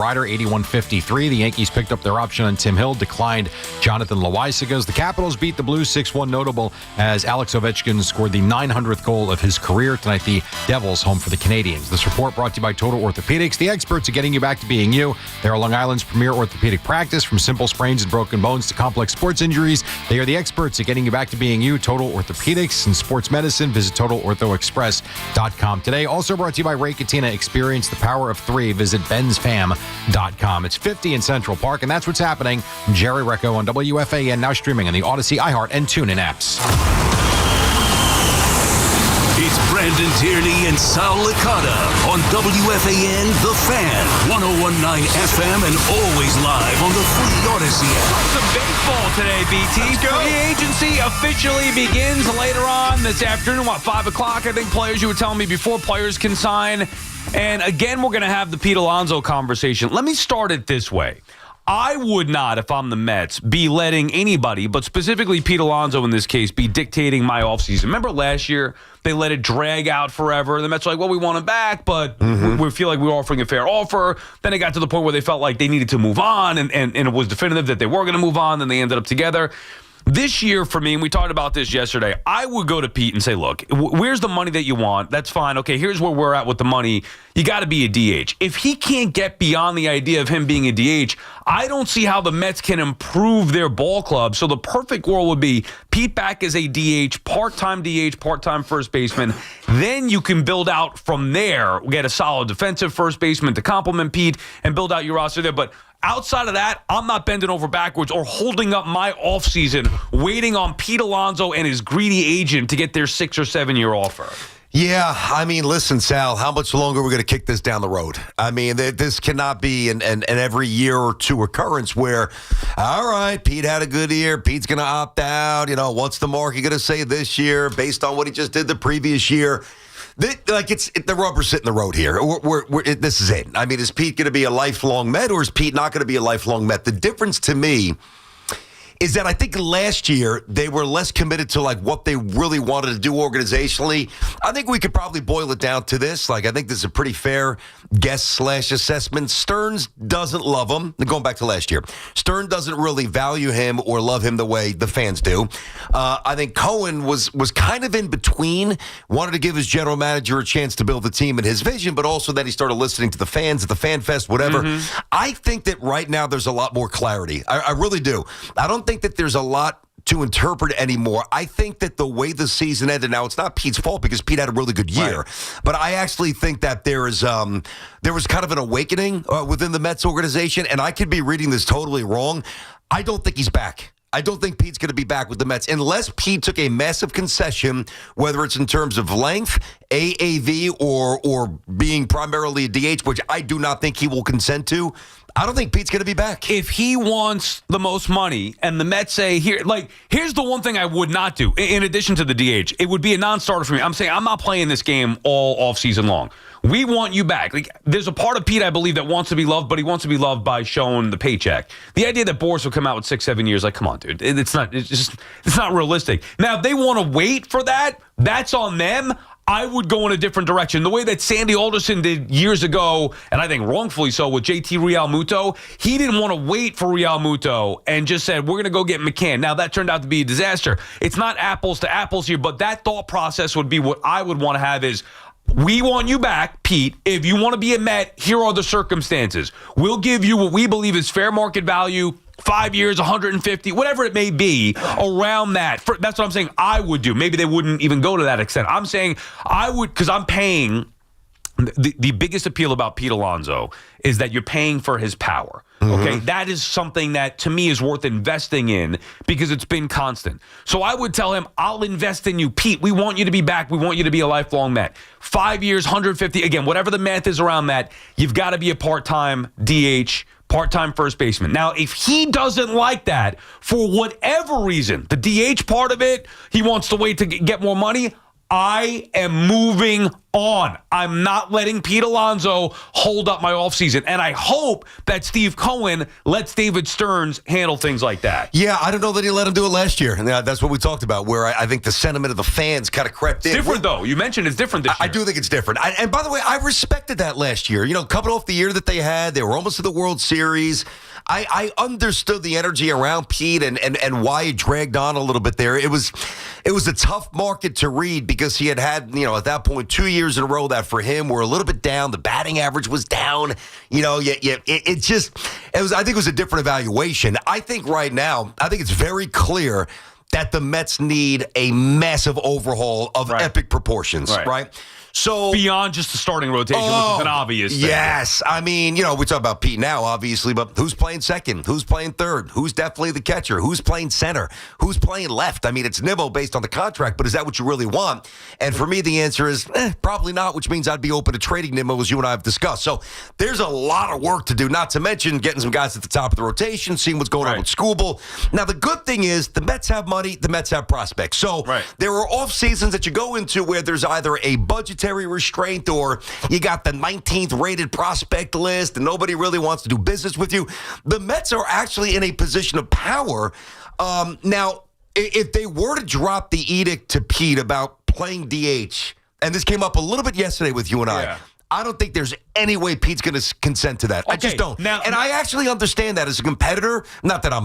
Ryder, 81-53. The Yankees picked up their option on Tim Hill, declined Jonathan Loaizaga. The Capitals beat the Blues 6-1, notable as Alex Ovechkin scored the 900th goal of his career. Tonight, the Devils home for the Canadiens. This report brought to you by Total Orthopedics, the experts at getting you back to being you. They are Long Island's premier orthopedic practice. From simple sprains and broken bones to complex sports injuries, they are the experts at getting you back to being you. Total Orthopedics and Sports Medicine. Visit TotalOrthoExpress.com today. Also brought to you by Ray Katina. Experience the power of 3. Visit BensFam.com. It's 50 in Central Park, and that's what's happening. I'm Jerry Recco on WFAN, now streaming on the Odyssey, iHeart, and TuneIn apps. It's Brandon Tierney and Sal Licata on WFAN, The Fan, 101.9 FM, and always live on the free Odyssey app. Some baseball today, BT. Free agency officially begins later on this afternoon, 5 o'clock, I think, players, you were telling me before, players can sign. And again, we're going to have the Pete Alonso conversation. Let me start it this way. I would not, if I'm the Mets, be letting anybody, but specifically Pete Alonso in this case, be dictating my offseason. Remember last year, they let it drag out forever. The Mets were like, well, we want him back, but we feel like we're offering a fair offer. Then it got to the point where they felt like they needed to move on, and it was definitive that they were going to move on, and they ended up together. This year, for me, and we talked about this yesterday, I would go to Pete and say, look, where's the money that you want? That's fine. Okay, here's where we're at with the money. You got to be a DH. If he can't get beyond the idea of him being a DH, I don't see how the Mets can improve their ball club. So the perfect world would be Pete back as a DH, part-time first baseman. Then you can build out from there, get a solid defensive first baseman to complement Pete and build out your roster there. But outside of that, I'm not bending over backwards or holding up my offseason waiting on Pete Alonso and his greedy agent to get their 6 or 7 year offer. Yeah, I mean, listen, Sal, how much longer are we going to kick this down the road? I mean, this cannot be an every year or two occurrence where, all right, Pete had a good year. Pete's going to opt out. You know, what's the market going to say this year based on what he just did the previous year? The rubber's hitting the road here. This is it. I mean, is Pete going to be a lifelong Met or is Pete not going to be a lifelong Met? The difference to me is that I think last year they were less committed to like what they really wanted to do organizationally. I think we could probably boil it down to this. Like, I think this is a pretty fair guess/assessment. Stearns doesn't love him. Going back to last year, Stearns doesn't really value him or love him the way the fans do. I think Cohen was kind of in between, wanted to give his general manager a chance to build the team and his vision, but also that he started listening to the fans at the Fan Fest, whatever. I think that right now there's a lot more clarity. I really do. I don't think that there's a lot to interpret anymore. I think that the way the season ended, now it's not Pete's fault because Pete had a really good year, but I actually think that there was kind of an awakening within the Mets organization, and I could be reading this totally wrong. I don't think he's back. I don't think Pete's going to be back with the Mets unless Pete took a massive concession, whether it's in terms of length, AAV, or being primarily a DH, which I do not think he will consent to. I don't think Pete's going to be back. If he wants the most money and the Mets say, here's the one thing I would not do, in addition to the DH, it would be a non-starter for me. I'm saying I'm not playing this game all offseason long. We want you back. Like, there's a part of Pete, I believe, that wants to be loved, but he wants to be loved by showing the paycheck. The idea that Boris will come out with 6-7 years, like, come on, dude. It's not realistic. Now, if they want to wait for that, that's on them. I would go in a different direction. The way that Sandy Alderson did years ago, and I think wrongfully so, with JT Realmuto, he didn't want to wait for Realmuto and just said, we're going to go get McCann. Now, that turned out to be a disaster. It's not apples to apples here, but that thought process would be what I would want to have is, we want you back, Pete. If you want to be a Met, here are the circumstances. We'll give you what we believe is fair market value, 5 years, 150, whatever it may be, around that. That's what I'm saying I would do. Maybe they wouldn't even go to that extent. I'm saying I would, because I'm paying. The biggest appeal about Pete Alonso is that you're paying for his power. Okay, that is something that to me is worth investing in because it's been constant. So I would tell him, I'll invest in you, Pete. We want you to be back. We want you to be a lifelong Met. 5 years, 150. Again, whatever the math is around that, you've got to be a part-time DH, part-time first baseman. Now, if he doesn't like that for whatever reason, the DH part of it, he wants to wait to get more money, I am moving on. I'm not letting Pete Alonso hold up my offseason. And I hope that Steve Cohen lets David Stearns handle things like that. Yeah, I don't know that he let him do it last year. And that's what we talked about, where I think the sentiment of the fans kind of crept in. It's different, though. You mentioned it's different this year. I do think it's different. And by the way, I respected that last year. Coming off the year that they had, they were almost to the World Series. I understood the energy around Pete and why it dragged on a little bit there. It was a tough market to read because he had at that point 2 years in a row that for him were a little bit down. The batting average was down. I think it was a different evaluation. I think right now, it's very clear that the Mets need a massive overhaul of epic proportions, right? So beyond just the starting rotation, which is an obvious thing. Yes. I mean, we talk about Pete now, obviously, but who's playing second? Who's playing third? Who's definitely the catcher? Who's playing center? Who's playing left? I mean, it's Nimmo based on the contract, but is that what you really want? And for me, the answer is probably not, which means I'd be open to trading Nimmo, as you and I have discussed. So there's a lot of work to do, not to mention getting some guys at the top of the rotation, seeing what's going on with Skubal. Now, the good thing is the Mets have money, the Mets have prospects. So there are off seasons that you go into where there's either a budgetary restraint or you got the 19th rated prospect list and nobody really wants to do business with you. The Mets are actually in a position of power. Now, if they were to drop the edict to Pete about playing DH, and this came up a little bit yesterday with you and I don't think there's any way Pete's going to consent to that. I just don't. Now, and I actually understand that as a competitor. Not that I'm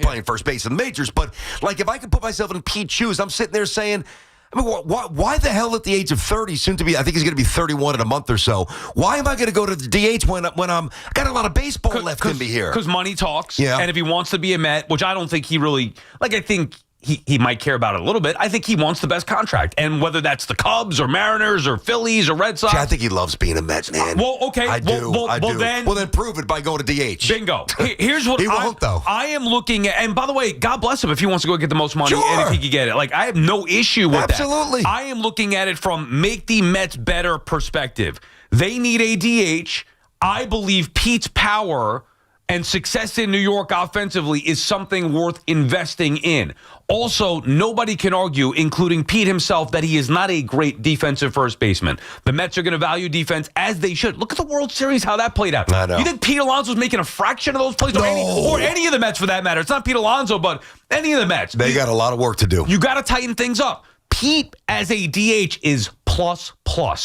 playing first base in the majors, but like if I could put myself in Pete's shoes, I'm sitting there saying, I mean, why the hell at the age of 30, soon to be, I think he's going to be 31 in a month or so, why am I going to go to the DH when I got a lot of baseball left in me here? Because money talks. Yeah. And if he wants to be a Met, which I don't think he really, I think he might care about it a little bit. I think he wants the best contract. And whether that's the Cubs or Mariners or Phillies or Red Sox. I think he loves being a Met, man. Well, okay. I do. Well, then prove it by going to DH. Bingo. Here's what he won't, though. I am looking at, and by the way, God bless him if he wants to go get the most money and if he can get it. Like, I have no issue with that. Absolutely. I am looking at it from make the Mets better perspective. They need a DH. I believe Pete's power and success in New York offensively is something worth investing in. Also, nobody can argue, including Pete himself, that he is not a great defensive first baseman. The Mets are going to value defense as they should. Look at the World Series, how that played out. I know. You think Pete Alonso's making a fraction of those plays? No. Or any of the Mets, for that matter. It's not Pete Alonso, but any of the Mets. They got a lot of work to do. You got to tighten things up. Pete as a DH is plus.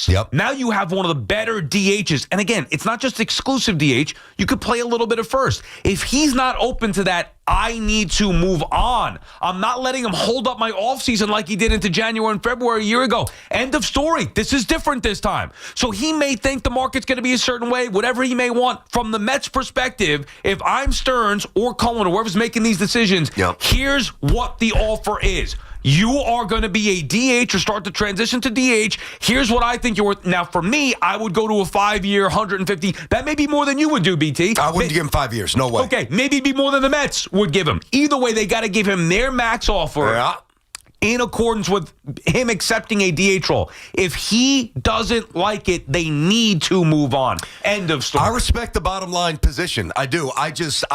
Yep. Now you have one of the better DHs. And again, it's not just exclusive DH. You could play a little bit of first. If he's not open to that, I need to move on. I'm not letting him hold up my offseason like he did into January and February a year ago. End of story. This is different this time. So he may think the market's going to be a certain way, whatever he may want. From the Mets' perspective, if I'm Stearns or Cohen or whoever's making these decisions, here's what the offer is. You are going to be a DH or start to transition to DH. Here's what I think you're worth. Now, for me, I would go to a 5-year, 150. That may be more than you would do, BT. I wouldn't give him 5 years. No way. Okay, maybe it'd be more than the Mets would give him. Either way, they got to give him their max offer in accordance with him accepting a DH role. If he doesn't like it, they need to move on. End of story. I respect the bottom line position. I do. I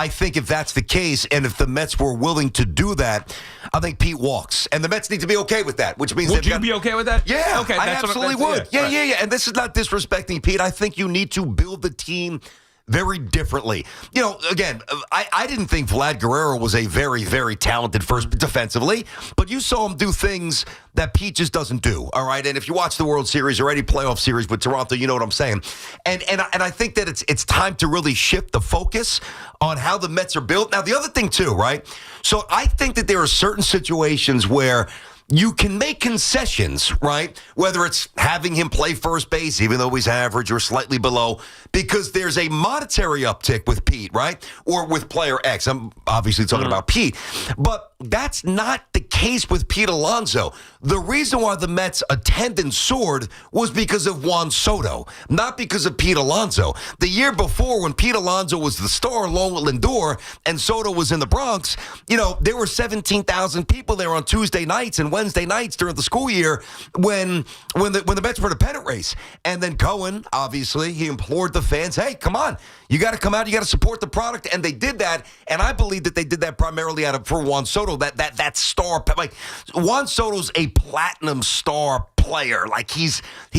think if that's the case, and if the Mets were willing to do that, I think Pete walks. And the Mets need to be okay with that, which means would you be okay with that? Yeah. Okay. I absolutely would. Yeah. And this is not disrespecting Pete. I think you need to build the team very differently. Again, I didn't think Vlad Guerrero was a very, very talented first defensively, but you saw him do things that Pete just doesn't do, all right? And if you watch the World Series or any playoff series with Toronto, you know what I'm saying. And I think that it's time to really shift the focus on how the Mets are built. Now, the other thing, too, right? So I think that there are certain situations where you can make concessions, right? Whether it's having him play first base, even though he's average or slightly below, because there's a monetary uptick with Pete, right? Or with player X. I'm obviously talking about Pete. But that's not the case with Pete Alonso. The reason why the Mets' attendance soared was because of Juan Soto, not because of Pete Alonso. The year before, when Pete Alonso was the star along with Lindor and Soto was in the Bronx, there were 17,000 people there on Tuesday nights and Wednesday nights during the school year when the Mets were in a pennant race. And then Cohen, obviously, he implored the fans, hey, come on. You got to come out. You got to support the product, and they did that. And I believe that they did that primarily for Juan Soto. That star, like Juan Soto's a platinum star player. Like he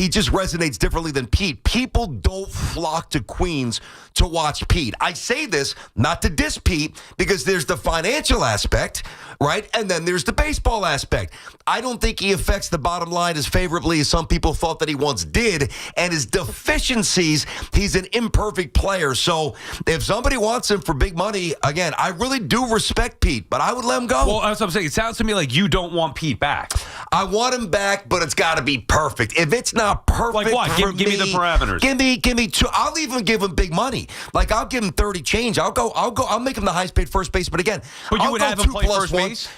just resonates differently than Pete. People don't flock to Queens to watch Pete. I say this not to diss Pete because there's the financial aspect, right? And then there's the baseball aspect. I don't think he affects the bottom line as favorably as some people thought that he once did. And his deficiencies, he's an imperfect player. So if somebody wants him for big money, again, I really do respect Pete, but I would let him go. Well, that's what I'm saying. It sounds to me like you don't want Pete back. I want him back, but it's got to be perfect. If it's not perfect, like what? Give me the parameters. Give me two. I'll even give him big money. Like I'll give him 30 change. I'll make him the highest paid first baseman again. But you would have him play first one. base?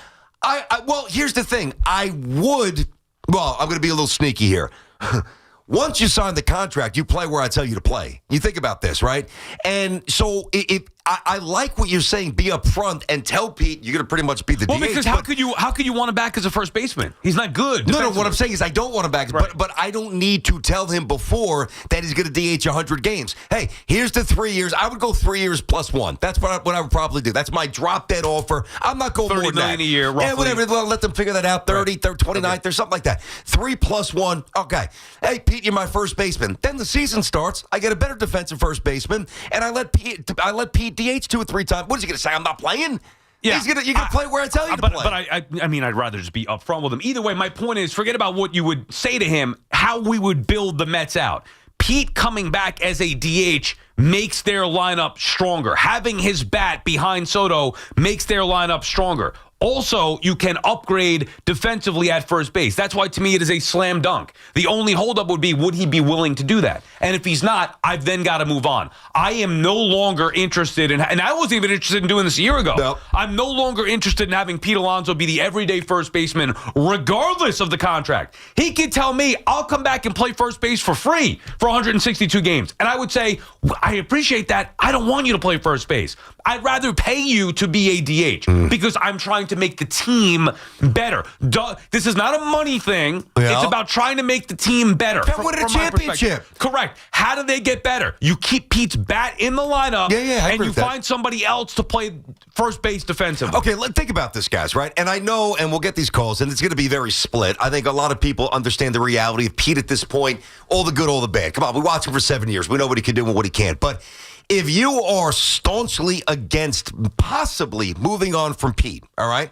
Well, here's the thing. I'm going to be a little sneaky here. Once you sign the contract, you play where I tell you to play. You think about this, right? And so I like what you're saying. Be upfront and tell Pete you're going to pretty much be the DH. Well, because how could you want him back as a first baseman? He's not good. No. What I'm saying is I don't want him back, right. but I don't need to tell him before that he's going to DH 100 games. Hey, here's the 3 years. I would go 3 years plus one. That's what I would probably do. That's my drop dead offer. I'm not going more than that. $30 million a year, roughly. Yeah, whatever. Well, let them figure that out. 30, 29, there's something like that. 3 plus 1. Okay. Hey, Pete, you're my first baseman. Then the season starts. I get a better defensive first baseman, and I let Pete DH 2 or 3 times. What is he going to say? I'm not playing? Yeah, you're going to play where I tell you to play. But I mean, I'd rather just be upfront with him. Either way, my point is, forget about what you would say to him, how we would build the Mets out. Pete coming back as a DH makes their lineup stronger. Having his bat behind Soto makes their lineup stronger. Also, you can upgrade defensively at first base. That's why, to me, it is a slam dunk. The only holdup would he be willing to do that? And if he's not, I've then got to move on. I am no longer interested in, and I wasn't even interested in doing this a year ago. No. I'm no longer interested in having Pete Alonso be the everyday first baseman, regardless of the contract. He could tell me, I'll come back and play first base for free for 162 games. And I would say, I appreciate that. I don't want you to play first base. I'd rather pay you to be a DH because I'm trying to make the team better. This is not a money thing. Yeah. It's about trying to make the team better. Then win a championship. Correct. How do they get better? You keep Pete's bat in the lineup, and you find somebody else to play first base defensively. Okay, let's think about this, guys, right? And I know, and we'll get these calls, and it's going to be very split. I think a lot of people understand the reality of Pete at this point, all the good, all the bad. Come on, we watched him for 7 years. We know what he can do and what he can't. But if you are staunchly against possibly moving on from Pete, all right?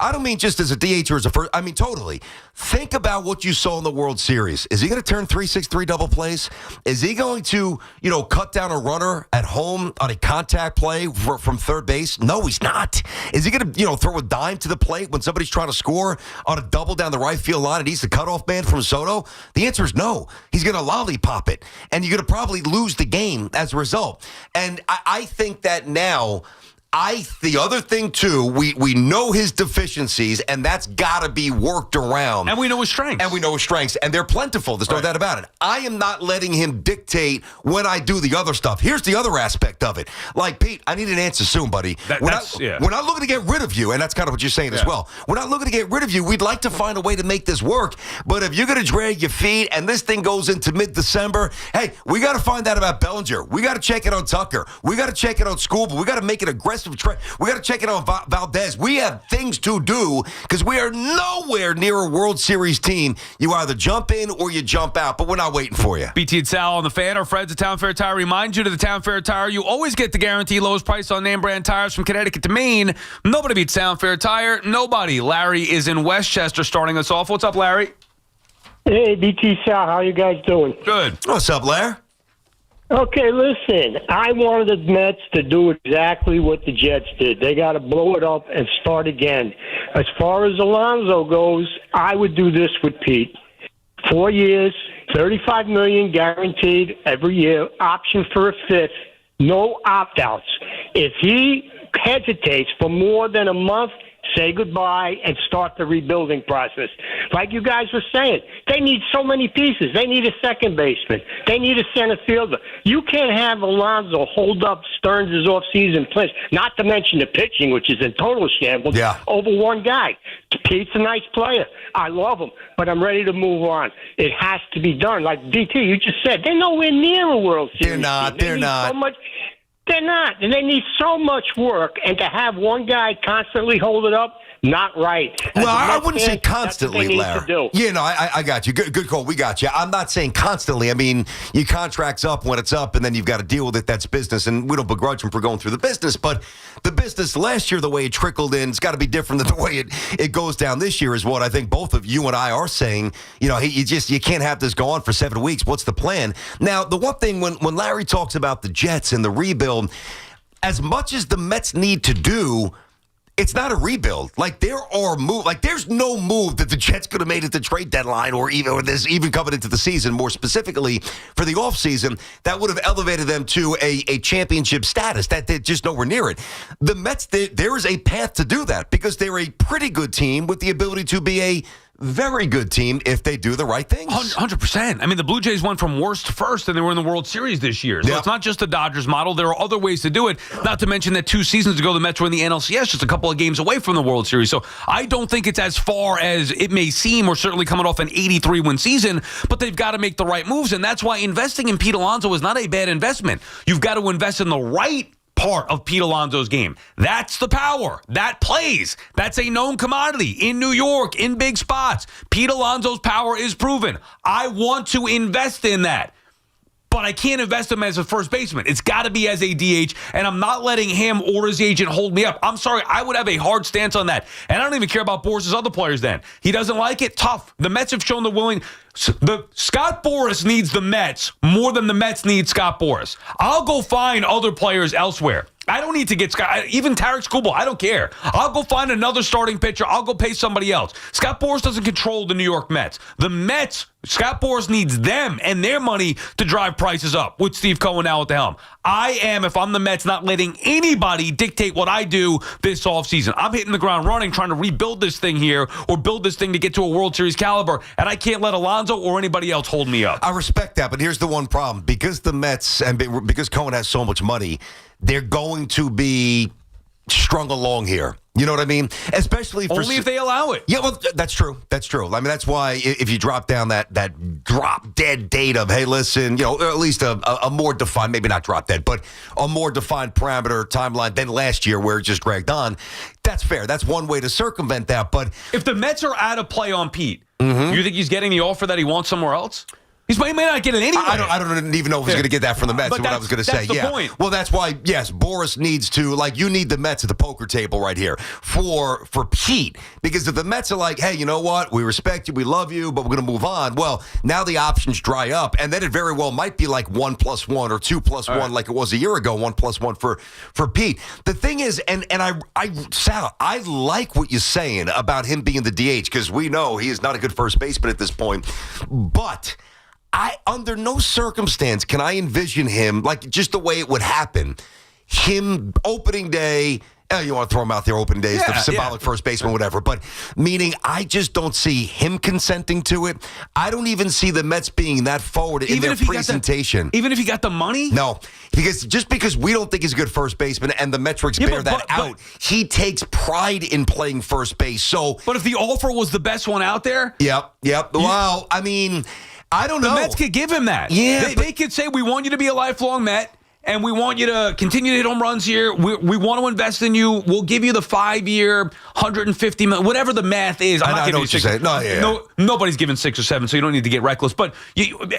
I don't mean just as a DH or as a first. I mean, totally. Think about what you saw in the World Series. Is he going to turn 3-6-3 double plays? Is he going to, cut down a runner at home on a contact play from third base? No, he's not. Is he going to, throw a dime to the plate when somebody's trying to score on a double down the right field line and he's the cutoff man from Soto? The answer is no. He's going to lollipop it, and you're going to probably lose the game as a result. And I think that now. The other thing, too, we know his deficiencies, and that's got to be worked around. And we know his strengths. And they're plentiful. There's no doubt about it. I am not letting him dictate when I do the other stuff. Here's the other aspect of it. Like, Pete, I need an answer soon, buddy. We're not looking to get rid of you, and that's kind of what you're saying as well. We're not looking to get rid of you. We'd like to find a way to make this work. But if you're going to drag your feet and this thing goes into mid-December, hey, we got to find out about Bellinger. We got to check it on Tucker. We got to check it on Scooby. We got to make it aggressive. We got to check it on Valdez. We have things to do because we are nowhere near a World Series team. You either jump in or you jump out, but we're not waiting for you. BT Sal on the Fan. Our friends at Town Fair Tire remind you to the Town Fair Tire. You always get the guaranteed lowest price on name brand tires from Connecticut to Maine. Nobody beats Town Fair Tire. Nobody. Larry is in Westchester starting us off. What's up, Larry? Hey, BT Sal. How you guys doing? Good. What's up, Larry? Okay, listen, I wanted the Mets to do exactly what the Jets did. They got to blow it up and start again. As far as Alonso goes, I would do this with Pete. 4 years, $35 million guaranteed every year, option for a fifth, no opt-outs. If he hesitates for more than a month, say goodbye and start the rebuilding process. Like you guys were saying, they need so many pieces. They need a second baseman. They need a center fielder. You can't have Alonso hold up Stearns' off-season plans, not to mention the pitching, which is in total shambles, over one guy. Pete's a nice player. I love him, but I'm ready to move on. It has to be done. Like DT, you just said, they're nowhere near a World Series. They're not. So much. They're not. And they need so much work. And to have one guy constantly hold it up, not right. Well, I wouldn't say constantly, Larry. Yeah, no, I got you. Good call. We got you. I'm not saying constantly. I mean, your contract's up when it's up, and then you've got to deal with it. That's business, and we don't begrudge him for going through the business. But the business last year, the way it trickled in, it's got to be different than the way it goes down this year, is what I think both of you and I are saying. You know, you can't have this go on for 7 weeks. What's the plan? Now, the one thing, when Larry talks about the Jets and the rebuild, as much as the Mets need to do, it's not a rebuild. Like, there's no move that the Jets could have made at the trade deadline or even coming into the season, more specifically for the offseason, that would have elevated them to a championship status. That they're just nowhere near it. The Mets, there is a path to do that because they're a pretty good team with the ability to be a very good team if they do the right things. 100%. I mean, the Blue Jays went from worst to first, and they were in the World Series this year. So It's not just the Dodgers model. There are other ways to do it, not to mention that 2 seasons ago, the Mets were in the NLCS, just a couple of games away from the World Series. So I don't think it's as far as it may seem, or certainly coming off an 83-win season, but they've got to make the right moves, and that's why investing in Pete Alonso is not a bad investment. You've got to invest in the right part of Pete Alonso's game. That's the power. That plays. That's a known commodity in New York, in big spots. Pete Alonso's power is proven. I want to invest in that. But I can't invest him as a first baseman. It's got to be as a DH, and I'm not letting him or his agent hold me up. I'm sorry. I would have a hard stance on that. And I don't even care about Boris's other players then. He doesn't like it? Tough. The Mets have shown the willing. Scott Boras needs the Mets more than the Mets need Scott Boras. I'll go find other players elsewhere. I don't need to get Scott, even Tarek Skubal. I don't care. I'll go find another starting pitcher. I'll go pay somebody else. Scott Boras doesn't control the New York Mets. The Mets, Scott Boras needs them and their money to drive prices up with Steve Cohen now at the helm. I am, if I'm the Mets, not letting anybody dictate what I do this offseason. I'm hitting the ground running, trying to rebuild this thing here or build this thing to get to a World Series caliber, and I can't let Alonso or anybody else hold me up. I respect that, but here's the one problem. Because the Mets, and because Cohen has so much money, they're going to be strung along here. You know what I mean? Especially for only if they allow it. Yeah, well, that's true. That's true. I mean, that's why if you drop down that drop dead date of, hey, listen, you know, or at least a more defined, maybe not drop dead, but a more defined parameter timeline than last year where it just dragged on. That's fair. That's one way to circumvent that. But if the Mets are out of play on Pete, you think he's getting the offer that he wants somewhere else? He may not get it anyway. I don't even know if he's going to get that from the Mets. What I was going to say. That's the point. Well, that's why, yes, Boras needs to, like, you need the Mets at the poker table right here for Pete. Because if the Mets are like, hey, you know what? We respect you. We love you, but we're going to move on. Well, now the options dry up. And then it very well might be like 1+1 or 2+1 like it was a year ago, 1+1 for Pete. The thing is, and Sal, I like what you're saying about him being the DH because we know he is not a good first baseman at this point. But under no circumstance can I envision him, like just the way it would happen, him opening day, you want to throw him out there opening days, the symbolic first baseman, whatever, but meaning I just don't see him consenting to it. I don't even see the Mets being that forward in their presentation. Even if he got the money? No, because we don't think he's a good first baseman and the metrics bear that out. He takes pride in playing first base. But if the offer was the best one out there? Yep. Well, I mean, I don't know. The Mets could give him that. Yeah, they could say, we want you to be a lifelong Met, and we want you to continue to hit home runs here. We want to invest in you. We'll give you the 5-year, $150 million, whatever the math is. I know what you're saying. No, nobody's giving 6 or 7, so you don't need to get reckless. But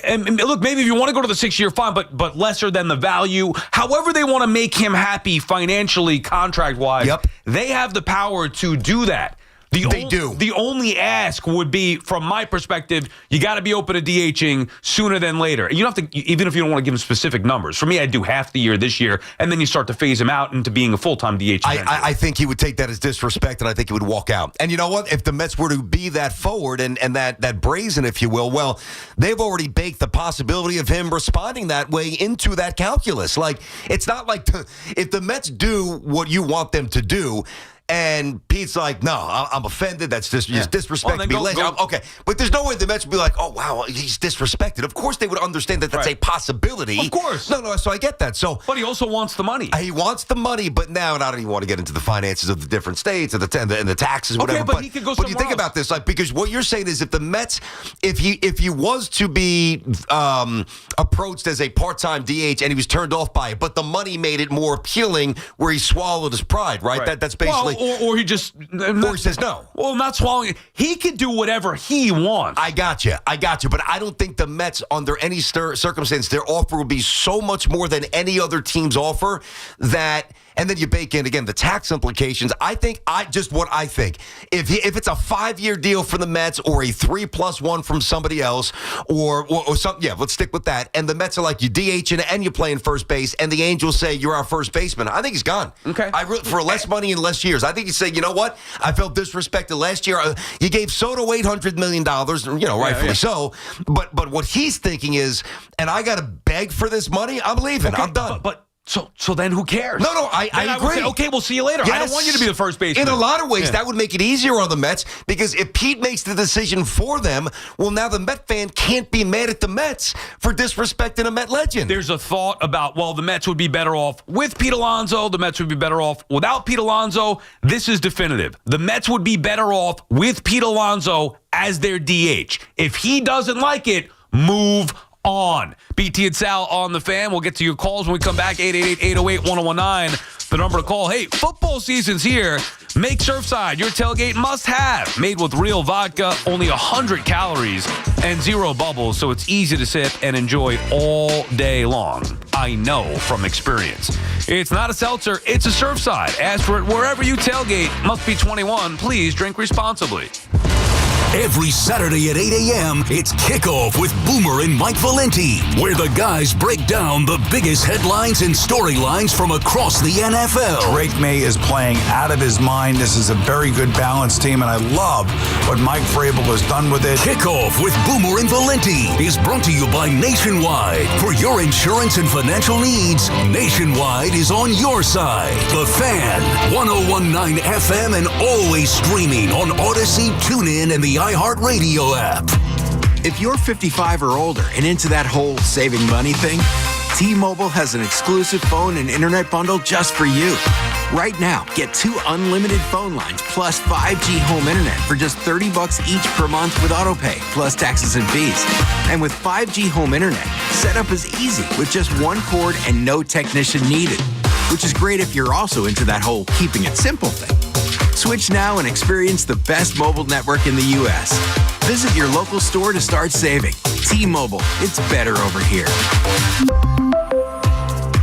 and look, maybe if you want to go to the 6-year, fine, but lesser than the value. However they want to make him happy financially, contract-wise, they have the power to do that. They do. The only ask would be, from my perspective, you got to be open to DHing sooner than later. You don't have to, even if you don't want to give them specific numbers. For me, I'd do half the year this year, and then you start to phase him out into being a full-time DH. I think he would take that as disrespect, and I think he would walk out. And you know what? If the Mets were to be that forward and that brazen, if you will, well, they've already baked the possibility of him responding that way into that calculus. Like, it's not like if the Mets do what you want them to do, And Pete's like, no, I'm offended. That's just disrespect Well, me. go. Okay. But there's no way the Mets would be like, oh, wow, he's disrespected. Of course they would understand that that's a possibility. Of course. No, so I get that. So, But he also wants the money. he wants the money, but now, and I don't even want to get into the finances of the different states and the taxes, whatever. But he could go But you somewhere think about this, like, because what you're saying is if the Mets, if he was to be approached as a part-time DH and he was turned off by it, but the money made it more appealing where he swallowed his pride, right? That's basically... Or he just... Or he says no. Well, not swallowing it. He can do whatever he wants. I got you. But I don't think the Mets, under any circumstance, their offer will be so much more than any other team's offer that... And then you bake in, again, the tax implications. I think. If it's a 5-year deal for the Mets or a 3+1 from somebody else or something, yeah, let's stick with that. And the Mets are like, you DHing and you playing first base, and the Angels say, you're our first baseman. I think he's gone. Okay. For less money and less years. I think he's saying, you know what? I felt disrespected last year. You gave Soto $800 million, rightfully so. But what he's thinking is, and I got to beg for this money, I'm leaving. I'm done. So then who cares? No, I agree. Say, okay, we'll see you later. Yes. I don't want you to be the first baseman. In a lot of ways, that would make it easier on the Mets because if Pete makes the decision for them, well, now the Met fan can't be mad at the Mets for disrespecting a Met legend. There's a thought about, well, the Mets would be better off with Pete Alonso. The Mets would be better off without Pete Alonso. This is definitive. The Mets would be better off with Pete Alonso as their DH. If he doesn't like it, move on. BT and Sal on the Fan. We'll get to your calls when we come back. 888-808-1019. The number to call. Hey, football season's here. Make Surfside your tailgate must-have. Made with real vodka, only 100 calories, and 0 bubbles, so it's easy to sip and enjoy all day long. I know from experience. It's not a seltzer, it's a Surfside. Ask for it wherever you tailgate. Must be 21. Please drink responsibly. Every Saturday at 8 a.m., it's Kickoff with Boomer and Mike Valenti, where the guys break down the biggest headlines and storylines from across the NFL. Drake May is playing out of his mind. This is a very good balanced team, and I love what Mike Vrabel has done with it. Kickoff with Boomer and Valenti is brought to you by Nationwide. For your insurance and financial needs, Nationwide is on your side. The Fan, 101.9 FM, and always streaming on Odyssey, TuneIn, and the iHeartRadio app. If you're 55 or older and into that whole saving money thing, T-Mobile has an exclusive phone and internet bundle just for you. Right now, get 2 unlimited phone lines plus 5G home internet for just $30 each per month with autopay, plus taxes and fees. And with 5G home internet, setup is easy with just 1 cord and no technician needed, which is great if you're also into that whole keeping it simple thing. Switch now and experience the best mobile network in the U.S. Visit your local store to start saving. T-Mobile, it's better over here.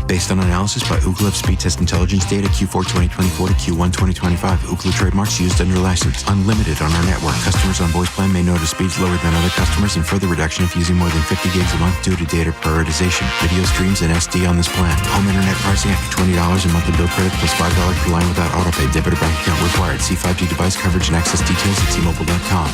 Based on analysis by Ookla of Speed Test Intelligence data Q4 2024 to Q1 2025. Ookla trademarks used under license. Unlimited on our network. Customers on voice plan may notice speeds lower than other customers and further reduction if using more than 50 gigs a month due to data prioritization. Video streams and SD on this plan. Home internet pricing after $20 a monthly bill credit plus $5 per line without autopay. Debit or bank account required. See 5G device coverage and access details at T-Mobile.com.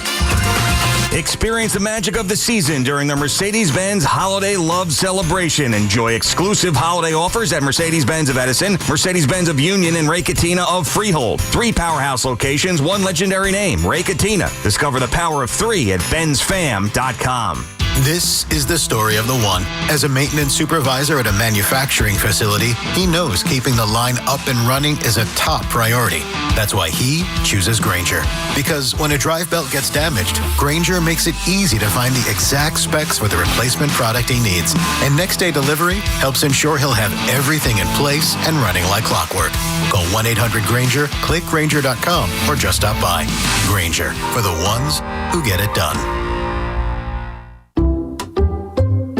Experience the magic of the season during the Mercedes-Benz Holiday Love Celebration. Enjoy exclusive holiday offers at Mercedes-Benz of Edison, Mercedes-Benz of Union, and Ray Cattina of Freehold. 3 powerhouse locations, 1 legendary name, Ray Cattina. Discover the power of 3 at benzfam.com. This is the story of the one. As a maintenance supervisor at a manufacturing facility, he knows keeping the line up and running is a top priority. That's why he chooses Grainger. Because when a drive belt gets damaged, Grainger makes it easy to find the exact specs for the replacement product he needs. And next day delivery helps ensure he'll have everything in place and running like clockwork. Call 1-800-GRAINGER, click Grainger.com, or just stop by. Grainger, for the ones who get it done.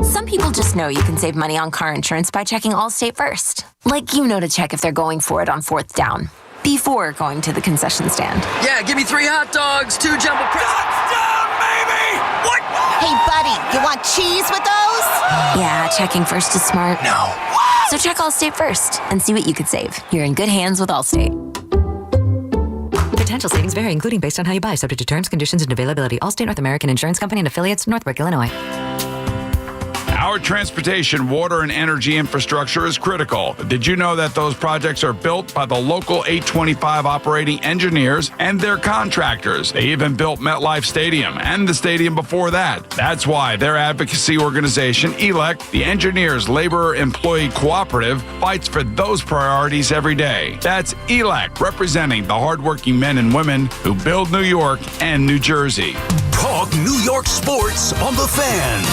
Some people just know you can save money on car insurance by checking Allstate first. Like you know to check if they're going for it on 4th down before going to the concession stand. Yeah, give me 3 hot dogs, 2 jumbo Touchdown, baby! What? Hey, buddy, you want cheese with those? Yeah, checking first is smart. No. What? So check Allstate first and see what you could save. You're in good hands with Allstate. Potential savings vary, including based on how you buy, subject to terms, conditions, and availability. Allstate North American Insurance Company and affiliates, Northbrook, Illinois. Our Our transportation, water, and energy infrastructure is critical. Did you know that those projects are built by the local 825 operating engineers and their contractors? They even built MetLife Stadium and the stadium before that. That's why their advocacy organization, ELEC, the Engineers Labor Employee Cooperative, fights for those priorities every day. That's ELEC, representing the hardworking men and women who build New York and New Jersey. Talk New York sports on The Fan.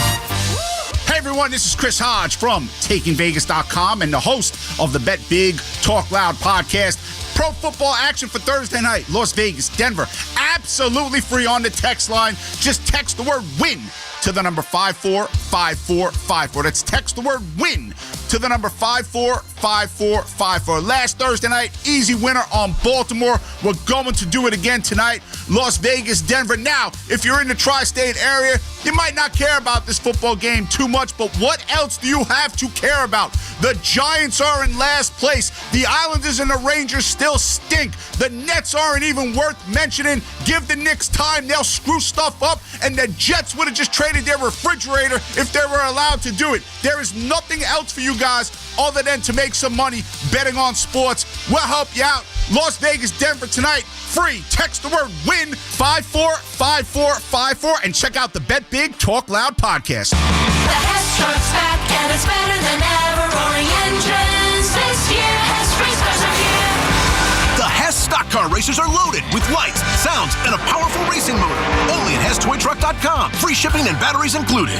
Hey everyone, this is Chris Hodge from TakingVegas.com and the host of the Bet Big Talk Loud podcast. Pro football action for Thursday night, Las Vegas, Denver. Absolutely free on the text line. Just text the word WIN to the number 545454. That's text the word WIN to the number 545454. Last Thursday night, easy winner on Baltimore. We're going to do it again tonight. Las Vegas, Denver. Now, if you're in the tri-state area, you might not care about this football game too much, but what else do you have to care about? The Giants are in last place. The Islanders and the Rangers still stink. The Nets aren't even worth mentioning. Give the Knicks time, they'll screw stuff up, and the Jets would have just traded their refrigerator if they were allowed to do it. There is nothing else for you guys other than to make some money betting on sports. We'll help you out. Las Vegas, Denver tonight, free. Text the word WIN 545454 and check out the Bet Big Talk Loud podcast. The Hess truck's back and it's better than ever. Roaring engines this year. Hess race cars are here. The Hess stock car racers are loaded with lights, sounds, and a powerful racing motor. Only at HessToyTruck.com. Free shipping and batteries included.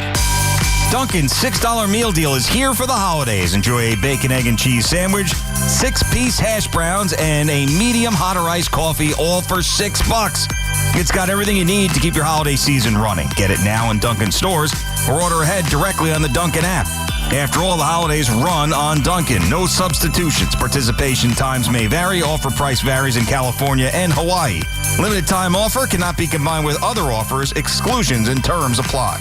Dunkin's $6 meal deal is here for the holidays. Enjoy a bacon, egg, and cheese sandwich, 6-piece hash browns, and a medium hot or iced coffee, all for $6. It's got everything you need to keep your holiday season running. Get it now in Dunkin' stores or order ahead directly on the Dunkin' app. After all, the holidays run on Dunkin'. No substitutions. Participation times may vary. Offer price varies in California and Hawaii. Limited time offer cannot be combined with other offers. Exclusions and terms apply.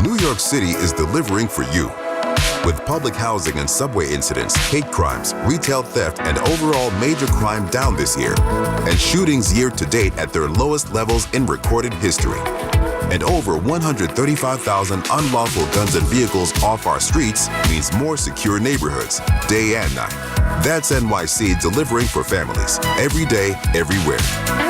New York City is delivering for you. With public housing and subway incidents, hate crimes, retail theft, and overall major crime down this year, and shootings year to date at their lowest levels in recorded history, and over 135,000 unlawful guns and vehicles off our streets means more secure neighborhoods, day and night. That's NYC delivering for families, every day, everywhere.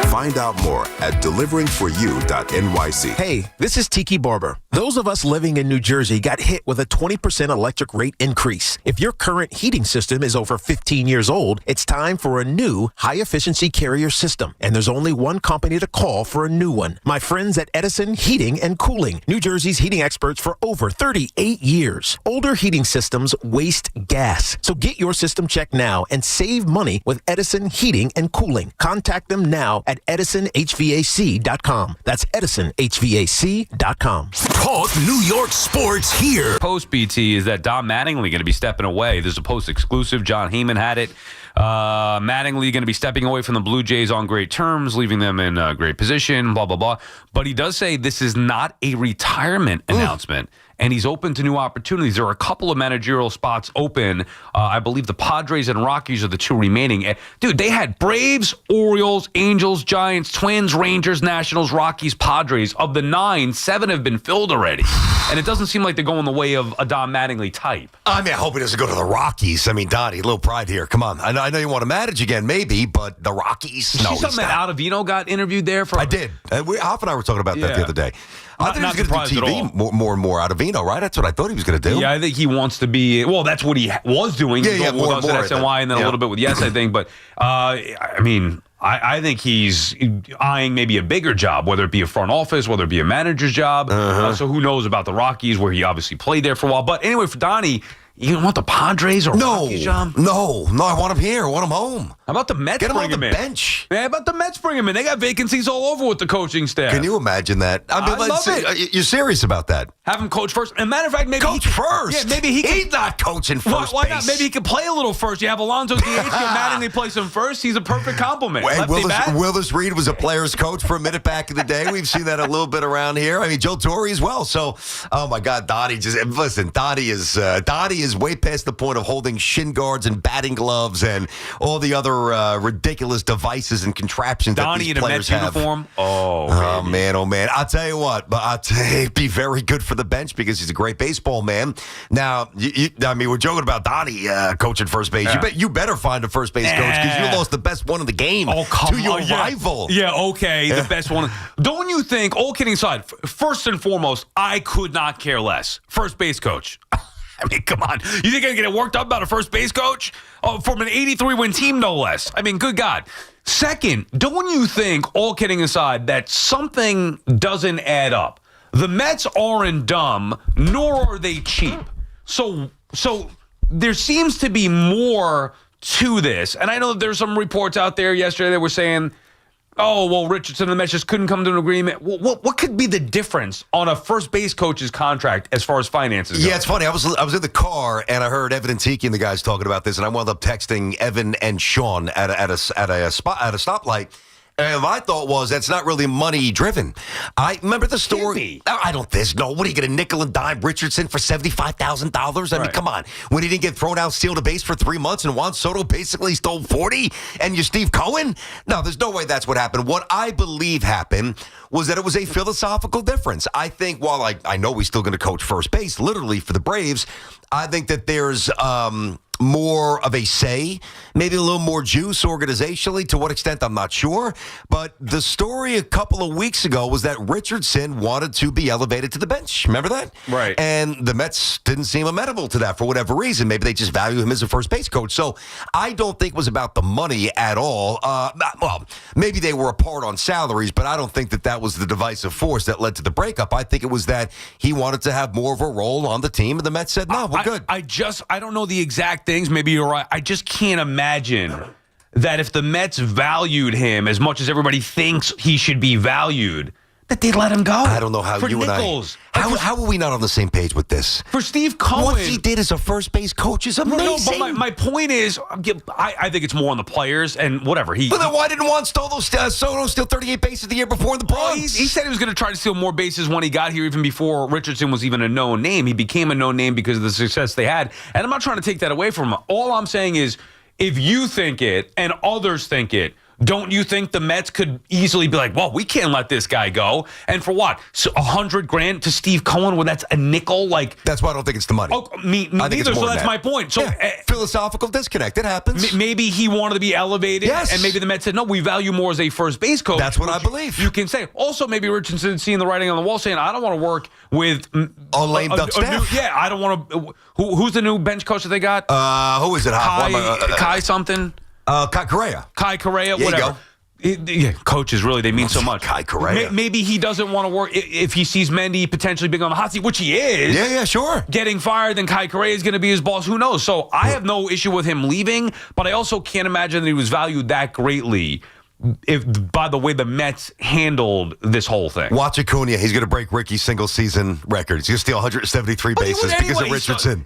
Find out more at deliveringforyou.nyc. Hey, this is Tiki Barber. Those of us living in New Jersey got hit with a 20% electric rate increase. If your current heating system is over 15 years old, it's time for a new high-efficiency Carrier system. And there's only one company to call for a new one. My friends at Edison Heating and Cooling, New Jersey's heating experts for over 38 years. Older heating systems waste gas. So get your system checked now and save money with Edison Heating and Cooling. Contact them now at EdisonHVAC.com. That's EdisonHVAC.com. Talk New York sports here. Post BT is that Don Mattingly going to be stepping away. This is a post exclusive. John Heyman had it. Mattingly going to be stepping away from the Blue Jays on great terms, leaving them in a great position, blah, blah, blah. But he does say this is not a retirement announcement, and he's open to new opportunities. There are a couple of managerial spots open. I believe the Padres and Rockies are the two remaining. Dude, they had Braves, Orioles, Angels, Giants, Twins, Rangers, Nationals, Rockies, Padres. Of the 9, 7 have been filled already. And it doesn't seem like they're going the way of a Don Mattingly type. I mean, I hope he doesn't go to the Rockies. I mean, Donnie, a little pride here. Come on. I know you want to manage again, maybe, but the Rockies? No, something that Ottavino got interviewed there for? I did. Hoff and I were talking about that the other day. I think he was going to do TV more and more out of Vino, right? That's what I thought he was going to do. Yeah, I think he wants to be. Well, that's what he was doing. Yeah, more with us at SNY and then a little bit with Yes, I think. But I mean, I think he's eyeing maybe a bigger job, whether it be a front office, whether it be a manager's job. So who knows about the Rockies, where he obviously played there for a while. But anyway, for Donnie, you don't want the Padres or Rockies, John? No, I want him here. I want him home. How about the Mets? Get him bring on the him bench. Man, how about the Mets bring him in? They got vacancies all over with the coaching staff. Can you imagine that? I mean, love it. You're serious about that? Have him coach first. And a matter of fact, maybe coach first. Yeah, maybe he's not coaching first. Why not? Maybe he could play a little first. You have Alonso DH, get Mattingly plays him first. He's a perfect compliment. Willis Reed was a player's coach for a minute back in the day. We've seen that a little bit around here. I mean, Joe Torre as well. So, oh my God, Donnie is way past the point of holding shin guards and batting gloves and all the other ridiculous devices and contraptions that these players have. Donnie in a Mets uniform. Oh man. I'll tell you what, but it'd be very good for the bench because he's a great baseball man. Now, I mean, we're joking about Donnie coaching first base. Yeah. You better find a first base coach because you lost the best one in the game to your rival. Yeah, okay, the best one. Don't you think, all kidding aside, first and foremost, I could not care less. First base coach. I mean, come on. You think I get worked up about a first base coach? From an 83-win team, no less. I mean, good God. Second, don't you think, all kidding aside, that something doesn't add up? The Mets aren't dumb, nor are they cheap. So there seems to be more to this. And I know that there's some reports out there yesterday that were saying, oh, well, Richardson and the Mets just couldn't come to an agreement. What could be the difference on a first base coach's contract as far as finances go? Yeah, it's funny. I was in the car and I heard Evan and Tiki and the guys talking about this, and I wound up texting Evan and Sean at a stoplight. And my thought was that's not really money driven. I remember the story. There's no. What are you going to nickel and dime Richardson for $75,000? I mean, come on. When he didn't get thrown out, steal the base for 3 months, and Juan Soto basically stole 40, and you're Steve Cohen? No, there's no way that's what happened. What I believe happened was that it was a philosophical difference. I think while I know he's still going to coach first base, literally for the Braves, I think that there's more of a say, maybe a little more juice organizationally. To what extent, I'm not sure. But the story a couple of weeks ago was that Richardson wanted to be elevated to the bench. Remember that? Right. And the Mets didn't seem amenable to that for whatever reason. Maybe they just value him as a first base coach. So I don't think it was about the money at all. Well, maybe they were apart on salaries, but I don't think that was the divisive force that led to the breakup. I think it was that he wanted to have more of a role on the team, and the Mets said, no, we're good. I don't know the exact things. Maybe you're right. I just can't imagine that if the Mets valued him as much as everybody thinks he should be valued, that they'd let him go. I don't know how for you Nichols. and I. How are we not on the same page with this? For Steve Cohen, what he did as a first base coach is amazing. No, but my point is, I think it's more on the players and whatever. But then why didn't Juan Soto steal 38 bases the year before in the Bronx? He said he was going to try to steal more bases when he got here, even before Richardson was even a known name. He became a known name because of the success they had. And I'm not trying to take that away from him. All I'm saying is, if you think it and others think it, don't you think the Mets could easily be like, well, we can't let this guy go? And for what? So $100,000 to Steve Cohen when that's a nickel? That's why I don't think it's the money. Oh, me neither, so that's my point. So philosophical disconnect. It happens. Maybe he wanted to be elevated. Yes. And maybe the Mets said, no, we value more as a first base coach. That's what I believe. You can say. Also, maybe Richardson seeing the writing on the wall saying, I don't want to work with a lame duck staff. I don't want to. Who's the new bench coach that they got? Who is it? Kai something? Kai Correa. Kai Correa, whatever. Coaches, really, they mean so much. Kai Correa. Maybe he doesn't want to work. If he sees Mendy potentially being on the hot seat, which he is. Yeah, sure. Getting fired, then Kai Correa is going to be his boss. Who knows? So I have no issue with him leaving, but I also can't imagine that he was valued that greatly by the way the Mets handled this whole thing. Watch Acuna. He's going to break Ricky's single-season record. He's going to steal 173 bases because of Richardson.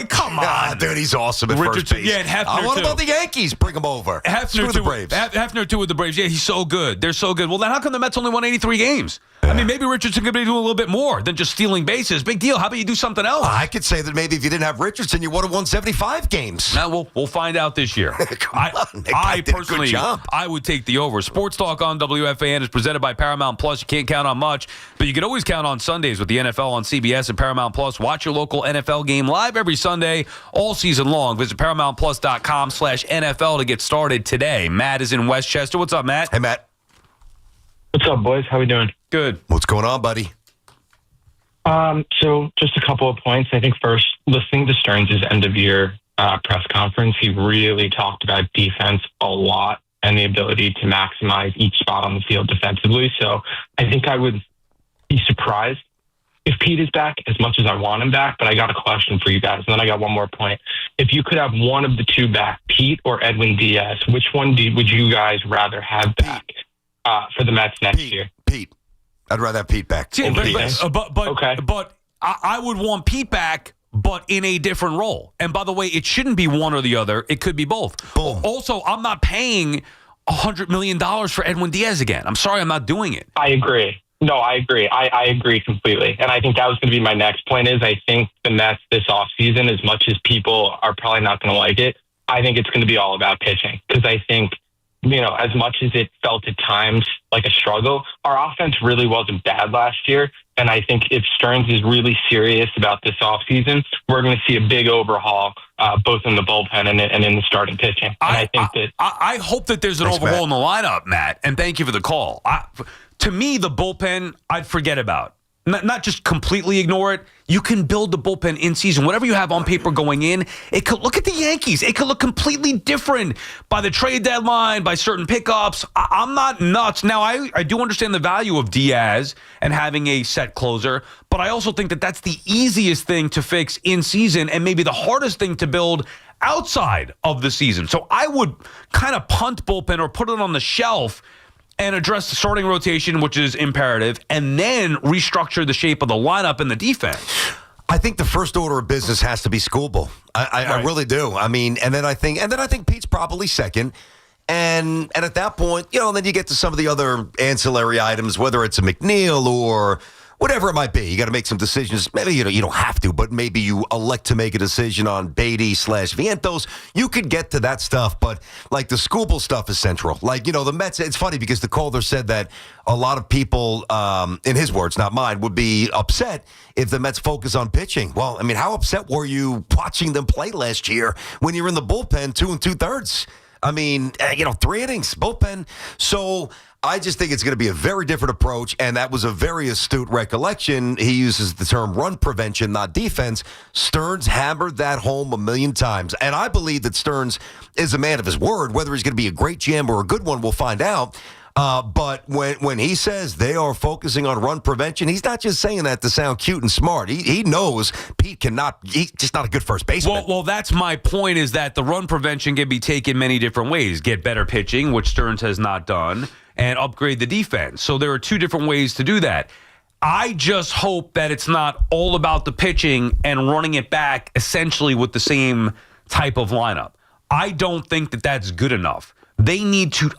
Come on. Dude, he's awesome at first base. Yeah, and Hefner, what about the Yankees? Bring him over. Hefner, the Braves. Hefner, too, with the Braves. Yeah, he's so good. They're so good. Well, then how come the Mets only won 83 games? I mean, maybe Richardson could be doing a little bit more than just stealing bases. Big deal. How about you do something else? I could say that maybe if you didn't have Richardson, you would have won 75 games. We'll find out this year. I personally, I would take the over. Sports Talk on WFAN is presented by Paramount Plus. You can't count on much, but you can always count on Sundays with the NFL on CBS and Paramount Plus. Watch your local NFL game live every Sunday, all season long. Visit ParamountPlus.com/NFL to get started today. Matt is in Westchester. What's up, Matt? Hey, Matt. What's up, boys? How we doing? Good. What's going on, buddy? So just a couple of points. I think first, listening to Stearns' end-of-year press conference, he really talked about defense a lot and the ability to maximize each spot on the field defensively. So I think I would be surprised if Pete is back as much as I want him back, but I got a question for you guys. And then I got one more point. If you could have one of the two back, Pete or Edwin Diaz, which one would you guys rather have back for the Mets next year? Pete. I'd rather have Pete back. Yeah, but I would want Pete back, but in a different role. And by the way, it shouldn't be one or the other. It could be both. Boom. Also, I'm not paying $100 million for Edwin Diaz again. I'm sorry, I'm not doing it. I agree. No, I agree. I agree completely. And I think that was going to be my next point is I think the Mets this offseason, as much as people are probably not going to like it, I think it's going to be all about pitching. Because I think, as much as it felt at times like a struggle, our offense really wasn't bad last year. And I think if Stearns is really serious about this offseason, we're going to see a big overhaul, both in the bullpen and in the starting pitching. And I hope that there's an overhaul in the lineup, Matt, and thank you for the call. To me, the bullpen, I'd forget about. Not just completely ignore it. You can build the bullpen in season. Whatever you have on paper going in, it could look at the Yankees. It could look completely different by the trade deadline, by certain pickups. I'm not nuts. Now, I do understand the value of Diaz and having a set closer, but I also think that that's the easiest thing to fix in season and maybe the hardest thing to build outside of the season. So I would kind of punt bullpen or put it on the shelf and address the starting rotation, which is imperative, and then restructure the shape of the lineup and the defense. I think the first order of business has to be Skubal. I really do. I mean, and then I think Pete's probably second. And at that point, then you get to some of the other ancillary items, whether it's a McNeil or whatever it might be. You got to make some decisions. Maybe you don't have to, but maybe you elect to make a decision on Beatty/Vientos. You could get to that stuff, but like the Skubal stuff is central. Like, the Mets, it's funny because the caller said that a lot of people, in his words, not mine, would be upset if the Mets focus on pitching. Well, I mean, how upset were you watching them play last year when you're in the bullpen 2 2/3? I mean, 3 innings, bullpen. So I just think it's going to be a very different approach, and that was a very astute recollection. He uses the term run prevention, not defense. Stearns hammered that home a million times, and I believe that Stearns is a man of his word. Whether he's going to be a great GM or a good one, we'll find out. But when he says they are focusing on run prevention, he's not just saying that to sound cute and smart. He knows Pete he's just not a good first baseman. Well, that's my point, is that the run prevention can be taken many different ways. Get better pitching, which Stearns has not done, and upgrade the defense. So there are 2 different ways to do that. I just hope that it's not all about the pitching and running it back essentially with the same type of lineup. I don't think that that's good enough. They need to...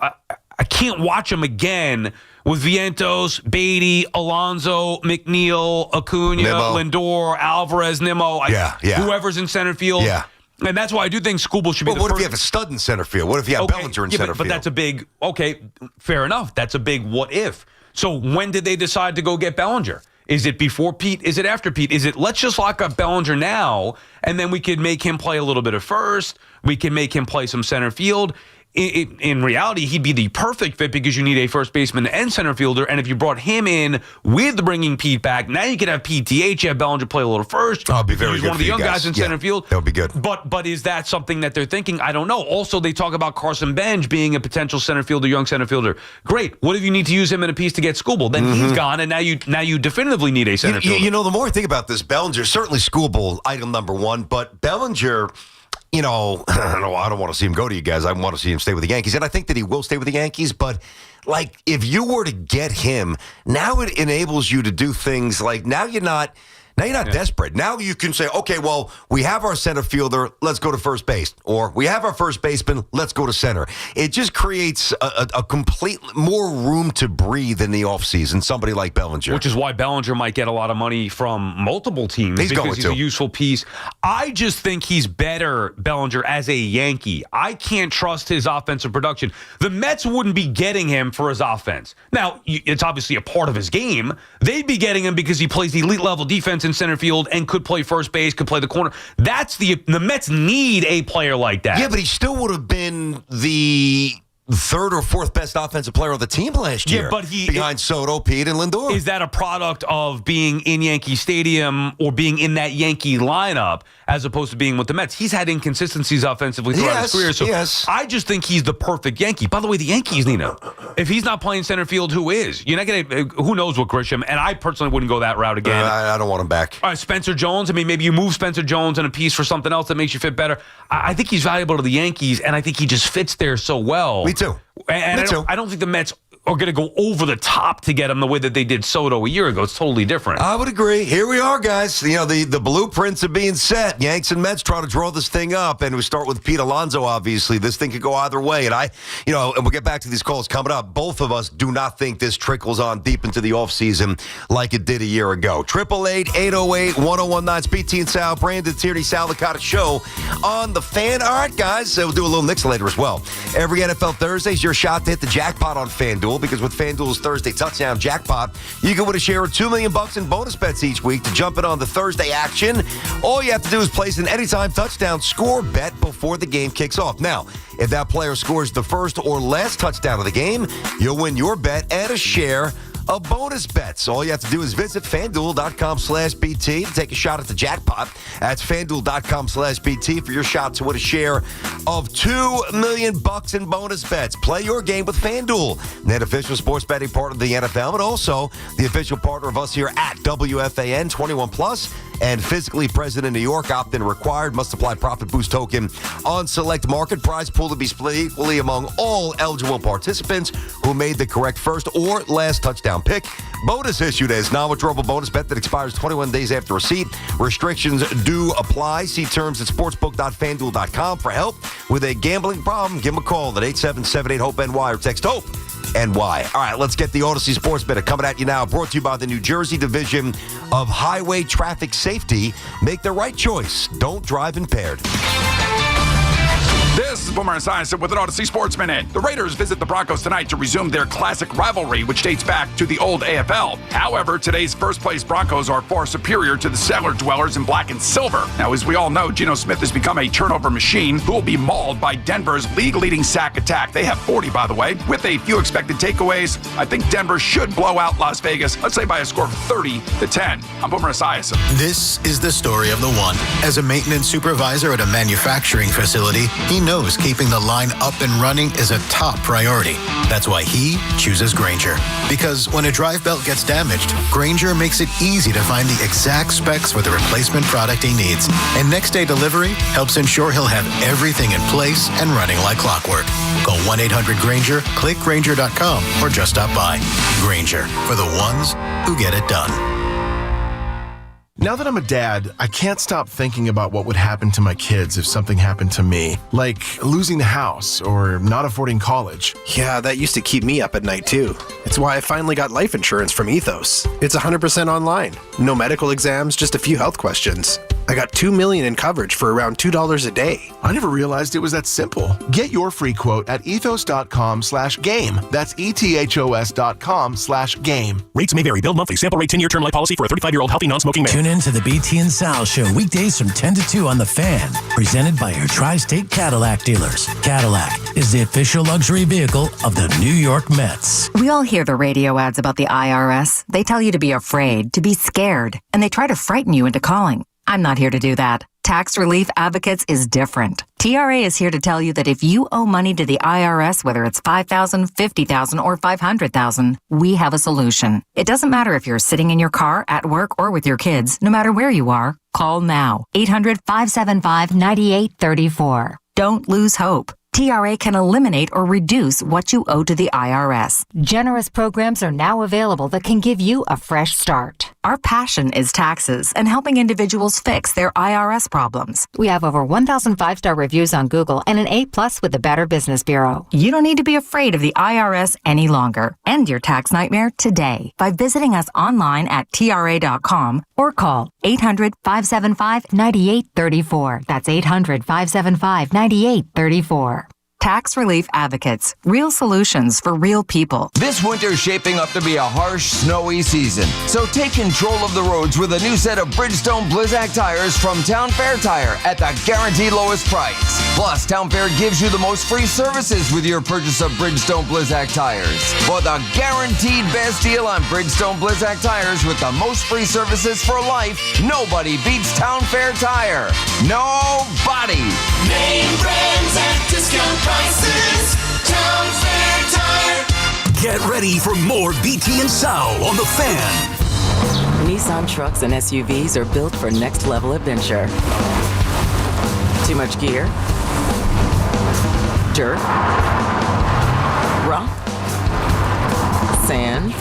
I can't watch them again with Vientos, Beatty, Alonso, McNeil, Acuna, Lindor, Alvarez, Nimmo, whoever's in center field. Yeah. And that's why I do think Skubal should be the what first. If you have a stud in center field? What if you have Bellinger in center field? But that's a big, fair enough. That's a big what if. So when did they decide to go get Bellinger? Is it before Pete? Is it after Pete? Is it let's just lock up Bellinger now, and then we could make him play a little bit of first. We can make him play some center field. In reality, he'd be the perfect fit because you need a first baseman and center fielder. And if you brought him in with bringing Pete back, now you could have PTH, you have Bellinger play a little first. I'll be very He's good one of the young guys in center field. That would be good. But is that something that they're thinking? I don't know. Also, they talk about Carson Benj being a potential center fielder, young center fielder. Great. What if you need to use him in a piece to get Skubal? Then he's gone, and now you definitively need a center fielder. The more I think about this, Bellinger, certainly Skubal, item number 1, but Bellinger... I don't want to see him go to you guys. I want to see him stay with the Yankees. And I think that he will stay with the Yankees. But, if you were to get him, now it enables you to do things like now you're not desperate. Now you can say, okay, well, we have our center fielder. Let's go to first base. Or we have our first baseman. Let's go to center. It just creates a complete more room to breathe in the offseason, somebody like Bellinger. Which is why Bellinger might get a lot of money from multiple teams because he's a useful piece. I just think he's better, Bellinger, as a Yankee. I can't trust his offensive production. The Mets wouldn't be getting him for his offense. Now, it's obviously a part of his game. They'd be getting him because he plays elite level defense in center field and could play first base, could play the corner. That's the Mets need a player like that. Yeah, but he still would have been the 3rd or 4th best offensive player on the team last year. But behind Soto, Pete, and Lindor. Is that a product of being in Yankee Stadium or being in that Yankee lineup as opposed to being with the Mets? He's had inconsistencies offensively throughout his career. So I just think he's the perfect Yankee. By the way, the Yankees need him. If he's not playing center field, who is? You're not going to. Who knows what Grisham? And I personally wouldn't go that route again. I don't want him back. All right, Spencer Jones. I mean, maybe you move Spencer Jones in a piece for something else that makes you fit better. I think he's valuable to the Yankees, and I think he just fits there so well. Me too. And I don't think the Mets are going to go over the top to get him the way that they did Soto a year ago. It's totally different. I would agree. Here we are, guys. The blueprints are being set. Yanks and Mets try to draw this thing up, and we start with Pete Alonso, obviously. This thing could go either way, and and we'll get back to these calls coming up. Both of us do not think this trickles on deep into the offseason like it did a year ago. 888-808-1019. It's BT and Sal, Brandon Tierney, Sal Licata Show on the Fan. All right, guys, we'll do a little Knicks later as well. Every NFL Thursday is your shot to hit the jackpot on FanDuel. FanDuel, because with FanDuel's Thursday touchdown jackpot, you can win a share of $2 million in bonus bets each week. To jump in on the Thursday action, all you have to do is place an anytime touchdown score bet before the game kicks off. Now, if that player scores the first or last touchdown of the game, you'll win your bet and a share of bonus bets. All you have to do is visit FanDuel.com/BT to take a shot at the jackpot. That's FanDuel.com/BT for your shot to win a share of $2 million in bonus bets. Play your game with FanDuel, an official sports betting partner of the NFL, and also the official partner of us here at WFAN. 21 plus and physically present in New York. Opt-in required. Must apply profit boost token on select market. Prize pool to be split equally among all eligible participants who made the correct first or last touchdown pick. Bonus issued as non-withdrawable bonus bet that expires 21 days after receipt. Restrictions do apply. See terms at sportsbook.fanduel.com. For help with a gambling problem, give them a call at 877-8-HOPE-NY or text HOPE NY. All right, let's get the Odyssey Sports Minute coming at you now. Brought to you by the New Jersey Division of Highway Traffic Safety. Make the right choice. Don't drive impaired. This is Boomer Esiason with an Odyssey Sports Minute. The Raiders visit the Broncos tonight to resume their classic rivalry, which dates back to the old AFL. However, today's first-place Broncos are far superior to the cellar dwellers in black and silver. Now, as we all know, Geno Smith has become a turnover machine who will be mauled by Denver's league-leading sack attack. They have 40, by the way. With a few expected takeaways, I think Denver should blow out Las Vegas, let's say by a score of 30-10. I'm Boomer Esiason. This is the story of the one. As a maintenance supervisor at a manufacturing facility, he knows keeping the line up and running is a top priority. That's why he chooses Grainger. Because when a drive belt gets damaged, Grainger makes it easy to find the exact specs for the replacement product he needs. And next day delivery helps ensure he'll have everything in place and running like clockwork. Call 1-800-GRAINGER, click Grainger.com, or just stop by. Grainger, for the ones who get it done. Now that I'm a dad, I can't stop thinking about what would happen to my kids if something happened to me, like losing the house or not affording college. Yeah, that used to keep me up at night too. It's why I finally got life insurance from Ethos. It's 100% online. No medical exams, just a few health questions. I got $2 million in coverage for around $2 a day. I never realized it was that simple. Get your free quote at ethos.com/game. That's ethos.com/game. Rates may vary. Billed monthly. Sample rate 10-year term life policy for a 35-year-old healthy non-smoking man. Tune in to the BT and Sal Show weekdays from 10 to 2 on The Fan. Presented by your Tri-State Cadillac dealers. Cadillac is the official luxury vehicle of the New York Mets. We all hear the radio ads about the IRS. They tell you to be afraid, to be scared, and they try to frighten you into calling. I'm not here to do that. Tax Relief Advocates is different. TRA is here to tell you that if you owe money to the IRS, whether it's $5,000, $50,000, or $500,000, we have a solution. It doesn't matter if you're sitting in your car, at work, or with your kids. No matter where you are, call now. 800-575-9834. Don't lose hope. TRA can eliminate or reduce what you owe to the IRS. Generous programs are now available that can give you a fresh start. Our passion is taxes and helping individuals fix their IRS problems. We have over 1,000 5-star reviews on Google and an A+ with the Better Business Bureau. You don't need to be afraid of the IRS any longer. End your tax nightmare today by visiting us online at TRA.com or call 800-575-9834. That's 800-575-9834. Tax Relief Advocates. Real solutions for real people. This winter's shaping up to be a harsh, snowy season. So take control of the roads with a new set of Bridgestone Blizzak tires from Town Fair Tire at the guaranteed lowest price. Plus, Town Fair gives you the most free services with your purchase of Bridgestone Blizzak tires. For the guaranteed best deal on Bridgestone Blizzak tires with the most free services for life, nobody beats Town Fair Tire. Nobody. Name brands at discount prices. Town Fair Tire. Get ready for more BT and Sal on The Fan. Nissan trucks and SUVs are built for next-level adventure. Too much gear? Dirt? Rock? Sand?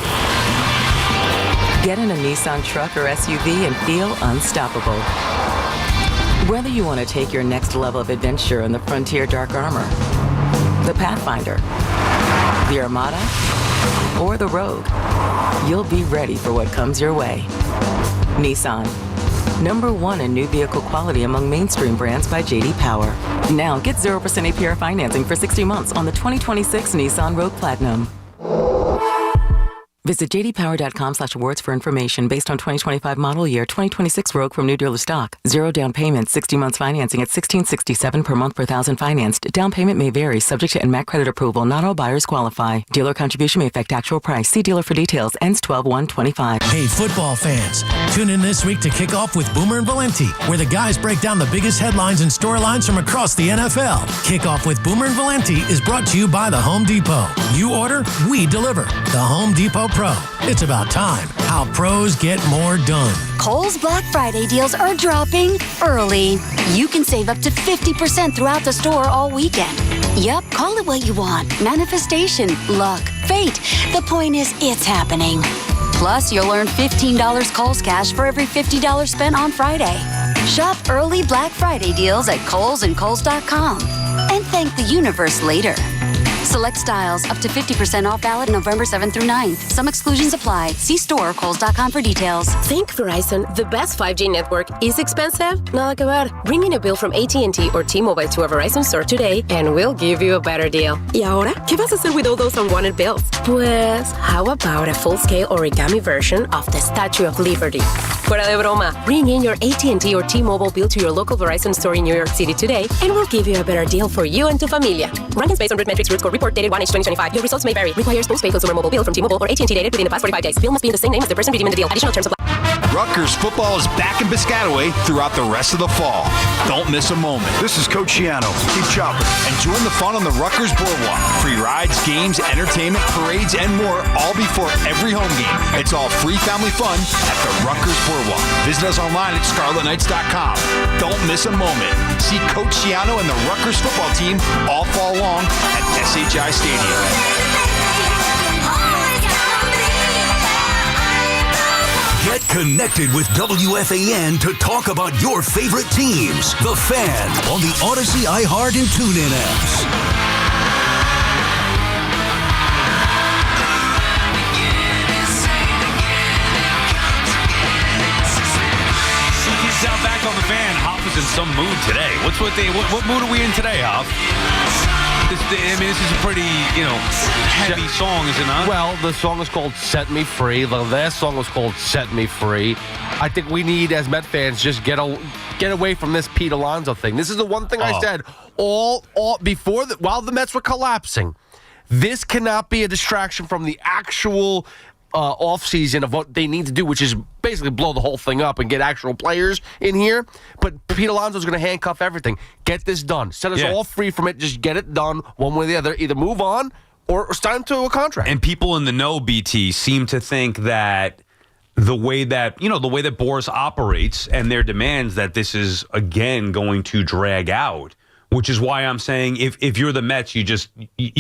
Get in a Nissan truck or SUV and feel unstoppable. Whether you want to take your next level of adventure in the Frontier Dark Armor, the Pathfinder, the Armada, or the Rogue, you'll be ready for what comes your way. Nissan, #1 in new vehicle quality among mainstream brands by J.D. Power. Now get 0% APR financing for 60 months on the 2026 Nissan Rogue Platinum. Visit jdpower.com/awards for information based on 2025 model year 2026 Rogue from new dealer stock. 0 down payment, 60 months financing at $1,667 per month per thousand financed. Down payment may vary, subject to NMAC credit approval. Not all buyers qualify. Dealer contribution may affect actual price. See dealer for details. Ends 12/1/25. Hey, football fans. Tune in this week to kick off with Boomer and Valenti, where the guys break down the biggest headlines and storylines from across the NFL. Kickoff with Boomer and Valenti is brought to you by the Home Depot. You order, we deliver. The Home Depot Pro. It's about time. How pros get more done. Kohl's Black Friday deals are dropping early. You can save up to 50% throughout the store all weekend. Yep, call it what you want. Manifestation, luck, fate. The point is, it's happening. Plus, you'll earn $15 Kohl's cash for every $50 spent on Friday. Shop early Black Friday deals at Kohl's and Kohl's.com. And thank the universe later. Select styles up to 50% off, valid November 7th through 9th. Some exclusions apply. See store or Kohl's.com for details. Think Verizon, the best 5G network, is expensive? Not acabar. Bring in a bill from AT&T or T-Mobile to a Verizon store today and we'll give you a better deal. ¿Y ahora? ¿Qué vas a hacer with all those unwanted bills? Pues, how about a full-scale origami version of the Statue of Liberty? Fuera de broma. Bring in your AT&T or T-Mobile bill to your local Verizon store in New York City today and we'll give you a better deal for you and tu familia. Rankings based on RedMetrics Root Score Report dated 1H2025. Your results may vary. Requires postpaid consumer mobile bill from T-Mobile or AT&T dated within the past 45 days. Bill must be in the same name as the person redeeming the deal. Additional terms apply. Rutgers football is back in Piscataway throughout the rest of the fall. Don't miss a moment. This is Coach Shiano. Keep chopping and join the fun on the Rutgers Boardwalk. Free rides, games, entertainment, parades, and more, all before every home game. It's all free family fun at the Rutgers Boardwalk. Visit us online at scarletknights.com. Don't miss a moment. See Coach Shiano and the Rutgers football team all fall long at SHI Stadium. Get connected with WFAN to talk about your favorite teams. The Fan on the Odyssey, iHeart, and TuneIn apps. Sound back on the Fan. Hop is in some mood today. What mood are we in today, Hop? This is a pretty, heavy song, is it not? Well, the song is called Set Me Free. The last song was called Set Me Free. I think we need, as Met fans, just get away from this Pete Alonso thing. This is the one thing I said all before, while the Mets were collapsing. This cannot be a distraction from the actual offseason of what they need to do, which is basically blow the whole thing up and get actual players in here. But Pete Alonso's going to handcuff everything. Get this done. Set us all free from it. Just get it done one way or the other. Either move on or sign to a contract. And people in the know, BT, seem to think that the way that Boris operates and their demands, that this is, again, going to drag out. Which is why I'm saying if you're the Mets, you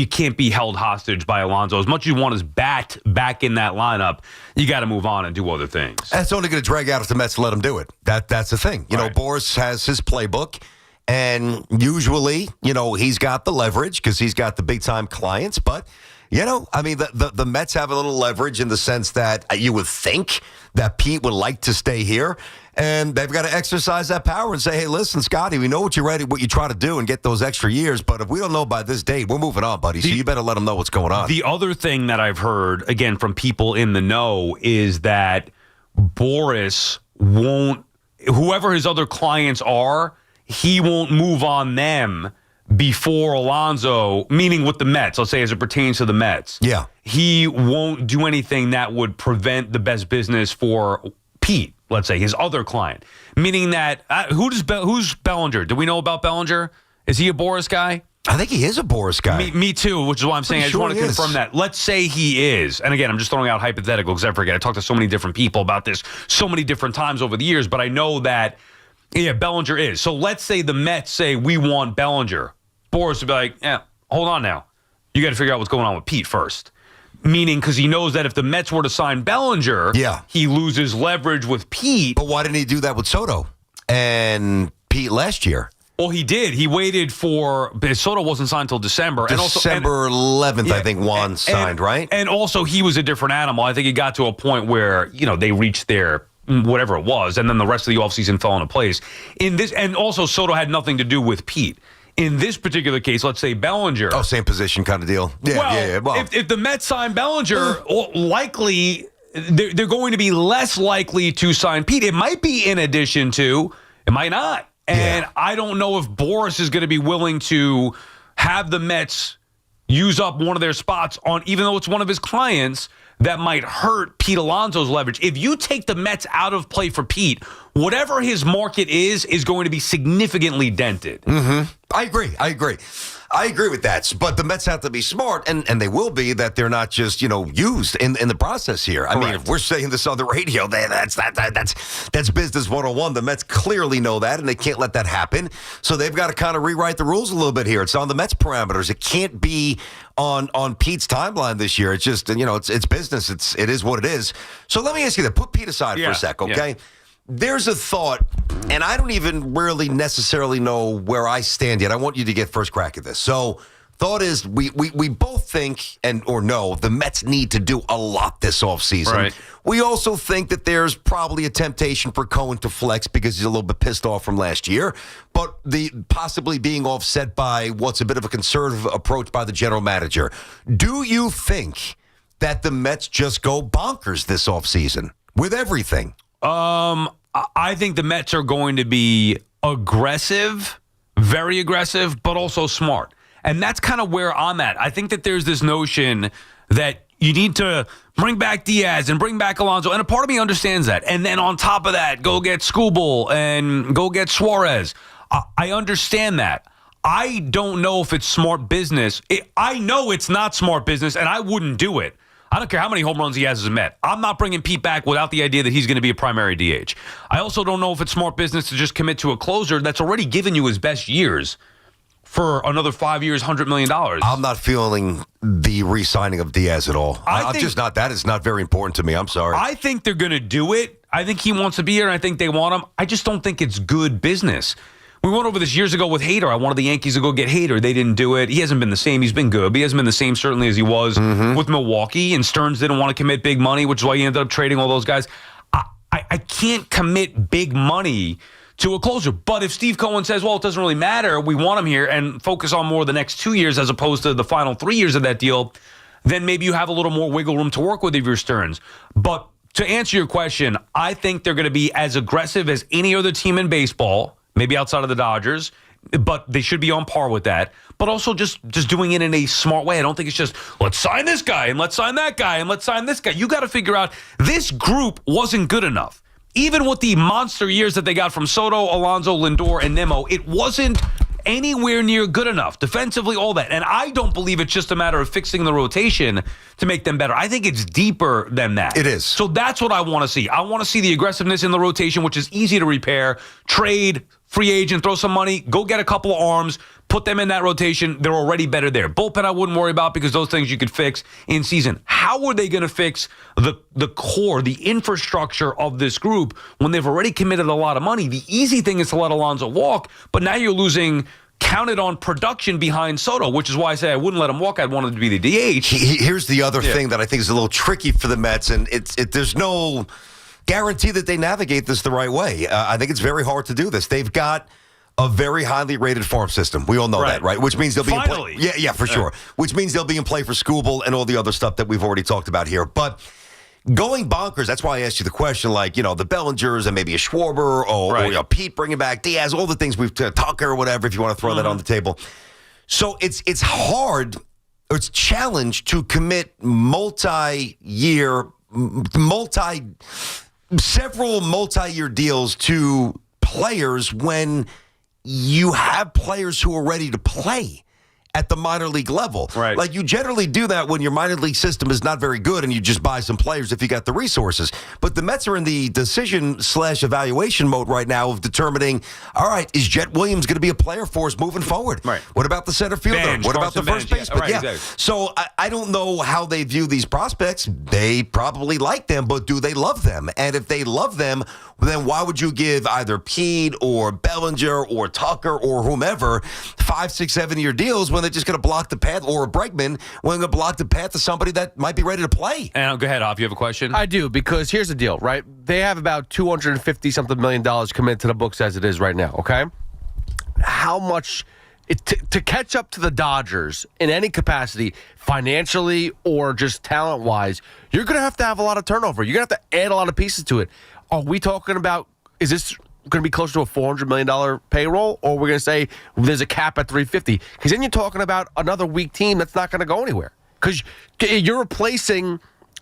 can't be held hostage by Alonso. As much as you want his bat back in that lineup, you got to move on and do other things. That's only going to drag out if the Mets let him do it. That's the thing. You know, Boris has his playbook, and usually, he's got the leverage because he's got the big-time clients. But, the Mets have a little leverage in the sense that you would think that Pete would like to stay here. And they've got to exercise that power and say, hey, listen, Scotty, we know what you try to do and get those extra years. But if we don't know by this date, we're moving on, buddy. So you better let them know what's going on. The other thing that I've heard, again, from people in the know is that Boris won't, whoever his other clients are, he won't move on them before Alonso, meaning with the Mets, let's say as it pertains to the Mets. Yeah. He won't do anything that would prevent the best business for Pete. Let's say his other client, meaning that who's Bellinger? Do we know about Bellinger? Is he a Boris guy? I think he is a Boris guy. Me too, which is why I'm saying I just want to confirm that. Let's say he is. And again, I'm just throwing out hypotheticals because I forget. I talked to so many different people about this so many different times over the years, but I know that, Bellinger is. So let's say the Mets say we want Bellinger. Boris would be like, hold on now. You got to figure out what's going on with Pete first. Meaning, because he knows that if the Mets were to sign Bellinger, he loses leverage with Pete. But why didn't he do that with Soto and Pete last year? Well, he did. He waited for Soto wasn't signed until December. December 11th, I think Juan signed, right? And also, he was a different animal. I think it got to a point where they reached their whatever it was, and then the rest of the offseason fell into place. And also, Soto had nothing to do with Pete. in this particular case, let's say Bellinger. Oh, same position kind of deal. Yeah, Well, if the Mets sign Bellinger, likely they're going to be less likely to sign Pete. It might be in addition to, it might not. And I don't know if Boris is going to be willing to have the Mets use up one of their spots on, even though it's one of his clients, that might hurt Pete Alonso's leverage. If you take the Mets out of play for Pete, whatever his market is going to be significantly dented. Mm-hmm. I agree with that. But the Mets have to be smart, and they will be, that they're not just, used in the process here. I mean, if we're saying this on the radio, that's business 101. The Mets clearly know that, and they can't let that happen. So they've got to kind of rewrite the rules a little bit here. It's on the Mets parameters. It can't be on Pete's timeline this year. It's just, it's business. It is what it is. So let me ask you that. Put Pete aside for a sec, okay? Yeah. There's a thought, and I don't even really necessarily know where I stand yet. I want you to get first crack at this. So, thought is, we both think or know the Mets need to do a lot this offseason. Right. We also think that there's probably a temptation for Cohen to flex because he's a little bit pissed off from last year, but the possibly being offset by what's a bit of a conservative approach by the general manager. Do you think that the Mets just go bonkers this offseason with everything? I think the Mets are going to be aggressive, very aggressive, but also smart. And that's kind of where I'm at. I think that there's this notion that you need to bring back Diaz and bring back Alonso. And a part of me understands that. And then on top of that, go get Skubal and go get Suarez. I understand that. I don't know if it's smart business. I know it's not smart business, and I wouldn't do it. I don't care how many home runs he has as a Met. I'm not bringing Pete back without the idea that he's going to be a primary DH. I also don't know if it's smart business to just commit to a closer that's already given you his best years for another 5 years, $100 million. I'm not feeling the re-signing of Diaz at all. I'm just not. That is not very important to me. I'm sorry. I think they're going to do it. I think he wants to be here, and I think they want him. I just don't think it's good business. We went over this years ago with Hader. I wanted the Yankees to go get Hader. They didn't do it. He hasn't been the same. He's been good, but he hasn't been the same certainly as he was with Milwaukee. And Stearns didn't want to commit big money, which is why he ended up trading all those guys. I can't commit big money to a closer. But if Steve Cohen says, well, it doesn't really matter, we want him here, and focus on more the next 2 years as opposed to the final 3 years of that deal, then maybe you have a little more wiggle room to work with if you're Stearns. But to answer your question, I think they're going to be as aggressive as any other team in baseball, maybe outside of the Dodgers, but they should be on par with that. But also just doing it in a smart way. I don't think it's just, let's sign this guy, and let's sign that guy, and let's sign this guy. You got to figure out, this group wasn't good enough. Even with the monster years that they got from Soto, Alonso, Lindor, and Nimmo, it wasn't anywhere near good enough. Defensively, all that. And I don't believe it's just a matter of fixing the rotation to make them better. I think it's deeper than that. It is. So that's what I want to see. I want to see the aggressiveness in the rotation, which is easy to repair. Trade, free agent, throw some money, go get a couple of arms, put them in that rotation. They're already better there. Bullpen I wouldn't worry about because those things you could fix in season. How are they going to fix the core, the infrastructure of this group when they've already committed a lot of money? The easy thing is to let Alonso walk, but now you're losing counted on production behind Soto, which is why I say I wouldn't let him walk. I'd want him to be the DH. Here's the other thing that I think is a little tricky for the Mets, and there's no guarantee that they navigate this the right way. I think it's very hard to do this. They've got a very highly rated farm system. We all know that, right? Which means they'll be in play. Yeah, for sure. Which means they'll be in play for Skubal and all the other stuff that we've already talked about here. But going bonkers, that's why I asked you the question, like, the Bellingers and maybe a Schwarber or Pete bringing back Diaz, all the things we've Tucker or whatever, if you want to throw that on the table. So it's hard, or it's challenged to commit several multi-year deals to players when you have players who are ready to play at the minor league level. Right. Like, you generally do that when your minor league system is not very good and you just buy some players if you got the resources. But the Mets are in the decision/evaluation mode right now of determining, all right, is Jet Williams going to be a player for us moving forward? Right. What about the center fielder? What about the first baseman? Exactly. So I don't know how they view these prospects. They probably like them, but do they love them? And if they love them, then why would you give either Pete or Bellinger or Tucker or whomever 5, 6, 7 year deals when they're just going to block the path, or a Bregman when they're going to block the path to somebody that might be ready to play? And go ahead, Off. You have a question? I do, because here's the deal, right? They have about $250-something million committed to the books as it is right now, okay? How much to catch up to the Dodgers in any capacity, financially or just talent-wise, you're going to have a lot of turnover. You're going to have to add a lot of pieces to it. Are we talking about, is this going to be close to a $400 million payroll, or we're going to say there's a cap at $350? Because then you're talking about another weak team that's not going to go anywhere. Because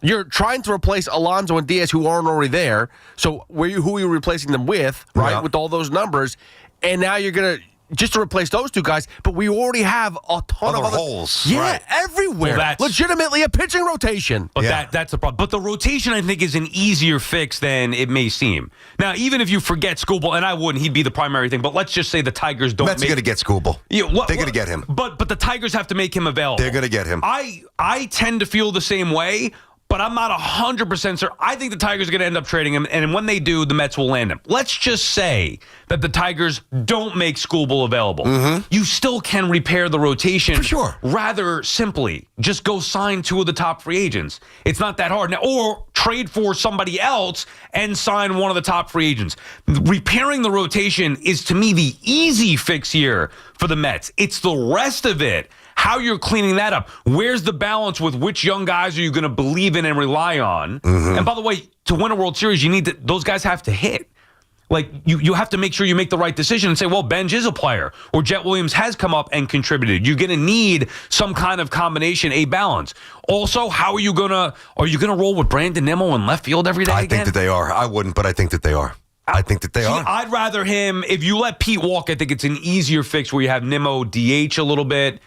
you're trying to replace Alonso and Diaz, who aren't already there. So who are you replacing them with, right, with all those numbers? And now you're going to, just to replace those two guys, but we already have a ton of other holes. Yeah, right. everywhere. Well, legitimately a pitching rotation. But that's the problem. But the rotation, I think, is an easier fix than it may seem. Now, even if you forget Skubal, and I wouldn't, he'd be the primary thing, but let's just say the Tigers don't Mets are going to get Skubal. They're going to get him. But the Tigers have to make him available. They're going to get him. I tend to feel the same way, but I'm not 100% certain. I think the Tigers are going to end up trading him, and when they do, the Mets will land him. Let's just say that the Tigers don't make Skubal available. Mm-hmm. You still can repair the rotation. For sure. Rather simply, just go sign two of the top free agents. It's not that hard. Now, or trade for somebody else and sign one of the top free agents. Repairing the rotation is, to me, the easy fix here for the Mets. It's the rest of it. How you're cleaning that up. Where's the balance with which young guys are you going to believe in and rely on? Mm-hmm. And by the way, to win a World Series, those guys have to hit. Like, you have to make sure you make the right decision and say, well, Benj is a player, or Jet Williams has come up and contributed. You're going to need some kind of combination, a balance. Also, how are you going to roll with Brandon Nimmo in left field every day again? I think that they are. I wouldn't, but I think that they are. are. I'd rather him, if you let Pete walk, I think it's an easier fix where you have Nimmo DH a little bit.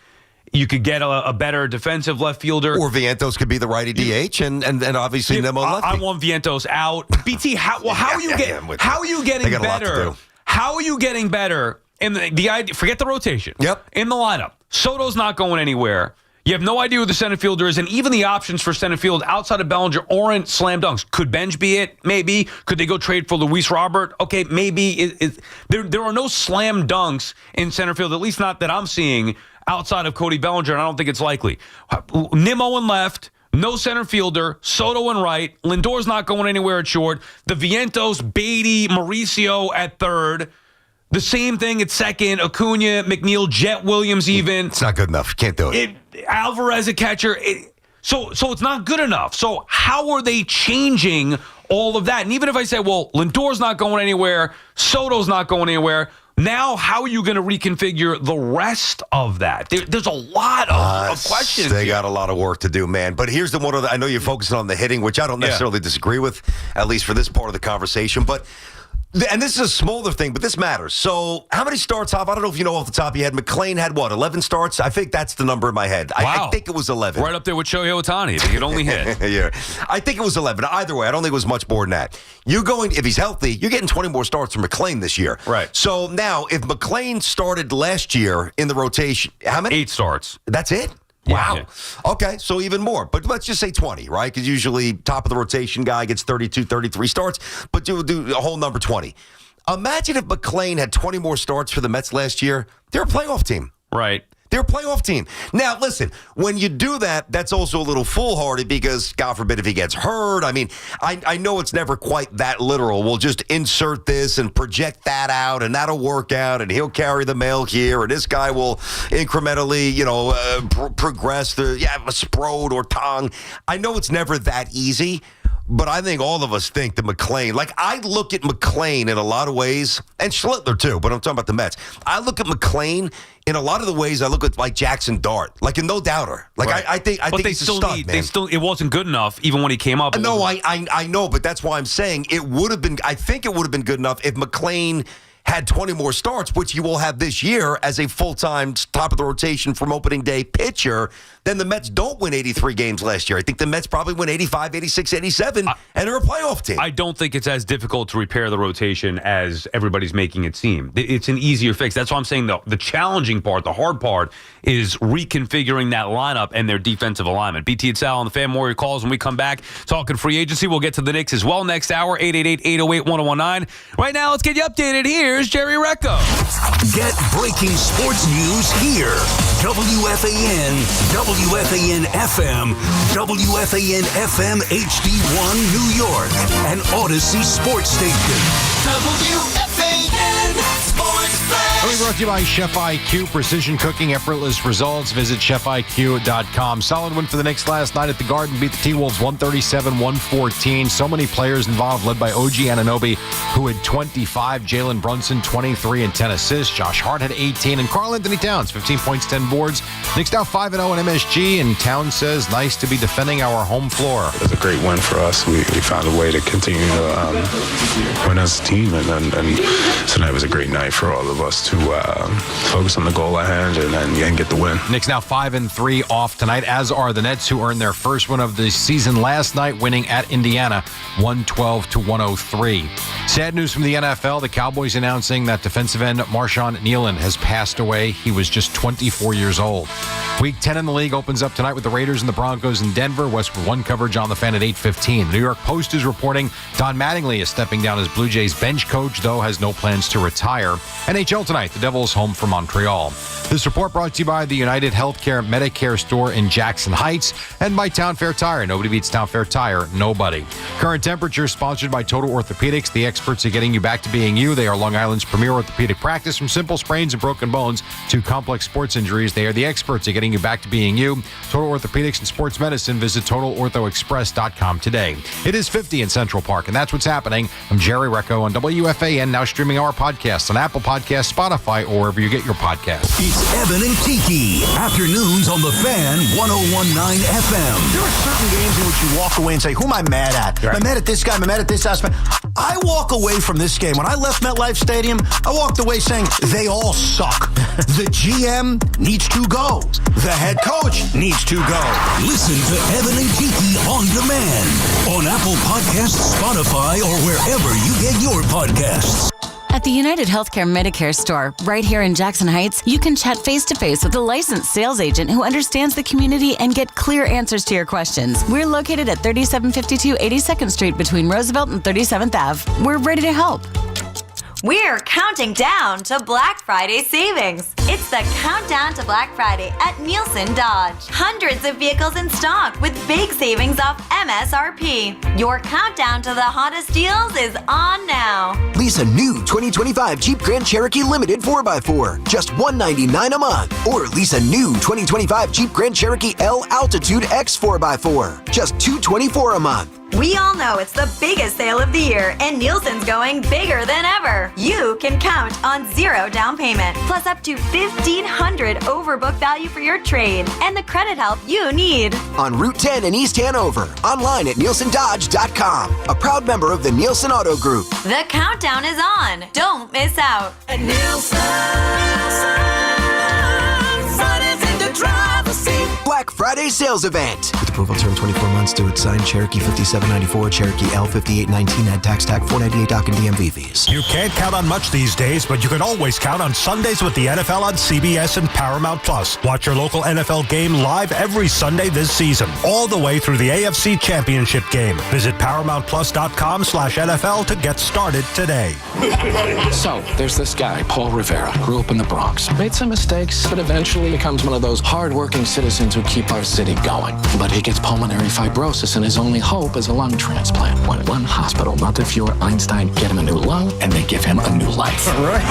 You could get a better defensive left fielder. Or Vientos could be the righty DH, and obviously Nimmo lefty. I want Vientos out. BT, how are you getting better? How are you getting better? And the idea, forget the rotation. Yep. In the lineup, Soto's not going anywhere. You have no idea who the center fielder is, and even the options for center field outside of Bellinger aren't slam dunks. Could Benj be it? Maybe. Could they go trade for Luis Robert? Okay, maybe. There are no slam dunks in center field, at least not that I'm seeing, outside of Cody Bellinger, and I don't think it's likely. Nimmo in left, no center fielder, Soto in right, Lindor's not going anywhere at short, the Vientos, Beatty, Mauricio at third, the same thing at second, Acuna, McNeil, Jet Williams even. It's not good enough. Can't do it. Alvarez at catcher. So it's not good enough. So how are they changing all of that? And even if I say, well, Lindor's not going anywhere, Soto's not going anywhere, now, how are you going to reconfigure the rest of that? There's a lot of questions. They got a lot of work to do, man. But here's the one I know you're focusing on the hitting, which I don't necessarily disagree with, at least for this part of the conversation. But and this is a smaller thing, but this matters. So how many starts, Hop? I don't know if you know off the top of your head. McClain had, 11 starts? I think that's the number in my head. Wow. I think it was 11. Right up there with Shohei Ohtani. If he could only hit. Yeah. I think it was 11. Either way, I don't think it was much more than that. If he's healthy, you're getting 20 more starts from McClain this year. Right. So now, if McClain started last year in the rotation, how many? 8 starts. That's it? Wow. Yeah. Okay, so even more. But let's just say 20, right? Because usually top of the rotation guy gets 32, 33 starts, but do a whole number 20. Imagine if McClain had 20 more starts for the Mets last year. They're a playoff team. Right. They're a playoff team. Now, listen, when you do that, that's also a little foolhardy because, God forbid, if he gets hurt. I mean, I know it's never quite that literal. We'll just insert this and project that out, and that'll work out, and he'll carry the mail here, and this guy will incrementally, progress to, a Sprode or Tong. I know it's never that easy. But I think all of us think that McClain, I look at McClain in a lot of ways, and Schlittler too, but I'm talking about the Mets. I look at McClain in a lot of the ways I look at Jackson Dart, a no doubter. Right. I think he's a stud, man. It wasn't good enough even when he came up. No, I know, but that's why I'm saying it would have been. I think it would have been good enough if McClain had 20 more starts, which he will have this year as a full-time top of the rotation from opening day pitcher. Then the Mets don't win 83 games last year. I think the Mets probably win 85, 86, 87, and they're a playoff team. I don't think it's as difficult to repair the rotation as everybody's making it seem. It's an easier fix. That's why I'm saying the challenging part, the hard part, is reconfiguring that lineup and their defensive alignment. BT Sal on the Fan Warrior calls when we come back. Talking free agency. We'll get to the Knicks as well next hour, 888-808-1019. Right now, let's get you updated. Here's Jerry Recco. Get breaking sports news here. WFAN, WFAN FM, WFAN FM HD1 New York, and Odyssey Sports Station. WFAN Sports Fan. We brought to you by Chef IQ. Precision cooking, effortless results. Visit chefiq.com. Solid win for the Knicks last night at the Garden. Beat the T-Wolves 137-114. So many players involved, led by OG Anunoby, who had 25. Jalen Brunson, 23 and 10 assists. Josh Hart had 18. And Karl Anthony Towns, 15 points, 10 boards. Knicks now 5-0 in MSG. And Towns says, nice to be defending our home floor. It was a great win for us. We found a way to continue to win as a team. And tonight was a great night for all of us to focus on the goal at hand and get the win. Knicks now 5-3 off tonight, as are the Nets, who earned their first win of the season last night, winning at Indiana 112-103. Sad news from the NFL. The Cowboys announcing that defensive end Marshawn Nealon has passed away. He was just 24 years old. Week 10 in the league opens up tonight with the Raiders and the Broncos in Denver. Westwood One coverage on the Fan at 8:15. The New York Post is reporting Don Mattingly is stepping down as Blue Jays bench coach, though has no plans to retire. NHL tonight, the Devils home for Montreal. This report brought to you by the United Healthcare Medicare store in Jackson Heights and by Town Fair Tire. Nobody beats Town Fair Tire, nobody. Current temperature sponsored by Total Orthopedics, the experts at getting you back to being you. They are Long Island's premier orthopedic practice. From simple sprains and broken bones to complex sports injuries, they are the experts at getting you back to being you. Total Orthopedics and Sports Medicine. Visit TotalOrthoExpress.com today. It is 50 in Central Park, and that's what's happening. I'm Jerry Recco on WFAN, now streaming our podcasts on Apple Podcasts, Spotify, or wherever you get your podcasts. It's Evan and Kiki. Afternoons on the Fan 101.9 FM. There are certain games in which you walk away and say, who am I mad at? Right. Am I mad at this guy? Am I mad at this aspect? I walk away from this game. When I left MetLife Stadium, I walked away saying, they all suck. The GM needs to go. The head coach needs to go. Listen to Evan and Kiki on demand on Apple Podcasts, Spotify, or wherever you get your podcasts. At the United Healthcare Medicare store, right here in Jackson Heights, you can chat face-to-face with a licensed sales agent who understands the community and get clear answers to your questions. We're located at 3752 82nd Street between Roosevelt and 37th Ave. We're ready to help. We're counting down to Black Friday savings. It's the countdown to Black Friday at Nielsen Dodge. Hundreds of vehicles in stock with big savings off MSRP. Your countdown to the hottest deals is on now. Lease a new 2025 Jeep Grand Cherokee Limited 4x4, just $199 a month. Or lease a new 2025 Jeep Grand Cherokee L Altitude X 4x4, just $224 a month. We all know it's the biggest sale of the year, and Nielsen's going bigger than ever. You can count on zero down payment, plus up to $1,500 overbook value for your trade, and the credit help you need. On Route 10 in East Hanover, online at NielsenDodge.com. A proud member of the Nielsen Auto Group. The countdown is on. Don't miss out. At Nielsen, Friday's in the driver's seat. Black Friday sales event. With approval term 24 months to its signed Cherokee 5794, Cherokee L 5819 at tax tag 498 dock and DMV fees. You can't count on much these days, but you can always count on Sundays with the NFL on CBS and Paramount Plus. Watch your local NFL game live every Sunday this season, all the way through the AFC Championship game. Visit ParamountPlus.com/NFL to get started today. So, there's this guy, Paul Rivera, grew up in the Bronx, made some mistakes, but eventually becomes one of those hard-working citizens who keep our city going. But he gets pulmonary fibrosis, and his only hope is a lung transplant. When one hospital, Montefiore Einstein, get him a new lung, and they give him a new life. Right.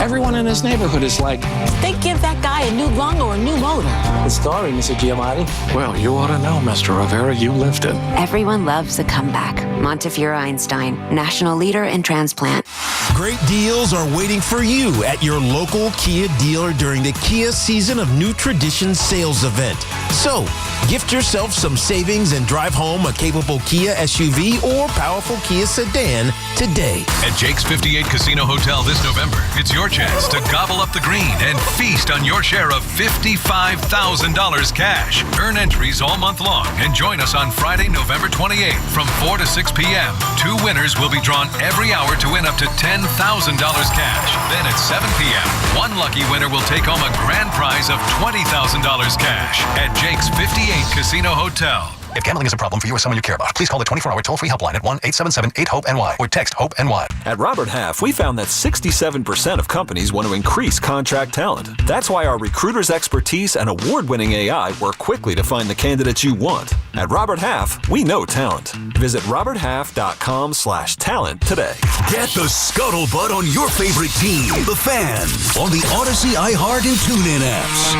Everyone in his neighborhood is like, They give that guy a new lung or a new motor. the story, Mr. Giamatti. Well, you ought to know, Mr. Rivera, you lived it. Everyone loves a comeback. Montefiore Einstein, national leader in transplant. Great deals are waiting for you at your local Kia dealer during the Kia Season of New Traditions sales event. So, gift yourself some savings and drive home a capable Kia SUV or powerful Kia sedan today. At Jake's 58 Casino Hotel this November, it's your chance to gobble up the green and feast on your share of $55,000 cash. Earn entries all month long and join us on Friday, November 28th from 4 to 6 p.m. 2 winners will be drawn every hour to win up to $10,000 cash. Then at 7 p.m., one lucky winner will take home a grand prize of $20,000 cash at Jake's 58 Casino Hotel. If gambling is a problem for you or someone you care about, please call the 24-hour toll-free helpline at 1-877-8-HOPE-NY or text HOPE-NY. At Robert Half, we found that 67% of companies want to increase contract talent. That's why our recruiters' expertise and award-winning AI work quickly to find the candidates you want. At Robert Half, we know talent. Visit roberthalf.com/talent today. Get the scuttlebutt on your favorite team, the Fan, on the Odyssey, iHeart, and TuneIn apps.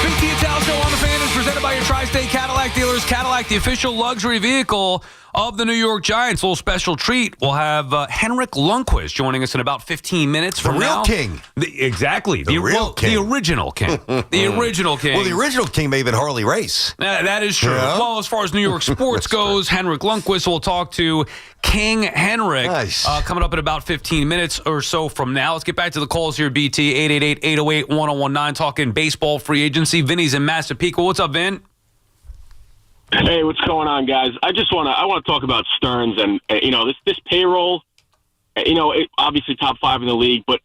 BT Sal Show on the Fan is presented by your Tri-State Cadillac dealers. Cadillac, the official luxury vehicle of the New York Giants. A little special treat. We'll have Henrik Lundqvist joining us in about 15 minutes from now. The real king. Exactly. The real king. The original king. The original king. Well, the original king may have been Harley Race. That is true. Yeah. Well, as far as New York sports goes, Henrik Lundqvist will talk to King Henrik coming up in about 15 minutes or so from now. Let's get back to the calls here, BT, 888-808-1019, talking baseball free agency. Vinny's in Massapequa. What's up, Vin? Hey, what's going on, guys? I want to talk about Stearns and this payroll. Obviously top 5 in the league, but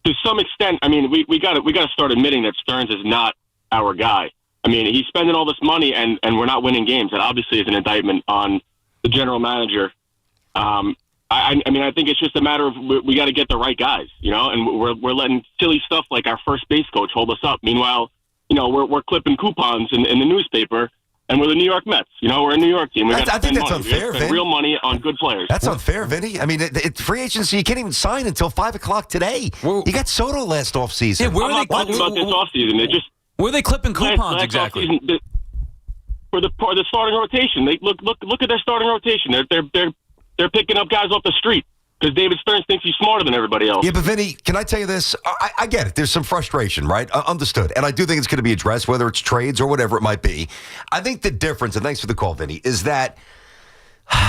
to some extent, I mean, we got to start admitting that Stearns is not our guy. I mean, he's spending all this money and we're not winning games. That obviously is an indictment on the general manager. I think it's just a matter of we got to get the right guys, and we're letting silly stuff like our first base coach hold us up. Meanwhile, we're clipping coupons in the newspaper. And we're the New York Mets. We're a New York team. I think that's unfair, Vin. Real money on good players. That's unfair, Vinny. I mean, it's free agency. You can't even sign until 5 o'clock today. You got Soto last offseason. Yeah, I'm not talking about this offseason. Where are they clipping coupons exactly? For the starting rotation. They look at their starting rotation. They're picking up guys off the street. Because David Stearns thinks he's smarter than everybody else. Yeah, but Vinny, can I tell you this? I get it. There's some frustration, right? Understood. And I do think it's going to be addressed, whether it's trades or whatever it might be. I think the difference, and thanks for the call, Vinny, is that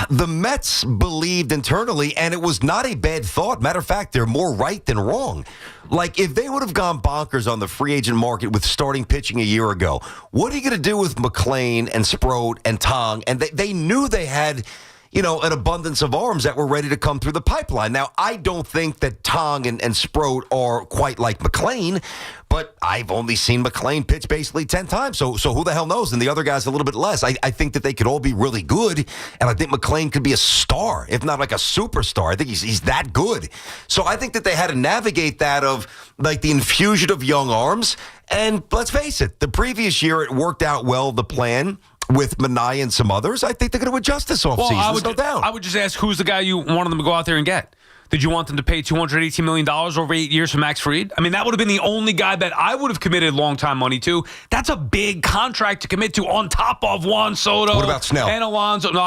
the Mets believed internally, and it was not a bad thought. Matter of fact, they're more right than wrong. Like, if they would have gone bonkers on the free agent market with starting pitching a year ago, what are you going to do with McClain and Sproat and Tong? And they knew they had an abundance of arms that were ready to come through the pipeline. Now, I don't think that Tong and Sproat are quite like McClain, but I've only seen McClain pitch basically 10 times. So who the hell knows? And the other guys a little bit less. I think that they could all be really good, and I think McClain could be a star, if not like a superstar. I think he's that good. So I think that they had to navigate that of like the infusion of young arms. And let's face it, the previous year it worked out well, the plan with Minaya and some others. I think they're going to adjust this offseason, no doubt. I would just ask, who's the guy you wanted them to go out there and get? Did you want them to pay $218 million over 8 years for Max Fried? I mean, that would have been the only guy that I would have committed long-time money to. That's a big contract to commit to on top of Juan Soto. What about Snell? And Alonso. No,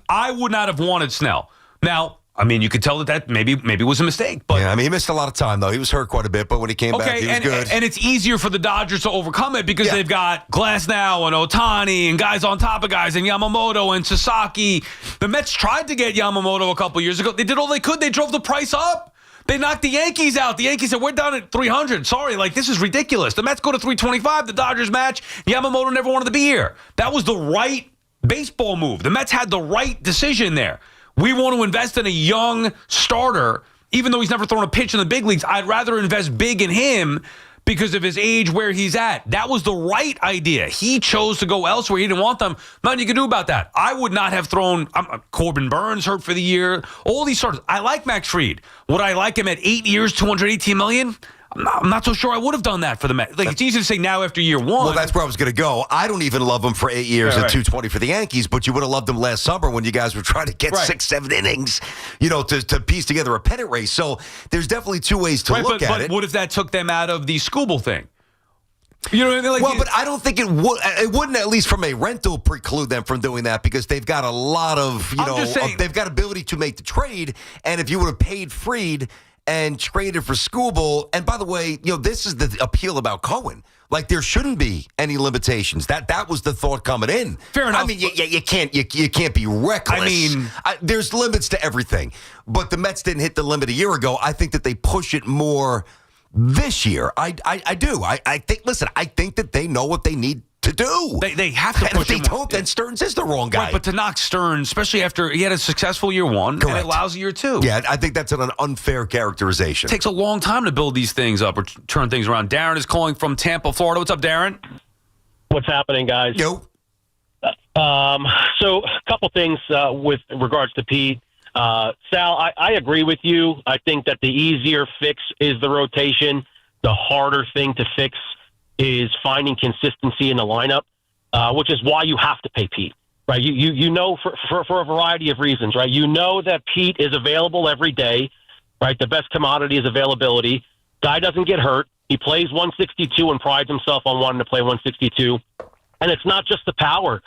I would not have wanted Snell. Now, I mean, you could tell that maybe was a mistake. But yeah, I mean, he missed a lot of time, though. He was hurt quite a bit, but when he came back, he was good. And it's easier for the Dodgers to overcome it because they've got Glasnow and Ohtani and guys on top of guys and Yamamoto and Sasaki. The Mets tried to get Yamamoto a couple years ago. They did all they could. They drove the price up. They knocked the Yankees out. The Yankees said, we're down at 300. Sorry, this is ridiculous. The Mets go to 325. The Dodgers match. Yamamoto never wanted to be here. That was the right baseball move. The Mets had the right decision there. We want to invest in a young starter, even though he's never thrown a pitch in the big leagues. I'd rather invest big in him because of his age, where he's at. That was the right idea. He chose to go elsewhere. He didn't want them. Nothing you can do about that. I would not have thrown Corbin Burns hurt for the year. All these starters. I like Max Fried. Would I like him at 8 years, $218 million? I'm not so sure I would have done that for the Mets. It's easy to say now after year one. Well, that's where I was going to go. I don't even love him for 8 years at $220 for the Yankees, but you would have loved him last summer when you guys were trying to get 6-7 innings, to piece together a pennant race. So there's definitely two ways to look at it. What if that took them out of the Scooble thing? You know what I mean? But I don't think it would. It wouldn't, at least from a rental, preclude them from doing that because they've got a lot of, they've got ability to make the trade. And if you would have paid Fried and traded for Scooble, and by the way, this is the appeal about Cohen. There shouldn't be any limitations. That was the thought coming in. Fair enough. I mean, you can't be reckless. I mean, there's limits to everything. But the Mets didn't hit the limit a year ago. I think that they push it more this year. I do. I think. Listen, I think that they know what they need to do. They have to and push if him. they don't, then Stearns is the wrong guy. Right, but to knock Stearns, especially after he had a successful year one and a lousy year two. Yeah, I think that's an unfair characterization. It takes a long time to build these things up or turn things around. Darren is calling from Tampa, Florida. What's up, Darren? What's happening, guys? Yo. So a couple things with regards to Pete. Sal, I agree with you. I think that the easier fix is the rotation. The harder thing to fix is finding consistency in the lineup, which is why you have to pay Pete. Right? You know for a variety of reasons, right? You know that Pete is available every day, right? The best commodity is availability. Guy doesn't get hurt. He plays 162 and prides himself on wanting to play 162. And it's not just the power.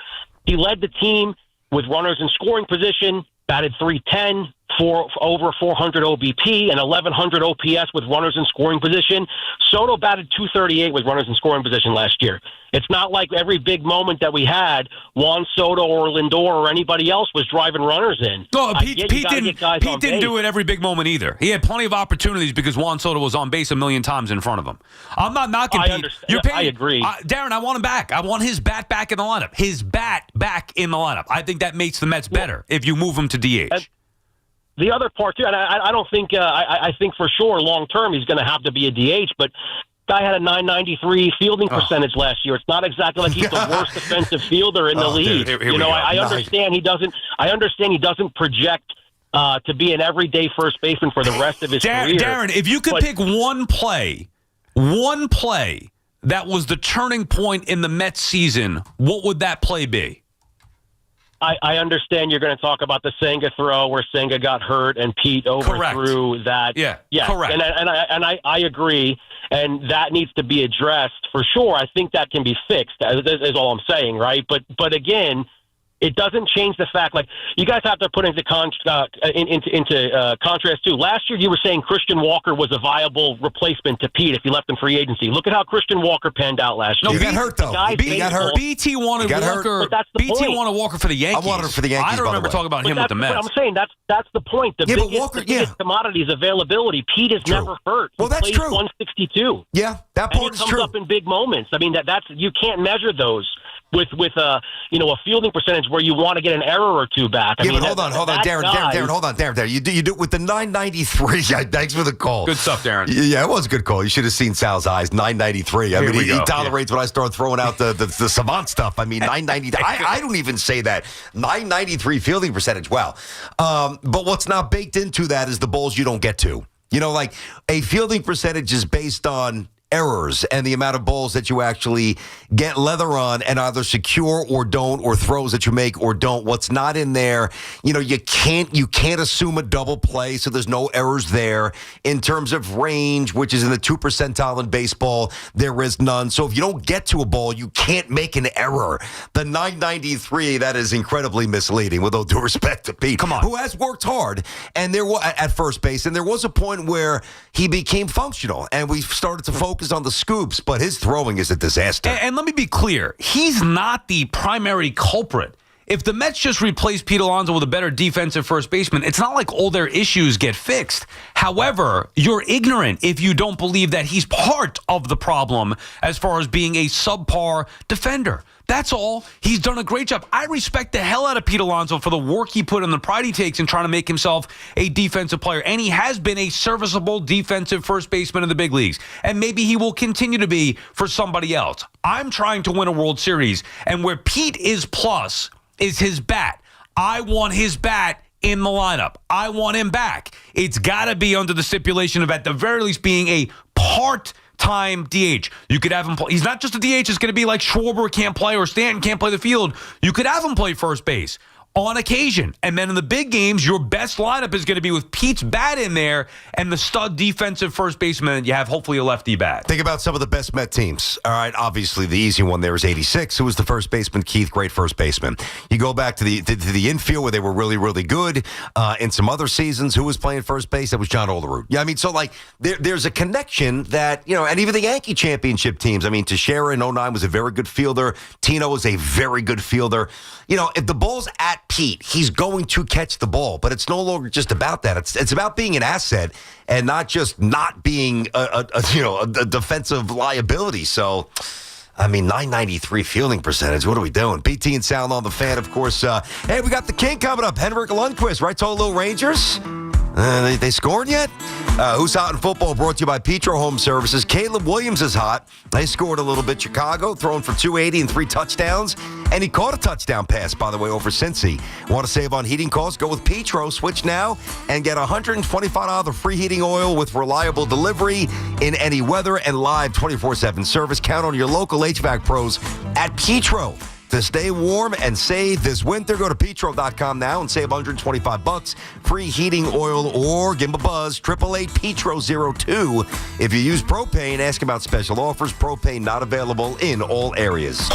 He led the team with runners in scoring position, batted .310, over 400 OBP, and 1,100 OPS with runners in scoring position. Soto batted .238 with runners in scoring position last year. It's not like every big moment that we had, Juan Soto or Lindor or anybody else was driving runners in. No, Pete didn't do it every big moment either. He had plenty of opportunities because Juan Soto was on base a million times in front of him. I'm not knocking Pete. I agree. Darren, I want him back. I want his bat back in the lineup. His bat back in the lineup. I think that makes the Mets better if you move him to DH. The other part, too, and I don't think I think for sure long-term he's going to have to be a DH, but guy had a .993 fielding percentage last year. It's not exactly like he's the worst defensive fielder in the league. Here I understand he doesn't. I understand he doesn't project to be an everyday first baseman for the rest of his career. Darren, if you could pick one play that was the turning point in the Mets season, what would that play be? I understand you're going to talk about the Senga throw where Senga got hurt and Pete overthrew that. Yeah, correct. And I agree, and that needs to be addressed for sure. I think that can be fixed, is all I'm saying, right? But again, it doesn't change the fact, like, you guys have to put into contrast, too. Last year, you were saying Christian Walker was a viable replacement to Pete if he left in free agency. Look at how Christian Walker panned out last year. No, he got hurt, though. He got hurt. BT wanted Walker. But that's the BT point. wanted Walker for the Yankees. I wanted him for the Yankees, I don't remember talking about him with the Mets. But I'm saying that's the point. The biggest commodity is availability. Pete is never hurt. Well, that's plays true. 162. Yeah, that part is true. He comes up in big moments. I mean, that's you can't measure those with a fielding percentage where you want to get an error or two back. But hold on, Darren, hold on, Darren. You do it with the 993. Thanks for the call. Good stuff, Darren. Yeah, it was a good call. You should have seen Sal's eyes. 993. I mean, he tolerates when I start throwing out the savant stuff. I mean, 990. I don't even say that. 993 fielding percentage. Wow. But what's not baked into that is the balls you don't get to. Like a fielding percentage is based on errors and the amount of balls that you actually get leather on and either secure or don't, or throws that you make or don't. What's not in there, you can't assume a double play, so there's no errors there. In terms of range, which is in the 2th percentile in baseball, there is none. So if you don't get to a ball, you can't make an error. The 993, that is incredibly misleading, with all due respect to Pete, who has worked hard and there was at first base, and there was a point where he became functional and we started to focus on the scoops, but his throwing is a disaster. And let me be clear, he's not the primary culprit. If the Mets just replace Pete Alonso with a better defensive first baseman, it's not like all their issues get fixed. However, you're ignorant if you don't believe that he's part of the problem as far as being a subpar defender. That's all. He's done a great job. I respect the hell out of Pete Alonso for the work he put in, the pride he takes in trying to make himself a defensive player. And he has been a serviceable defensive first baseman in the big leagues. And maybe he will continue to be for somebody else. I'm trying to win a World Series. And where Pete is plus is his bat. I want his bat in the lineup. I want him back. It's got to be under the stipulation of at the very least being a part-time DH. You could have him play. He's not just a DH. It's going to be like Schwarber can't play or Stanton can't play the field. You could have him play first base on occasion. And then in the big games, your best lineup is going to be with Pete's bat in there and the stud defensive first baseman. You have hopefully a lefty bat. Think about some of the best Met teams. All right, obviously the easy one there is 86, who was the first baseman. Keith, great first baseman. You go back to the infield where they were really, really good. In some other seasons, who was playing first base? That was John Olerud. Yeah, I mean, so like there's a connection that, and even the Yankee championship teams. I mean, Teixeira in 09 was a very good fielder. Tino was a very good fielder. If the ball's at Pete, he's going to catch the ball, but it's no longer just about that. It's about being an asset and not just not being a defensive liability. So I mean, 993 fielding percentage. What are we doing? BT and Sal on the Fan, of course. Hey, we got the king coming up. Henrik Lundqvist, right? Little Rangers. They scored yet? Who's Hot in Football brought to you by Petro Home Services. Caleb Williams is hot. They scored a little bit. Chicago throwing for 280 and 3 touchdowns. And he caught a touchdown pass, by the way, over Cincy. Want to save on heating costs? Go with Petro. Switch now and get $125 of free heating oil with reliable delivery in any weather and live 24/7 service. Count on your local HVAC pros at Petro to stay warm and save this winter. Go to petro.com now and save $125. Free heating oil, or give them a buzz, 888-PETRO02. If you use propane, ask about special offers. Propane not available in all areas.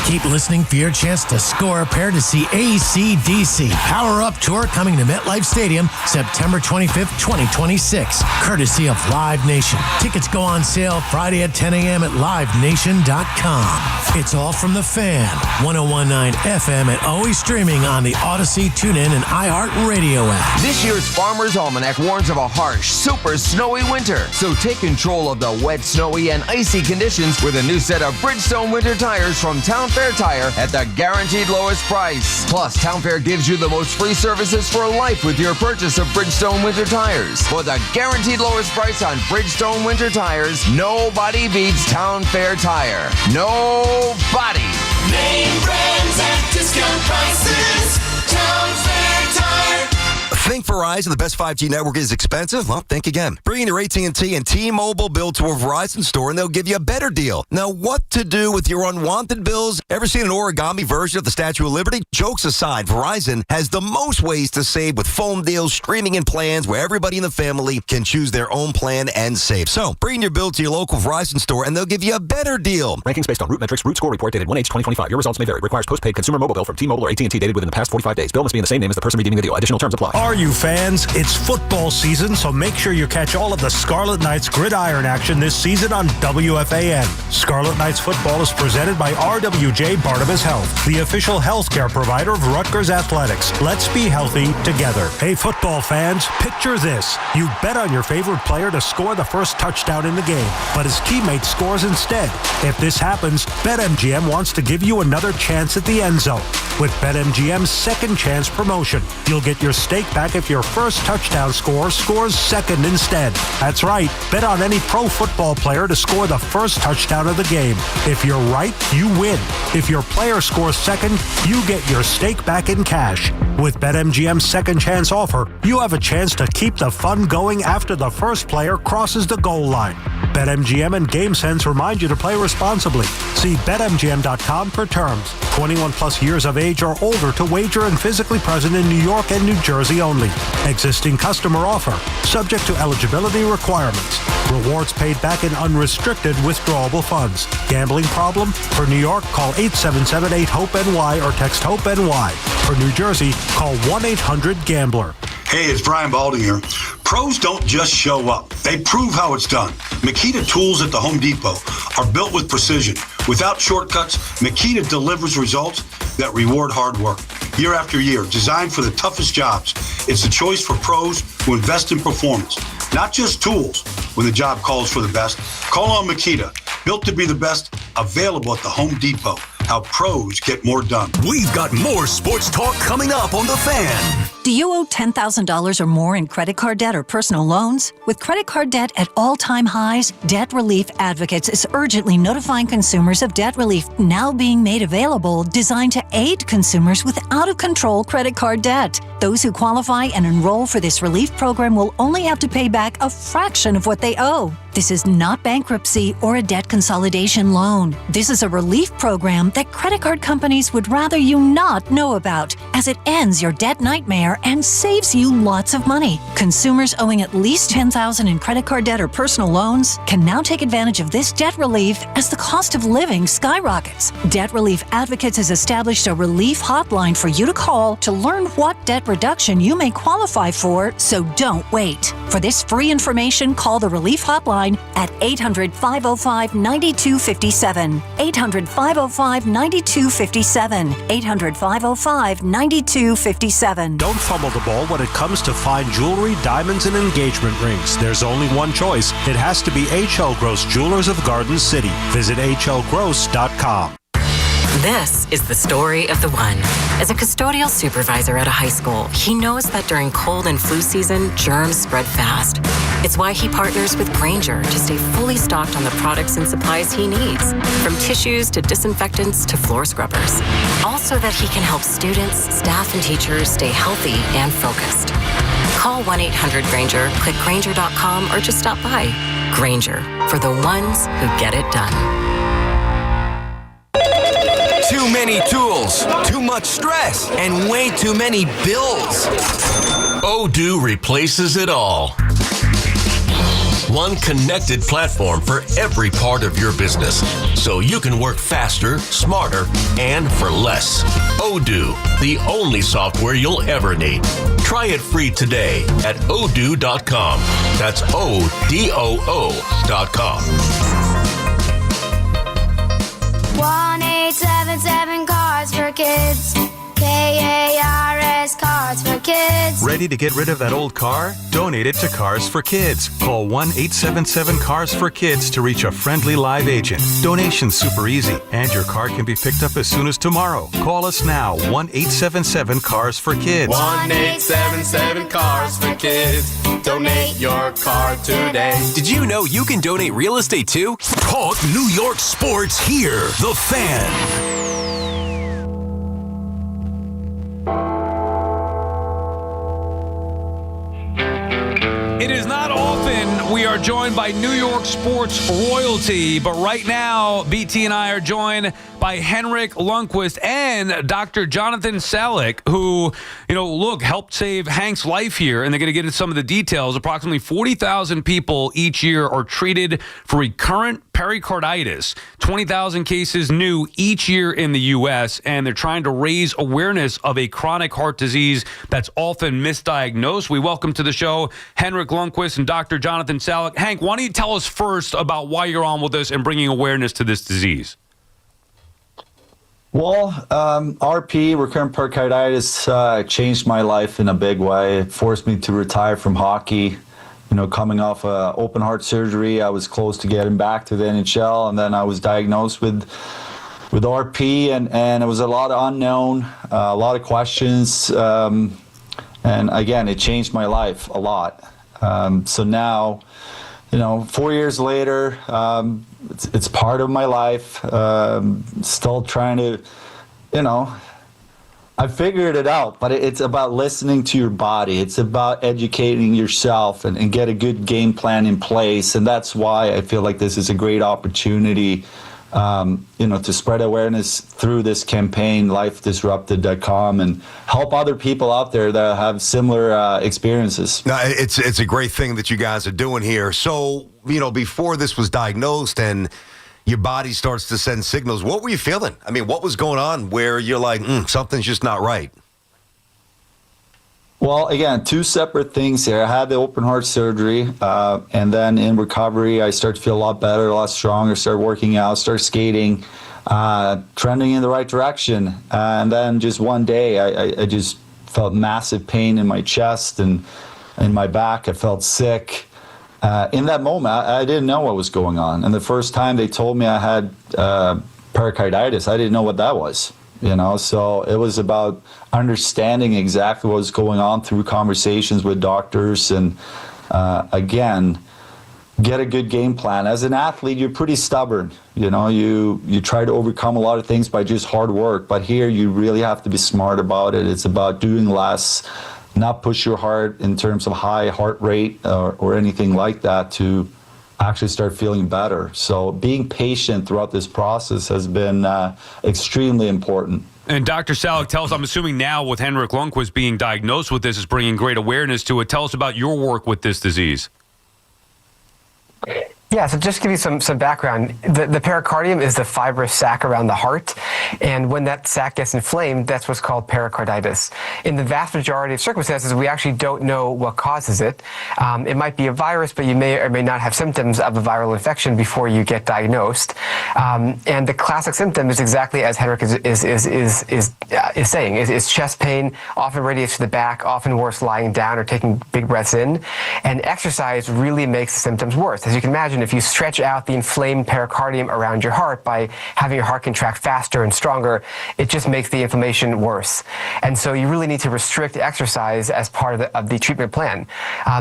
Keep listening for your chance to score a pair to see AC/DC Power Up Tour coming to MetLife Stadium September 25th, 2026, courtesy of Live Nation. Tickets go on sale Friday at 10 a.m. at livenation.com. It's all from the Fan, 101.9 FM, and always streaming on the Odyssey, TuneIn, and iHeartRadio app. This year's Farmer's Almanac warns of a harsh, super snowy winter. So take control of the wet, snowy, and icy conditions with a new set of Bridgestone winter tires from Town Fair Tire at the guaranteed lowest price. Plus, Town Fair gives you the most free services for life with your purchase of Bridgestone winter tires. For the guaranteed lowest price on Bridgestone winter tires, nobody beats Town Fair Tire. Nobody. Name brands at discount prices. Town Fair Tire. Think Verizon, the best 5G network, is expensive? Well, think again. Bring in your AT&T and T-Mobile bill to a Verizon store and they'll give you a better deal. Now, what to do with your unwanted bills? Ever seen an origami version of the Statue of Liberty? Jokes aside, Verizon has the most ways to save with phone deals, streaming, and plans where everybody in the family can choose their own plan and save. So, bring your bill to your local Verizon store and they'll give you a better deal. Rankings based on Root Metrics Root Score Report dated 1/8/2025. Your results may vary. Requires postpaid consumer mobile bill from T-Mobile or AT&T dated within the past 45 days. Bill must be in the same name as the person redeeming the deal. Additional terms apply. Are you fans? It's football season, so make sure you catch all of the Scarlet Knights gridiron action this season on WFAN. Scarlet Knights football is presented by RWJ Barnabas Health, the official healthcare provider of Rutgers Athletics. Let's be healthy together. Hey, football fans, picture this. You bet on your favorite player to score the first touchdown in the game, but his teammate scores instead. If this happens, BetMGM wants to give you another chance at the end zone. With BetMGM's second chance promotion, you'll get your stake back if your first touchdown scorer scores second instead. That's right. Bet on any pro football player to score the first touchdown of the game. If you're right, you win. If your player scores second, you get your stake back in cash. With BetMGM's second chance offer, you have a chance to keep the fun going after the first player crosses the goal line. BetMGM and GameSense remind you to play responsibly. See BetMGM.com for terms. 21 plus years of age or older to wager and physically present in New York and New Jersey only. Existing customer offer. Subject to eligibility requirements. Rewards paid back in unrestricted withdrawable funds. Gambling problem? For New York, call 877-8-HOPE-NY or text HOPE-NY. For New Jersey, call 1-800-GAMBLER. Hey, it's Brian Balding here. Pros don't just show up. They prove how it's done. Makita tools at the Home Depot are built with precision. Without shortcuts, Makita delivers results that reward hard work. Year after year, designed for the toughest jobs, it's a choice for pros who invest in performance, not just tools. When the job calls for the best, call on Makita. Built to be the best, available at the Home Depot. How pros get more done. We've got more sports talk coming up on The Fan. Do you owe $10,000 or more in credit card debt or personal loans? With credit card debt at all-time highs, Debt Relief Advocates is urgently notifying consumers of debt relief now being made available, designed to aid consumers with out-of-control credit card debt. Those who qualify and enroll for this relief program will only have to pay back a fraction of what they owe. This is not bankruptcy or a debt consolidation loan. This is a relief program that credit card companies would rather you not know about, as it ends your debt nightmare and saves you lots of money. Consumers owing at least $10,000 in credit card debt or personal loans can now take advantage of this debt relief as the cost of living skyrockets. Debt Relief Advocates has established a relief hotline for you to call to learn what debt reduction you may qualify for, so don't wait. For this free information, call the relief hotline line at 800-505-9257. 800-505-9257. 800-505-9257. Don't fumble the ball when it comes to fine jewelry, diamonds, and engagement rings. There's only one choice. It has to be H.L. Gross Jewelers of Garden City. Visit hlgross.com. This is the story of the one. As a custodial supervisor at a high school, he knows that during cold and flu season, germs spread fast. It's why he partners with Grainger to stay fully stocked on the products and supplies he needs, from tissues to disinfectants to floor scrubbers. Also that he can help students, staff, and teachers stay healthy and focused. Call 1-800-GRAINGER, click Grainger.com, or just stop by. Grainger, for the ones who get it done. Too many tools, too much stress, and way too many bills. Odoo replaces it all. One connected platform for every part of your business, so you can work faster, smarter, and for less. Odoo, the only software you'll ever need. Try it free today at odoo.com. That's ODOO.com. 1-877 Cards for Kids. KARS Cards for Kids. Ready to get rid of that old car? Donate it to Cars for Kids. Call 1-877-CARS-FOR-KIDS to reach a friendly live agent. Donation's super easy, and your car can be picked up as soon as tomorrow. Call us now, 1-877-CARS-FOR-KIDS. 1-877-CARS-FOR-KIDS. Donate your car today. Did you know you can donate real estate too? Talk New York sports here. The Fan. It is not often we are joined by New York sports royalty, but right now, BT and I are joined by Henrik Lundqvist and Dr. Jonathan Salick, who, helped save Hank's life here, and they're going to get into some of the details. Approximately 40,000 people each year are treated for recurrent pericarditis. 20,000 cases new each year in the U.S., and they're trying to raise awareness of a chronic heart disease that's often misdiagnosed. We welcome to the show Henrik Lundqvist and Dr. Jonathan Salick. Hank, why don't you tell us first about why you're on with us and bringing awareness to this disease? Well, RP, recurrent pericarditis, changed my life in a big way. It forced me to retire from hockey. Coming off open heart surgery, I was close to getting back to the NHL, and then I was diagnosed with RP, and it was a lot of unknown, a lot of questions, and again, it changed my life a lot. So now, 4 years later, it's part of my life. Still trying to, I figured it out, but it's about listening to your body. It's about educating yourself and get a good game plan in place. And that's why I feel like this is a great opportunity, to spread awareness through this campaign, lifedisrupted.com, and help other people out there that have similar experiences. No, it's a great thing that you guys are doing here. So, before this was diagnosed and your body starts to send signals, what were you feeling? I mean, what was going on where you're like, something's just not right? Well, again, two separate things here. I had the open heart surgery, and then in recovery, I started to feel a lot better, a lot stronger, started working out, started skating, trending in the right direction. And then just one day, I just felt massive pain in my chest and in my back. I felt sick. In that moment, I didn't know what was going on. And the first time they told me I had pericarditis, I didn't know what that was. So it was about understanding exactly what was going on through conversations with doctors and, again, get a good game plan. As an athlete, you're pretty stubborn. You try to overcome a lot of things by just hard work. But here, you really have to be smart about it. It's about doing less, not push your heart in terms of high heart rate or anything like that to actually start feeling better. So being patient throughout this process has been extremely important. And Dr. Salick, tell us, I'm assuming now with Henrik Lundqvist being diagnosed with this is bringing great awareness to it. Tell us about your work with this disease. Yeah, so just to give you some background, the pericardium is the fibrous sac around the heart, and when that sac gets inflamed, that's what's called pericarditis. In the vast majority of circumstances, we actually don't know what causes it. It might be a virus, but you may or may not have symptoms of a viral infection before you get diagnosed. And the classic symptom is exactly as Henrik is saying, is chest pain, often radiates to the back, often worse lying down or taking big breaths in, and exercise really makes the symptoms worse. As you can imagine, if you stretch out the inflamed pericardium around your heart by having your heart contract faster and stronger, it just makes the inflammation worse. And so you really need to restrict exercise as part of the treatment plan.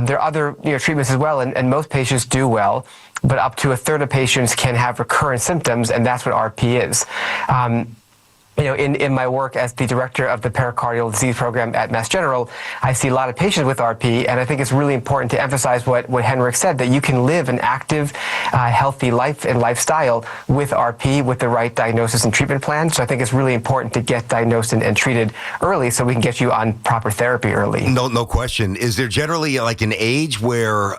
There are other treatments as well, and most patients do well, but up to a third of patients can have recurrent symptoms, and that's what RP is. In my work as the director of the pericardial disease program at Mass General, I see a lot of patients with RP, and I think it's really important to emphasize what Henrik said, that you can live an active, healthy life and lifestyle with RP with the right diagnosis and treatment plan. So I think it's really important to get diagnosed and treated early so we can get you on proper therapy early. No question. Is there generally like an age where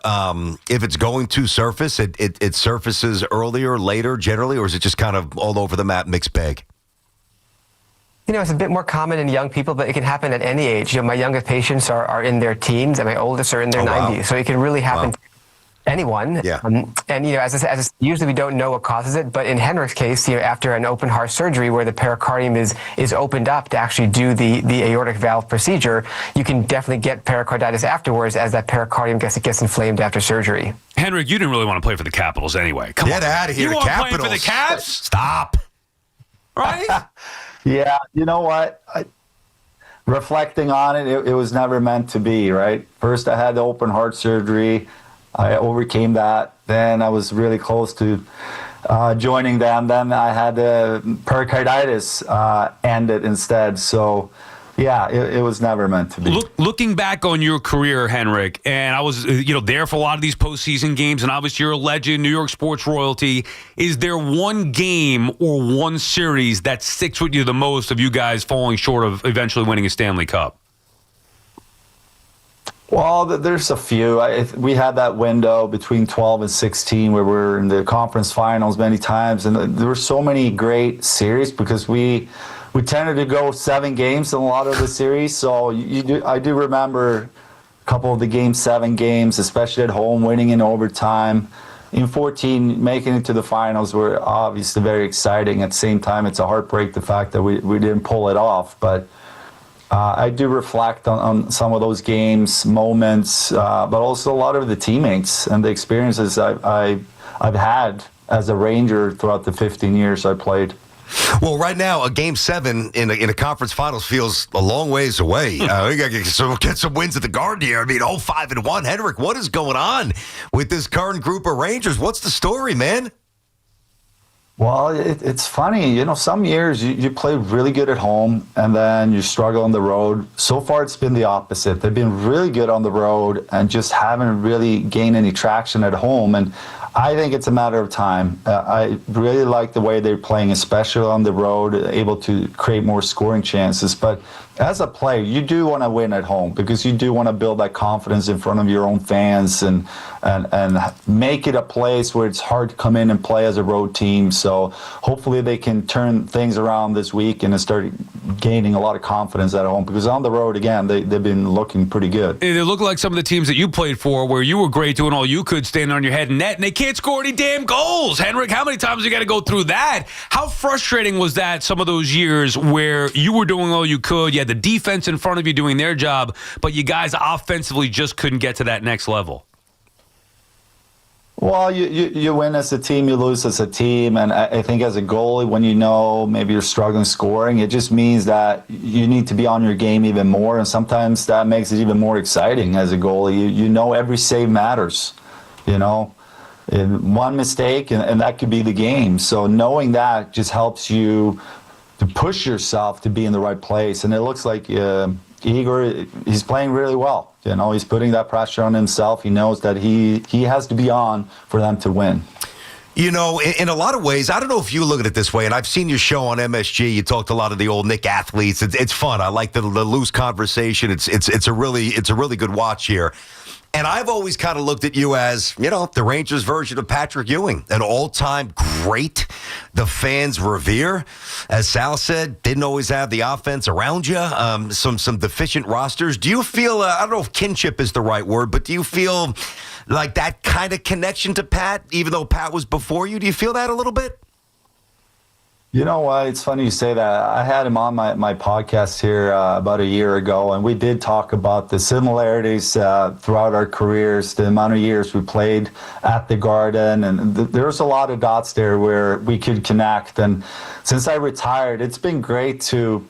if it's going to surface, it surfaces earlier, later generally, or is it just kind of all over the map, mixed bag? It's a bit more common in young people, but it can happen at any age. My youngest patients are in their teens, and my oldest are in their 90s. So it can really happen to anyone. Yeah. As I said, usually we don't know what causes it, but in Henrik's case, after an open heart surgery where the pericardium is opened up to actually do the aortic valve procedure, you can definitely get pericarditis afterwards as that pericardium gets inflamed after surgery. Henrik, you didn't really want to play for the Capitals anyway. Get out of here, you Capitals. You want to play for the Caps? Stop. Right? Yeah, you know what? Reflecting on it, it was never meant to be, right? First, I had the open heart surgery. I overcame that. Then I was really close to joining them. Then I had the pericarditis ended instead. So, yeah, it was never meant to be. Looking back on your career, Henrik, and I was there for a lot of these postseason games, and obviously you're a legend, New York sports royalty. Is there one game or one series that sticks with you the most of you guys falling short of eventually winning a Stanley Cup? Well, there's a few. We had that window between 12 and 16 where we're in the conference finals many times, and there were so many great series because we tended to go 7 games in a lot of the series. So I do remember a couple of the Game 7 games, especially at home, winning in overtime. In 14, making it to the finals were obviously very exciting. At the same time, it's a heartbreak, the fact that we didn't pull it off. But I do reflect on some of those games, moments, but also a lot of the teammates and the experiences I've had as a Ranger throughout the 15 years I played. Well, right now, a Game 7 in a conference finals feels a long ways away. We got to get some wins at the Garden here. 5-1. Henrik, what is going on with this current group of Rangers? What's the story, man? Well, it's funny. Some years you play really good at home, and then you struggle on the road. So far, it's been the opposite. They've been really good on the road and just haven't really gained any traction at home. And I think it's a matter of time. I really like the way they're playing, especially on the road, able to create more scoring chances. But as a player, you do want to win at home because you do want to build that confidence in front of your own fans and make it a place where it's hard to come in and play as a road team. So hopefully they can turn things around this week and start gaining a lot of confidence at home because on the road, again, they've been looking pretty good. They look like some of the teams that you played for where you were great doing all you could, standing on your head and net, and they can't score any damn goals. Henrik, how many times you got to go through that? How frustrating was that some of those years where you were doing all you could, you had the defense in front of you doing their job, but you guys offensively just couldn't get to that next level? Well, you win as a team, you lose as a team, and I think as a goalie, when maybe you're struggling scoring, it just means that you need to be on your game even more, and sometimes that makes it even more exciting as a goalie. You know every save matters, And one mistake, and that could be the game. So knowing that just helps you to push yourself to be in the right place, and it looks like Igor, he's playing really well. He's putting that pressure on himself. He knows that he has to be on for them to win. In a lot of ways, I don't know if you look at it this way, and I've seen your show on MSG. You talked a lot of the old Knick athletes. It's fun. I like the loose conversation. It's a really good watch here. And I've always kind of looked at you as, the Rangers version of Patrick Ewing, an all-time great. The fans revere. As Sal said, didn't always have the offense around you. Some deficient rosters. Do you feel, I don't know if kinship is the right word, but do you feel like that kind of connection to Pat, even though Pat was before you? Do you feel that a little bit? You know what? It's funny you say that. I had him on my podcast here about a year ago, and we did talk about the similarities throughout our careers, the amount of years we played at the Garden, and there's a lot of dots there where we could connect. And since I retired, it's been great to,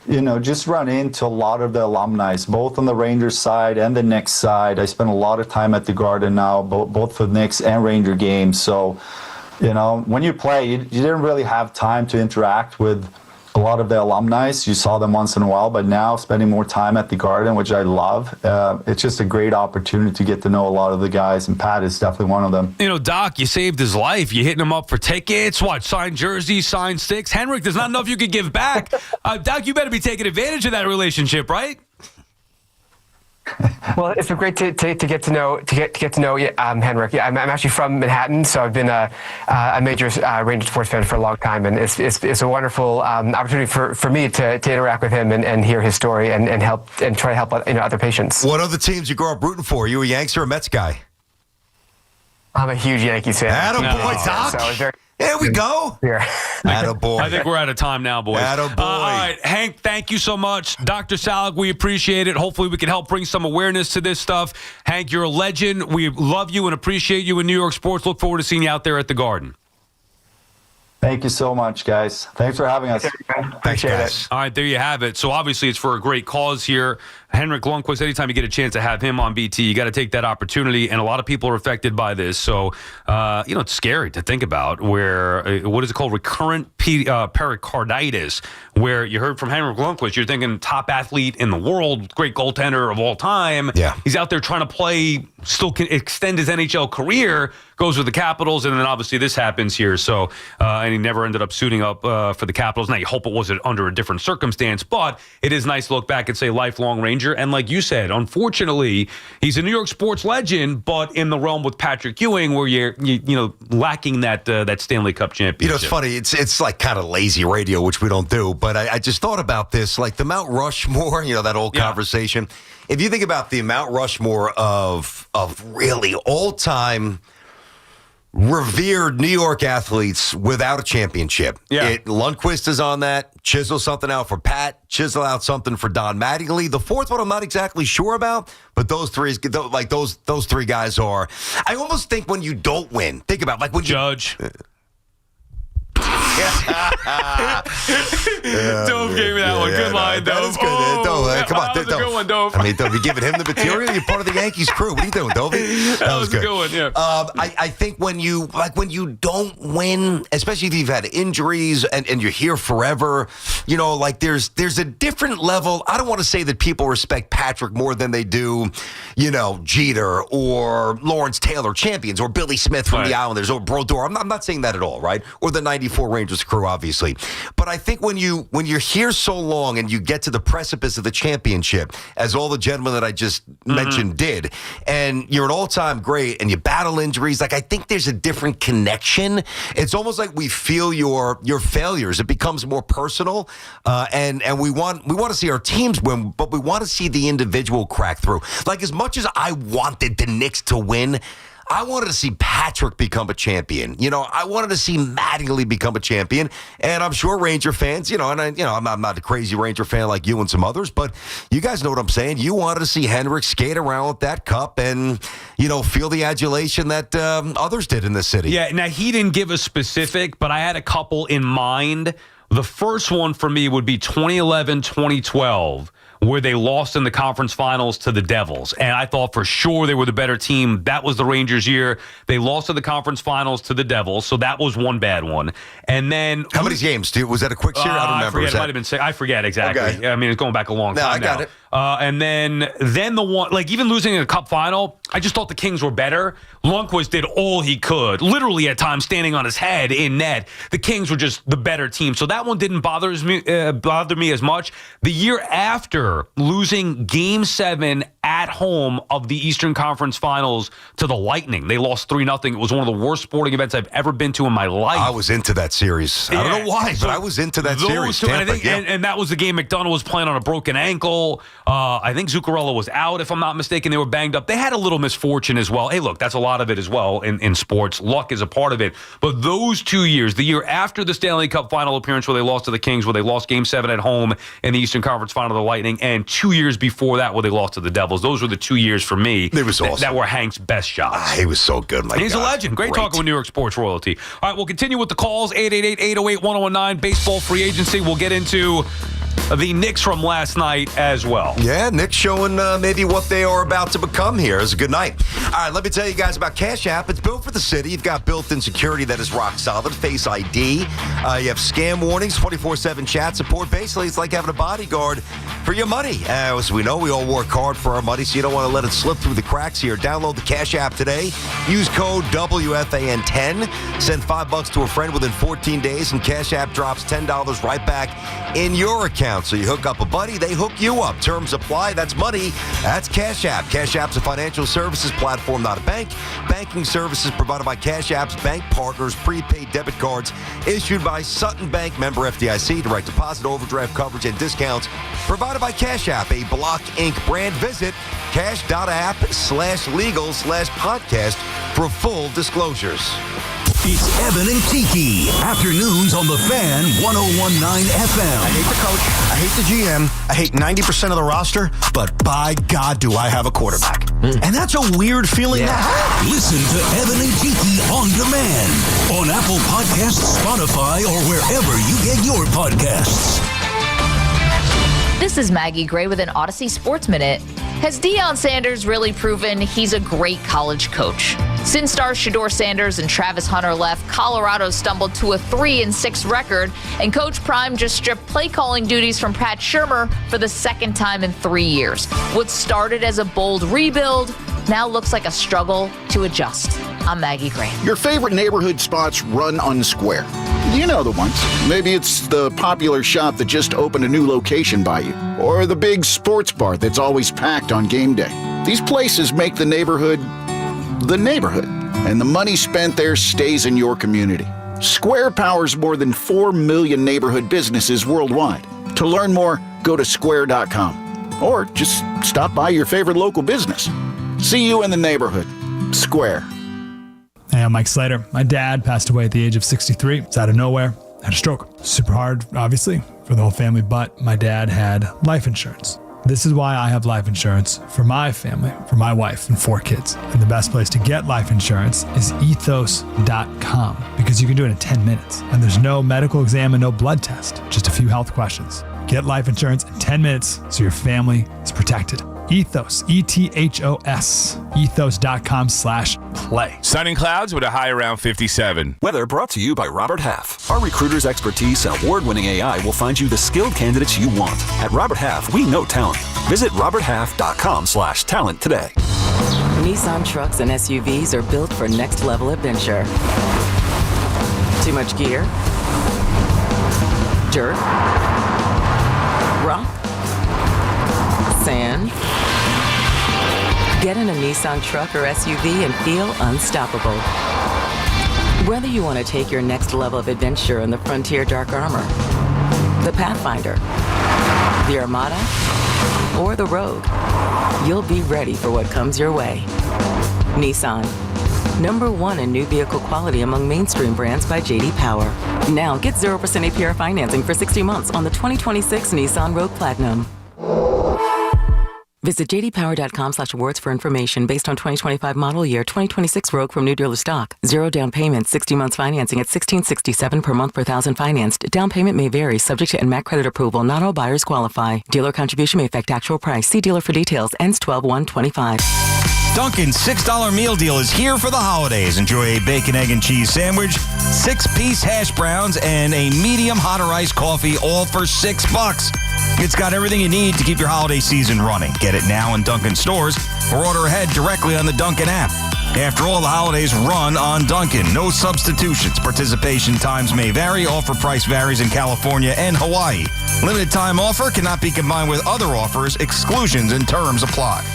just run into a lot of the alumni, both on the Rangers side and the Knicks side. I spend a lot of time at the Garden now, both for Knicks and Ranger games. So, when you play, you didn't really have time to interact with a lot of the alumni. You saw them once in a while, but now spending more time at the Garden, which I love, it's just a great opportunity to get to know a lot of the guys, and Pat is definitely one of them. Doc, you saved his life. You hitting him up for tickets, signed jerseys, signed sticks. Henrik, there's not enough you could give back. Doc, you better be taking advantage of that relationship, right? Well, it's been great to get to know Henrik. Yeah, I'm actually from Manhattan, so I've been a major Ranger sports fan for a long time, and it's a wonderful opportunity for me to interact with him and hear his story and help and try to help other patients. What other teams you grew up rooting for? You a Yanks or a Mets guy? I'm a huge Yankees fan. Attaboy, Doc. So there we go. Here. Attaboy. I think we're out of time now, boys. Attaboy. All right, Hank, thank you so much. Dr. Sal, we appreciate it. Hopefully we can help bring some awareness to this stuff. Hank, you're a legend. We love you and appreciate you in New York sports. Look forward to seeing you out there at the Garden. Thank you so much, guys. Thanks for having us. Thanks, guys. All right, there you have it. So obviously it's for a great cause here. Henrik Lundqvist, anytime you get a chance to have him on BT, you got to take that opportunity, and a lot of people are affected by this. So, it's scary to think about where, what is it called, recurrent pericarditis, where you heard from Henrik Lundqvist, you're thinking top athlete in the world, great goaltender of all time. Yeah. He's out there trying to play, still can extend his NHL career, goes with the Capitals, and then obviously this happens here. So, and he never ended up suiting up for the Capitals. Now, you hope it wasn't under a different circumstance, but it is nice to look back and say lifelong Ranger. And like you said, unfortunately, he's a New York sports legend, but in the realm with Patrick Ewing, where you're lacking that Stanley Cup championship. It's funny. It's like kind of lazy radio, which we don't do. But I just thought about this, like the Mount Rushmore. That old conversation. If you think about the Mount Rushmore of really all-time revered New York athletes without a championship. Yeah. Lundqvist is on that. Chisel something out for Pat. Chisel out something for Don Mattingly. The fourth one I'm not exactly sure about, but those three guys are. I almost think when you don't win, think about when Judge. Dove gave me that one. Good line, Dove. That is good. Dove, come on, that was a good one, Dove. I mean, Dove, you giving him the material? You're part of the Yankees crew. What are you doing, Dovey? That was a good one, yeah. I think when you don't win, especially if you've had injuries and you're here forever, there's a different level. I don't want to say that people respect Patrick more than they do, Jeter or Lawrence Taylor, champions, or Billy Smith from the Islanders, or Brodeur. I'm not saying that at all, right? Or the 94 Rangers crew, obviously. But I think when you're here so long and you get to the precipice of the championship, as all the gentlemen that I just mentioned did, and you're an all-time great and you battle injuries, I think there's a different connection. It's almost like we feel your failures. It becomes more personal, and we want to see our teams win, but we want to see the individual crack through. Like, as much as I wanted the Knicks to win, I wanted to see Patrick become a champion. I wanted to see Mattingly become a champion. And I'm sure Ranger fans, I'm not a crazy Ranger fan like you and some others, but you guys know what I'm saying. You wanted to see Henrik skate around with that cup and, feel the adulation that others did in this city. Yeah, now he didn't give a specific, but I had a couple in mind. The first one for me would be 2011, 2012. Where they lost in the conference finals to the Devils. And I thought for sure they were the better team. That was the Rangers' year. They lost to the conference finals to the Devils, so that was one bad one. And then... How many games? Was that a quick series? I don't remember. It might have been six. I forget exactly. Okay. I mean, it's going back a long time I got now. it. And then the one, like even losing a cup final, I just thought the Kings were better. Lundqvist did all he could, literally at times standing on his head in net. The Kings were just the better team. So that one didn't bother me as much. The year after, losing Game 7 at home of the Eastern Conference Finals to the Lightning. They lost 3-0. It was one of the worst sporting events I've ever been to in my life. I was into that series. I don't know why, but I was into that series. Two, and that was the game McDonough was playing on a broken ankle. I think Zuccarello was out, if I'm not mistaken. They were banged up. They had a little misfortune as well. Hey, look, that's a lot of it as well in sports. Luck is a part of it. But those 2 years, the year after the Stanley Cup final appearance where they lost to the Kings, where they lost Game 7 at home in the Eastern Conference Final to the Lightning, and 2 years before that where they lost to the Devils. Those were the 2 years for me awesome. that were Hank's best shots. He was so good. He's a legend. Great talking with New York sports royalty. All right, we'll continue with the calls. 888-808-1019. Baseball free agency. We'll get into the Knicks from last night as well. Yeah, Knicks showing maybe what they are about to become here. It was a good night. All right, let me tell you guys about Cash App. It's built for the city. You've got built-in security that is rock solid, Face ID. You have scam warnings, 24/7 chat support. Basically, it's like having a bodyguard for your money. As we know, we all work hard for our money, so you don't want to let it slip through the cracks here. Download the Cash App today. Use code WFAN10. Send $5 to a friend within 14 days, and Cash App drops $10 right back in your account. So you hook up a buddy, they hook you up. Terms apply. That's money. That's Cash App. Cash App's a financial services platform, not a bank. Banking services provided by Cash App's bank partners. Prepaid debit cards issued by Sutton Bank, member FDIC. Direct deposit, overdraft coverage, and discounts provided by Cash App, a Block Inc. brand. Visit cash.app/legal/podcast for full disclosures. It's Evan and Tiki. Afternoons on the Fan 101.9 FM. I hate the coach. I hate the GM. I hate 90% of the roster. But by God, do I have a quarterback. And that's a weird feeling to have. Listen to Evan and Tiki on demand on Apple Podcasts, Spotify, or wherever you get your podcasts. This is Maggie Gray with an Odyssey Sports Minute. Has Deion Sanders really proven he's a great college coach? Since stars Shedeur Sanders and Travis Hunter left, Colorado stumbled to a 3-6 record, and Coach Prime just stripped play calling duties from Pat Shurmur for the second time in 3 years. What started as a bold rebuild now looks like a struggle to adjust. I'm Maggie Gray. Your favorite neighborhood spots run unsquare. You know the ones. Maybe it's the popular shop that just opened a new location by you, or the big sports bar that's always packed on game day. These places make the neighborhood, and the money spent there stays in your community. Square powers more than 4 million neighborhood businesses worldwide. To learn more, go to square.com, or just stop by your favorite local business. See you in the neighborhood. Square. Hey, I'm Mike Slater. My dad passed away at the age of 63. It's out of nowhere. Had a stroke. Super hard, obviously, for the whole family, but my dad had life insurance. This is why I have life insurance for my family, for my wife and 4 kids. And the best place to get life insurance is ethos.com, because you can do it in 10 minutes. And there's no medical exam and no blood test, just a few health questions. Get life insurance in 10 minutes so your family is protected. Ethos, ETHOS, ethos.com/play. Sun and clouds with a high around 57. Weather brought to you by Robert Half. Our recruiters' expertise and award-winning AI will find you the skilled candidates you want. At Robert Half, we know talent. Visit roberthalf.com/talent today. Nissan trucks and SUVs are built for next-level adventure. Too much gear? Dirt? Rock? Sand? Get in a Nissan truck or SUV and feel unstoppable. Whether you want to take your next level of adventure in the Frontier Dark Armor, the Pathfinder, the Armada, or the Rogue, you'll be ready for what comes your way. Nissan, #1 in new vehicle quality among mainstream brands by J.D. Power. Now get 0% APR financing for 60 months on the 2026 Nissan Rogue Platinum. Visit jdpower.com/awards for information based on 2025 model year 2026 Rogue from new dealer stock. 0 down payment, 60 months financing at $1,667 per month per thousand financed. Down payment may vary, subject to NMAC credit approval. Not all buyers qualify. Dealer contribution may affect actual price. See dealer for details. Ends 12/1/25. Dunkin's $6 meal deal is here for the holidays. Enjoy a bacon, egg, and cheese sandwich, 6-piece hash browns, and a medium hot or iced coffee, all for $6. It's got everything you need to keep your holiday season running. Get it now in Dunkin' stores or order ahead directly on the Dunkin' app. After all, the holidays run on Dunkin'. No substitutions. Participation times may vary. Offer price varies in California and Hawaii. Limited time offer cannot be combined with other offers. Exclusions and terms apply.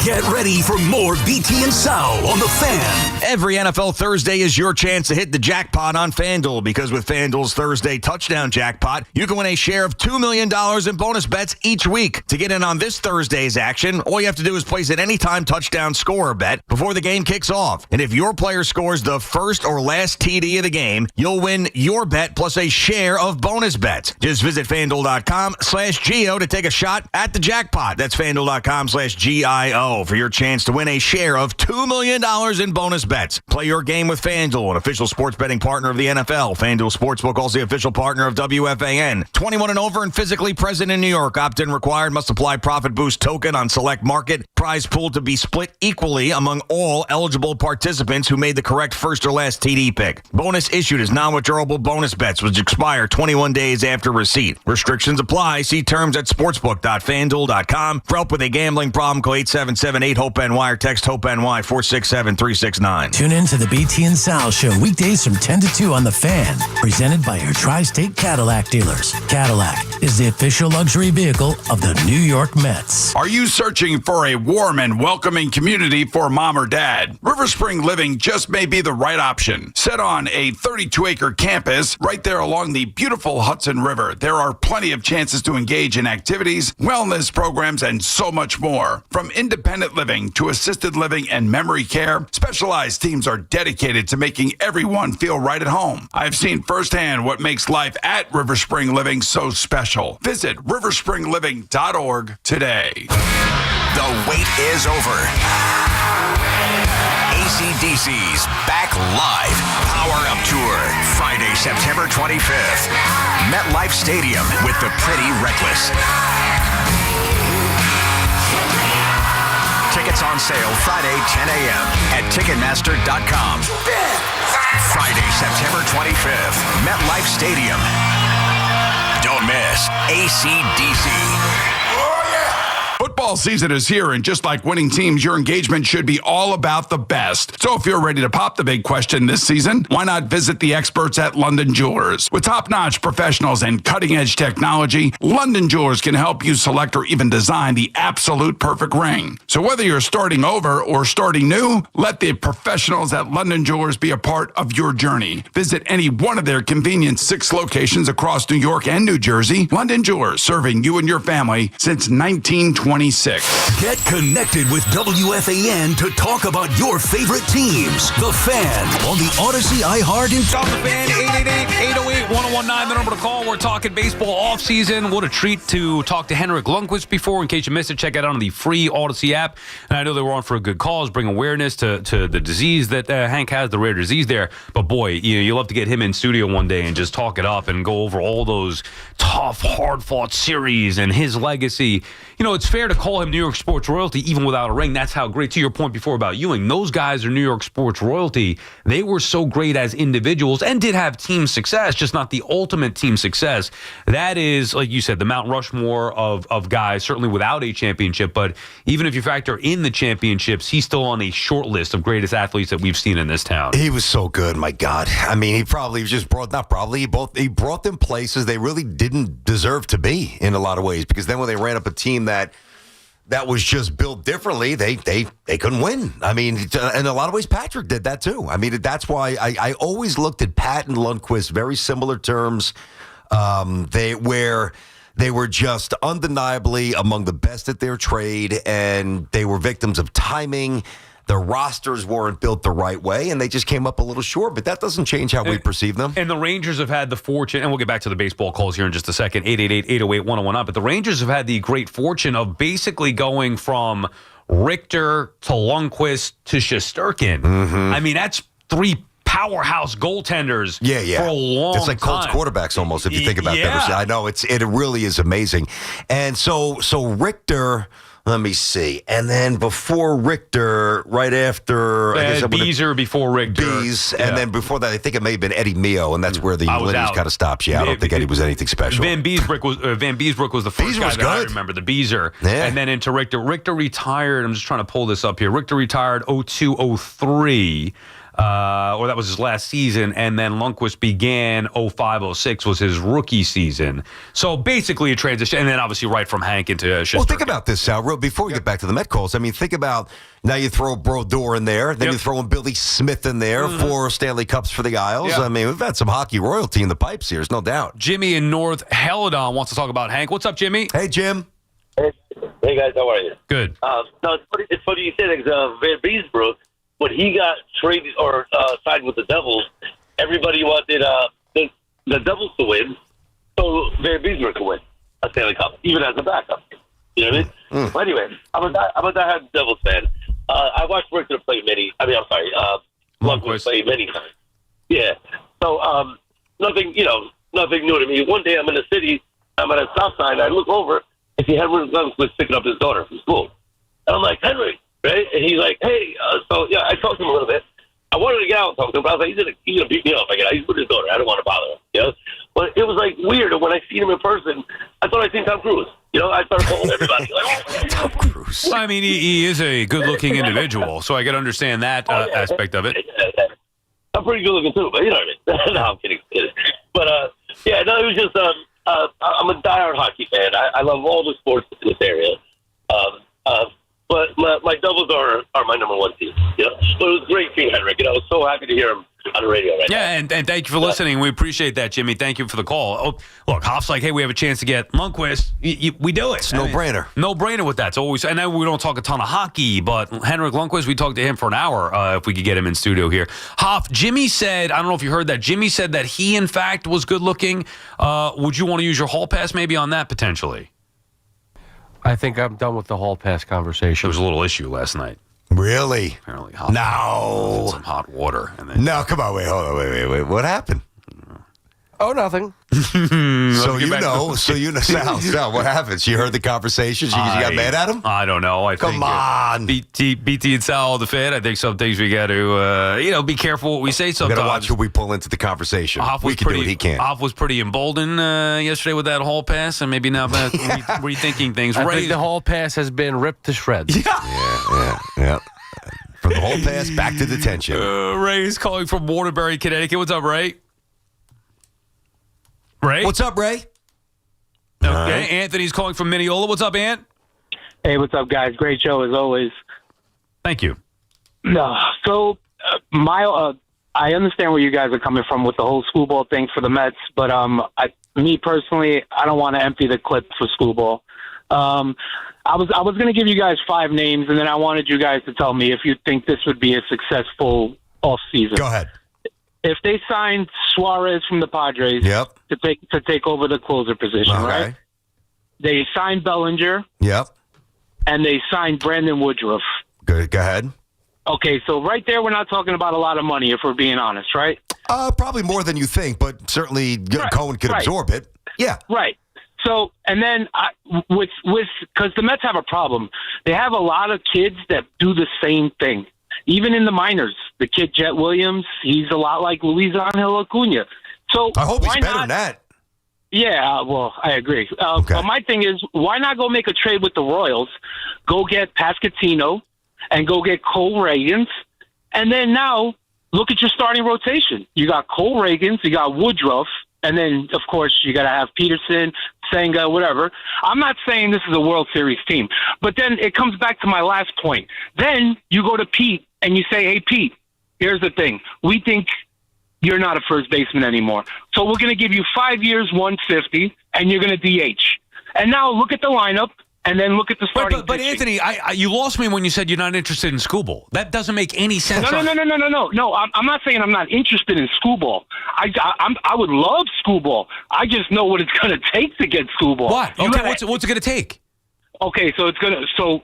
Get ready for more BT and Sal on the Fan. Every NFL Thursday is your chance to hit the jackpot on FanDuel, because with FanDuel's Thursday touchdown jackpot, you can win a share of $2 million in bonus bets each week. To get in on this Thursday's action, all you have to do is place an anytime touchdown scorer bet before the game kicks off. And if your player scores the first or last TD of the game, you'll win your bet plus a share of bonus bets. Just visit FanDuel.com/Gio to take a shot at the jackpot. That's FanDuel.com/GIO for your chance to win a share of $2 million in bonus bets. Play your game with FanDuel, an official sports betting partner of the NFL. FanDuel Sportsbook, also the official partner of WFAN. 21 and over and physically present in New York. Opt-in required. Must apply profit boost token on select market. Prize pool to be split equally among all eligible participants who made the correct first or last TD pick. Bonus issued as non-withdrawable bonus bets, which expire 21 days after receipt. Restrictions apply. See terms at sportsbook.fanduel.com. For help with a gambling problem, call 877-8-HOPE-NY or text HOPE-NY 467-369. Tune in to the BT and Sal Show weekdays from 10 to 2 on The Fan. Presented by your Tri-State Cadillac dealers. Cadillac is the official luxury vehicle of the New York Mets. Are you searching for a warm and welcoming community for mom or dad? River Spring Living just may be the right option. Set on a 32-acre campus right there along the beautiful Hudson River, there are plenty of chances to engage in activities, wellness programs, and so much more. From independent living to assisted living and memory care, specialized teams are dedicated to making everyone feel right at home. I've seen firsthand what makes life at River Spring Living so special. Visit riverspringliving.org today. The wait is over. AC/DC's Back Live Power Up Tour, Friday, September 25th. MetLife Stadium with the Pretty Reckless. Tickets on sale Friday, 10 a.m. at Ticketmaster.com. Friday, September 25th, MetLife Stadium. Don't miss AC/DC. Football season is here, and just like winning teams, your engagement should be all about the best. So if you're ready to pop the big question this season, why not visit the experts at London Jewelers? With top-notch professionals and cutting-edge technology, London Jewelers can help you select or even design the absolute perfect ring. So whether you're starting over or starting new, let the professionals at London Jewelers be a part of your journey. Visit any one of their convenient 6 locations across New York and New Jersey. London Jewelers, serving you and your family since 1926. Get connected with WFAN to talk about your favorite teams. The Fan on the Odyssey, iHeart, and Talk the Fan, 888-808-1019, the number to call. We're talking baseball offseason. What a treat to talk to Henrik Lundqvist before. In case you missed it, check it out on the free Odyssey app. And I know they were on for a good cause, bring awareness to the disease that Hank has, the rare disease there. But boy, you'll love to get him in studio one day and just talk it up and go over all those tough, hard-fought series and his legacy. You know, it's fair to call him New York sports royalty even without a ring. That's how great, to your point before about Ewing, those guys are New York sports royalty. They were so great as individuals and did have team success, just not the ultimate team success. That is, like you said, the Mount Rushmore of guys, certainly without a championship. But even if you factor in the championships, he's still on a short list of greatest athletes that we've seen in this town. He was so good, my God. I mean, he probably just brought them places they really didn't deserve to be in a lot of ways, because then when they ran up a team that was just built differently, they couldn't win. I mean, in a lot of ways, Patrick did that too. I mean, that's why I always looked at Pat and Lundqvist, very similar terms. They were just undeniably among the best at their trade, and they were victims of timing. Their rosters weren't built the right way, and they just came up a little short, but that doesn't change how we perceive them. And the Rangers have had the fortune, and we'll get back to the baseball calls here in just a second, 888-808-1019, but the Rangers have had the great fortune of basically going from Richter to Lundqvist to Shesterkin. Mm-hmm. I mean, that's 3 powerhouse goaltenders for a long time. It's like Colts quarterbacks almost, if you think about that. I know, it really is amazing. And so Richter Let me see. And then before Richter, right after Beezer before Richter. Bees. And then before that, I think it may have been Eddie Mio, and that's where the lineage kind of stops. Yeah, I don't think Eddie was anything special. Van Beesbrook was the first guy that I remember, the Beezer. Yeah. And then into Richter. Richter retired. I'm just trying to pull this up here. Richter retired 02-03. Or that was his last season, and then Lundqvist began 05-06 was his rookie season. So basically a transition, and then obviously right from Hank into Shesterkin. Well, think about this, Sal. Before we get back to the Met calls, I mean, think about now you throw Brodeur in there, then you're throwing Billy Smith in there, 4 Stanley Cups for the Isles. Yep. I mean, we've had some hockey royalty in the pipes here, there's no doubt. Jimmy in North Helidon wants to talk about Hank. What's up, Jimmy? Hey, Jim. Hey guys, how are you? Good. No, it's funny you said it, Van Beesbrook, when he got traded or signed with the Devils, everybody wanted the Devils to win, so Van Beesbrook to win a Stanley Cup, even as a backup. You know what I mean? Well, anyway, I'm a diehard Devils fan. I watched Richter play Lundqvist play many times. Yeah. So nothing new to me. One day I'm in the city, I'm at a stop sign, I look over, and see Henrik Lundqvist picking up his daughter from school. And I'm like, Henrik. Right? And he's like, hey, I talked to him a little bit. I wanted to get out and talk to him, but I was like, he's gonna beat me up. He's with his daughter. I don't want to bother him. You know? But it was like weird. And when I seen him in person, I thought I seen Tom Cruise. You know, I started calling everybody like, Tom Cruise. Well, I mean, he is a good-looking individual, so I can understand that aspect of it. I'm pretty good-looking too, but you know what I mean. No, I'm kidding. But it was just I'm a diehard hockey fan. I love all the sports in this area. But my Devils are my number one team. You know? But it was great seeing Henrik, and I was so happy to hear him on the radio right now. Yeah, and thank you for listening. We appreciate that, Jimmy. Thank you for the call. Oh, look, Hoff's like, hey, we have a chance to get Lundqvist. We do it. It's no-brainer. No-brainer with that. It's always, and then we don't talk a ton of hockey, but Henrik Lundqvist, we talked to him for an hour if we could get him in studio here. Hoff, Jimmy said, I don't know if you heard that, Jimmy said that he, in fact, was good-looking. Would you want to use your hall pass maybe on that potentially? I think I'm done with the hall pass conversation. There was a little issue last night. Really? Apparently, Hoff no. some hot water. And then, no, come on, wait. What happened? Oh, nothing. So you know, Sal, what happened? You heard the conversation? You got mad at him? I don't know. Come on. BT and Sal, the fan. I think some things we got to, be careful what we say sometimes. We got to watch who we pull into the conversation. We can do what he can. Hoff was pretty emboldened yesterday with that hall pass, and maybe now rethinking things. I think the hall pass has been ripped to shreds. Yeah. From the hall pass back to detention. Ray's calling from Waterbury, Connecticut. What's up, Ray? Ray? What's up, Ray? Okay, Anthony's calling from Mineola. What's up, Ant? Hey, what's up, guys? Great show, as always. Thank you. So, I understand where you guys are coming from with the whole school ball thing for the Mets, but me personally, I don't want to empty the clip for school ball. I was going to give you guys 5 names, and then I wanted you guys to tell me if you think this would be a successful offseason. Go ahead. If they signed Suarez from the Padres to take over the closer position, right? They signed Bellinger. Yep. And they signed Brandon Woodruff. Good. Go ahead. Okay, so right there, we're not talking about a lot of money, if we're being honest, right? Probably more than you think, but certainly Cohen could absorb it. Yeah. Right. So, and then because the Mets have a problem. They have a lot of kids that do the same thing. Even in the minors, the kid Jet Williams, he's a lot like Luis Angel Acuna. So I hope he's better than that. Yeah, well, I agree. But my thing is, why not go make a trade with the Royals, go get Pasquantino, and go get Cole Reagans, and then now look at your starting rotation. You got Cole Reagans, you got Woodruff, and then, of course, you got to have Peterson, Senga, whatever. I'm not saying this is a World Series team, but then it comes back to my last point. Then you go to Pete and you say, hey, Pete, here's the thing. We think you're not a first baseman anymore. So we're going to give you 5 years, 150, and you're going to DH. And now look at the lineup. And then look at the starting. But Anthony, you lost me when you said you're not interested in school ball. That doesn't make any sense. No. I'm not saying I'm not interested in school ball. I would love school ball. I just know what it's going to take to get school ball. What? Okay, what's it going to take? Okay, so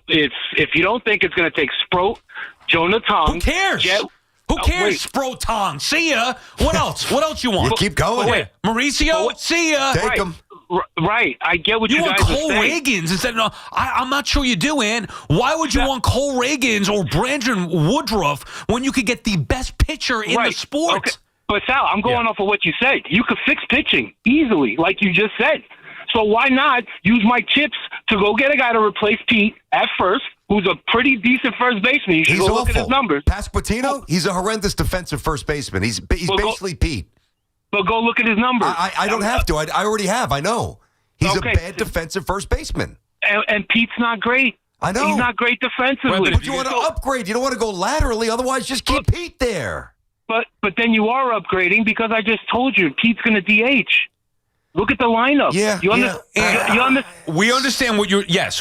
if you don't think it's going to take Sproat, Jonah Tong. Who cares? Who cares? Sproat Tong. See ya. What else? What else you want? You keep going. Mauricio. See ya. Take him. Right. I get what you guys are saying. You want Cole Reagans instead of, I'm not sure you do, Ann. Why would you want Cole Reagans or Brandon Woodruff when you could get the best pitcher in the sport? Okay. But Sal, I'm going off of what you said. You could fix pitching easily, like you just said. So why not use my chips to go get a guy to replace Pete at first, who's a pretty decent first baseman? You should go look at his numbers. Pasquantino, he's a horrendous defensive first baseman. He's basically Pete. But go look at his numbers. I don't have to. I already have. I know. He's a bad defensive first baseman. And Pete's not great. I know. He's not great defensively. But you want to upgrade. You don't want to go laterally. Otherwise, just keep Pete there. But then you are upgrading because I just told you Pete's going to DH. Look at the lineup. We understand what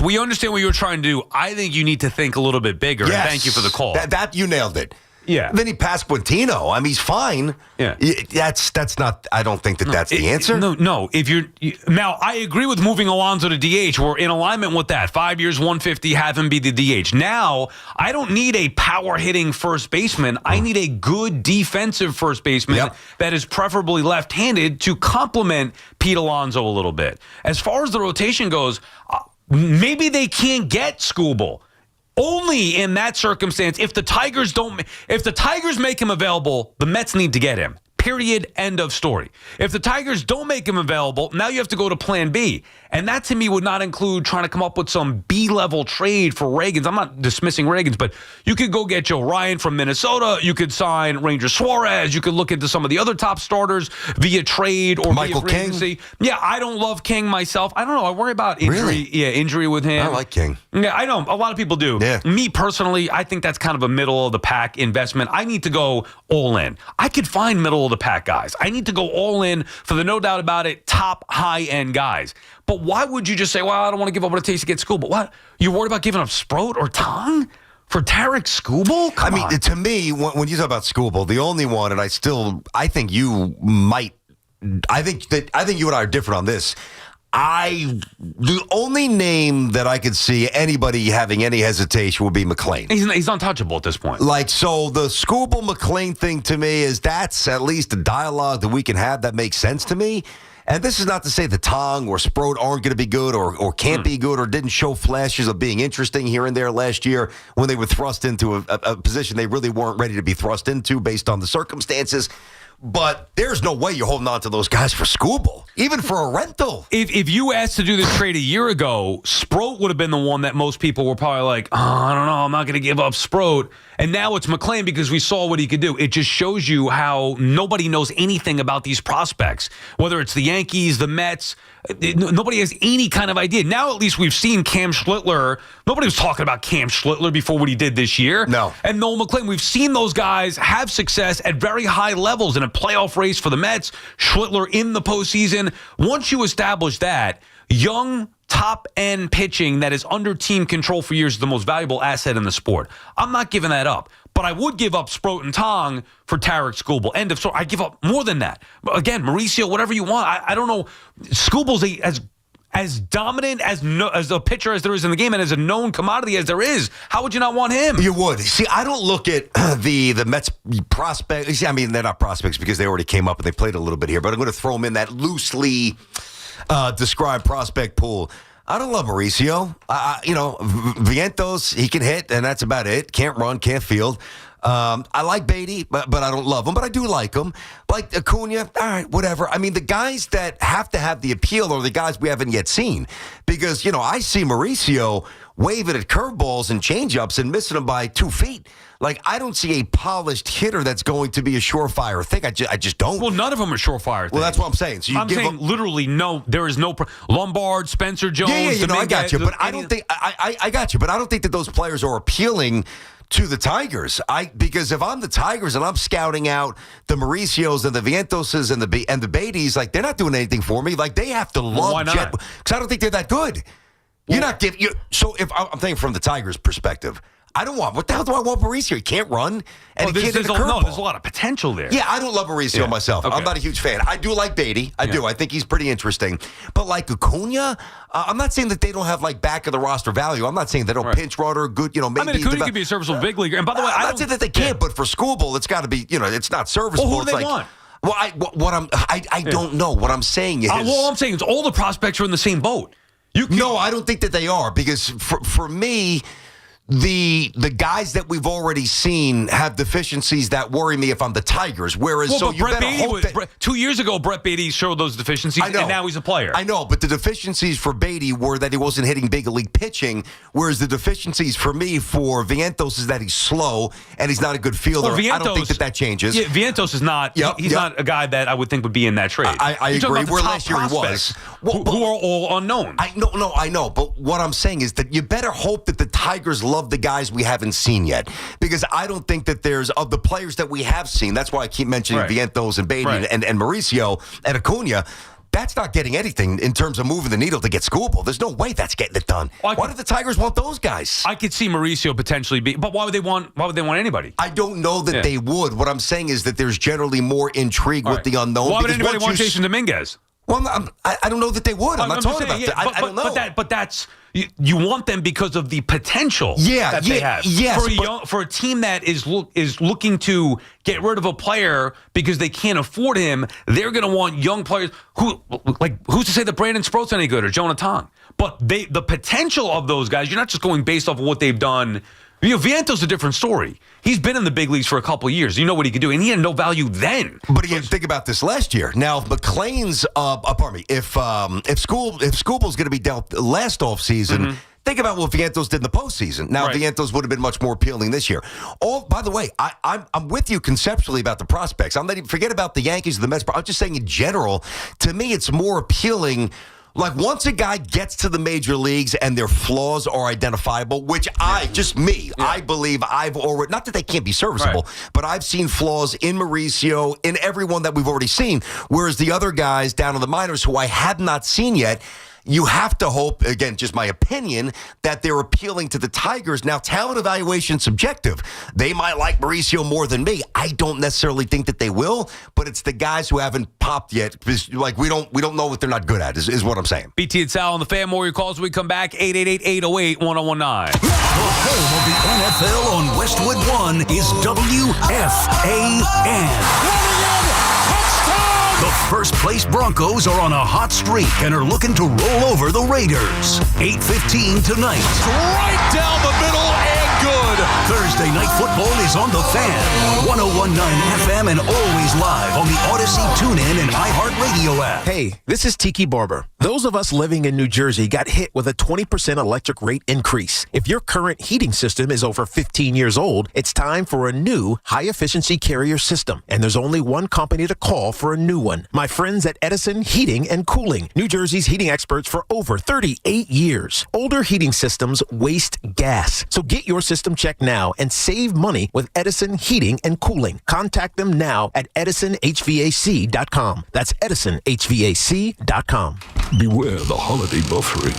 we understand what you're trying to do. I think you need to think a little bit bigger. Yes. And thank you for the call. That you nailed it. Yeah. Then he Pasquantino. I mean, he's fine. Yeah. That's not. I don't think that's the answer. No. Now, I agree with moving Alonso to DH. We're in alignment with that. 5 years, 150, have him be the DH. Now, I don't need a power hitting first baseman. I need a good defensive first baseman that is preferably left-handed to complement Pete Alonso a little bit. As far as the rotation goes, maybe they can't get Skubal. Only in that circumstance, if the Tigers make him available, the Mets need to get him. Period. End of story. If the Tigers don't make him available, now you have to go to plan B. And that to me would not include trying to come up with some B-level trade for Reagans. I'm not dismissing Reagans, but you could go get Joe Ryan from Minnesota. You could sign Ranger Suarez. You could look into some of the other top starters via trade or Michael via free agency. Yeah, I don't love King myself. I don't know. I worry about injury. Really? Yeah, injury with him. I like King. Yeah, I know. A lot of people do. Yeah. Me personally, I think that's kind of a middle-of-the-pack investment. I need to go all in. I could find middle-of-the-pack guys. I need to go all in for the no doubt about it, top high-end guys. But why would you just say, well, I don't want to give up what it takes to get Skubal? What? You worried about giving up Sproat or Tong for Tarek Skubal? Come on. To me, when you talk about Skubal, the only one, and I think you and I are different on this. The only name that I could see anybody having any hesitation would be McLean. He's untouchable at this point. So the Skubal McLean thing to me that's at least a dialogue that we can have that makes sense to me. And this is not to say that Tong or Sproat aren't going to be good or can't be good or didn't show flashes of being interesting here and there last year when they were thrust into a position they really weren't ready to be thrust into based on the circumstances. But there's no way you're holding on to those guys for Skubal, even for a rental. If you asked to do this trade a year ago, Sproat would have been the one that most people were probably like, I don't know, I'm not going to give up Sproat. And now it's McLean because we saw what he could do. It just shows you how nobody knows anything about these prospects, whether it's the Yankees, the Mets. Nobody has any kind of idea. Now at least we've seen Cam Schlittler. Nobody was talking about Cam Schlittler before what he did this year. No. And Noel McLean, we've seen those guys have success at very high levels in a playoff race for the Mets. Schlittler in the postseason. Once you establish that, young top-end pitching that is under team control for years is the most valuable asset in the sport. I'm not giving that up. But I would give up Sproat and Tong for Tarek Skubal. End of story. I give up more than that. Again, Mauricio, whatever you want. I don't know. Skubal's as dominant as a pitcher as there is in the game and as a known commodity as there is. How would you not want him? You would. See, I don't look at the Mets prospects. I mean, they're not prospects because they already came up and they played a little bit here. But I'm going to throw them in that loosely described prospect pool. I don't love Mauricio. Vientos, he can hit, and that's about it. Can't run, can't field. I like Beatty, but I don't love him. But I do like him. Like Acuna, all right, whatever. I mean, the guys that have to have the appeal are the guys we haven't yet seen. Because, I see Mauricio waving at curveballs and changeups and missing them by 2 feet. Like, I don't see a polished hitter that's going to be a surefire thing. I just don't. Well, none of them are surefire things. Well, that's what I'm saying. So I'm saying literally no. There is no Lombard, Spencer Jones. Yeah, I got you. But I don't think I got you. But I don't think that those players are appealing to the Tigers. Because if I'm the Tigers and I'm scouting out the Mauricios and the Vientoses and the Beattys, like they're not doing anything for me. Like they have to love why not? Because I don't think they're that good. You're not giving. So if I'm thinking from the Tigers' perspective. What the hell do I want Mauricio? He can't run, and he can't hit a curveball. There's a lot of potential there. Yeah, I don't love Mauricio myself. Okay. I'm not a huge fan. I do like Beatty. I do. I think he's pretty interesting. But like Acuna, I'm not saying that they don't have like back of the roster value. I'm not saying they don't pinch runner, good, maybe. Acuna could be a serviceable big leaguer. And by the way, I'm not saying that they can't, but for Skubal, it's got to be, it's not serviceable. Well, who do they want? Well, I don't know. What I'm saying is... all I'm saying is all the prospects are in the same boat. No, I don't think that they are, because for me... The guys that we've already seen have deficiencies that worry me if I'm the Tigers. Whereas, well, so you Brett better hope that 2 years ago, Brett Beatty showed those deficiencies, and now he's a player. I know, but the deficiencies for Beatty were that he wasn't hitting big league pitching, whereas the deficiencies for me for Vientos is that he's slow and he's not a good fielder. Well, I don't think that changes. Yeah, Vientos is not. He's not a guy that I would think would be in that trade. I agree. Where last year he was, who are all unknown. I know. But what I'm saying is that you better hope that the Tigers love the guys we haven't seen yet, because I don't think that there's of the players that we have seen. That's why I keep mentioning Vientos and Beatty and Mauricio and Acuna. That's not getting anything in terms of moving the needle to get scoopable. There's no way that's getting it done. Why do the Tigers want those guys? I could see Mauricio potentially be, but why would they want anybody? I don't know that they would. What I'm saying is that there's generally more intrigue with the unknown. Why would anybody want Jason Dominguez? Well, I don't know that they would. I'm not talking about that. I don't know. But that's you want them because of the potential that they have. Yes, for a team that is looking to get rid of a player because they can't afford him, they're going to want young players who's to say that Brandon Sproat's any good or Jonah Tong? But the potential of those guys, you're not just going based off of what they've done. Viento's a different story. He's been in the big leagues for a couple of years. You know what he could do, and he had no value then. But again, think about this last year. Now, McLean's, if Scooble's going to be dealt last offseason, think about what Vientos did in the postseason. Now, Vientos would have been much more appealing this year. By the way, I'm with you conceptually about the prospects. I'm not even forget about the Yankees or the Mets. I'm just saying in general, to me, it's more appealing. Like, once a guy gets to the major leagues and their flaws are identifiable, which I believe I've already, not that they can't be serviceable, but I've seen flaws in Mauricio, in everyone that we've already seen, whereas the other guys down in the minors who I have not seen yet, you have to hope, again, just my opinion, that they're appealing to the Tigers. Now, talent evaluation subjective. They might like Mauricio more than me. I don't necessarily think that they will, but it's the guys who haven't popped yet. Like, we don't know what they're not good at, is what I'm saying. BT and Sal on the Fan. More your calls when we come back. 888-808-1019. The home of the NFL on Westwood One is WFAN. The first place Broncos are on a hot streak and are looking to roll over the Raiders. 8:15 tonight. Right down the middle and good. Thursday Night Football is on the Fan. 101.9 FM and always live on the Odyssey TuneIn and iHeartRadio app. Hey, this is Tiki Barber. Those of us living in New Jersey got hit with a 20% electric rate increase. If your current heating system is over 15 years old, it's time for a new high-efficiency Carrier system. And there's only one company to call for a new one. My friends at Edison Heating and Cooling, New Jersey's heating experts for over 38 years. Older heating systems waste gas. So get your system checked now and save money with Edison Heating and Cooling. Contact them now at edisonhvac.com. That's edisonhvac.com. Beware the holiday buffering.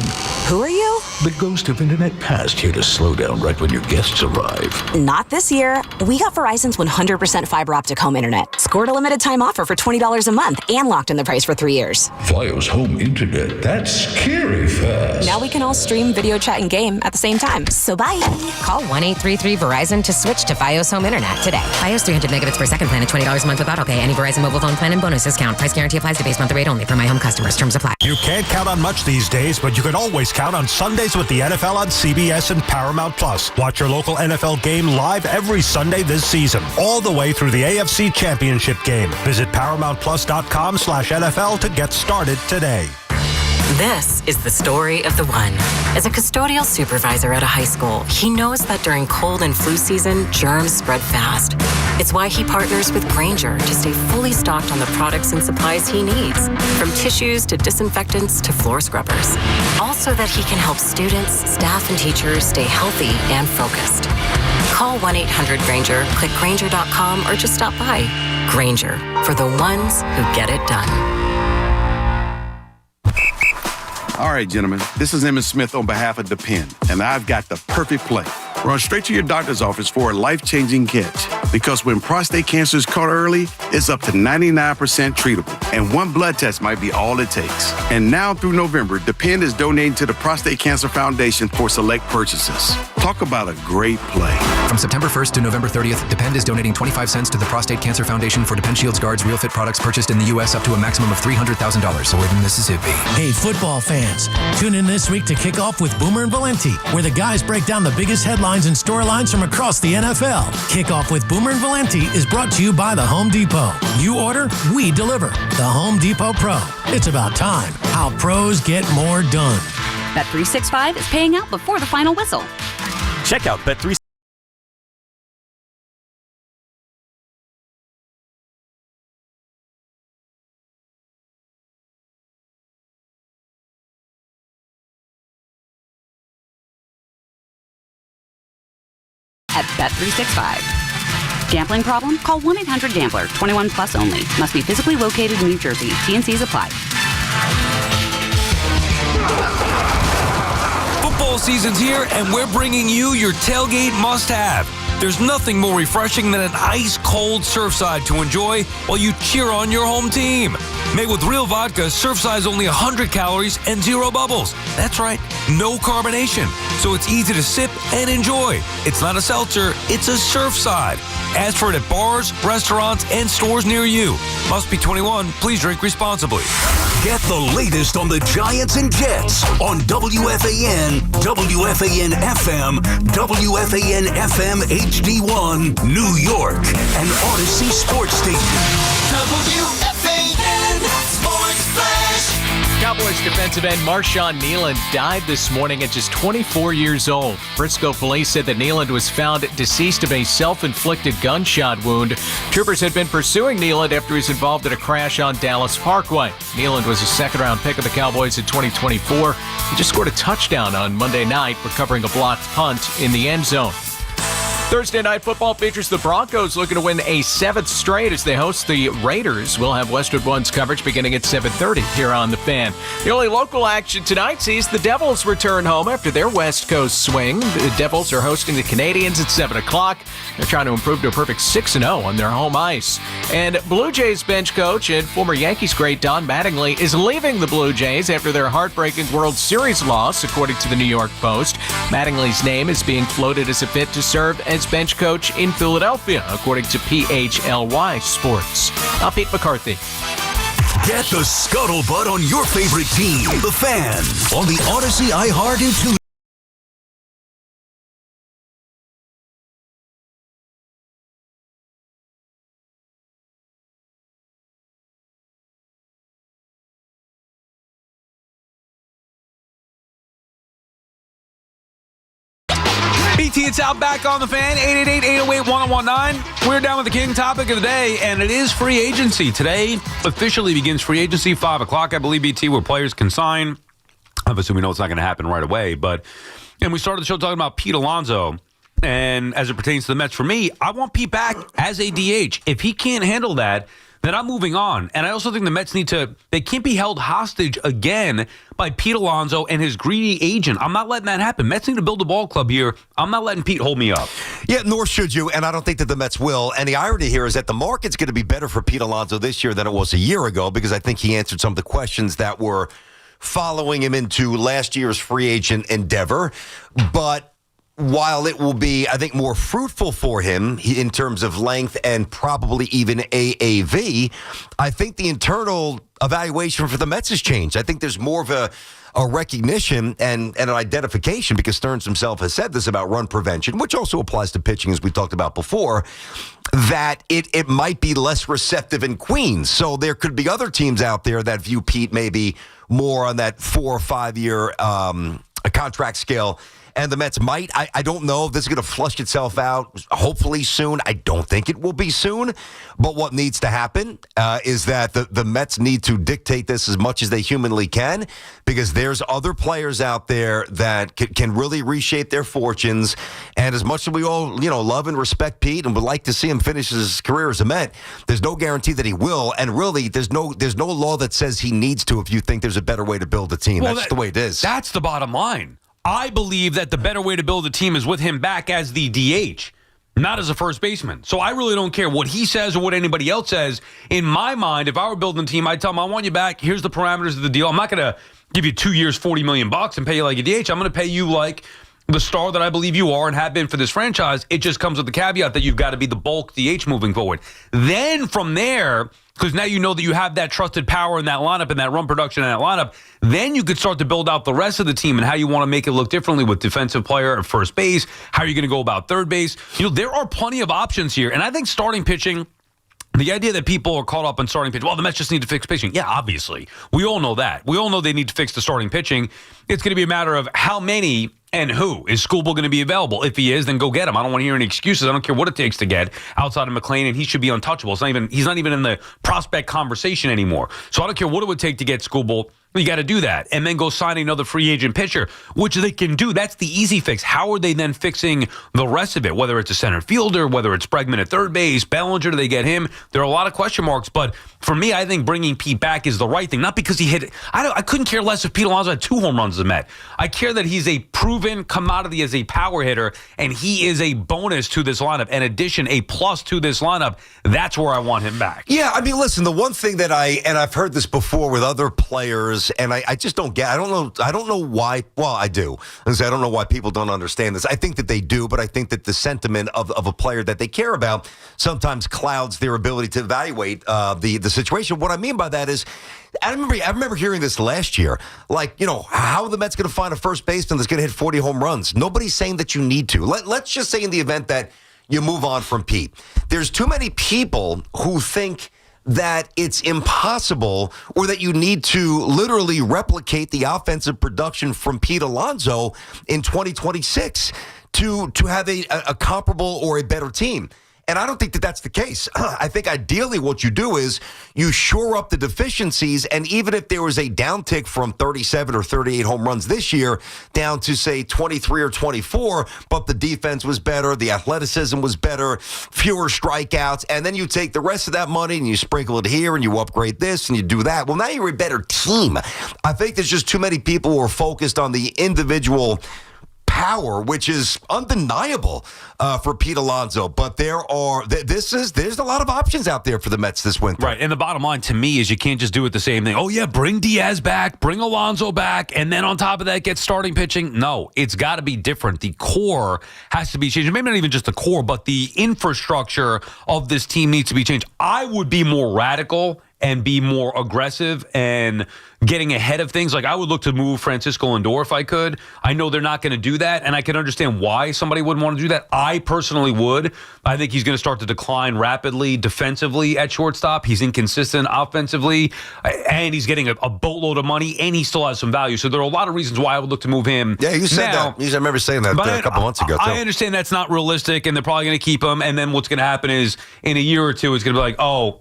Who are you? The ghost of internet past here to slow down right when your guests arrive. Not this year. We got Verizon's 100% fiber optic home internet. Scored a limited time offer for $20 a month and locked in the price for 3 years. Fios home internet. That's scary fast. Now we can all stream, video chat, and game at the same time. So bye. Call 1-833-VERIZON to switch to Fios home internet today. Fios 300 megabits per second plan at $20 a month with autopay. Any Verizon mobile phone plan and bonus discount. Price guarantee applies to base monthly rate only for my home customers. Terms apply. You can't count on much these days, but you can always count on Sundays with the NFL on CBS and Paramount Plus. Watch your local NFL game live every Sunday this season, all the way through the AFC Championship game. Visit ParamountPlus.com/NFL to get started today. This is the story of the one. As a custodial supervisor at a high school, he knows that during cold and flu season, germs spread fast. It's why he partners with Grainger to stay fully stocked on the products and supplies he needs, from tissues to disinfectants to floor scrubbers. Also that he can help students, staff, and teachers stay healthy and focused. Call 1-800-GRAINGER, click Grainger.com, or just stop by. Grainger, for the ones who get it done. All right, gentlemen, this is Emmitt Smith on behalf of Depend, and I've got the perfect play. Run straight to your doctor's office for a life-changing catch. Because when prostate cancer is caught early, it's up to 99% treatable. And one blood test might be all it takes. And now through November, Depend is donating to the Prostate Cancer Foundation for select purchases. Talk about a great play. From September 1st to November 30th, Depend is donating 25 cents to the Prostate Cancer Foundation for Depend Shields Guards Real Fit products purchased in the U.S. up to a maximum of $300,000. Or in Mississippi. Hey, football fans, tune in this week to kick off with Boomer and Valenti, where the guys break down the biggest headlines and storylines from across the NFL. Kickoff with Boomer and Valenti is brought to you by the Home Depot. You order, we deliver. The Home Depot Pro. It's about time. How pros get more done. Bet365 is paying out before the final whistle. Check out Bet365. At Bet365. Gambling problem? Call 1-800-GAMBLER. 21 plus only. Must be physically located in New Jersey. T&Cs apply. Football season's here, and we're bringing you your tailgate must-have. There's nothing more refreshing than an ice-cold Surfside to enjoy while you cheer on your home team. Made with real vodka, Surfside's only 100 calories and 0 bubbles. That's right, no carbonation. So it's easy to sip and enjoy. It's not a seltzer, it's a Surfside. Ask for it at bars, restaurants, and stores near you. Must be 21. Please drink responsibly. Get the latest on the Giants and Jets on WFAN, WFAN FM, WFAN FM HD1, New York, and Odyssey Sports Station. WFAN Sports Flash. Cowboys defensive end Marshawn Nealand died this morning at just 24 years old. Frisco police said that Nealand was found deceased of a self-inflicted gunshot wound. Troopers had been pursuing Nealand after he was involved in a crash on Dallas Parkway. Nealand was a second-round pick of the Cowboys in 2024. He just scored a touchdown on Monday night, recovering a blocked punt in the end zone. Thursday Night Football features the Broncos looking to win a 7th straight as they host the Raiders. We'll have Westwood One's coverage beginning at 7:30 here on The Fan. The only local action tonight sees the Devils return home after their West Coast swing. The Devils are hosting the Canadians at 7 o'clock. They're trying to improve to a perfect 6-0 on their home ice. And Blue Jays bench coach and former Yankees great Don Mattingly is leaving the Blue Jays after their heartbreaking World Series loss, according to the New York Post. Mattingly's name is being floated as a fit to serve as bench coach in Philadelphia, according to PHLY Sports. I'm Pete McCarthy. Get the scuttlebutt on your favorite team, The Fan, on the Odyssey iHeart and Tuesday. Yeah, nor should you, and I don't think that the Mets will. And the irony here is that the market's going to be better for Pete Alonso this year than it was a year ago, because I think he answered some of the questions that were following him into last year's free agent endeavor. But while it will be, I think, more fruitful for him in terms of length and probably even AAV, I think the internal evaluation for the Mets has changed. I think there's more of a recognition and an identification, because Stearns himself has said this about run prevention, which also applies to pitching, as we talked about before, that it might be less receptive in Queens. So there could be other teams out there that view Pete maybe more on that 4 or 5 year contract scale. And the Mets might. I don't know if this is going to flush itself out, hopefully soon. I don't think it will be soon. But what needs to happen is that the Mets need to dictate this as much as they humanly can, because there's other players out there that can really reshape their fortunes. And as much as we all love and respect Pete and would like to see him finish his career as a Met, there's no guarantee that he will. And really, there's no law that says he needs to if you think there's a better way to build a team. Well, that's the way it is. That's the bottom line. I believe that the better way to build a team is with him back as the DH, not as a first baseman. So I really don't care what he says or what anybody else says. In my mind, if I were building a team, I'd tell him, I want you back. Here's the parameters of the deal. I'm not going to give you 2 years, $40 million and pay you like a DH. I'm going to pay you like the star that I believe you are and have been for this franchise. It just comes with the caveat that you've got to be the bulk DH moving forward. Then from there, because now you know that you have that trusted power in that lineup and that run production in that lineup, then you could start to build out the rest of the team and how you want to make it look differently with defensive player at first base, how you're going to go about third base. There are plenty of options here. And I think starting pitching, the idea that people are caught up on starting pitching, well, the Mets just need to fix pitching. Yeah, obviously. We all know that. We all know they need to fix the starting pitching. It's going to be a matter of how many and who. Is Skubal going to be available? If he is, then go get him. I don't want to hear any excuses. I don't care what it takes to get outside of McLean, and he should be untouchable. He's not even in the prospect conversation anymore. So I don't care what it would take to get Skubal. You got to do that and then go sign another free agent pitcher, which they can do. That's the easy fix. How are they then fixing the rest of it? Whether it's a center fielder, whether it's Bregman at third base, Bellinger, do they get him? There are a lot of question marks. But for me, I think bringing Pete back is the right thing. Not because he hit. I couldn't care less if Pete Alonso had 2 home runs as a Met. I care that he's a proven commodity as a power hitter, and he is a bonus to this lineup. In addition, a plus to this lineup. That's where I want him back. Yeah, I mean, listen, the one thing that I've heard this before with other players, and I just don't get. I don't know why. Well, I do. I don't know why people don't understand this. I think that they do, but I think that the sentiment of a player that they care about sometimes clouds their ability to evaluate the situation. What I mean by that is, I remember hearing this last year. Like, how are the Mets going to find a first baseman that's going to hit 40 home runs? Nobody's saying that you need to. Let's just say in the event that you move on from Pete, there's too many people who think that it's impossible or that you need to literally replicate the offensive production from Pete Alonso in 2026 to have a comparable or a better team. And I don't think that that's the case. I think ideally what you do is you shore up the deficiencies, and even if there was a downtick from 37 or 38 home runs this year down to, say, 23 or 24, but the defense was better, the athleticism was better, fewer strikeouts, and then you take the rest of that money and you sprinkle it here and you upgrade this and you do that. Well, now you're a better team. I think there's just too many people who are focused on the individual power, which is undeniable for Pete Alonso. But there's a lot of options out there for the Mets this winter. Right, and the bottom line to me is you can't just do it the same thing. Oh, yeah, bring Diaz back, bring Alonso back, and then on top of that, get starting pitching. No, it's got to be different. The core has to be changed. Maybe not even just the core, but the infrastructure of this team needs to be changed. I would be more radical and be more aggressive and getting ahead of things. Like, I would look to move Francisco Lindor if I could. I know they're not going to do that, and I can understand why somebody wouldn't want to do that. I personally would. I think he's going to start to decline rapidly defensively at shortstop. He's inconsistent offensively, and he's getting a boatload of money, and he still has some value. So there are a lot of reasons why I would look to move him. Yeah, you said that. I remember saying that a couple months ago, too. I understand that's not realistic, and they're probably going to keep him, and then what's going to happen is in a year or two, it's going to be like, oh,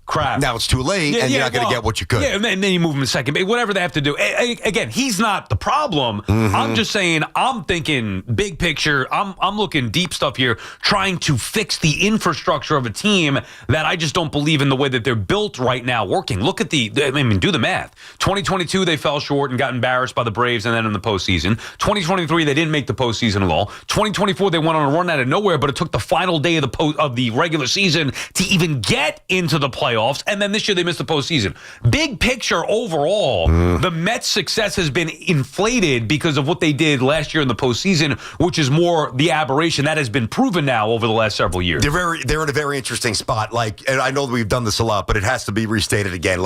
crap. Now it's too late, and you're not going to get what you could. Yeah, and then you move him to second base, whatever they have to do. Again, he's not the problem. Mm-hmm. I'm just saying, I'm thinking big picture. I'm looking deep stuff here, trying to fix the infrastructure of a team that I just don't believe in the way that they're built right now working. Look at do the math. 2022, they fell short and got embarrassed by the Braves and then in the postseason. 2023, they didn't make the postseason at all. 2024, they went on a run out of nowhere, but it took the final day of the regular season to even get into the playoffs. And then this year they missed the postseason. Big picture overall, the Mets' success has been inflated because of what they did last year in the postseason, which is more the aberration that has been proven now over the last several years. They're in a very interesting spot. And I know that we've done this a lot, but it has to be restated again.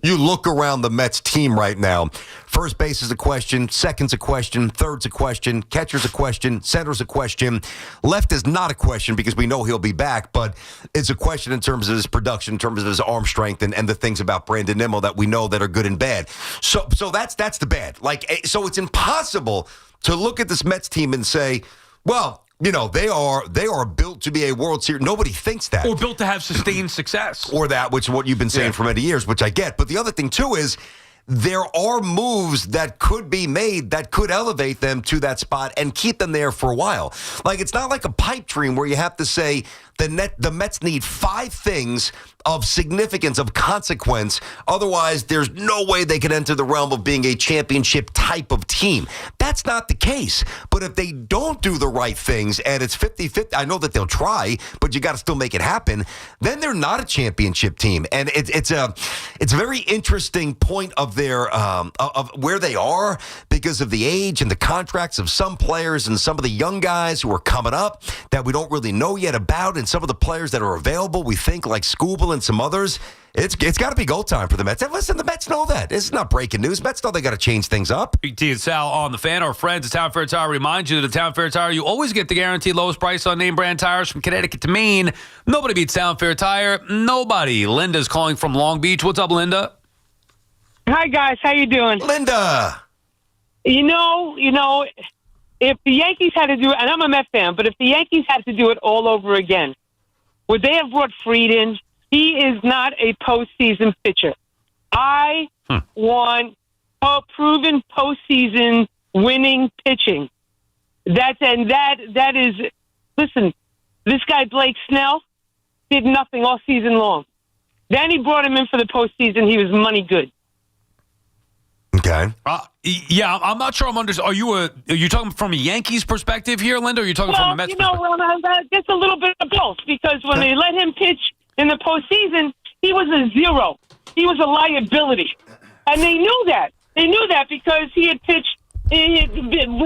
You look around the Mets team right now. First base is a question. Second's a question. Third's a question. Catcher's a question. Center's a question. Left is not a question because we know he'll be back, but it's a question in terms of his production, in terms of his arm strength, and the things about Brandon Nimmo that we know that are good and bad. So that's the bad. So it's impossible to look at this Mets team and say, well, they are built to be a World Series. Nobody thinks that. Or built to have sustained success. Or that, which is what you've been saying for many years, which I get. But the other thing, too, is there are moves that could be made that could elevate them to that spot and keep them there for a while. Like, it's not like a pipe dream where you have to say the Mets need 5 things of significance, of consequence. Otherwise, there's no way they can enter the realm of being a championship type of team. That's not the case. But if they don't do the right things, and it's 50-50, I know that they'll try, but you got to still make it happen, then they're not a championship team. And it's a very interesting point of their of where they are because of the age and the contracts of some players and some of the young guys who are coming up that we don't really know yet about, and some of the players that are available, we think, like Skubal and some others. It's got to be go time for the Mets. And listen, the Mets know that. This is not breaking news. Mets know they got to change things up. BT Sal on the Fan. Our friends at Town Fair Tire remind you that at Town Fair Tire, you always get the guaranteed lowest price on name brand tires from Connecticut to Maine. Nobody beats Town Fair Tire. Nobody. Linda's calling from Long Beach. What's up, Linda? Hi, guys. How you doing? Linda. You know, if the Yankees had to do it, and I'm a Met fan, but if the Yankees had to do it all over again, would they have brought Fried in? He is not a postseason pitcher. I want proven postseason winning pitching. That is. Listen, this guy Blake Snell did nothing all season long. Then he brought him in for the postseason. He was money good. Okay. Yeah, I'm not sure I'm understanding. Are you talking from a Yankees perspective here, Linda, or are you talking from a Mets perspective? Just a little bit of both, because when they let him pitch in the postseason, he was a zero. He was a liability. And they knew that. They knew that because he had pitched with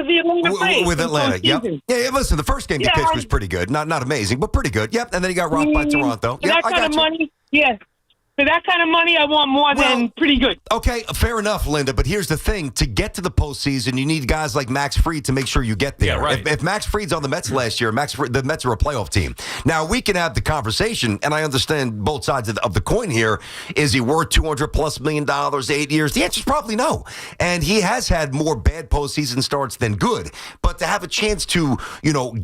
the Atlanta Braves. With Atlanta, yep. Yeah, listen, the first game he pitched was pretty good. Not amazing, but pretty good. Yep, and then he got rocked by Toronto. For that kind of money, yeah. For that kind of money, I want more than pretty good. Okay, fair enough, Linda. But here's the thing. To get to the postseason, you need guys like Max Fried to make sure you get there. Yeah, right. If Max Fried's on the Mets last year, the Mets are a playoff team. Now, we can have the conversation, and I understand both sides of the coin here. Is he worth $200+ million, 8 years? The answer is probably no. And he has had more bad postseason starts than good. But to have a chance to,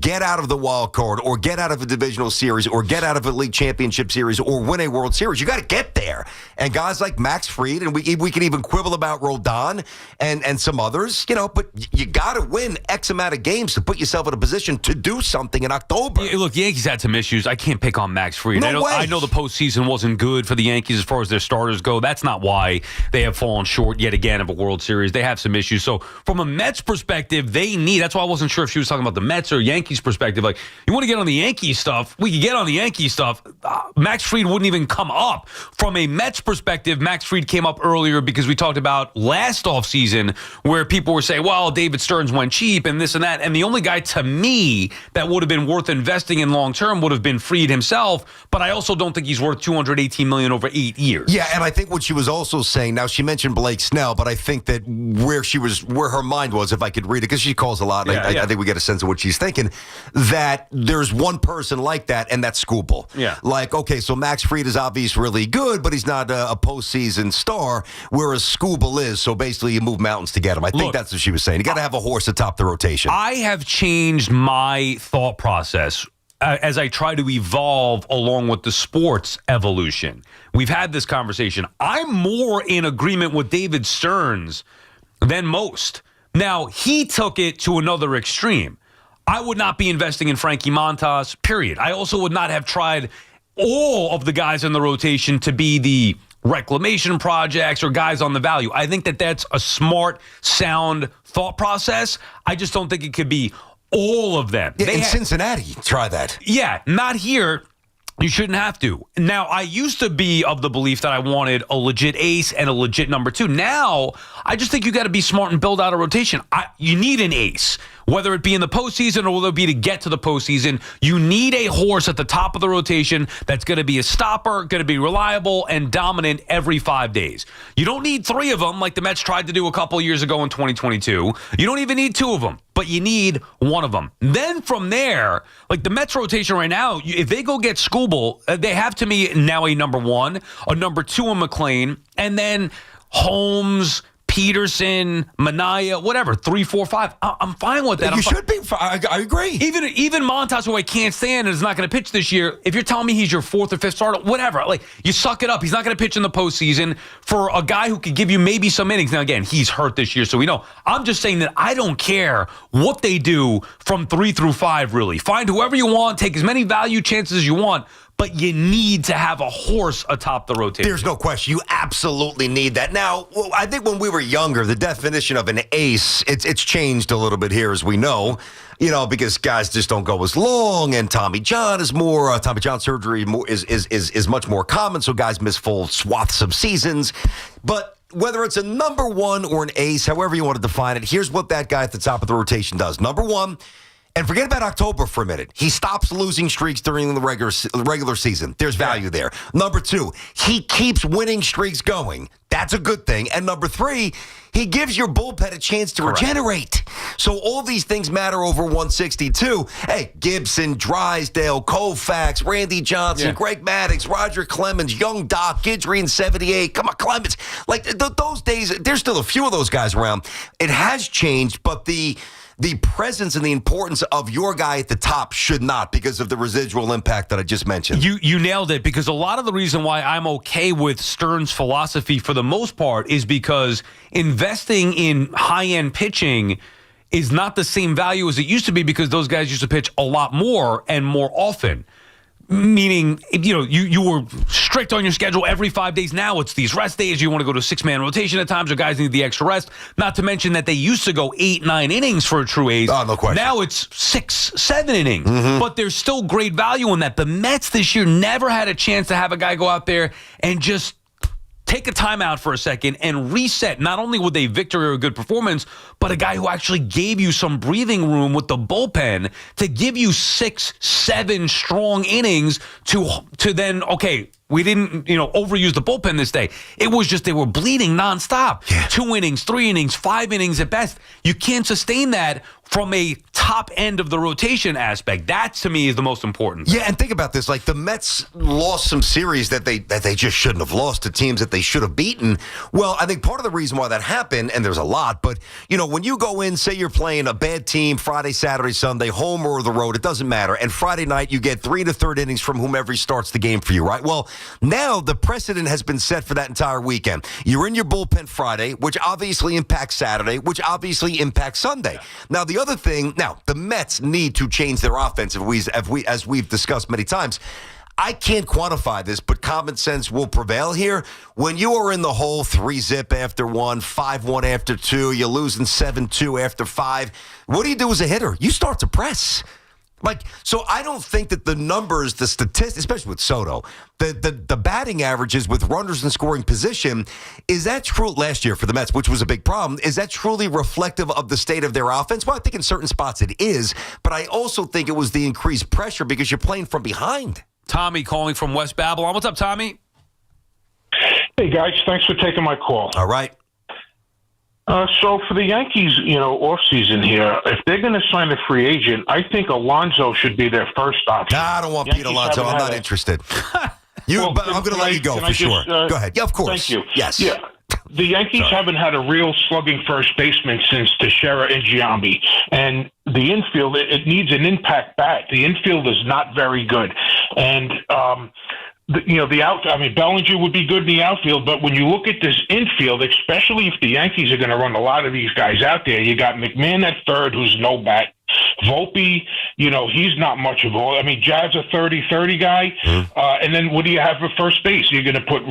get out of the wild card or get out of a divisional series or get out of a league championship series or win a World Series, you got to get there. And guys like Max Fried, and we can even quibble about Rodon and some others, but you got to win X amount of games to put yourself in a position to do something in October. Yeah, look, Yankees had some issues. I can't pick on Max Fried. No way. I know the postseason wasn't good for the Yankees as far as their starters go. That's not why they have fallen short yet again of a World Series. They have some issues. So from a Mets perspective, that's why I wasn't sure if she was talking about the Mets or Yankees perspective. Like, you want to get on the Yankees stuff? We could get on the Yankees stuff. Max Fried wouldn't even come up. From a Mets perspective, Max Fried came up earlier because we talked about last offseason where people were saying, well, David Stearns went cheap and this and that. And the only guy to me that would have been worth investing in long term would have been Fried himself. But I also don't think he's worth $218 million over 8 years. Yeah, and I think what she was also saying, now she mentioned Blake Snell, but I think that where her mind was, if I could read it, because she calls a lot, I think we get a sense of what she's thinking, that there's one person like that, and that's Skubal. Yeah. Like, okay, so Max Fried is obviously really good, but he's not a postseason star, whereas Skubal is. So basically, you move mountains to get him. I think that's what she was saying. You got to have a horse atop the rotation. I have changed my thought process as I try to evolve along with the sports evolution. We've had this conversation. I'm more in agreement with David Stearns than most. Now, he took it to another extreme. I would not be investing in Frankie Montas, period. I also would not have tried all of the guys in the rotation to be the reclamation projects or guys on the value. I think that that's a smart, sound thought process. I just don't think it could be all of them. Yeah, in Cincinnati, try that. Yeah, not here. You shouldn't have to. Now, I used to be of the belief that I wanted a legit ace and a legit number 2. Now, I just think you got to be smart and build out a rotation. You need an ace, whether it be in the postseason or whether it be to get to the postseason. You need a horse at the top of the rotation that's going to be a stopper, going to be reliable and dominant every 5 days. You don't need 3 of them like the Mets tried to do a couple years ago in 2022. You don't even need 2 of them, but you need 1 of them. Then from there, like the Mets rotation right now, if they go get Skubal, they have to me now a number 1, a number 2 in McLean, and then Holmes, Peterson, Minaya, whatever, 3, 4, 5. I'm fine with that. You should be. I agree. Even Montas, who I can't stand and is not going to pitch this year, if you're telling me he's your 4th or 5th starter, whatever, like, you suck it up. He's not going to pitch in the postseason for a guy who could give you maybe some innings. Now, again, he's hurt this year, so we know. I'm just saying that I don't care what they do from 3 through 5, really. Find whoever you want, take as many value chances as you want, but you need to have a horse atop the rotation. There's no question. You absolutely need that. Now, I think when we were younger, the definition of an ace, it's changed a little bit here, as we know, because guys just don't go as long, and Tommy John surgery is much more common, so guys miss full swaths of seasons. But whether it's a number one or an ace, however you want to define it, here's what that guy at the top of the rotation does. Number one, and forget about October for a minute. He stops losing streaks during the regular season. There's value there. Number two, he keeps winning streaks going. That's a good thing. And number three, he gives your bullpen a chance to regenerate. So all these things matter over 162. Hey, Gibson, Drysdale, Koufax, Randy Johnson, Greg Maddux, Roger Clemens, Young Doc, Guidry in 78. Come on, Clemens. Like those days, there's still a few of those guys around. It has changed, but the presence and the importance of your guy at the top should not, because of the residual impact that I just mentioned. You nailed it, because a lot of the reason why I'm okay with Stern's philosophy for the most part is because investing in high-end pitching is not the same value as it used to be, because those guys used to pitch a lot more and more often. Meaning, you were strict on your schedule every 5 days. Now it's these rest days. You want to go to 6-man rotation at times, or guys need the extra rest. Not to mention that they used to go 8, 9 innings for a true ace. Oh, no question. Now it's 6, 7 innings. Mm-hmm. But there's still great value in that. The Mets this year never had a chance to have a guy go out there and just take a timeout for a second and reset, not only with a victory or a good performance, but a guy who actually gave you some breathing room with the bullpen to give you 6, 7 strong innings to then, okay, we didn't, overuse the bullpen this day. It was just they were bleeding nonstop. Yeah. 2 innings, 3 innings, 5 innings at best. You can't sustain that from a top end of the rotation aspect. That, to me, is the most important. Yeah, and think about this. Like, the Mets lost some series that they just shouldn't have lost to teams that they should have beaten. Well, I think part of the reason why that happened, and there's a lot, but, when you go in, say you're playing a bad team Friday, Saturday, Sunday, home or the road, it doesn't matter, and Friday night you get 3 to 3rd innings from whomever starts the game for you, right? Well, now the precedent has been set for that entire weekend. You're in your bullpen Friday, which obviously impacts Saturday, which obviously impacts Sunday. Now, the other thing, the Mets need to change their offense, as we've discussed many times. I can't quantify this, but common sense will prevail here. When you are in the hole 3-0 after 1, 5-1 after 2, you're losing 7-2 after 5, what do you do as a hitter? You start to press. So I don't think that the numbers, the statistics, especially with Soto, the batting averages with runners in scoring position, is that true last year for the Mets, which was a big problem? Is that truly reflective of the state of their offense? Well, I think in certain spots it is, but I also think it was the increased pressure because you're playing from behind. Tommy calling from West Babylon. What's up, Tommy? Hey, guys. Thanks for taking my call. All right. So for the Yankees, off season here, if they're going to sign a free agent, I think Alonso should be their first option. Nah, I don't want Pete Alonso. I'm not interested. But I'm going to let you go for sure. Go ahead. Yeah, of course. Thank you. Yes. Yeah. The Yankees haven't had a real slugging first baseman since Teixeira and Giambi. And the infield, it needs an impact bat. The infield is not very good. And, Bellinger would be good in the outfield, but when you look at this infield, especially if the Yankees are going to run a lot of these guys out there, you got McMahon at third, who's no bat. Volpe, he's not much of all. Jazz a 30-30 guy. And then what do you have for first base? You're going to put,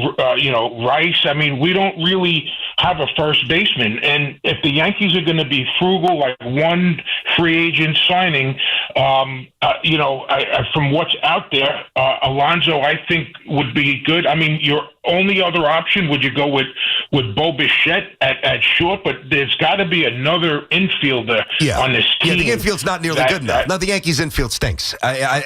Rice. We don't really have a first baseman. And if the Yankees are going to be frugal, like one free agent signing, from what's out there, Alonso, I think, would be good. Your only other option, would you go with Bo Bichette at short? But there's got to be another infielder on this team. Yeah, the infield's not nearly good enough. No, the Yankees infield stinks. I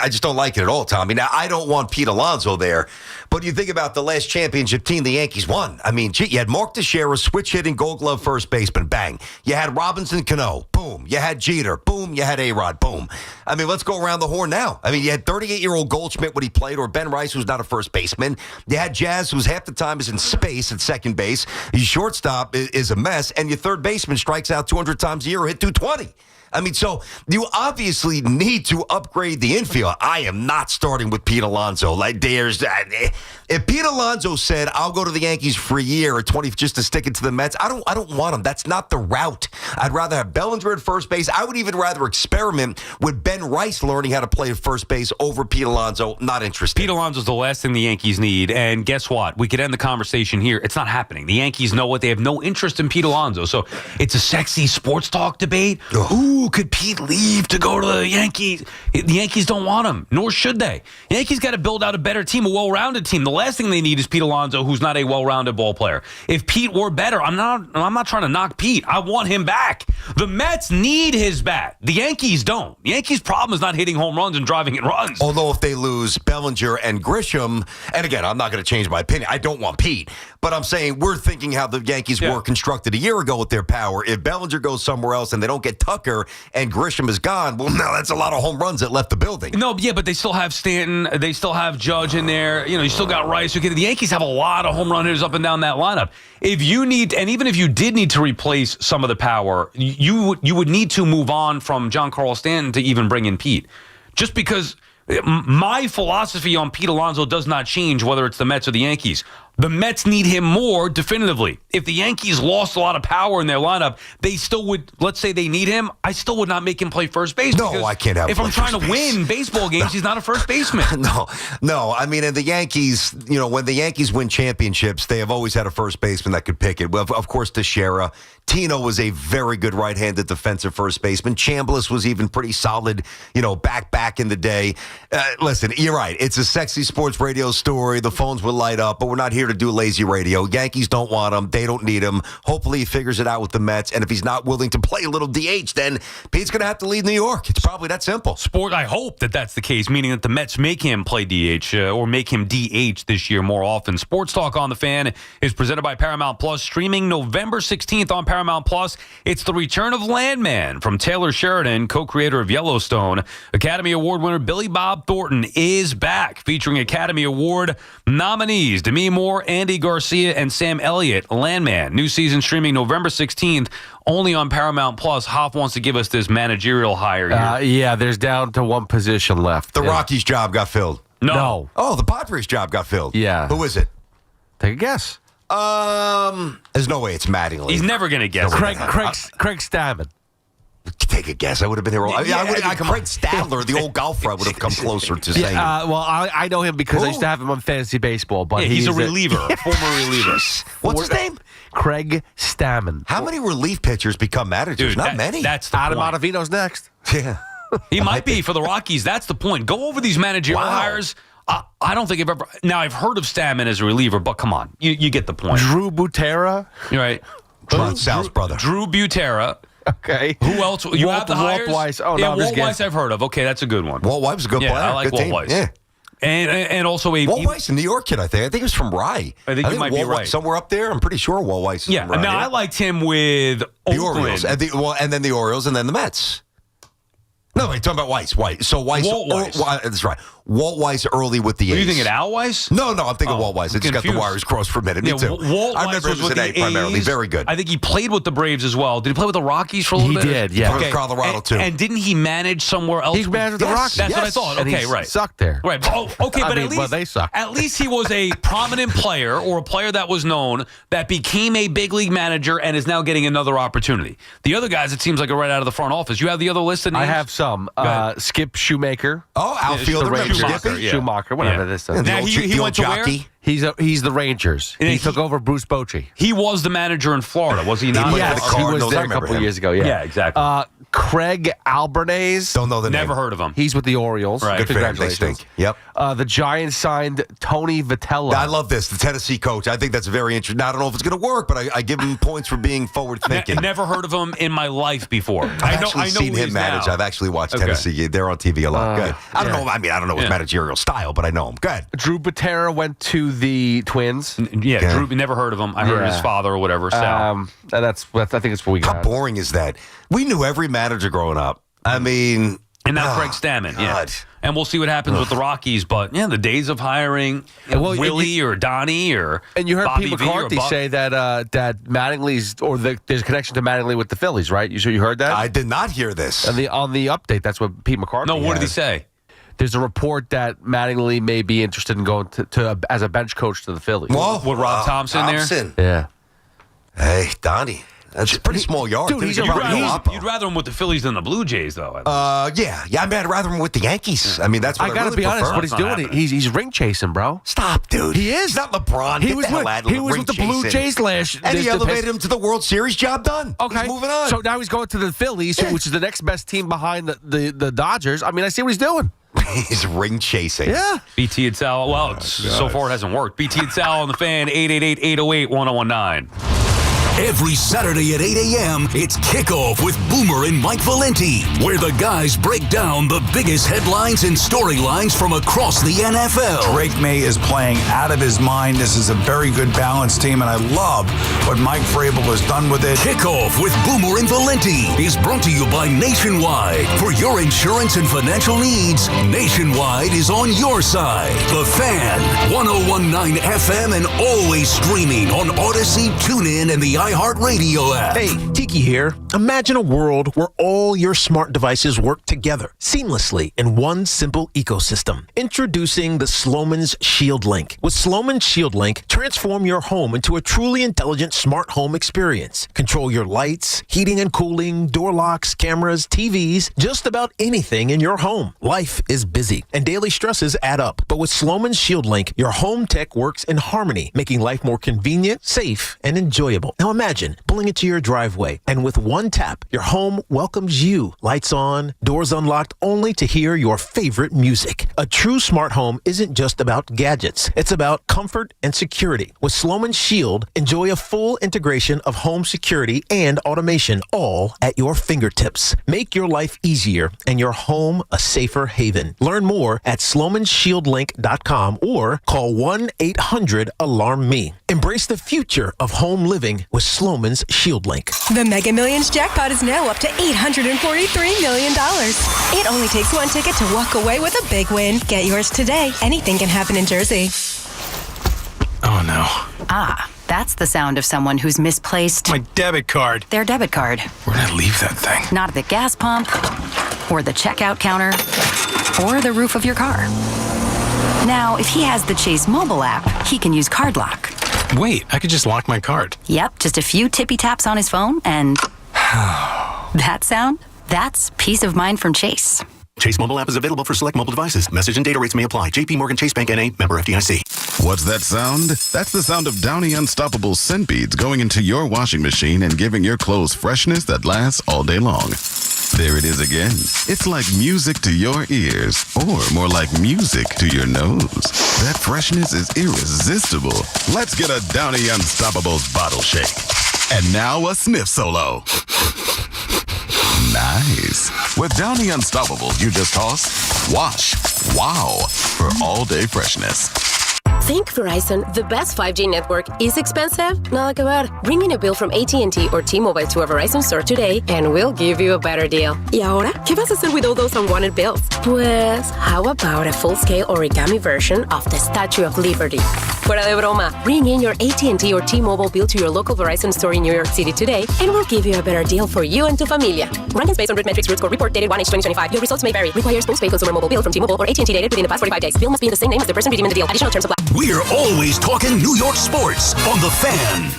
just don't like it at all, Tommy. Now, I don't want Pete Alonso there, but you think about the last championship team the Yankees won. You had Mark Teixeira, switch hitting, Gold Glove first baseman, bang. You had Robinson Cano, boom. You had Jeter, boom. You had A-Rod, boom. Let's go around the horn now. You had 38-year-old Goldschmidt when he played, or Ben Rice, who's not a first baseman. You had Jazz, who's half the time is in space at second base. Your shortstop is a mess, and your third baseman strikes out 200 times a year or hit 220. I mean, so you obviously need to upgrade the infield. I am not starting with Pete Alonso. If Pete Alonso said, "I'll go to the Yankees for a year or 20 just to stick it to the Mets," I don't want him. That's not the route. I'd rather have Bellinger at first base. I would even rather experiment with Ben Rice learning how to play at first base over Pete Alonso. Not interested. Pete Alonso's the last thing the Yankees need, and guess what? We could end the conversation here. It's not happening. The Yankees know what they have no interest in Pete Alonso, so it's a sexy sports talk debate. Ooh, could Pete leave to go to the Yankees? The Yankees don't want him, nor should they. The Yankees got to build out a better team, a well-rounded team. The last thing they need is Pete Alonso, who's not a well-rounded ball player. If Pete were better, I'm not trying to knock Pete. I want him back. The Mets need his bat. The Yankees don't. The Yankees' problem is not hitting home runs and driving in runs. Although if they lose Bellinger and Grisham, and again, I'm not going to change my opinion. I don't want Pete. But I'm saying we're thinking how the Yankees were constructed a year ago with their power. If Bellinger goes somewhere else and they don't get Tucker and Grisham is gone, well, no, that's a lot of home runs that left the building. No, yeah, but they still have Stanton. They still have Judge in there. You still got Rice. The Yankees have a lot of home run hitters up and down that lineup. If you need, and even if you did need to replace some of the power, you would need to move on from Giancarlo Stanton to even bring in Pete. Just because my philosophy on Pete Alonso does not change whether it's the Mets or the Yankees. The Mets need him more definitively. If the Yankees lost a lot of power in their lineup, they still would, let's say they need him, I still would not make him play first base. No, I can't have him if I'm play trying to win baseball games, he's not a first baseman. No. I mean, and the Yankees, when the Yankees win championships, they have always had a first baseman that could pick it. Well, of course, Teixeira. Tino was a very good right-handed defensive first baseman. Chambliss was even pretty solid, back in the day. Listen, you're right. It's a sexy sports radio story. The phones will light up, but we're not here to do lazy radio. Yankees don't want him. They don't need him. Hopefully he figures it out with the Mets. And if he's not willing to play a little DH, then Pete's going to have to leave New York. It's probably that simple. I hope that that's the case, meaning that the Mets make him play DH or make him DH this year more often. Sports Talk on the Fan is presented by Paramount Plus, streaming November 16th on Paramount Plus. It's the return of Landman from Taylor Sheridan, co-creator of Yellowstone. Academy Award winner Billy Bob Thornton is back, featuring Academy Award nominees Demi Moore, Andy Garcia, and Sam Elliott. Landman, new season streaming November 16th, only on Paramount Plus. Hoff wants to give us this managerial hire here. Yeah, there's down to one position left. The Rockies' job got filled. No. Oh, the Padres' job got filled. Yeah. Who is it? Take a guess. There's no way it's Mattingly. He's never going to guess. Craig Stammen. Take a guess. I would have been here. Craig Stadler, the old golfer, I would have come closer to saying. I know him because I used to have him on fantasy baseball. But he's a reliever, a former reliever. What's his name? Craig Stammen. How many relief pitchers become managers? Dude, Not many. That's the Adam point. Ottavino's next. Yeah. He might be for the Rockies. That's the point. Go over these managerial hires. I don't think I've ever. Now, I've heard of Stammen as a reliever, but come on. You get the point. Drew Butera. You're right. Sal's brother. Drew Butera. Okay. Who else? You have the hires? Walt Weiss. Oh, no, Walt Weiss I've heard of. Okay, that's a good one. Walt Weiss is a good player. I like good Walt team. Weiss. Yeah. And also Walt Weiss, a New York kid, I think. I think he was from Rye. I think you might be Walt right. Weiss, somewhere up there. I'm pretty sure Walt Weiss is from Rye. Now I liked him with the Oakland. Orioles. And then the Orioles and then the Mets. No, you're talking about Weiss. So Weiss. Walt Weiss. That's right. Walt Weiss early with the A's. Are you thinking Al Weiss? No, I'm thinking Walt Weiss. I just got the wires crossed for a minute. Me too. Walt I Weiss remember was it was with an A the primarily. A's. Very good. I think he played with the Braves as well. Did he play with the Rockies for a little bit? He did, yeah. Okay. Colorado, too. And didn't he manage somewhere else? He managed the Rockies. That's what I thought. And Okay, he right. sucked there. Right. Okay, but at least they sucked. At least he was a prominent player or a player that was known that became a big league manager and is now getting another opportunity. The other guys, it seems like, are right out of the front office. You have the other list of names? I have some. Skip Shoemaker. Oh, outfielder. Schumacher, whatever this is. Now he went to where? He's the Rangers. He took over Bruce Bochy. He was the manager in Florida, was he not? Yes, he was there a couple of years ago. Yeah, exactly. Craig Albanese. Don't know the name. Never heard of him. He's with the Orioles. Right. Good for him. They Congratulations. stink. Yep. The Giants signed Tony Vitello. I love this. The Tennessee coach. I think that's very interesting. Now, I don't know if it's going to work, but I give him points for being forward thinking. Never heard of him in my life before. I've actually seen him manage. I've actually watched Tennessee. They're on TV a lot. Good. I don't know. I mean, I don't know his managerial style, but I know him. Good. Drew Butera went to the Twins. Yeah, Drew, never heard of him. I heard his father or whatever, Sal. And I think that's what we got. How boring is that? We knew every manager growing up. I mean... And now Craig Stammen, yeah. and we'll see what happens with the Rockies. But the days of hiring Willie or Donnie or you heard Bobby Pete V or McCarthy Buck. say that Mattingly's there's a connection to Mattingly with the Phillies, right? You heard that? I did not hear this. On the update, that's what Pete McCarthy. No, what did he has. say? There's a report that Mattingly may be interested in going to as a bench coach to the Phillies. Whoa. With Rob Thompson there? Yeah. Hey, Donnie. That's a pretty small yard. Dude, You'd rather him with the Phillies than the Blue Jays, though. Yeah. I mean, I'd rather him with the Yankees. I mean, that's what I gotta really be honest. prefer. What he's doing, he's ring chasing, bro. Stop, dude. He is. He's not LeBron. He Get was the hell with- out of he was ring with the Blue chasing. Jays last- And he this- elevated him to the World Series. Job done. Okay, He's moving on. So now he's going to the Phillies, which is the next best team behind the Dodgers. I mean, I see what he's doing. He's ring chasing. Yeah. BT and Sal. Well, so far it hasn't worked. BT and Sal on the Fan. 888-808-1019. Every Saturday at 8 a.m., it's Kickoff with Boomer and Mike Valenti, where the guys break down the biggest headlines and storylines from across the NFL. Drake May is playing out of his mind. This is a very good balanced team, and I love what Mike Vrabel has done with it. Kickoff with Boomer and Valenti is brought to you by Nationwide. For your insurance and financial needs, Nationwide is on your side. The Fan, 101.9 FM, and always streaming on Odyssey, TuneIn, and the iHeartRadio app. Hey, Tiki here. Imagine a world where all your smart devices work together seamlessly in one simple ecosystem. Introducing the Sloman's Shield Link. With Sloman's Shield Link, transform your home into a truly intelligent smart home experience. Control your lights, heating and cooling, door locks, cameras, TVs, just about anything in your home. Life is busy and daily stresses add up. But with Sloman's Shield Link, your home tech works in harmony, making life more convenient, safe, and enjoyable. Now imagine pulling into your driveway, and with one tap, your home welcomes you. Lights on, doors unlocked, only to hear your favorite music. A true smart home isn't just about gadgets. It's about comfort and security. With Sloman's Shield, enjoy a full integration of home security and automation, all at your fingertips. Make your life easier and your home a safer haven. Learn more at slomanshieldlink.com or call 1-800-ALARM-ME. Embrace the future of home living with Sloman's Shield Link. The Mega Millions jackpot is now up to $843 million. It only takes one ticket to walk away with a big win. Get yours today. Anything can happen in Jersey. Oh, no. Ah, that's the sound of someone who's misplaced My debit card. their debit card. Where'd I leave that thing? Not at the gas pump, or the checkout counter, or the roof of your car. Now, if he has the Chase mobile app, he can use Card Lock. Wait, I could just lock my card. Yep, just a few tippy taps on his phone, and that sound, that's peace of mind from Chase. Chase mobile app is available for select mobile devices. Message and data rates may apply. JP Morgan Chase Bank N.A. member FDIC. What's that sound? That's the sound of Downy Unstoppable scent beads going into your washing machine and giving your clothes freshness that lasts all day long. There it is again. It's like music to your ears, or more like music to your nose. That freshness is irresistible. Let's get a Downy Unstoppables bottle shake. And now a sniff solo. Nice. With Downy Unstoppables, you just toss, wash, wow, for all-day freshness. Think Verizon, the best 5G network, is expensive? Nada que ver. Bring in a bill from AT&T or T-Mobile to a Verizon store today and we'll give you a better deal. ¿Y ahora? ¿Qué vas a hacer with all those unwanted bills? Pues, how about a full-scale origami version of the Statue of Liberty? Fuera de broma. Bring in your AT&T or T-Mobile bill to your local Verizon store in New York City today and we'll give you a better deal for you and tu familia. Rankings based on RITmetrics root score report dated 1H2025. Your results may vary. Requires postpaid consumer mobile bill from T-Mobile or AT&T dated within the past 45 days. Bill must be in the same name as the person redeeming the deal. Additional terms apply. We're always talking New York sports on The Fan.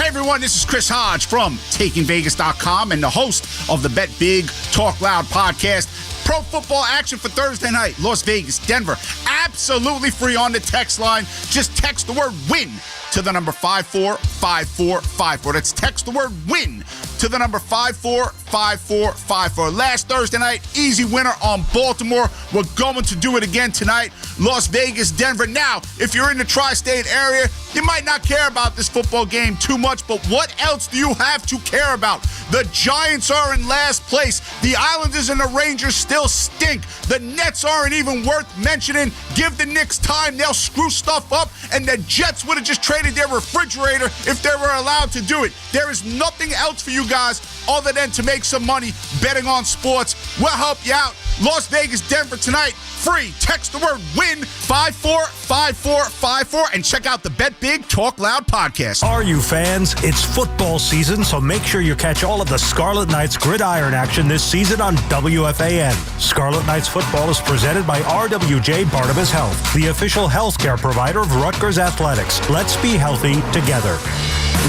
Hey everyone, this is Chris Hodge from TakingVegas.com and the host of the Bet Big Talk Loud podcast. Pro football action for Thursday night, Las Vegas, Denver. Absolutely free on the text line. Just text the word WIN to the number 545454. That's text the word WIN to the number 545454. Last Thursday night, easy winner on Baltimore. We're going to do it again tonight. Las Vegas, Denver. Now, if you're in the tri-state area, you might not care about this football game too much, but what else do you have to care about? The Giants are in last place. The Islanders and the Rangers still stink. The Nets aren't even worth mentioning. Give the Knicks time, they'll screw stuff up, and the Jets would have just traded their refrigerator if they were allowed to do it. There is nothing else for you guys other than to make some money betting on sports. We'll help you out. Las Vegas, Denver tonight. Free. Text the word WIN 545454 and check out the Bet Big Talk Loud podcast. Are you fans? It's football season, so make sure you catch all of the Scarlet Knights gridiron action this season on WFAN. Scarlet Knights football is presented by RWJ Barnabas Health, the official healthcare provider of Rutgers Athletics. Let's be healthy together.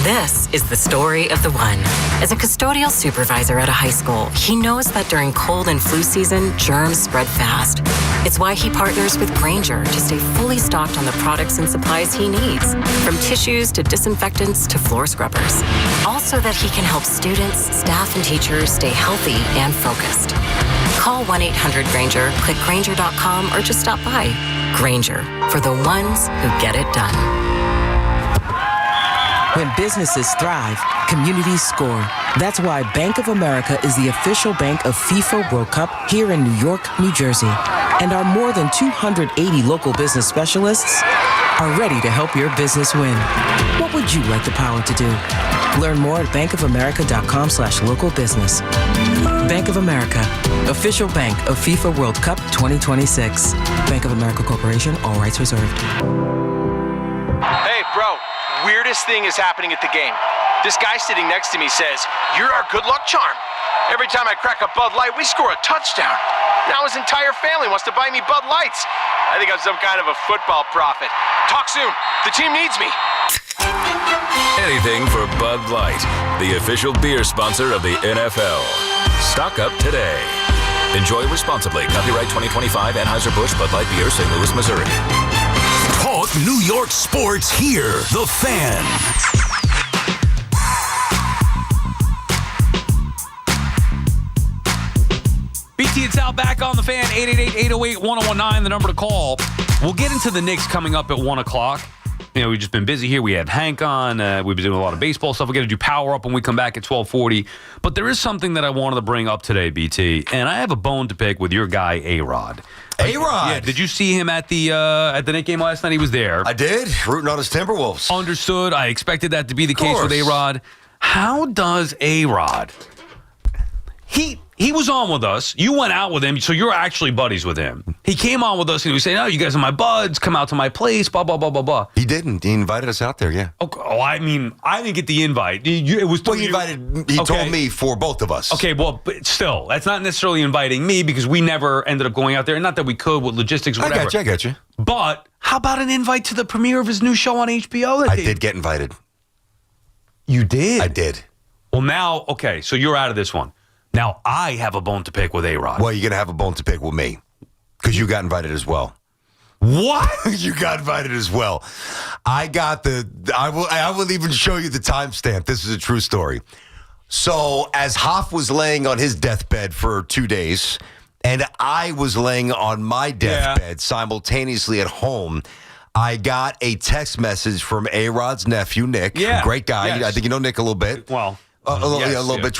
This is the story of the one. As a custodial supervisor at a high school, he knows that during cold and flu season, germs spread fast. It's why he partners with Grainger to stay fully stocked on the products and supplies he needs, from tissues to disinfectants to floor scrubbers. Also that he can help students, staff, and teachers stay healthy and focused. Call 1-800-GRAINGER, click Grainger.com, or just stop by. Grainger, for the ones who get it done. When businesses thrive, communities score. That's why Bank of America is the official bank of FIFA World Cup here in New York, New Jersey. And our more than 280 local business specialists are ready to help your business win. What would you like the power to do? Learn more at bankofamerica.com/local business. Bank of America, official bank of FIFA World Cup 2026. Bank of America Corporation, all rights reserved. Hey, bro. Weirdest thing is happening at the game. This guy sitting next to me says, "You're our good luck charm." Every time I crack a Bud Light, we score a touchdown. Now his entire family wants to buy me Bud Lights. I think I'm some kind of a football prophet. Talk soon. The team needs me. Anything for Bud Light, the official beer sponsor of the NFL. Stock up today. Enjoy responsibly. Copyright 2025 Anheuser-Busch Bud Light Beer, St. Louis, Missouri. Talk New York sports here. The Fan. BT Sal back on the Fan. 888-808-1019, the number to call. We'll get into the Knicks coming up at 1 o'clock. You know, we've just been busy here. We had Hank on. We've been doing a lot of baseball stuff. We're going to do Power Up when we come back at 12:40. But there is something that I wanted to bring up today, BT, and I have a bone to pick with your guy, A-Rod. A-Rod? Yeah, did you see him at the Knicks game last night? He was there. I did, rooting on his Timberwolves. Understood. I expected that to be the case with A-Rod. How does A-Rod... He was on with us. You went out with him, so you're actually buddies with him. He came on with us, and he was saying, "Oh, you guys are my buds. Come out to my place." Blah blah blah blah blah. He didn't. He invited us out there. Yeah. Okay. Oh, I mean, I didn't get the invite. It was. Well, he invited. He told me for both of us. Okay. Well, but still, that's not necessarily inviting me because we never ended up going out there. Not that we could with logistics or whatever. I got you. But how about an invite to the premiere of his new show on HBO? I did get invited. You did? I did. Well, now, okay, so you're out of this one. Now, I have a bone to pick with A-Rod. Well, you're going to have a bone to pick with me because you got invited as well. What? You got invited as well. I will even show you the timestamp. This is a true story. So as Hoff was laying on his deathbed for 2 days, and I was laying on my deathbed simultaneously at home, I got a text message from A-Rod's nephew, Nick. Yeah. Great guy. Yes. I think you know Nick a little bit. Well... a little bit.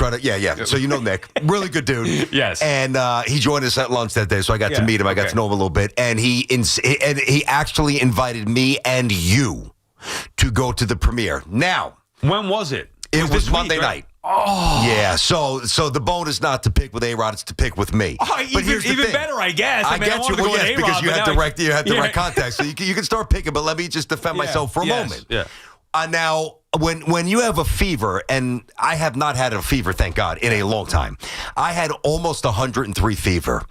So you know Nick, really good dude. Yes, and he joined us at lunch that day, so I got to meet him. I got to know him a little bit, and he actually invited me and you to go to the premiere. Now, when was it? It was Monday night. Oh, yeah. So the bone is not to pick with A-Rod; it's to pick with me. Oh, but here's the even thing. better, I guess. I get you. Well, yes, because you had direct contact, so you can start picking. But let me just defend myself for a moment. Yeah. Now, when you have a fever, and I have not had a fever, thank God, in a long time. I had almost 103 fever,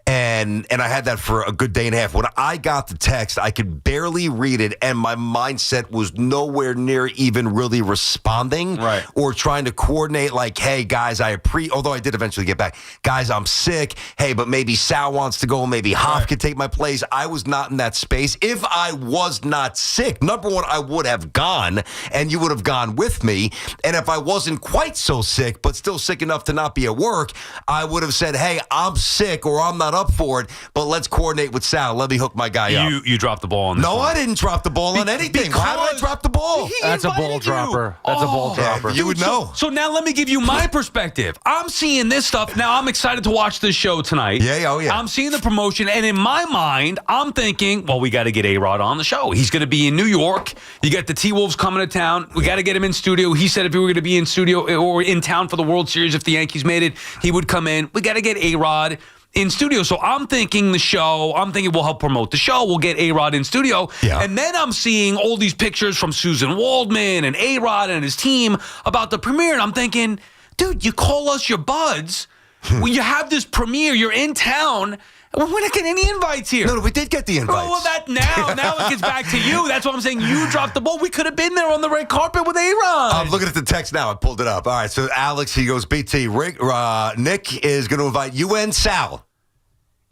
and I had that for a good day and a half. When I got the text, I could barely read it, and my mindset was nowhere near even really responding or trying to coordinate like, hey, guys, although I did eventually get back. Guys, I'm sick. Hey, but maybe Sal wants to go. Maybe Hoff could take my place. I was not in that space. If I was not sick, number one, I would have gone, and you would have gone with me. And if I wasn't quite so sick, but still sick enough to not be at work, I would have said, hey, I'm sick or I'm not not up for it, but let's coordinate with Sal. Let me hook my guy up. You dropped the ball on this No, one. I didn't drop the ball on anything. How did I drop the ball? That's a ball dropper. That's a ball dropper. You would know. So now let me give you my perspective. I'm seeing this stuff. Now I'm excited to watch this show tonight. Yeah. I'm seeing the promotion, and in my mind, I'm thinking, well, we got to get A-Rod on the show. He's going to be in New York. You got the T-Wolves coming to town. We got to get him in studio. He said if he were going to be in studio or in town for the World Series, if the Yankees made it, he would come in. We got to get A-Rod in studio. So I'm thinking we'll help promote the show. We'll get A-Rod in studio. Yeah. And then I'm seeing all these pictures from Susan Waldman and A-Rod and his team about the premiere. And I'm thinking, dude, you call us your buds. When you have this premiere, you're in town. We're not getting any invites here. No, we did get the invites. Well, now it gets back to you. That's what I'm saying. You dropped the ball. We could have been there on the red carpet with A-Rod. I'm looking at the text now. I pulled it up. All right, so Alex, he goes, BT, Nick is going to invite you and Sal.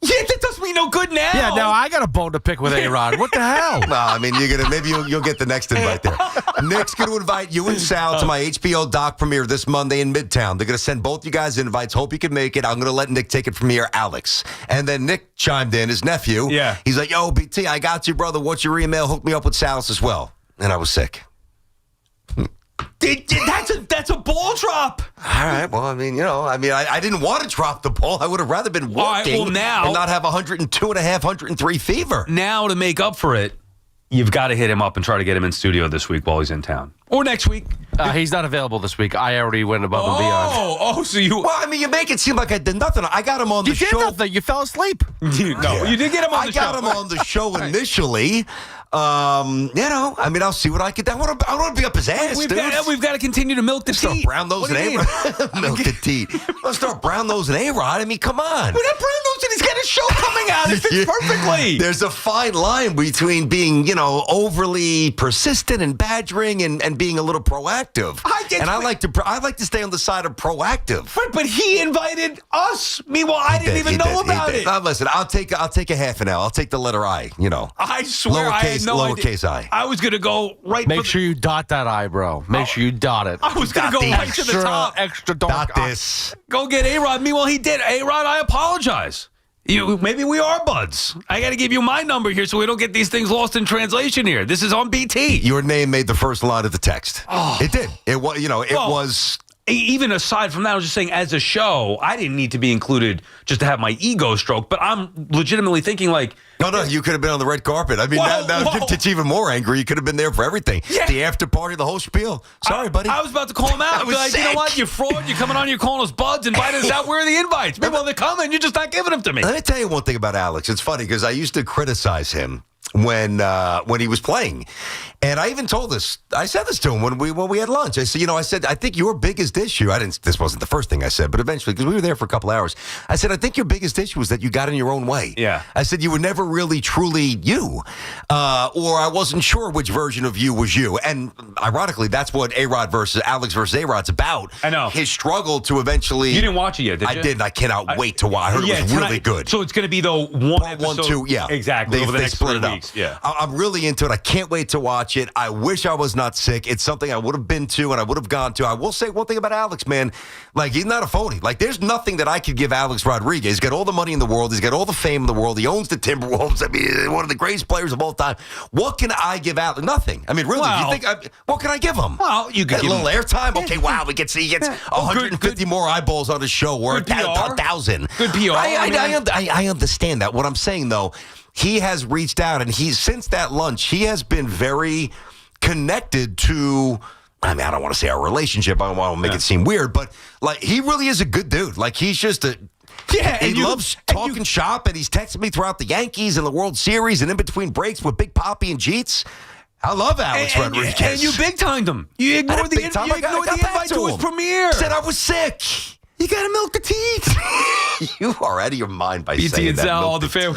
Yeah, that does me no good now. Yeah, now I got a bone to pick with A-Rod. What the hell? No, I mean, you'll get the next invite there. Nick's going to invite you and Sal to my HBO doc premiere this Monday in Midtown. They're going to send both you guys invites. Hope you can make it. I'm going to let Nick take it from here, Alex. And then Nick chimed in, his nephew. Yeah. He's like, yo, BT, I got you, brother. What's your email? Hook me up with Sal's as well. And I was sick. That's a ball drop. All right. Well, I didn't want to drop the ball. I would have rather been working and not have 102.5, 103 fever. Now, to make up for it, you've got to hit him up and try to get him in studio this week while he's in town. Or next week. He's not available this week. I already went above and beyond. So you... Well, I mean, you make it seem like I did nothing. I got him on the show. You did nothing. You fell asleep. You did get him on the show. I got him on the show initially. I'll see what I can do. I want to be up his ass, We've got to continue to milk the Start teat. brown nose and A-Rod. Milk the teat. Let's start brown nose and A-Rod. I mean, come on. We're not brown nosing. He's got a show coming out. It fits perfectly. There's a fine line between being, overly persistent and badgering and being a little proactive. I like to stay on the side of proactive. But he invited us. Meanwhile, I didn't even know about it. Listen, I'll take a half an hour. I'll take the letter I. I swear, I had no idea. Lowercase I. I was going to go right. Make sure you dot that I, bro. Make sure you dot it. I was going to go right to the top. Extra dark. Dot this. Go get A-Rod. Meanwhile, he did. A-Rod, I apologize. Maybe we are buds. I got to give you my number here so we don't get these things lost in translation here. This is on BT. Your name made the first line of the text. Oh. It did. It was. It was. Even aside from that, I was just saying, as a show, I didn't need to be included just to have my ego stroked. But I'm legitimately thinking, like, no, you could have been on the red carpet. I mean, now it's even more angry. You could have been there for everything. Yeah. The after party, the whole spiel. Sorry, buddy. I was about to call him out. Be like, you know what? You fraud. You're coming on. You're calling us buds. Inviting us out. Where are the invites? Meanwhile, they're coming. You're just not giving them to me. Let me tell you one thing about Alex. It's funny because I used to criticize him when he was playing. And I even told this. I said this to him when we had lunch. I said, I think your biggest issue. This wasn't the first thing I said, but eventually, because we were there for a couple hours, I said, I think your biggest issue was that you got in your own way. Yeah. I said you were never really truly you, or I wasn't sure which version of you was you. And ironically, that's what Alex versus A-Rod's about. I know his struggle to eventually. You didn't watch it yet, did you? I didn't. I cannot wait to watch. I heard it was really good. So it's going to be the one episode. 1, 2, yeah, exactly. Over the next split 3 it weeks. up. Yeah. I'm really into it. I can't wait to watch it. I wish I was not sick. It's something I would have been to and I would have gone to. I will say one thing about Alex, man. Like, he's not a phony. Like, there's nothing that I could give Alex Rodriguez. He's got all the money in the world. He's got all the fame in the world. He owns the Timberwolves. I mean, one of the greatest players of all time. What can I give Alex? Nothing. I mean, really, Wow. what can I give him? Well, you could a give little him airtime. Okay, wow, he gets 150 more eyeballs on his show, or 1,000. Good PR. I understand that. What I'm saying, though, he has reached out, and since that lunch, he has been very connected to. I mean, I don't want to say our relationship. I don't want to make it seem weird, but like, he really is a good dude. Like, he's just a. Yeah, he loves talking shop, and he's texted me throughout the Yankees and the World Series, and in between breaks with Big Papi and Jeets. I love Alex Rodriguez. And you big-timed him. You ignored the invite to his premiere. Said I was sick. You got to milk the teeth. You are out of your mind by BT saying and that. Sal, Milk all the the fan.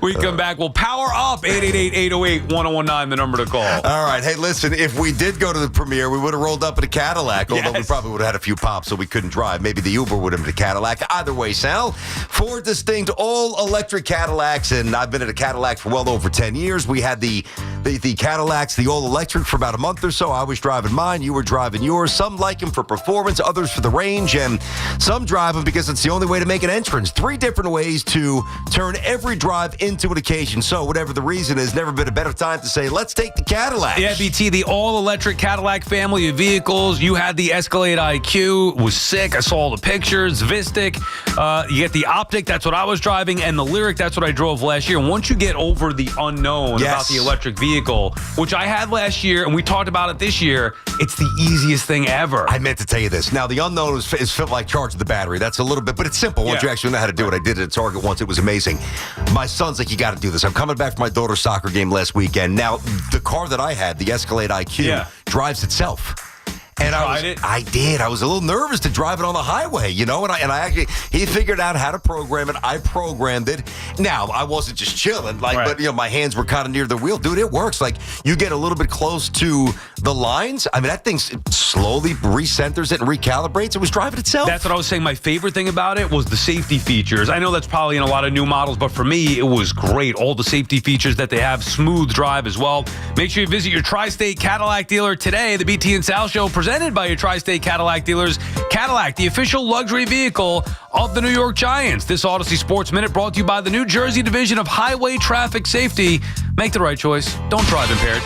We come back. We'll power up 888-808-1019, the number to call. All right. Hey, listen, if we did go to the premiere, we would have rolled up in a Cadillac, although we probably would have had a few pops so we couldn't drive. Maybe the Uber would have been a Cadillac. Either way, Sal, 4 distinct all-electric Cadillacs, and I've been at a Cadillac for well over 10 years. We had the Cadillacs, the all-electric, for about a month or so. I was driving mine. You were driving yours. Some like them for performance, others for the range, and some drive them because it's the only way to make an entrance. 3 different ways to turn every drive into an occasion. So whatever the reason is, never been a better time to say, let's take the Cadillac. Yeah, BT, the all-electric Cadillac family of vehicles. You had the Escalade IQ. It was sick. I saw all the pictures. Vistic. You get the Optic. That's what I was driving. And the Lyric. That's what I drove last year. And once you get over the unknown about the electric vehicle, which I had last year, and we talked about it this year, it's the easiest thing ever. I meant to tell you this. Now, the unknown is felt like charging the battery. That's a little bit, but it's simple once you actually know how to do it. I did it at Target once. It was amazing. My son's like, you got to do this. I'm coming back from my daughter's soccer game last weekend. Now, the car that I had, the Escalade IQ, drives itself. And I did. I was a little nervous to drive it on the highway, and I actually, he figured out how to program it. I programmed it. Now, I wasn't just chilling, but my hands were kind of near the wheel. Dude, it works. Like, you get a little bit close to the lines. I mean, that thing slowly recenters it and recalibrates. It was driving itself. That's what I was saying. My favorite thing about it was the safety features. I know that's probably in a lot of new models, but for me, it was great. All the safety features that they have, smooth drive as well. Make sure you visit your Tri-State Cadillac dealer today. The BT and Sal Show presented by your Tri-State Cadillac dealers. Cadillac, the official luxury vehicle of the New York Giants. This Odyssey Sports Minute brought to you by the New Jersey Division of Highway Traffic Safety. Make the right choice. Don't drive impaired.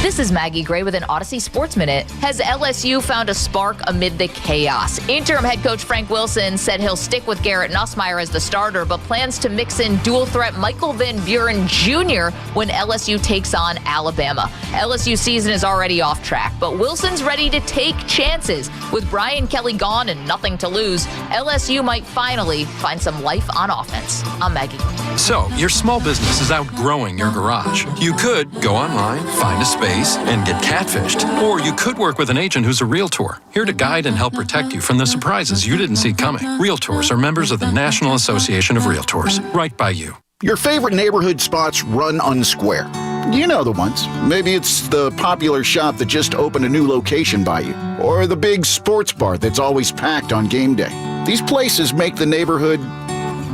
This is Maggie Gray with an Odyssey Sports Minute. Has LSU found a spark amid the chaos? Interim head coach Frank Wilson said he'll stick with Garrett Nussmeier as the starter, but plans to mix in dual threat Michael Van Buren Jr. when LSU takes on Alabama. LSU season is already off track, but Wilson's ready to take chances. With Brian Kelly gone and nothing to lose, LSU might finally find some life on offense. I'm Maggie. So, your small business is outgrowing your garage. You could go online, find a space, and get catfished. Or you could work with an agent who's a realtor, here to guide and help protect you from the surprises you didn't see coming. Realtors are members of the National Association of Realtors, right by you. Your favorite neighborhood spots run unsquare. You know the ones. Maybe it's the popular shop that just opened a new location by you, or the big sports bar that's always packed on game day. These places make the neighborhood,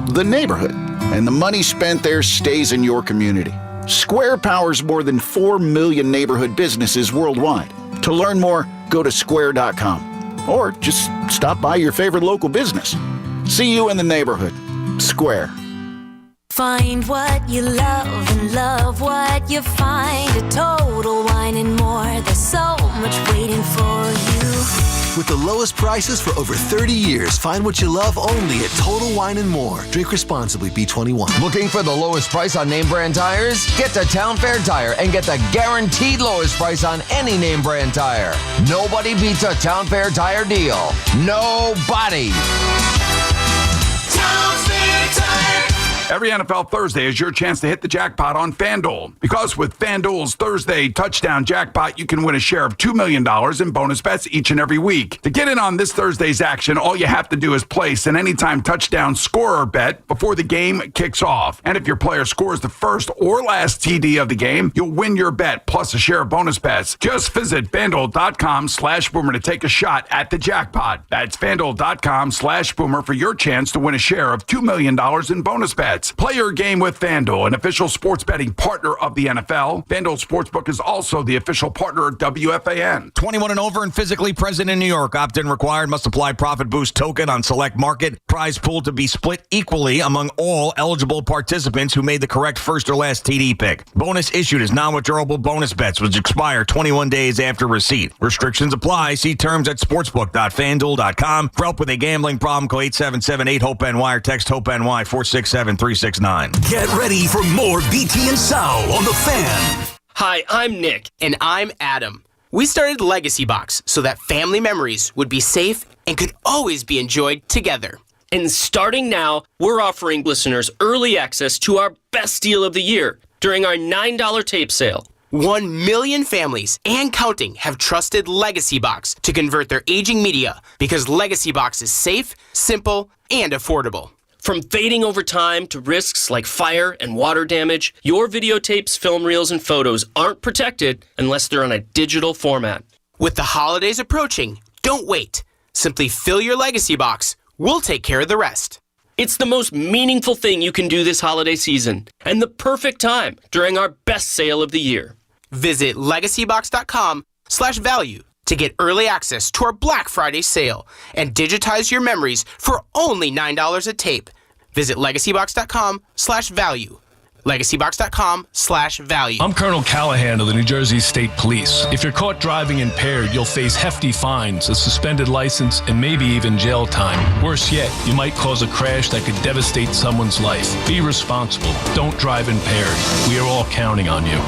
and the money spent there stays in your community. Square powers more than 4 million neighborhood businesses worldwide. To learn more, go to square.com or just stop by your favorite local business. See you in the neighborhood. Square. Find what you love and love what you find at Total Wine and More. There's so much waiting for you. With the lowest prices for over 30 years, find what you love only at Total Wine and More. Drink responsibly, B21. Looking for the lowest price on name brand tires? Get to Town Fair Tire and get the guaranteed lowest price on any name brand tire. Nobody beats a Town Fair Tire deal. Nobody. Town Fair Tire. Every NFL Thursday is your chance to hit the jackpot on FanDuel. Because with FanDuel's Thursday touchdown jackpot, you can win a share of $2 million in bonus bets each and every week. To get in on this Thursday's action, all you have to do is place an anytime touchdown scorer bet before the game kicks off. And if your player scores the first or last TD of the game, you'll win your bet plus a share of bonus bets. Just visit FanDuel.com/Boomer to take a shot at the jackpot. That's FanDuel.com/Boomer for your chance to win a share of $2 million in bonus bets. Play your game with FanDuel, an official sports betting partner of the NFL. FanDuel Sportsbook is also the official partner of WFAN. 21 and over and physically present in New York. Opt-in required. Must apply profit boost token on select market. Prize pool to be split equally among all eligible participants who made the correct first or last TD pick. Bonus issued as non-withdrawable bonus bets, which expire 21 days after receipt. Restrictions apply. See terms at sportsbook.fanduel.com. For help with a gambling problem, call 877-8-HOPE-NY or text HOPE-NY 467-369. Get ready for more BT and Sal on the Fan. Hi, I'm Nick. And I'm Adam. We started Legacy Box so that family memories would be safe and could always be enjoyed together. And starting now, we're offering listeners early access to our best deal of the year during our $9 tape sale. 1 million families and counting have trusted Legacy Box to convert their aging media because Legacy Box is safe, simple, and affordable. From fading over time to risks like fire and water damage, your videotapes, film reels, and photos aren't protected unless they're on a digital format. With the holidays approaching, don't wait. Simply fill your legacy box. We'll take care of the rest. It's the most meaningful thing you can do this holiday season, and the perfect time during our best sale of the year. Visit legacybox.com/value to get early access to our Black Friday sale and digitize your memories for only $9 a tape. Visit legacybox.com/value. legacybox.com/value. I'm Colonel Callahan of the New Jersey State Police. If you're caught driving impaired, you'll face hefty fines, a suspended license, and maybe even jail time. Worse yet, you might cause a crash that could devastate someone's life. Be responsible. Don't drive impaired. We are all counting on you.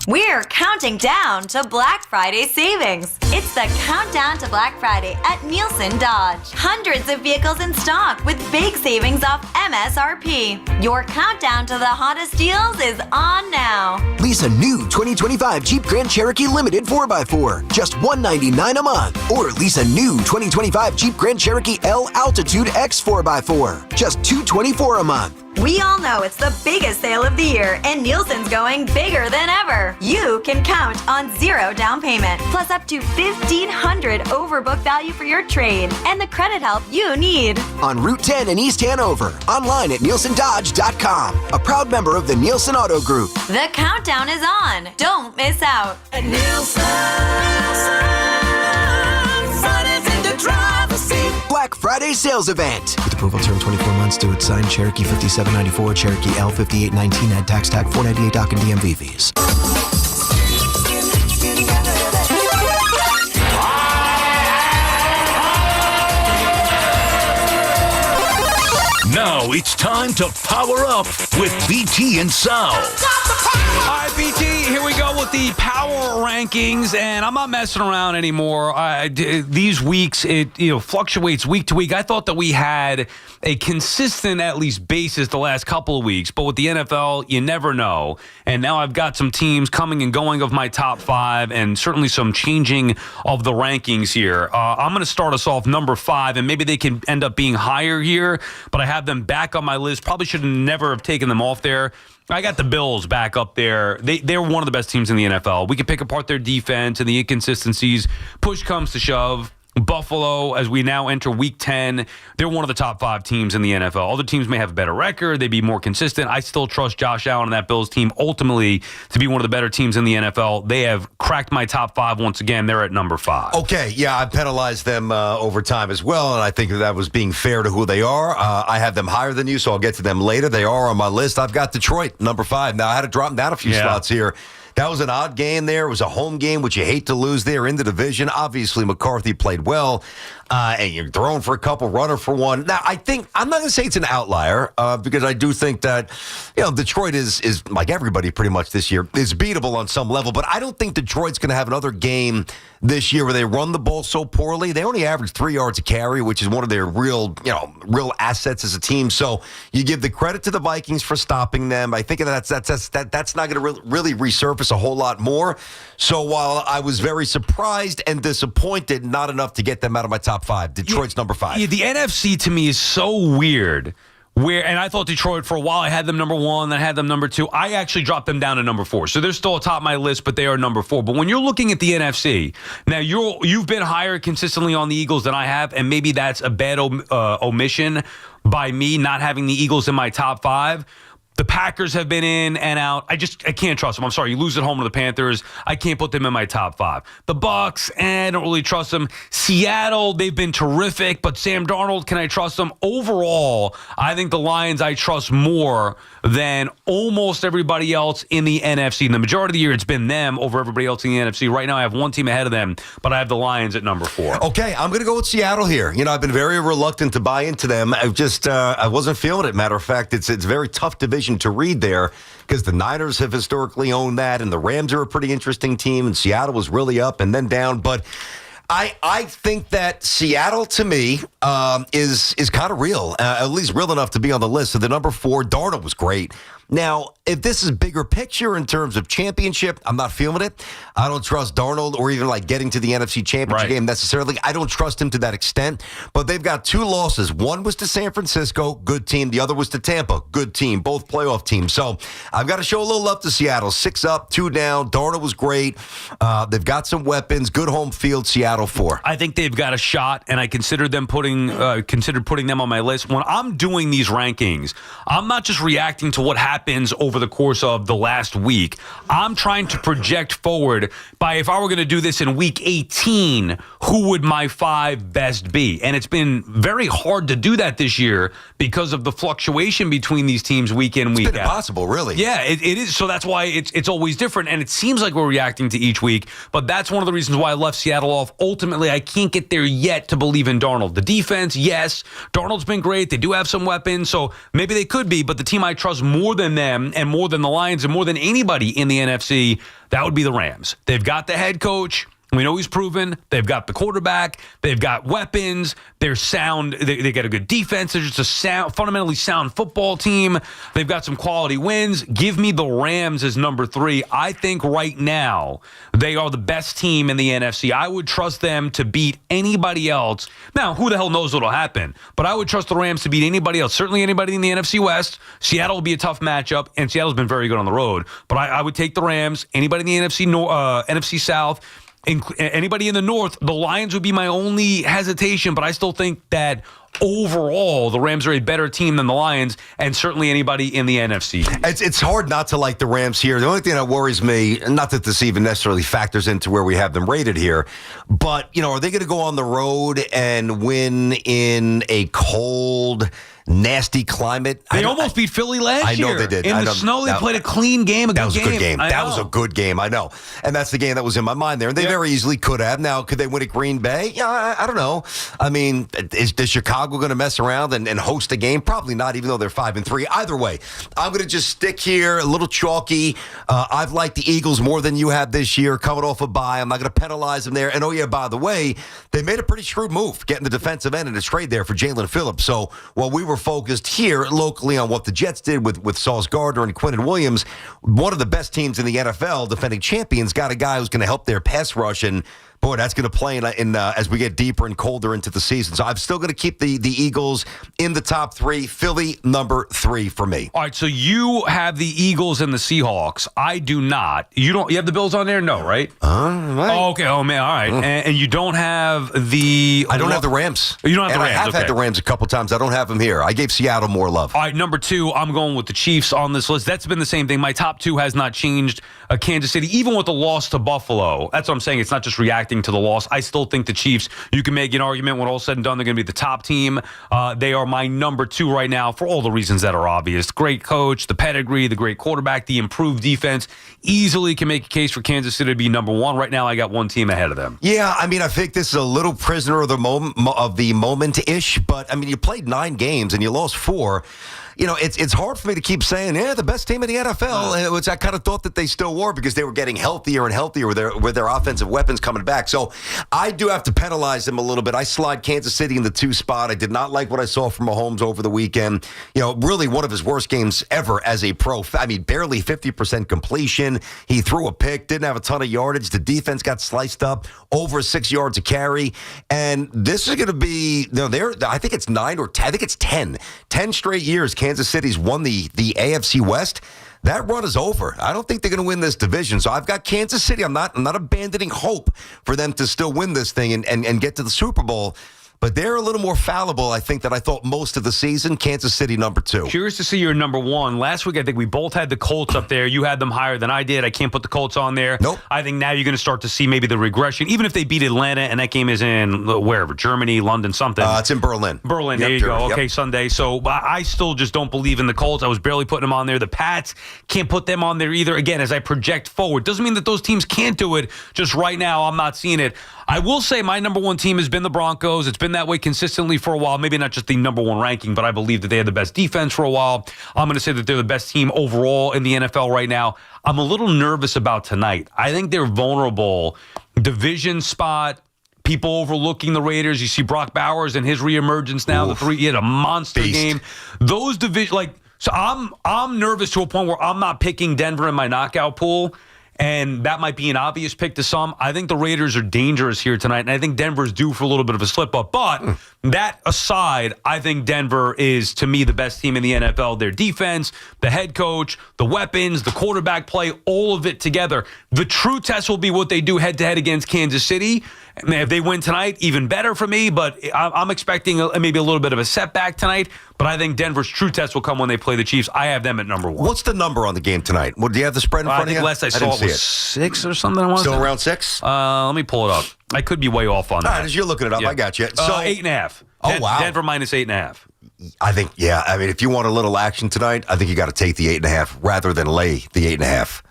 We're counting down to Black Friday savings. It's the countdown to Black Friday at Nielsen Dodge. Hundreds of vehicles in stock with big savings off MSRP. Your countdown to the hottest deals is on now. Lease a new 2025 Jeep Grand Cherokee Limited 4x4, just $199 a month. Or lease a new 2025 Jeep Grand Cherokee L Altitude X 4x4, just $224 a month. We all know it's the biggest sale of the year, and Nielsen's going bigger than ever. You can count on 0 down payment, plus up to $1,500 overbook value for your trade, and the credit help you need. On Route 10 in East Hanover, online at NielsenDodge.com, a proud member of the Nielsen Auto Group. The countdown is on. Don't miss out. At Nielsen, Fridays in the driver's seat. Black Friday sales event. With approval term 24 months due at signed Cherokee 5794, Cherokee L 5819, add tax tag 498 dock and DMV fees. Now it's time to power up with BT and Sal. All right, BT, here we go with the power rankings, and I'm not messing around anymore. These weeks, it fluctuates week to week. I thought that we had a consistent, at least, basis the last couple of weeks, but with the NFL, you never know. And now I've got some teams coming and going of my top 5, and certainly some changing of the rankings here. I'm going to start us off number 5, and maybe they can end up being higher here, but I have them back on my list. Probably should never have taken them off there. I got the Bills back up there. They're one of the best teams in the NFL. We can pick apart their defense and the inconsistencies. Push comes to shove. Buffalo, as we now enter Week 10, they're one of the top 5 teams in the NFL. Other teams may have a better record. They'd be more consistent. I still trust Josh Allen and that Bills team ultimately to be one of the better teams in the NFL. They have cracked my top 5 once again. They're at number 5. Okay, yeah, I penalized them over time as well, and I think that was being fair to who they are. I have them higher than you, so I'll get to them later. They are on my list. I've got Detroit, number 5. Now, I had to drop them down a few spots here. That was an odd game there. It was a home game, which you hate to lose there in the division. Obviously, McCarthy played well, and you're throwing for a couple, running for one. Now, I think, I'm not going to say it's an outlier, because I do think that, Detroit is like everybody pretty much this year, is beatable on some level, but I don't think Detroit's going to have another game this year where they run the ball so poorly. They only average 3 yards a carry, which is one of their real assets as a team. So you give the credit to the Vikings for stopping them. I think that's not going to really resurface a whole lot more. So while I was very surprised and disappointed, not enough to get them out of my top 5. Detroit's number 5. Yeah, the NFC to me is so weird. And I thought Detroit for a while. I had them number 1, then I had them number 2. I actually dropped them down to number 4. So they're still atop my list, but they are number 4. But when you're looking at the NFC, now you've been higher consistently on the Eagles than I have, and maybe that's a bad omission by me not having the Eagles in my top 5. The Packers have been in and out. I can't trust them. I'm sorry. You lose at home to the Panthers. I can't put them in my top 5. The Bucks, I don't really trust them. Seattle, they've been terrific, but Sam Darnold, can I trust them? Overall, I think the Lions I trust more than almost everybody else in the NFC. In the majority of the year, it's been them over everybody else in the NFC. Right now, I have one team ahead of them, but I have the Lions at number 4. Okay, I'm going to go with Seattle here. I've been very reluctant to buy into them. I wasn't feeling it. Matter of fact, it's a very tough division to read there because the Niners have historically owned that, and the Rams are a pretty interesting team, and Seattle was really up and then down. But I think that Seattle, to me, is kind of real, at least real enough to be on the list. So the number 4, Darnold was great. Now, if this is bigger picture in terms of championship, I'm not feeling it. I don't trust Darnold or even like getting to the NFC Championship game necessarily. I don't trust him to that extent. But they've got 2 losses. One was to San Francisco, good team. The other was to Tampa, good team. Both playoff teams. So I've got to show a little love to Seattle. 6 up, 2 down. Darnold was great. They've got some weapons. Good home field. Seattle 4. I think they've got a shot, and I considered putting them on my list. When I'm doing these rankings, I'm not just reacting to what happens over the course of the last week. I'm trying to project forward by, if I were going to do this in week 18, who would my 5 best be? And it's been very hard to do that this year because of the fluctuation between these teams week in, week out. It's been impossible, really. Yeah, it is. So that's why it's always different, and it seems like we're reacting to each week. But that's one of the reasons why I left Seattle off. Ultimately, I can't get there yet to believe in Darnold. The defense, yes. Darnold's been great. They do have some weapons, so maybe they could be. But the team I trust more than them and more than the Lions and more than anybody in the NFC, that would be the Rams. They've got the head coach. We know he's proven. They've got the quarterback. They've got weapons. They're sound. They got a good defense. They're just a fundamentally sound football team. They've got some quality wins. Give me the Rams as number 3. I think right now they are the best team in the NFC. I would trust them to beat anybody else. Now, who the hell knows what'll happen? But I would trust the Rams to beat anybody else. Certainly anybody in the NFC West. Seattle will be a tough matchup, and Seattle's been very good on the road. But I would take the Rams. Anybody in the NFC South. Anybody in the North, the Lions would be my only hesitation, but I still think that overall the Rams are a better team than the Lions, and certainly anybody in the NFC. It's hard not to like the Rams here. The only thing that worries me, not that this even necessarily factors into where we have them rated here, but, are they going to go on the road and win in a cold, nasty climate? They almost beat Philly last year. I know they did. In the snow, they played a clean game. That was a good game. That was a good game. I know. And that's the game that was in my mind there. And they very easily could have. Now, could they win at Green Bay? Yeah, I don't know. I mean, is Chicago going to mess around and host a game? Probably not, even though they're 5-3. Either way, I'm going to just stick here, a little chalky. I've liked the Eagles more than you have this year, coming off a bye. I'm not going to penalize them there. And, oh, yeah, by the way, they made a pretty shrewd move, getting the defensive end in a trade there for Jalen Phillips. So while we were focused here locally on what the Jets did with Sauce Gardner and Quinnen Williams, one of the best teams in the NFL, defending champions, got a guy who's going to help their pass rush, and boy, that's going to play in as we get deeper and colder into the season. So I'm still going to keep the Eagles in the top 3. Philly, number 3 for me. All right, so you have the Eagles and the Seahawks. I do not. You don't. You have the Bills on there? No, right? Right. Oh, okay. Oh, man. All right. And you don't have the... I don't have the Rams. You don't have and the Rams. I have had the Rams a couple times. I don't have them here. I gave Seattle more love. All right, number 2, I'm going with the Chiefs on this list. That's been the same thing. My top 2 has not changed. Kansas City, even with the loss to Buffalo. That's what I'm saying. It's not just reacting to the loss. I still think the Chiefs, you can make an argument when all's said and done, they're going to be the top team. They are my number 2 right now for all the reasons that are obvious. Great coach, the pedigree, the great quarterback, the improved defense. Easily can make a case for Kansas City to be number 1. Right now, I got one team ahead of them. Yeah, I mean, I think this is a little prisoner of the moment-ish, but, I mean, you played 9 games and you lost 4. It's hard for me to keep saying, the best team in the NFL, which I kind of thought that they still were because they were getting healthier and healthier with their offensive weapons coming back. So I do have to penalize them a little bit. I slide Kansas City in the 2 spot. I did not like what I saw from Mahomes over the weekend. Really one of his worst games ever as a pro. I mean, barely 50% completion. He threw a pick, didn't have a ton of yardage. The defense got sliced up, over 6 yards a carry. And this is going to be, I think it's 9 or 10. I think it's 10. 10 straight years Kansas City's won the AFC West. That run is over. I don't think they're going to win this division. So I've got Kansas City. I'm not abandoning hope for them to still win this thing and get to the Super Bowl. But they're a little more fallible, I think, than I thought most of the season. Kansas City, number 2. Curious to see your number 1. Last week, I think we both had the Colts up there. You had them higher than I did. I can't put the Colts on there. Nope. I think now you're going to start to see maybe the regression. Even if they beat Atlanta, and that game is in wherever, Germany, London, something. It's in Berlin. Berlin, there you go. Okay, Sunday. So I still just don't believe in the Colts. I was barely putting them on there. The Pats, can't put them on there either. Again, as I project forward, doesn't mean that those teams can't do it. Just right now, I'm not seeing it. I will say my number 1 team has been the Broncos. It's been that way consistently for a while. Maybe not just the number 1 ranking, but I believe that they had the best defense for a while. I'm going to say that they're the best team overall in the NFL right now. I'm a little nervous about tonight. I think they're vulnerable. Division spot, people overlooking the Raiders. You see Brock Bowers and his reemergence now. He had a monster game. Those division, So I'm nervous to a point where I'm not picking Denver in my knockout pool, and that might be an obvious pick to some. I think the Raiders are dangerous here tonight, and I think Denver's due for a little bit of a slip-up. But that aside, I think Denver is, to me, the best team in the NFL. Their defense, the head coach, the weapons, the quarterback play, all of it together. The true test will be what they do head-to-head against Kansas City. And if they win tonight, even better for me, but I'm expecting maybe a little bit of a setback tonight. But I think Denver's true test will come when they play the Chiefs. I have them at number 1. What's the number on the game tonight? Well, do you have the spread in front of you? I think last I saw it was 6 or something. Still around 6? Let me pull it up. I could be way off on that. All right, as you're looking it up, I got you. So 8.5. Oh, wow. Denver minus 8.5. I think, yeah. I mean, if you want a little action tonight, I think you got to take the 8.5 rather than lay the 8.5.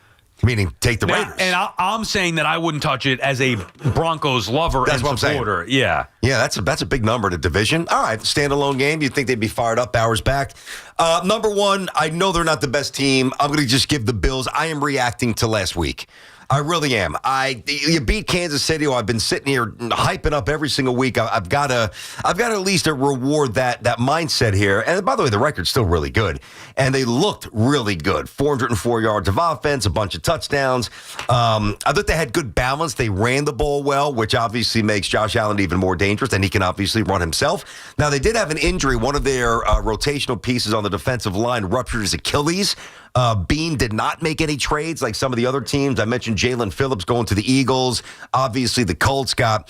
Meaning take the Raiders. And I'm saying that I wouldn't touch it as a Broncos lover That's and what supporter. I'm saying. Yeah, that's a big number to division. All right, standalone game. You'd think they'd be fired up. Bauer's back. Number 1, I know they're not the best team. I'm going to just give the Bills. I am reacting to last week. I really am. You beat Kansas City. I've been sitting here hyping up every single week. I've got to at least reward that mindset here. And by the way, the record's still really good, and they looked really good. 404 yards of offense, a bunch of touchdowns. I thought they had good balance. They ran the ball well, which obviously makes Josh Allen even more dangerous, and he can obviously run himself. Now they did have an injury. One of their rotational pieces on the defensive line ruptured his Achilles. Bean did not make any trades like some of the other teams. I mentioned Jalen Phillips going to the Eagles. Obviously, the Colts got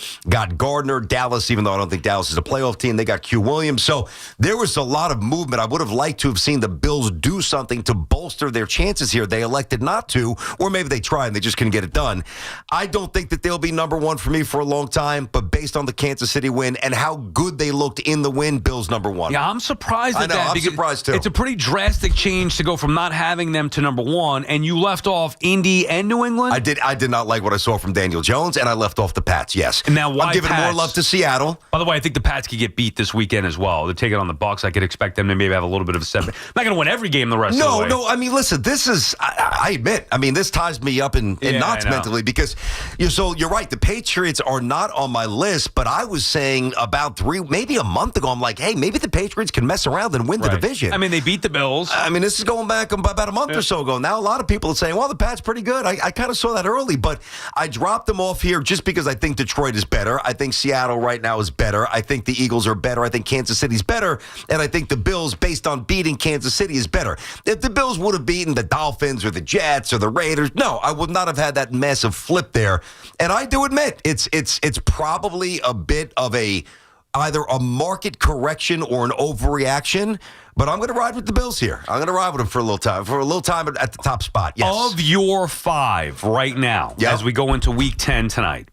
Gardner. Dallas, even though I don't think Dallas is a playoff team, they got Q Williams. So there was a lot of movement. I would have liked to have seen the Bills do something to bolster their chances here. They elected not to, or maybe they tried and they just couldn't get it done. I don't think that they'll be number 1 for me for a long time, but based on the Kansas City win and how good they looked in the win, Bills number 1. Yeah, I'm surprised at that. I'm surprised too. It's a pretty drastic change to go from not having them to number 1, and you left off Indy and New England? I did not like what I saw from Daniel Jones, and I left off the Pats, yes. And now why I'm giving Pats? more love to Seattle. By the way, I think the Pats could get beat this weekend as well. They're taking on the Bucs. I could expect them to maybe have a little bit of a setback. Not going to win every game the rest of the way. No, I mean, listen, this is, I admit, I mean, this ties me up in knots mentally because, you're right, the Patriots are not on my list, but I was saying about maybe a month ago, I'm like, hey, maybe the Patriots can mess around and win the division. I mean, they beat the Bills. I mean, this is going back about a month or so ago. Now, a lot of people are saying, well, the Pats pretty good. I kind of saw that early, but I dropped them off here just because I think Detroit is better. I think Seattle right now is better. I think the Eagles are better. I think Kansas City's better. And I think the Bills, based on beating Kansas City, is better. If the Bills would have beaten the Dolphins or the Jets or the Raiders, no, I would not have had that massive flip there. And I do admit, it's probably a bit of either a market correction or an overreaction. But I'm going to ride with the Bills here. I'm going to ride with them for a little time at the top spot. Yes. Of your 5 right now, as we go into Week 10 tonight.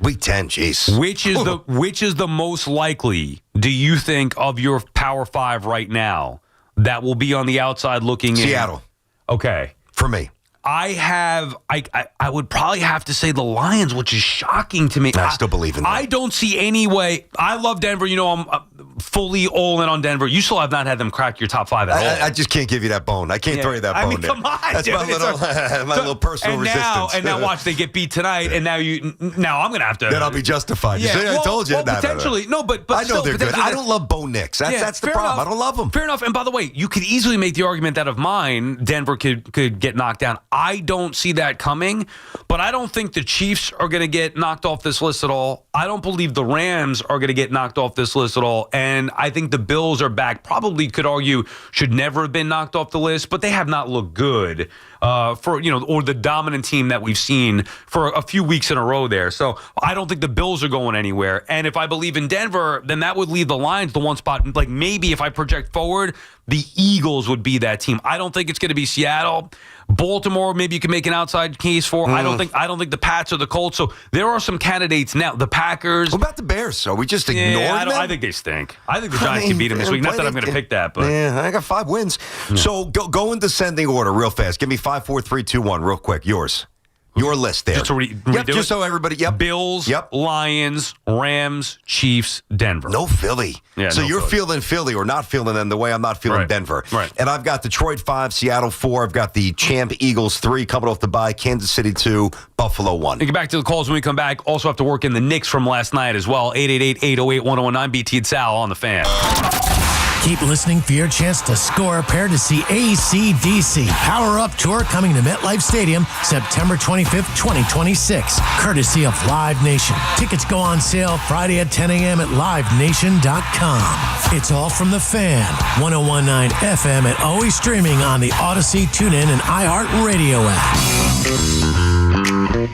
Week 10, jeez. Which is the most likely, do you think, of your Power 5 right now that will be on the outside looking in? Seattle. Okay. For me. I would probably have to say the Lions, which is shocking to me. I still believe in them. I don't see any way. I love Denver. I'm fully all in on Denver. You still have not had them crack your top 5 at all. I just can't give you that bone. I can't throw you that bone. I mean, come on. That's dude. my little personal resistance. And now watch, they get beat tonight, and now I'm going to have to. Then I'll be justified. I told you. Potentially. No, but I know they're good. I don't love Bo Nix. That's the problem. I don't love them. Fair enough. And by the way, you could easily make the argument that of mine, Denver could get knocked down. I don't see that coming, but I don't think the Chiefs are going to get knocked off this list at all. I don't believe the Rams are going to get knocked off this list at all. And I think the Bills are back. Probably could argue should never have been knocked off the list, but they have not looked good or the dominant team that we've seen for a few weeks in a row there. So I don't think the Bills are going anywhere. And if I believe in Denver, then that would leave the Lions the one spot. Like maybe if I project forward, the Eagles would be that team. I don't think it's going to be Seattle. Baltimore, maybe you can make an outside case for. I don't think the Pats or the Colts. So there are some candidates now. The Packers. What about the Bears? Are we just ignoring them? I think they stink. I think the Giants can beat them this week. Not that I'm going to pick that, but I got 5 wins. Yeah. So go in descending order real fast. Give me 5, 4, 3, 2, 1 real quick. Yours. Your list there. Just to redo just so everybody. Yep. Bills, Lions, Rams, Chiefs, Denver. No Philly. Yeah, so you're Philly. feeling Philly or not feeling them the way I'm not feeling Denver. Right. And I've got Detroit 5, Seattle 4. I've got the champ Eagles 3 coming off the bye, Kansas City 2, Buffalo 1. And get back to the calls when we come back. Also have to work in the Knicks from last night as well. 888-808-1019. BT Sal on the Fan. Keep listening for your chance to score a pair to see AC/DC Power Up Tour coming to MetLife Stadium September 25th, 2026, courtesy of Live Nation. Tickets go on sale Friday at 10 a.m. at livenation.com. It's all from the Fan, 101.9 FM, and always streaming on the Odyssey, TuneIn, and iHeartRadio app.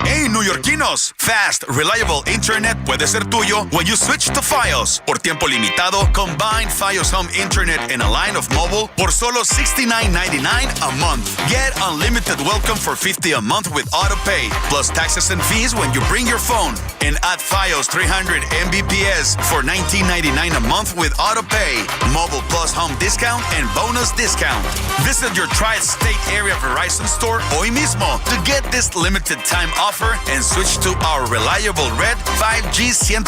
Hey, neoyorquinos! Fast, reliable internet puede ser tuyo when you switch to Fios. Por tiempo limitado, combine Fios Home Internet and a line of mobile por solo $69.99 a month. Get unlimited welcome for $50 a month with autopay, plus taxes and fees when you bring your phone. And add Fios 300 Mbps for $19.99 a month with autopay, mobile plus home discount, and bonus discount. Visit your tri-state area Verizon store hoy mismo to get this limited time offer and switch to our reliable red 5G 100%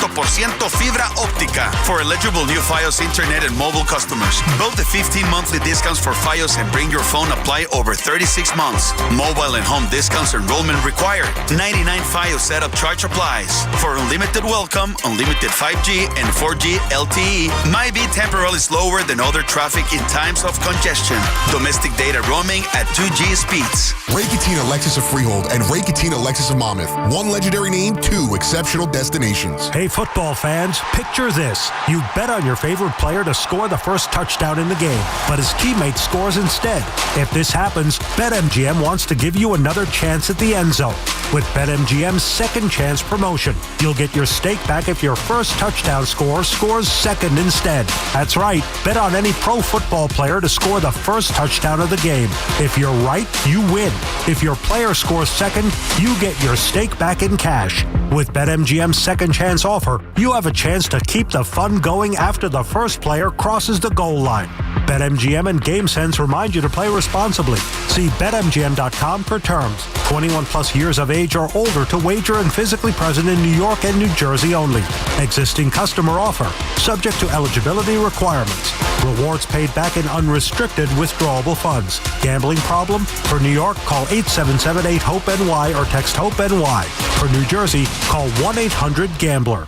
fibra óptica for eligible new Fios internet and mobile customers. Both the 15 monthly discounts for Fios and bring your phone apply over 36 months. Mobile and home discounts enrollment required. 99 Fios setup charge applies. For unlimited welcome, unlimited 5G and 4G LTE might be temporarily slower than other traffic in times of congestion. Domestic data roaming at 2G speeds. Ray Cattina Lexus of Freehold and Ray Cattina Lexus of Monmouth. One legendary name, two exceptional destinations. Hey, football fans, picture this. You bet on your favorite player to score the first touchdown in the game, but his teammate scores instead. If this happens, BetMGM wants to give you another chance at the end zone. With BetMGM's second chance promotion, you'll get your stake back if your first touchdown scorer scores second instead. That's right. Bet on any pro football player to score the first touchdown of the game. If you're right, you win. If your player scores second, you get your stake back in cash. With BetMGM's second chance offer, you have a chance to keep the fun going after the first player crosses the goal line. BetMGM and GameSense remind you to play responsibly. See BetMGM.com for terms. 21 plus years of age or older to wager and physically present in New York and New Jersey only. Existing customer offer. Subject to eligibility requirements. Rewards paid back in unrestricted withdrawable funds. Gambling problem? For New York, call 877-8-HOPE-NY or text HOPE-NY. For New Jersey, call 1-800-GAMBLER.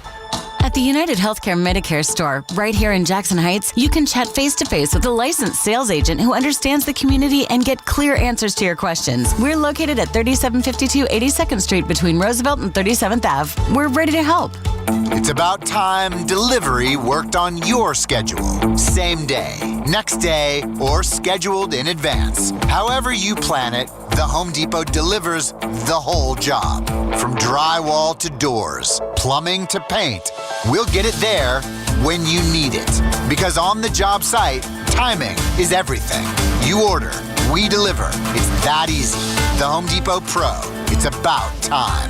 At the United Healthcare Medicare store, right here in Jackson Heights, you can chat face-to-face with a licensed sales agent who understands the community and get clear answers to your questions. We're located at 3752 82nd Street between Roosevelt and 37th Ave. We're ready to help. It's about time delivery worked on your schedule. Same day, next day, or scheduled in advance. However you plan it, the Home Depot delivers the whole job. From drywall to doors, plumbing to paint, we'll get it there when you need it. Because on the job site, timing is everything. You order, we deliver. It's that easy. The Home Depot Pro. It's about time.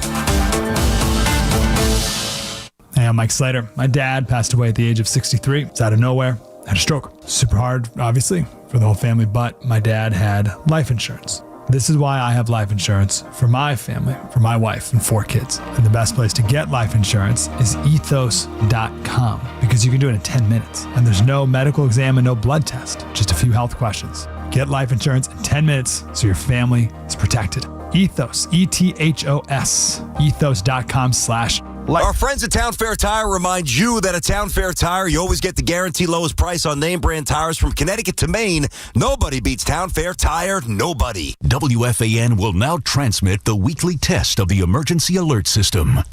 Hey, I'm Mike Slater. My dad passed away at the age of 63. It's out of nowhere. Had a stroke. Super hard, obviously, for the whole family, but my dad had life insurance. This is why I have life insurance for my family, for my wife and 4 kids. And the best place to get life insurance is ethos.com because you can do it in 10 minutes. And there's no medical exam and no blood test, just a few health questions. Get life insurance in 10 minutes so your family is protected. Ethos, ETHOS, ethos.com/life. Our friends at Town Fair Tire remind you that at Town Fair Tire, you always get the guaranteed lowest price on name brand tires from Connecticut to Maine. Nobody beats Town Fair Tire. Nobody. WFAN will now transmit the weekly test of the emergency alert system.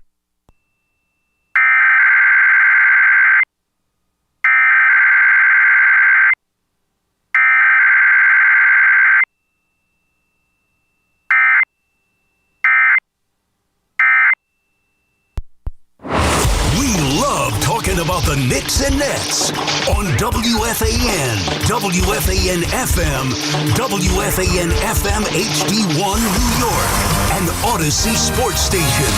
About the Knicks and Nets on WFAN, WFAN FM, WFAN FM HD1 New York, and Odyssey Sports Station.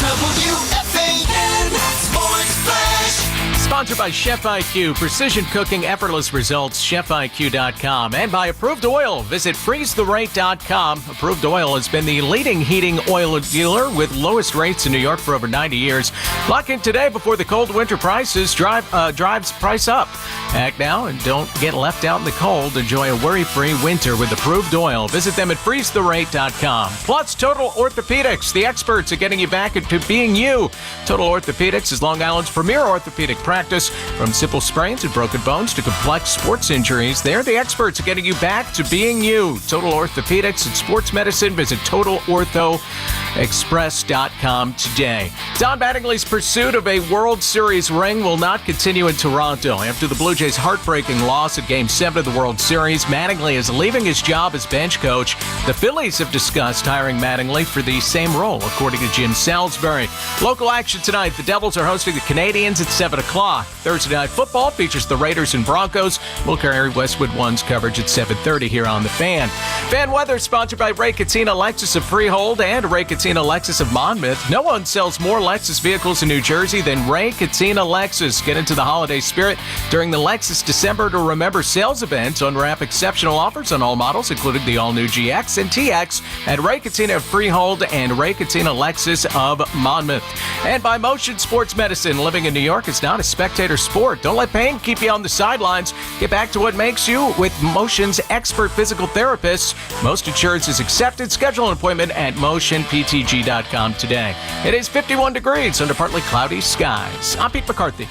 WFAN Sports Flash. Sponsored by Chef IQ, precision cooking, effortless results, chefiq.com. And by Approved Oil, visit freezetheright.com. Approved Oil has been the leading heating oil dealer with lowest rates in New York for over 90 years. Lock in today before the cold winter prices drives price up. Act now and don't get left out in the cold. Enjoy a worry-free winter with Approved Oil. Visit them at freezetheright.com. Plus, Total Orthopedics, the experts at getting you back into being you. Total Orthopedics is Long Island's premier orthopedic practice. practice. From simple sprains and broken bones to complex sports injuries, they're the experts at getting you back to being you. Total Orthopedics and Sports Medicine. Visit TotalOrthoExpress.com today. Don Mattingly's pursuit of a World Series ring will not continue in Toronto. After the Blue Jays' heartbreaking loss at Game 7 of the World Series, Mattingly is leaving his job as bench coach. The Phillies have discussed hiring Mattingly for the same role, according to Jim Salisbury. Local action tonight. The Devils are hosting the Canadians at 7 o'clock. Thursday Night Football features the Raiders and Broncos. We'll carry Westwood One's coverage at 7:30 here on The Fan. Fan weather sponsored by Ray Cattina Lexus of Freehold and Ray Cattina Lexus of Monmouth. No one sells more Lexus vehicles in New Jersey than Ray Cattina Lexus. Get into the holiday spirit during the Lexus December to Remember sales event. Unwrap exceptional offers on all models, including the all-new GX and TX at Ray Cattina of Freehold and Ray Cattina Lexus of Monmouth. And by Motion Sports Medicine. Living in New York is not a spectator sport. Don't let pain keep you on the sidelines. Get back to what makes you with Motion's expert physical therapists. Most insurance is accepted. Schedule an appointment at motionptg.com today. It is 51 degrees under partly cloudy skies. I'm Pete McCarthy.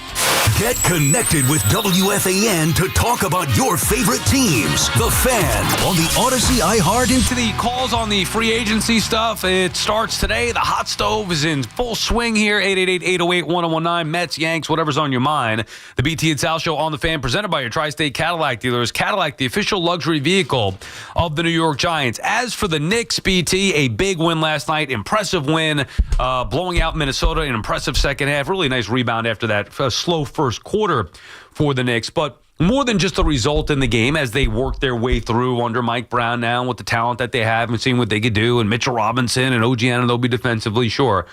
Get connected with WFAN to talk about your favorite teams. The Fan on the Odyssey iHeart. Into the calls on the free agency stuff. It starts today. The hot stove is in full swing here. 888-808-1019. Mets, Yanks, whatever's on your mind. The BT Sal Show on The Fan, presented by your Tri-State Cadillac dealers. Cadillac, the official luxury vehicle of the New York Giants. As for the Knicks, BT, a big win last night. Impressive win, blowing out Minnesota. An impressive second half. Really nice rebound after that slow first quarter for the Knicks. But more than just the result in the game, as they work their way through under Mike Brown now with the talent that they have and seeing what they could do, and Mitchell Robinson and OG Anunoby defensively, sure.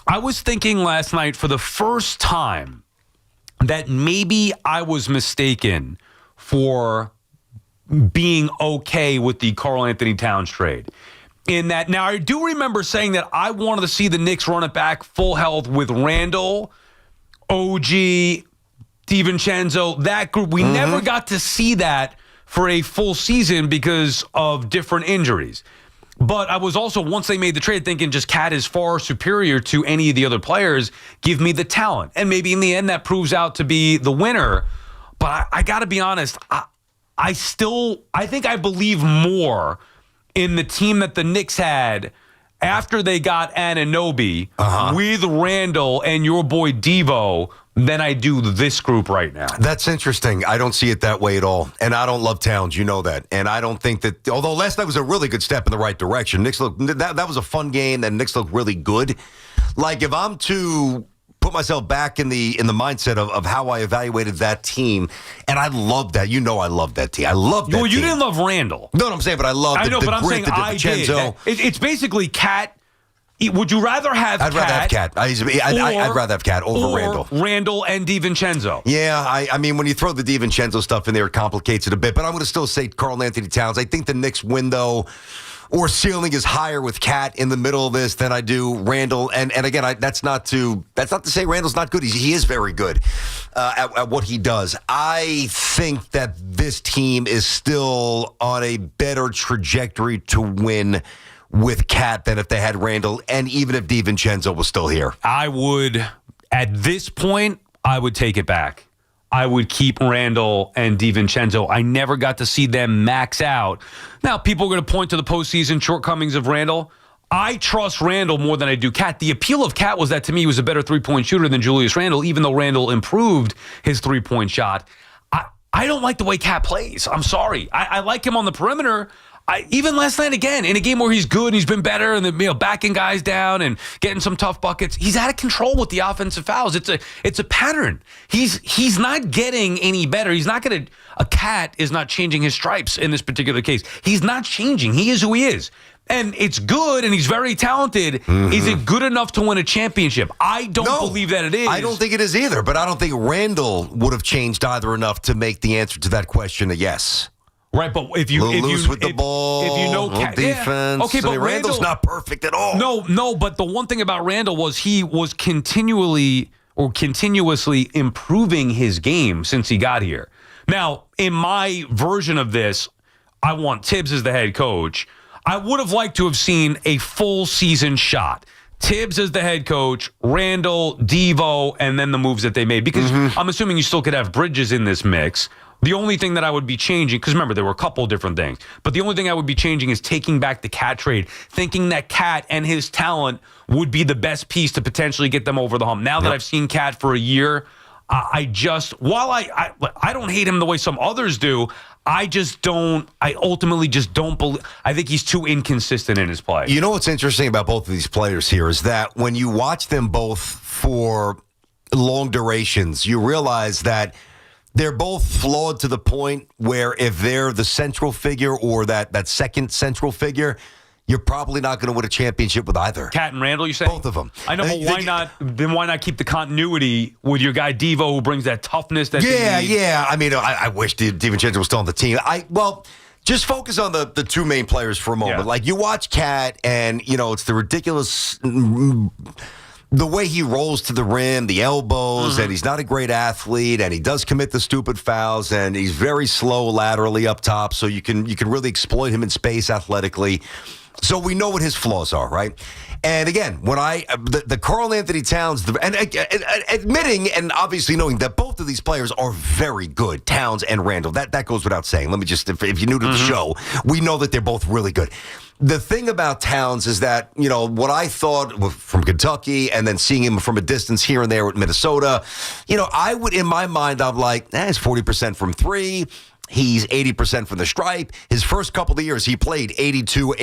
I was thinking last night for the first time that maybe I was mistaken for being okay with the Karl Anthony Towns trade. In that, now I do remember saying that I wanted to see the Knicks run it back full health with Randall, OG, DiVincenzo, that group. We never got to see that for a full season because of different injuries. But I was also, once they made the trade, thinking just Cat is far superior to any of the other players. Give me the talent. And maybe in the end that proves out to be the winner. But I got to be honest, I think I believe more in the team that the Knicks had after they got Anunoby with Randall and your boy Devo than I do this group right now. That's interesting. I don't see it that way at all. And I don't love Towns. You know that. And I don't think that, although last night was a really good step in the right direction. Knicks looked, that was a fun game, and Knicks looked really good. Like, if I'm to put myself back in the mindset of how I evaluated that team, and I love that. You know I love that team. I love that team. Well, you didn't love Randall. No, I'm saying, but I love the grit, the DiVincenzo. It's basically Cat. Would you rather have Cat? I'd rather have Cat. I'd rather have Cat over Randall. Randall and DiVincenzo. Yeah, I mean, when you throw the DiVincenzo stuff in there, it complicates it a bit. But I'm going to still say Karl Anthony Towns. I think the Knicks window or ceiling is higher with Cat in the middle of this than I do Randall. And again, that's not to say Randall's not good. He is very good at what he does. I think that this team is still on a better trajectory to win with Cat than if they had Randall, and even if DiVincenzo was still here. I would, at this point, I would take it back. I would keep Randall and DiVincenzo. I never got to see them max out. Now, people are going to point to the postseason shortcomings of Randall. I trust Randall more than I do Cat. The appeal of Cat was that, to me, he was a better three-point shooter than Julius Randle, even though Randall improved his three-point shot. I don't like the way Cat plays. I'm sorry. I like him on the perimeter. Even last night, again, in a game where he's good and he's been better and backing guys down and getting some tough buckets, he's out of control with the offensive fouls. It's a pattern. He's not getting any better. He's not going to. A Cat is not changing his stripes in this particular case. He's not changing. He is who he is. And it's good, and he's very talented. Is it good enough to win a championship? I don't believe that it is. I don't think it is either, but I don't think Randall would have changed either enough to make the answer to that question a yes. Right, but if you with the ball, if you know defense, okay, but Randall's not perfect at all. No, but the one thing about Randall was he was continuously improving his game since he got here. Now, in my version of this, I want Tibbs as the head coach. I would have liked to have seen a full season shot. Tibbs as the head coach, Randall, Devo, and then the moves that they made. Because I'm assuming you still could have Bridges in this mix. The only thing that I would be changing, because remember, there were a couple of different things, but the only thing I would be changing is taking back the Cat trade, thinking that Cat and his talent would be the best piece to potentially get them over the hump. Now that I've seen Cat for a year, I don't hate him the way some others do. I ultimately just don't believe. I think he's too inconsistent in his play. You know what's interesting about both of these players here is that when you watch them both for long durations, you realize that they're both flawed to the point where if they're the central figure or that second central figure, you're probably not going to win a championship with either. Cat and Randall, you say? Both of them. I know, but why not keep the continuity with your guy Devo, who brings that toughness that they need? Yeah. I mean, I wish DiVincenzo was still on the team. Just focus on the two main players for a moment. Yeah. Like, you watch Cat, and, it's the ridiculous... The way he rolls to the rim, the elbows, and he's not a great athlete, and he does commit the stupid fouls, and he's very slow laterally up top, so you can really exploit him in space athletically. So we know what his flaws are, right? And again, when the Karl Anthony Towns, and admitting and obviously knowing that both of these players are very good, Towns and Randall, that goes without saying. Let me just, if you're new to the show, we know that they're both really good. The thing about Towns is that, what I thought from Kentucky and then seeing him from a distance here and there with Minnesota, I would, in my mind, I'm like, he's 40% from three. He's 80% from the stripe. His first couple of years, he played 82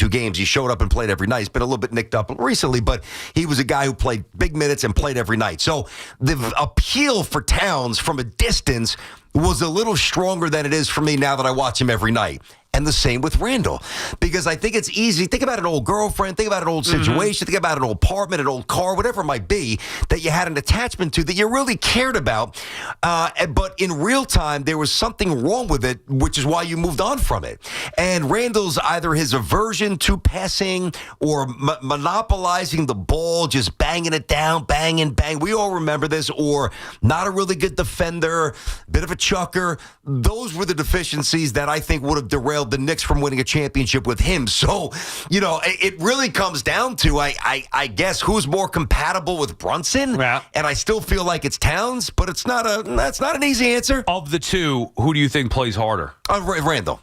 games. He showed up and played every night. He's been a little bit nicked up recently, but he was a guy who played big minutes and played every night. So the appeal for Towns from a distance was a little stronger than it is for me now that I watch him every night. And the same with Randall, because I think it's easy. Think about an old girlfriend, think about an old situation, think about an old apartment, an old car, whatever it might be that you had an attachment to that you really cared about. But in real time, there was something wrong with it, which is why you moved on from it. And Randall's either his aversion to passing or monopolizing the ball, just banging it down, bang. We all remember this, or not a really good defender, bit of a chucker. Those were the deficiencies that I think would have derailed the Knicks from winning a championship with him. So, it really comes down to, I guess, who's more compatible with Brunson. Yeah. And I still feel like it's Towns, but that's not an easy answer. Of the two, who do you think plays harder? Randall.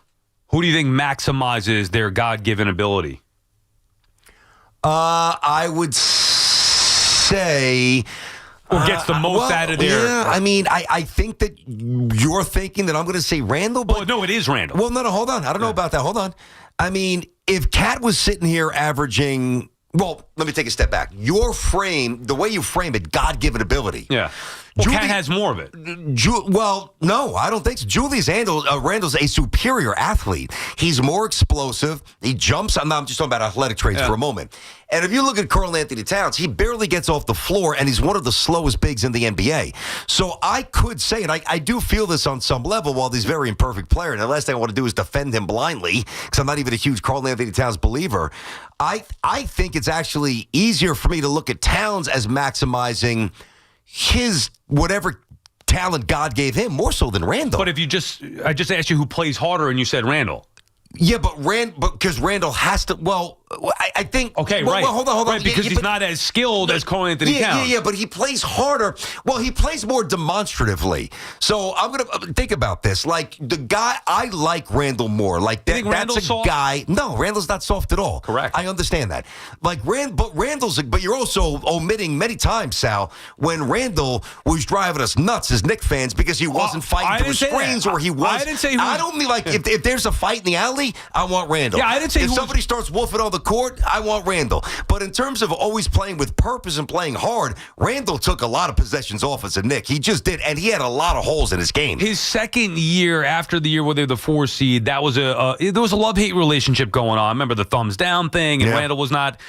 Who do you think maximizes their God-given ability? I would say... Or gets the most out of their... Yeah, I mean, I think that you're thinking that I'm going to say Randall, but... Well, no, it is Randall. Well, no, hold on. I don't know about that. Hold on. I mean, if Cat was sitting here averaging... Well, let me take a step back. Your frame, the way you frame it, God-given ability. Yeah. Well, Cat has more of it. No, I don't think so. Julius Randall's a superior athlete. He's more explosive. He jumps. I'm just talking about athletic traits for a moment. And if you look at Karl Anthony Towns, he barely gets off the floor, and he's one of the slowest bigs in the NBA. So I could say, and I do feel this on some level, while he's a very imperfect player, and the last thing I want to do is defend him blindly, because I'm not even a huge Karl Anthony Towns believer. I think it's actually easier for me to look at Towns as maximizing his whatever talent God gave him more so than Randall. But if I just asked you who plays harder, and you said Randall. Yeah, but because Randall has to. Well, I think. Okay, right. Well, hold on. Right, because he's not as skilled as Karl Anthony Towns. Yeah, but he plays harder. Well, he plays more demonstratively. So I'm gonna think about this. Like the guy, I like Randall more. Like that's Randall's a soft? guy. No, Randall's not soft at all. Correct. I understand that. Like but Randall's. But you're also omitting many times, Sal, when Randall was driving us nuts as Knicks fans because he wasn't fighting through screens or he was. I didn't say. I don't mean like if there's a fight in the alley. I want Randall. Yeah, I didn't say if somebody starts wolfing on the court, I want Randall. But in terms of always playing with purpose and playing hard, Randall took a lot of possessions off as a Knick. He just did, and he had a lot of holes in his game. His second year after the year where they were the 4 seed, that was there was a love-hate relationship going on. I remember the thumbs down thing, and Randall was not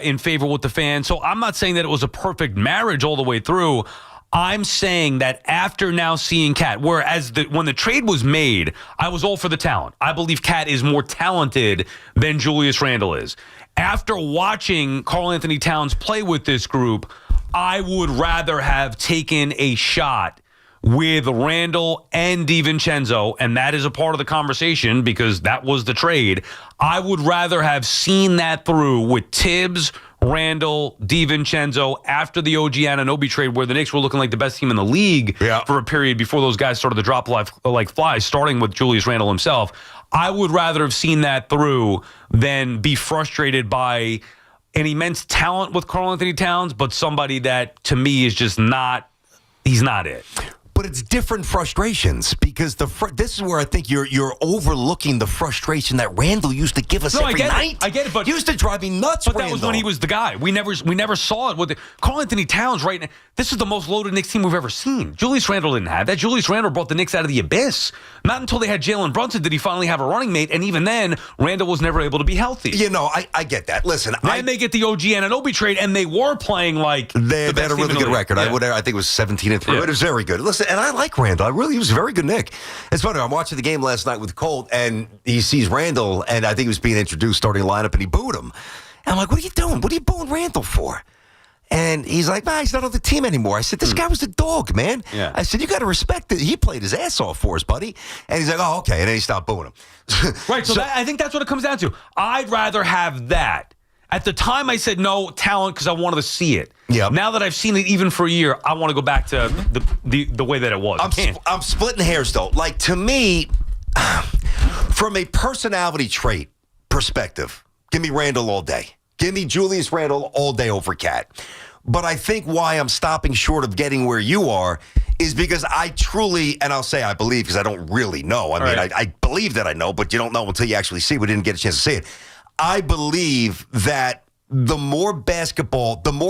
in favor with the fans. So I'm not saying that it was a perfect marriage all the way through. I'm saying that after now seeing Cat, whereas when the trade was made, I was all for the talent. I believe Cat is more talented than Julius Randle is. After watching Karl Anthony Towns play with this group, I would rather have taken a shot with Randall and DiVincenzo, and that is a part of the conversation because that was the trade. I would rather have seen that through with Tibbs, Randall, DiVincenzo after the OG Anunoby trade, where the Knicks were looking like the best team in the league for a period before those guys started to drop like flies, starting with Julius Randle himself. I would rather have seen that through than be frustrated by an immense talent with Karl Anthony Towns, but somebody that to me is just not, he's not it. But it's different frustrations because this is where I think you're overlooking the frustration that Randall used to give us every night. I get it, but used to drive me nuts. But Randall. that was when he was the guy. We never saw it with Karl Anthony Towns. Right now, this is the most loaded Knicks team we've ever seen. Julius Randle didn't have that. Julius Randle brought the Knicks out of the abyss. Not until they had Jalen Brunson did he finally have a running mate, and even then, Randle was never able to be healthy. I get that. Listen, then they get the OG Anunoby trade, and they were playing like they had a really good record. Yeah. I think it was 17-3. It was very good. Listen, and I like Randall. He was a very good Knick. It's funny. I'm watching the game last night with Colt, and he sees Randall, and I think he was being introduced starting lineup, and he booed him. And I'm like, what are you doing? What are you booing Randall for? And he's like, he's not on the team anymore. I said, this guy was the dog, man. Yeah. I said, you got to respect it. He played his ass off for us, buddy. And he's like, oh, okay. And then he stopped booing him. Right. So I think that's what it comes down to. I'd rather have that. At the time, I said no talent because I wanted to see it. Yep. Now that I've seen it even for a year, I want to go back to the way that it was. I'm splitting hairs, though. Like, to me, from a personality trait perspective, give me Randall all day. Give me Julius Randle all day over Cat. But I think why I'm stopping short of getting where you are is because I truly, and I'll say I believe because I don't really know. I believe that I know, but you don't know until you actually see it. We didn't get a chance to see it. I believe that the more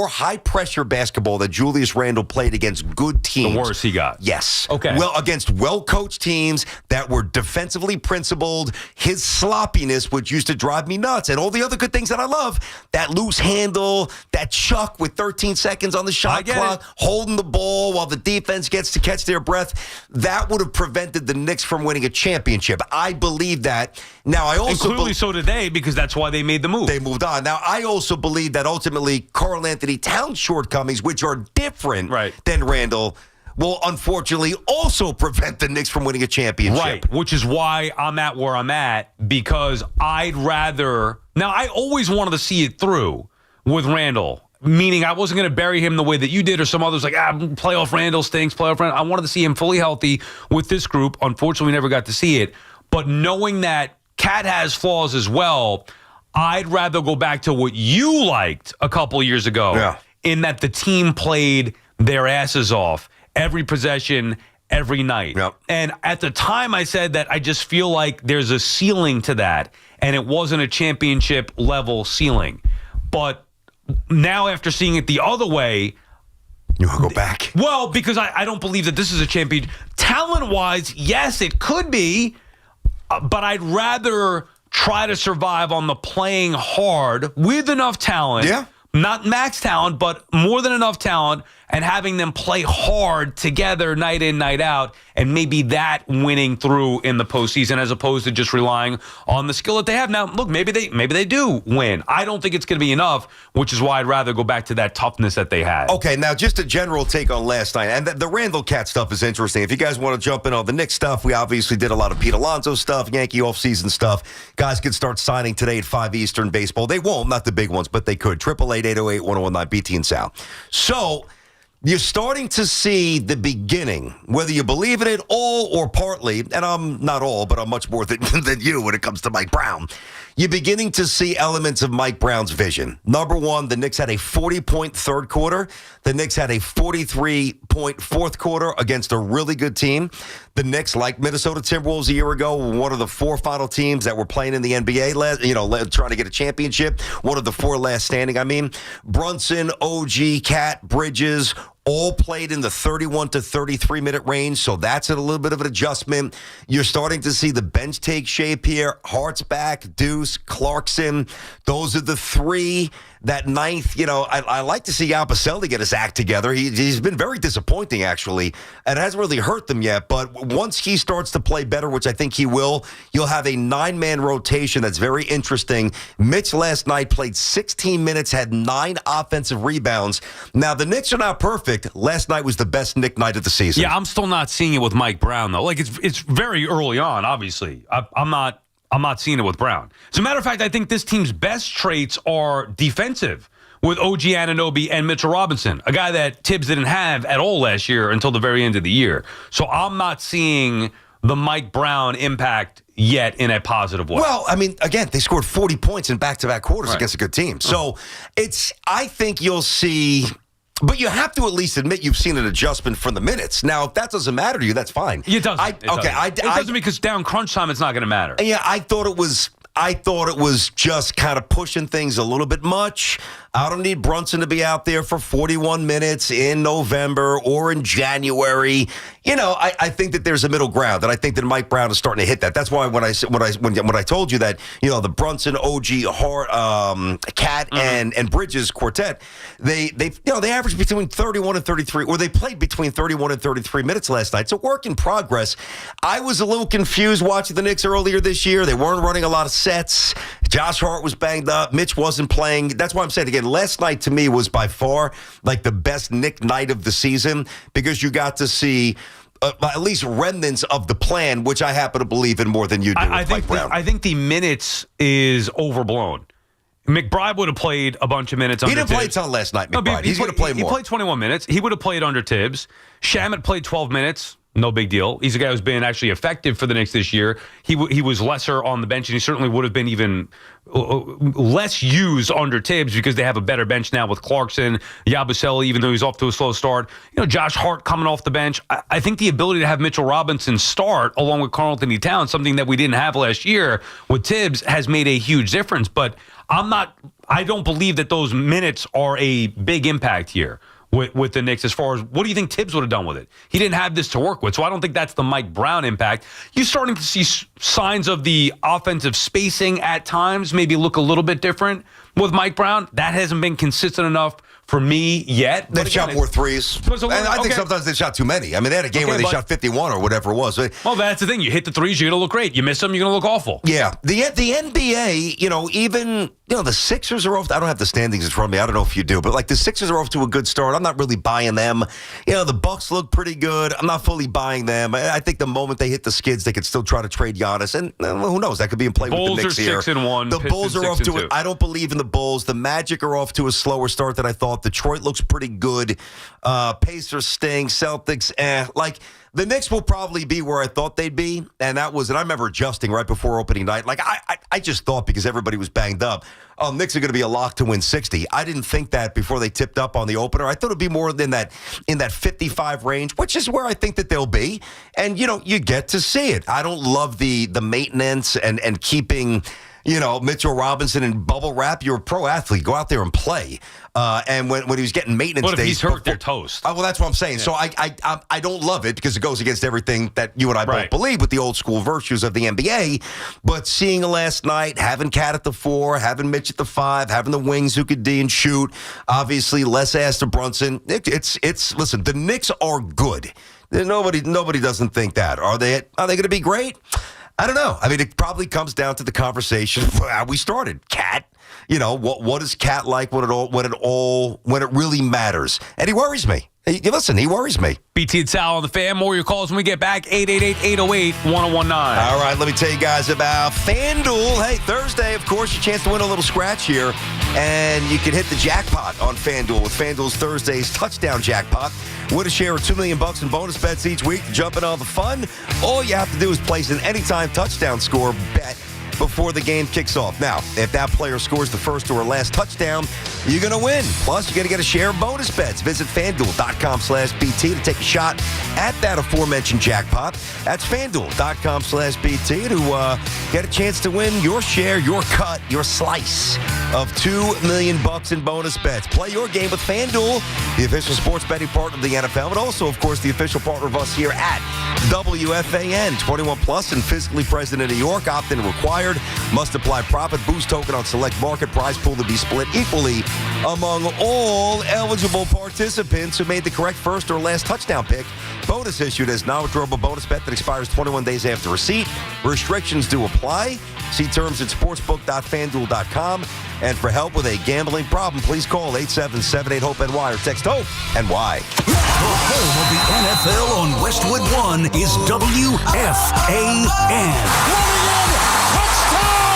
high-pressure basketball that Julius Randle played against good teams. The worse he got. Yes. Okay. Well, against well-coached teams that were defensively principled, his sloppiness, which used to drive me nuts, and all the other good things that I love, that loose handle, that chuck with 13 seconds on the shot clock, holding the ball while the defense gets to catch their breath, that would have prevented the Knicks from winning a championship. I believe that. Now, I also and clearly so did they because that's why they made the move. They moved on. Now, I also believe that ultimately Karl Anthony Towns' shortcomings, which are different than Randall, will unfortunately also prevent the Knicks from winning a championship. Right, which is why I'm at where I'm at, because I'd rather... Now, I always wanted to see it through with Randall, meaning I wasn't going to bury him the way that you did or some others like, playoff Randall stinks, playoff Randall. I wanted to see him fully healthy with this group. Unfortunately, we never got to see it. But knowing that Cat has flaws as well, I'd rather go back to what you liked a couple of years ago in that the team played their asses off every possession, every night. Yep. And at the time I said that I just feel like there's a ceiling to that, and it wasn't a championship level ceiling. But now after seeing it the other way, you want to go back? Well, because I don't believe that this is a champion. Talent-wise, yes, it could be, but I'd rather try to survive on the playing hard with enough talent. Yeah. Not max talent, but more than enough talent, and having them play hard together night in, night out, and maybe that winning through in the postseason as opposed to just relying on the skill that they have. Now, look, maybe they do win. I don't think it's going to be enough, which is why I'd rather go back to that toughness that they had. Okay, now just a general take on last night. And the Randall Cat stuff is interesting. If you guys want to jump in on the Knicks stuff, we obviously did a lot of Pete Alonso stuff, Yankee offseason stuff. Guys could start signing today at 5 Eastern baseball. They won't, not the big ones, but they could. 888-808-1019, BT and Sal. So you're starting to see the beginning, whether you believe in it all or partly, and I'm not all, but I'm much more than you when it comes to Mike Brown. You're beginning to see elements of Mike Brown's vision. Number one, the Knicks had a 40-point third quarter. The Knicks had a 43-point fourth quarter against a really good team. The Knicks, like Minnesota Timberwolves a year ago, were one of the four final teams that were playing in the NBA, trying to get a championship. One of the four last standing, Brunson, OG, Cat, Bridges, all played in the 31 to 33-minute range, so that's a little bit of an adjustment. You're starting to see the bench take shape here. Hart's back, Deuce, Clarkson. Those are the three. That ninth, I like to see Albacelli get his act together. He's been very disappointing, actually, and it hasn't really hurt them yet. But once he starts to play better, which I think he will, you'll have a 9-man rotation that's very interesting. Mitch last night played 16 minutes, had 9 offensive rebounds. Now, the Knicks are not perfect. Last night was the best Knick night of the season. Yeah, I'm still not seeing it with Mike Brown, though. Like, it's very early on, obviously. I'm not seeing it with Brown. As a matter of fact, I think this team's best traits are defensive, with OG Anunoby and Mitchell Robinson, a guy that Tibbs didn't have at all last year until the very end of the year. So I'm not seeing the Mike Brown impact yet in a positive way. Well, I mean, again, they scored 40 points in back-to-back quarters against a good team. So I think you'll see, but you have to at least admit you've seen an adjustment from the minutes. Now, if that doesn't matter to you, that's fine. It doesn't. It doesn't because down crunch time, it's not going to matter. Yeah, I thought it was just kind of pushing things a little bit much. I don't need Brunson to be out there for 41 minutes in November or in January. You know, I think that there's a middle ground, and I think that Mike Brown is starting to hit that. That's why when I told you that, you know, the Brunson, OG, Hart, Cat, and Bridges quartet, they averaged between 31 and 33, or they played between 31 and 33 minutes last night. It's a work in progress. I was a little confused watching the Knicks earlier this year. They weren't running a lot of sets. Josh Hart was banged up. Mitch wasn't playing. That's why I'm saying, again, last night to me was by far like the best Knick night of the season, because you got to see at least remnants of the plan, which I happen to believe in more than you do. I think the minutes is overblown. McBride would have played a bunch of minutes under Tibbs. He didn't play a ton last night, McBride. He's going to play more. He played 21 minutes. He would have played under Tibbs. Shamet played 12 minutes. No big deal. He's a guy who's been actually effective for the Knicks this year. He was lesser on the bench, and he certainly would have been even less used under Tibbs because they have a better bench now with Clarkson, Yabusele, even though he's off to a slow start. You know, Josh Hart coming off the bench. I think the ability to have Mitchell Robinson start along with Karl-Anthony Towns, something that we didn't have last year with Tibbs, has made a huge difference. But I don't believe that those minutes are a big impact here with the Knicks as far as what do you think Tibbs would have done with it? He didn't have this to work with, so I don't think that's the Mike Brown impact. You're starting to see signs of the offensive spacing at times maybe look a little bit different with Mike Brown. That hasn't been consistent enough for me yet. They've shot more threes. And I think sometimes they shot too many. I mean, they had a game where they shot 51 or whatever it was. Well, that's the thing. You hit the threes, you're going to look great. You miss them, you're going to look awful. Yeah. The NBA, even the Sixers are off. I don't have the standings in front of me. I don't know if you do. But, like, the Sixers are off to a good start. I'm not really buying them. The Bucks look pretty good. I'm not fully buying them. I think the moment they hit the skids, they could still try to trade Giannis. And who knows? That could be in play with the Knicks here. Bulls are 6-1. The Bulls are off to it. I don't believe in the Bulls. The Magic are off to a slower start than I thought. Detroit looks pretty good. Pacers stink. Celtics, Like, the Knicks will probably be where I thought they'd be. And I remember adjusting right before opening night. Like, I just thought because everybody was banged up, Knicks are going to be a lock to win 60. I didn't think that before they tipped up on the opener. I thought it'd be more than that in that 55 range, which is where I think that they'll be. And, you get to see it. I don't love the maintenance and keeping Mitchell Robinson in bubble wrap. You're a pro athlete. Go out there and play. And when he was getting maintenance days, if he's hurt, they're toast. Well, that's what I'm saying. Yeah. So I don't love it because it goes against everything that you and I both believe with the old school virtues of the NBA. But seeing last night, having Cat at the 4, having Mitch at the 5, having the wings who could D and shoot, obviously less ass to Brunson. Listen, the Knicks are good. Nobody doesn't think that. Are they going to be great? I don't know. I mean, it probably comes down to the conversation how we started. Cat, what is Cat like when it really matters? And he worries me. He worries me. BT Sal on the Fan. More of your calls when we get back. 888-808-1019. All right, let me tell you guys about FanDuel. Hey, Thursday, of course, your chance to win a little scratch here. And you can hit the jackpot on FanDuel with FanDuel's Thursday's touchdown jackpot. Win a share of $2 million in bonus bets each week to jump in all the fun. All you have to do is place an anytime touchdown score bet before the game kicks off. Now, if that player scores the first or last touchdown, you're going to win. Plus, you're going to get a share of bonus bets. Visit FanDuel.com/BT to take a shot at that aforementioned jackpot. That's FanDuel.com/BT to get a chance to win your share, your cut, your slice of $2 million in bonus bets. Play your game with FanDuel, the official sports betting partner of the NFL, but also, of course, the official partner of us here at WFAN. 21 plus and physically present in New York. Opt-in required. Must apply profit boost token on select market. Prize pool to be split equally among all eligible participants who made the correct first or last touchdown pick. Bonus issued as non-withdrawable bonus bet that expires 21 days after receipt. Restrictions do apply. See terms at sportsbook.fanduel.com. And for help with a gambling problem, please call 877-8-HOPE-NY or text HOPE-NY. The home of the NFL on Westwood One is WFAN.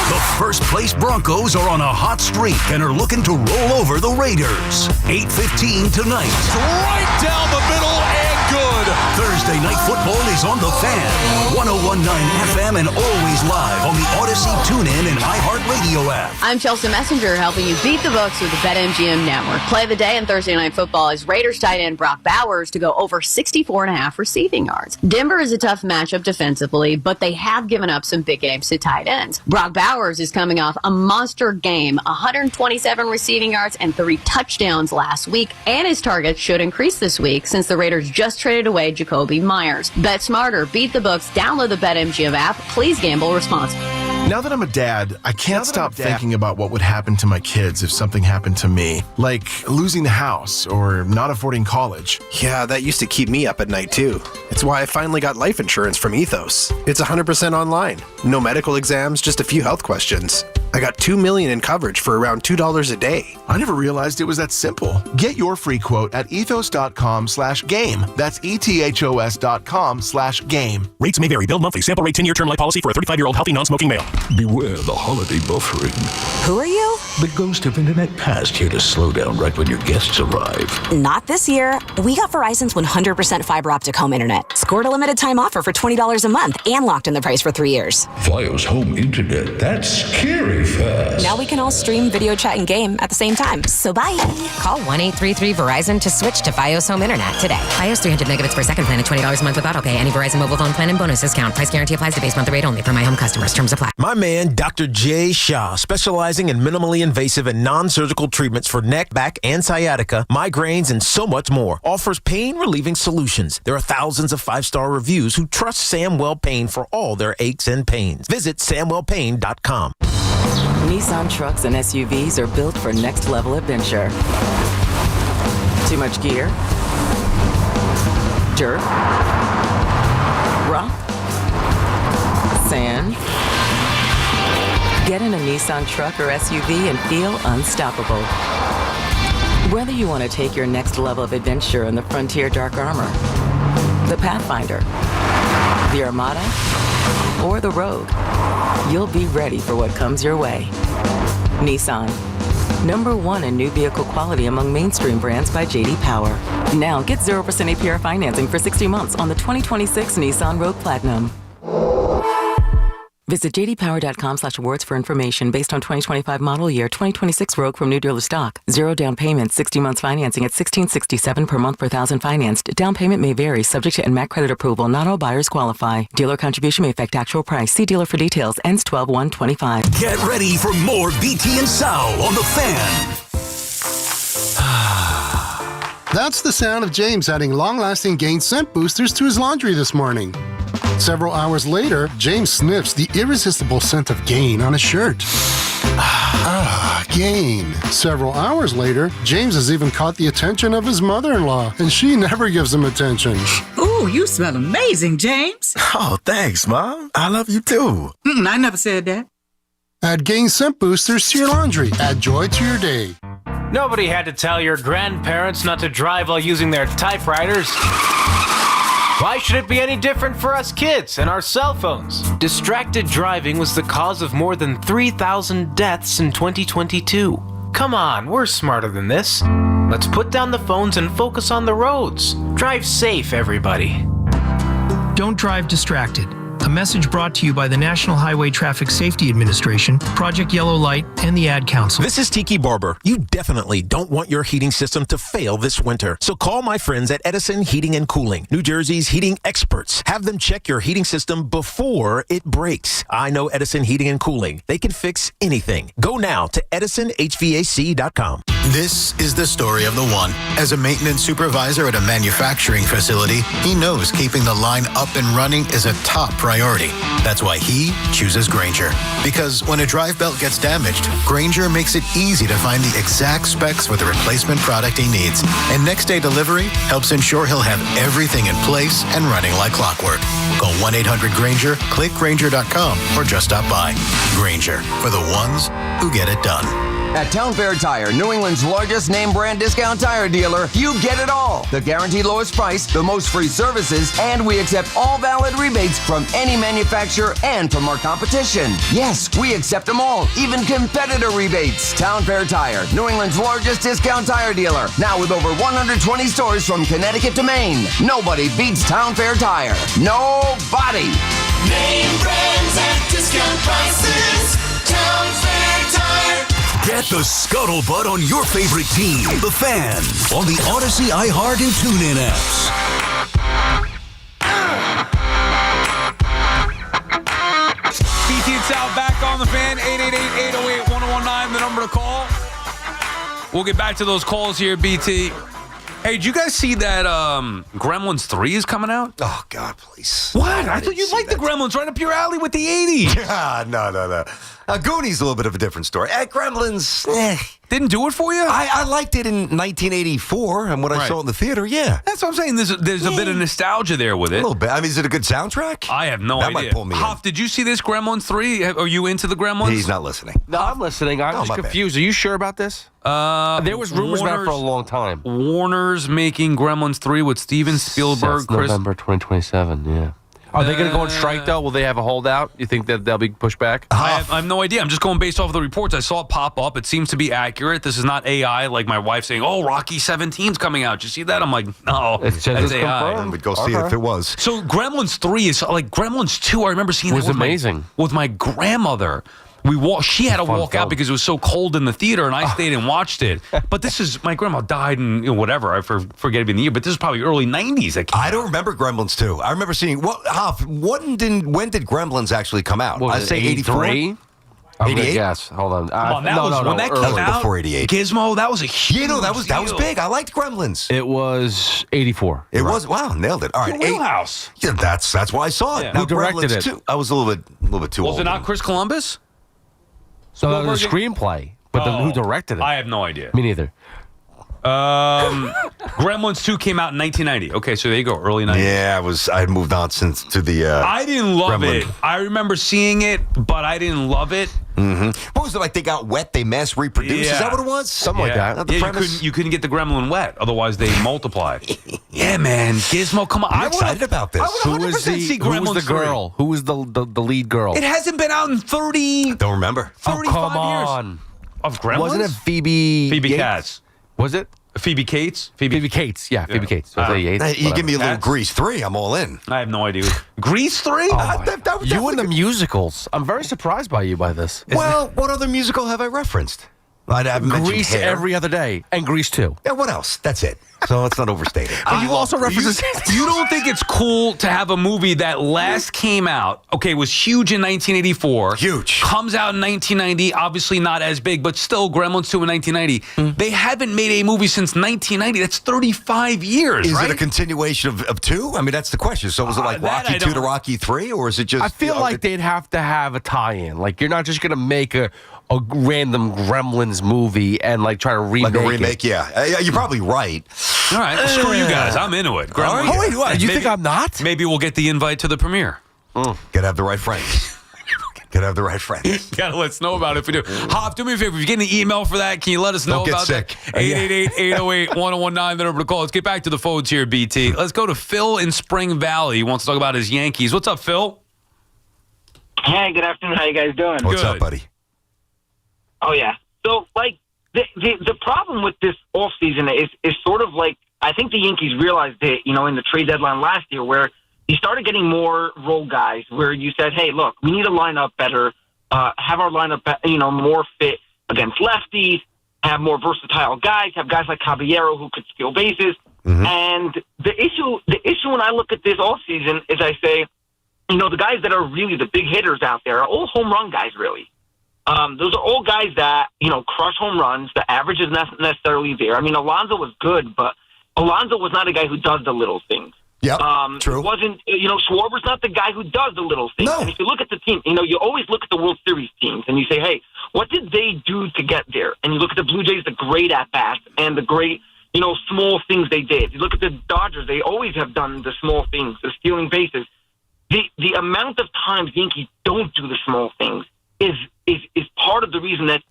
The first-place Broncos are on a hot streak and are looking to roll over the Raiders. 8:15 tonight. Right down the middle and good. Thursday Night Football is on The Fan. 101.9 FM and always live on the Odyssey, TuneIn, and iHeartRadio app. I'm Chelsea Messenger, helping you beat the books with the BetMGM Network. Play of the day on Thursday Night Football is Raiders tight end Brock Bowers to go over 64.5 receiving yards. Denver is a tough matchup defensively, but they have given up some big games to tight ends. Brock Bowers is coming off a monster game, 127 receiving yards and 3 touchdowns last week, and his targets should increase this week since the Raiders just traded away Jacoby Myers. Bet smarter, beat the books, download the BetMGM app. Please gamble responsibly. Now that I'm a dad, I can't stop thinking about what would happen to my kids if something happened to me, like losing the house or not affording college. Yeah, that used to keep me up at night too. It's why I finally got life insurance from Ethos. It's 100% online. No medical exams, just a few health questions. I got $2 million in coverage for around $2 a day. I never realized it was that simple. Get your free quote at ethos.com/game. That's ethos.com/game. Rates may vary. Bill monthly. Sample rate 10-year term life policy for a 35-year-old healthy non-smoking male. Beware the holiday buffering. Who are you? The ghost of internet past here to slow down right when your guests arrive. Not this year. We got Verizon's 100% fiber optic home internet. Scored a limited time offer for $20 a month and locked in the price for 3 years. Fios home internet. That's scary fast. Now we can all stream, video chat, and game at the same time. So bye. Call 1-833-VERIZON to switch to Fios home internet today. Fios 300 megabits per second plan at $20 a month with autopay. Any Verizon mobile phone plan and bonus discount. Price guarantee applies to base monthly rate only for my home customers. Terms apply. My man, Dr. Jay Shah, specializing in minimally invasive and non-surgical treatments for neck, back, and sciatica, migraines, and so much more, offers pain-relieving solutions. There are thousands of 5-star reviews who trust Samwell Pain for all their aches and pains. Visit SamwellPain.com. Nissan trucks and SUVs are built for next-level adventure. Too much gear? Dirt? Rock? Sand? Get in a Nissan truck or SUV and feel unstoppable. Whether you want to take your next level of adventure in the Frontier Dark Armor, the Pathfinder, the Armada, or the Rogue, you'll be ready for what comes your way. Nissan, #1 in new vehicle quality among mainstream brands by J.D. Power. Now get 0% APR financing for 60 months on the 2026 Nissan Rogue Platinum. Visit jdpower.com/awards for information based on 2025 model year 2026 Rogue from new dealer stock. 0 down payment, 60 months financing at $1,667 per month per thousand financed. Down payment may vary, subject to NMAC credit approval. Not all buyers qualify. Dealer contribution may affect actual price. See dealer for details. Ends 12/1/25. Get ready for more BT and Sal on The Fan. That's the sound of James adding long-lasting Gain scent boosters to his laundry this morning. Several hours later, James sniffs the irresistible scent of Gain on his shirt. Gain. Several hours later, James has even caught the attention of his mother-in-law, and she never gives him attention. Ooh, you smell amazing, James. Oh, thanks, Mom. I love you too. I never said that. Add Gain scent boosters to your laundry. Add joy to your day. Nobody had to tell your grandparents not to drive while using their typewriters. Why should it be any different for us kids and our cell phones? Distracted driving was the cause of more than 3,000 deaths in 2022. Come on, we're smarter than this. Let's put down the phones and focus on the roads. Drive safe, everybody. Don't drive distracted. A message brought to you by the National Highway Traffic Safety Administration, Project Yellow Light, and the Ad Council. This is Tiki Barber. You definitely don't want your heating system to fail this winter. So call my friends at Edison Heating and Cooling, New Jersey's heating experts. Have them check your heating system before it breaks. I know Edison Heating and Cooling. They can fix anything. Go now to edisonhvac.com. This is the story of the one. As a maintenance supervisor at a manufacturing facility, he knows keeping the line up and running is a top priority. That's why he chooses Grainger. Because when a drive belt gets damaged, Grainger makes it easy to find the exact specs for the replacement product he needs. And next day delivery helps ensure he'll have everything in place and running like clockwork. Call 1-800-GRAINGER, click Grainger.com, or just stop by. Grainger, for the ones who get it done. At Town Fair Tire, New England's largest name brand discount tire dealer, you get it all. The guaranteed lowest price, the most free services, and we accept all valid rebates from any manufacturer and from our competition. Yes, we accept them all, even competitor rebates. Town Fair Tire, New England's largest discount tire dealer, now with over 120 stores from Connecticut to Maine. Nobody beats Town Fair Tire. Nobody. Name brands at discount prices. Town Fair Tire. Get the scuttlebutt on your favorite team, the Fan, on the Odyssey, iHeart, and TuneIn apps. BT Sal back on the Fan, 888-808-1019, the number to call. We'll get back to those calls here, BT. Hey, did you guys see that Gremlins 3 is coming out? Oh, God, please. What? I thought you liked the Gremlins, right up your alley with the 80s. No. Goonies a little bit of a different story. Gremlins, Didn't do it for you? I liked it in 1984, and when I saw it in the theater, yeah. That's what I'm saying. There's a bit of nostalgia there with it. A little bit. I mean, is it a good soundtrack? I have no that idea. That might pull me Hoff, did you see this Gremlins 3? Are you into the Gremlins? He's not listening. No, I'm listening. I'm just confused. Are you sure about this? There was rumors about it for a long time. Warner's making Gremlins 3 with Steven Spielberg. That's November 2027, yeah. Are they going to go on strike, though? Will they have a holdout? You think that they'll be pushed back? I have no idea. I'm just going based off of the reports. I saw it pop up. It seems to be accurate. This is not AI like my wife saying, oh, Rocky 17's coming out. Did you see that? I'm like, no, it's AI. We'd go see it if it was. So Gremlins 3 is like Gremlins 2. I remember seeing it was amazing. With my grandmother. She had to walk out because it was so cold in the theater, and I stayed and watched it. But this is, my grandma died in whatever, I forget even the year, but this is probably early 90s. I don't remember Gremlins 2. I remember seeing, when did Gremlins actually come out? I say 83? I'm gonna 88? guess. Hold on. When that came out, before 88. Gizmo, that was a huge that was big. I liked Gremlins. It was 84. It was, wow, nailed it. All right. Wheelhouse. Yeah, that's why I saw it. Yeah. Now, Who directed Gremlins it? 2, I was a little bit too old. Was it not Chris Columbus? So the screenplay, but who directed it? I have no idea. Me neither. Gremlins 2 came out in 1990. Okay, so there you go, early 90s. Yeah, I had moved on since to the. I didn't love Gremlin. it. I remember seeing it, but I didn't love it. Mm-hmm. What was it like? They got wet. They mass reproduced. Yeah. Is that what it was? Something like that. You couldn't get the gremlin wet, otherwise they multiply. Yeah, man, Gizmo, come on! I'm excited about this. I would 100% see Gremlins Who was the 3. girl? Who was the lead girl? It hasn't been out in 30. Don't remember. 35 come years. on. Of Gremlins? Wasn't it Phoebe Phoebe Yates? Katz. Was it? Phoebe Cates? Phoebe Cates. Yeah, Phoebe Cates. So Yates, Hey, you give me a little Katz? Grease 3, I'm all in. I have no idea. Grease 3? You and the musicals. I'm very surprised by this. Well, what other musical have I referenced? I haven't mentioned Grease Hair. every other day, and Grease 2. Yeah, what else? That's it. So let's not overstate it. But you also referenced You don't think it's cool to have a movie that last came out, was huge in 1984. Huge. Comes out in 1990, obviously not as big, but still Gremlins 2 in 1990. They haven't made a movie since 1990. That's 35 years, Is right? it a continuation of 2? I mean, that's the question. So is it like that I Rocky 2 to don't- Rocky 3, or is it just... I feel like they'd have to have a tie-in. Like, you're not just going to make a random Gremlins movie and, try to remake Like a remake, it. yeah. You're probably right. All right, screw you guys. I'm into it. Gremlins. Oh, wait, what? You think I'm not? Maybe we'll get the invite to the premiere. Gotta have the right friends. Gotta have the right friends. Gotta let us know about it if we do. Hop, do me a favor. If you're getting an email for that, can you let us know Don't get about sick. that? 888-808-1019, the number to call. Let's get back to the phones here, BT. Let's go to Phil in Spring Valley. He wants to talk about his Yankees. What's up, Phil? Hey, good afternoon. How you guys doing? What's up, buddy? Oh, yeah. So, the problem with this offseason is sort of like, I think the Yankees realized it, in the trade deadline last year, where you started getting more role guys, where you said, hey, look, we need to line up better, have our lineup, more fit against lefties, have more versatile guys, have guys like Caballero who could steal bases. Mm-hmm. And the issue when I look at this offseason is I say, the guys that are really the big hitters out there are all home run guys, really. Those are all guys that, crush home runs. The average is not necessarily there. I mean, Alonso was good, but Alonso was not a guy who does the little things. Yep, true. It wasn't, Schwarber's not the guy who does the little things. No. And if you look at the team, you always look at the World Series teams and you say, hey, what did they do to get there? And you look at the Blue Jays, the great at-bats and the great, small things they did. You look at the Dodgers, they always have done the small things, the stealing bases. The amount of times Yankees don't do the small things is part of the reason that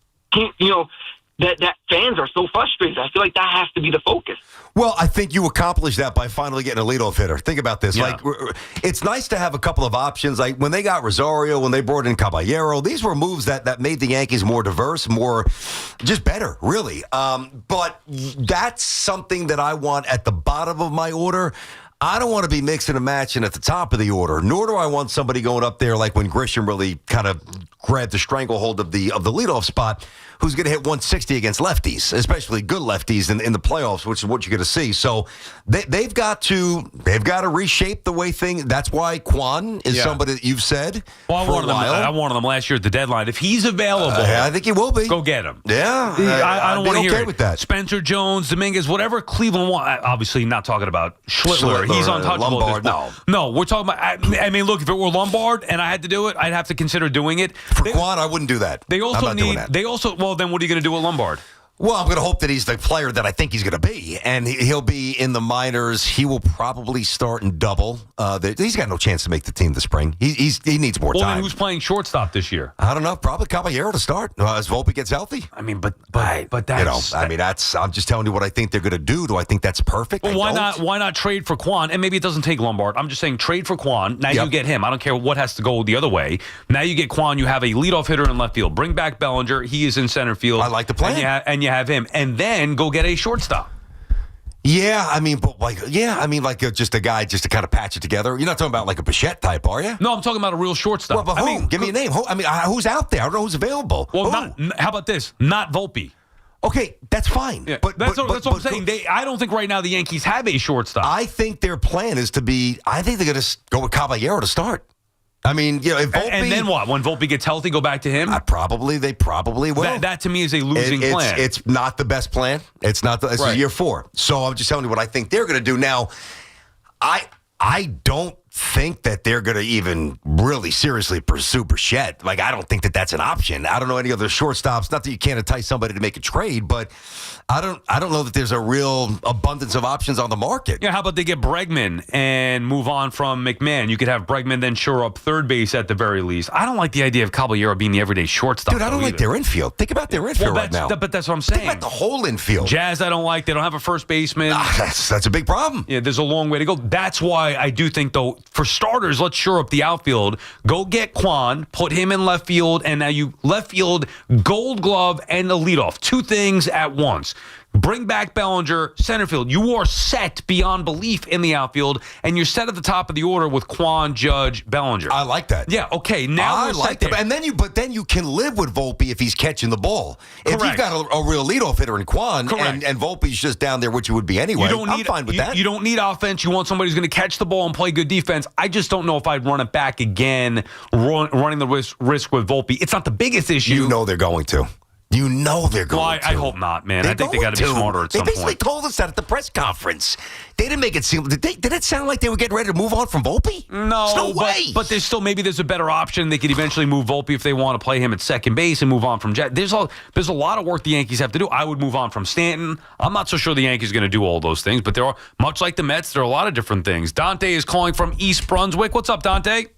that fans are so frustrated. I feel like that has to be the focus. Well, I think you accomplish that by finally getting a leadoff hitter. Think about this. Yeah. Like, it's nice to have a couple of options. Like, when they got Rosario, when they brought in Caballero, these were moves that made the Yankees more diverse, more just better, really. But that's something that I want at the bottom of my order. I don't want to be mixing and matching at the top of the order, nor do I want somebody going up there like when Grisham really kind of grabbed the stranglehold of the leadoff spot, who's going to hit 160 against lefties, especially good lefties in the playoffs, which is what you're going to see. So they've got to reshape the way things. That's why Quan is somebody that you've said for a while. I wanted them last year at the deadline. If he's available, I think he will be. Go get him. Yeah, I don't want to hear it. with that. Spencer Jones, Dominguez, whatever Cleveland wants. Obviously, not talking about Schlittler. He's untouchable. Lombard, no, we're talking about. I mean, look, if it were Lombard and I had to do it, I'd have to consider doing it. For Quan, I wouldn't do that. They also I'm not doing that. Well, then what are you going to do with Lombard? Well, I'm going to hope that he's the player that I think he's going to be, and he'll be in the minors. He will probably start in double. He's got no chance to make the team this spring. He needs more time. Well, then who's playing shortstop this year? I don't know. Probably Caballero to start as Volpe gets healthy. I mean, but that's I'm just telling you what I think they're going to do. Do I think that's perfect? Well, why not trade for Quan? And maybe it doesn't take Lombard. I'm just saying trade for Quan. Now you get him. I don't care what has to go the other way. Now you get Quan. You have a leadoff hitter in left field. Bring back Bellinger. He is in center field. I like the plan. And you have him. And then go get a shortstop. Yeah, I mean, just a guy just to kind of patch it together. You're not talking about like a Bichette type, are you? No, I'm talking about a real shortstop. Well, but who? Give me a name. Who's out there? I don't know who's available. Well, how about this? Not Volpe. Okay, that's fine. Yeah, but that's what I'm saying. I don't think right now the Yankees have a shortstop. I think their plan is to be. I think they're going to go with Caballero to start. I mean, if Volpe, and then what? When Volpe gets healthy, go back to him? They probably will. That to me is a losing plan. It's not the best plan. It's not. This is year 4. So I'm just telling you what I think they're going to do. Now, I don't think that they're going to even really seriously pursue Bichette. Like, I don't think that that's an option. I don't know any other shortstops. Not that you can't entice somebody to make a trade, but I don't know that there's a real abundance of options on the market. Yeah, how about they get Bregman and move on from McMahon? You could have Bregman then shore up third base at the very least. I don't like the idea of Caballero being the everyday shortstop. Dude, I don't like their infield. Think about their infield right now. But that's what I'm saying. Think about the whole infield. Jazz, I don't like. They don't have a first baseman. That's a big problem. Yeah, there's a long way to go. That's why I do think, though, for starters, let's shore up the outfield. Go get Quan, put him in left field, and now you left field, Gold Glove, and the leadoff. 2 things at once. Bring back Bellinger, center field. You are set beyond belief in the outfield, and you're set at the top of the order with Quan, Judge, Bellinger. I like that. Yeah, okay. Now I like that. And then you can live with Volpe if he's catching the ball. Correct. If you've got a real leadoff hitter in Quan, and Volpe's just down there, which you would be anyway, I'm fine with that. You don't need offense. You want somebody who's going to catch the ball and play good defense. I just don't know if I'd run it back again, running the risk with Volpe. It's not the biggest issue. You know they're going to. You know they're going to. I hope not, man. I think they got to be smarter at some point. They basically told us that at the press conference. They didn't make it seem. Did it sound like they were getting ready to move on from Volpe? No way. But there's still maybe there's a better option. They could eventually move Volpe if they want to play him at second base and move on from Jet. There's a lot of work the Yankees have to do. I would move on from Stanton. I'm not so sure the Yankees are going to do all those things, but there are, much like the Mets, there are a lot of different things. Dante is calling from East Brunswick. What's up, Dante?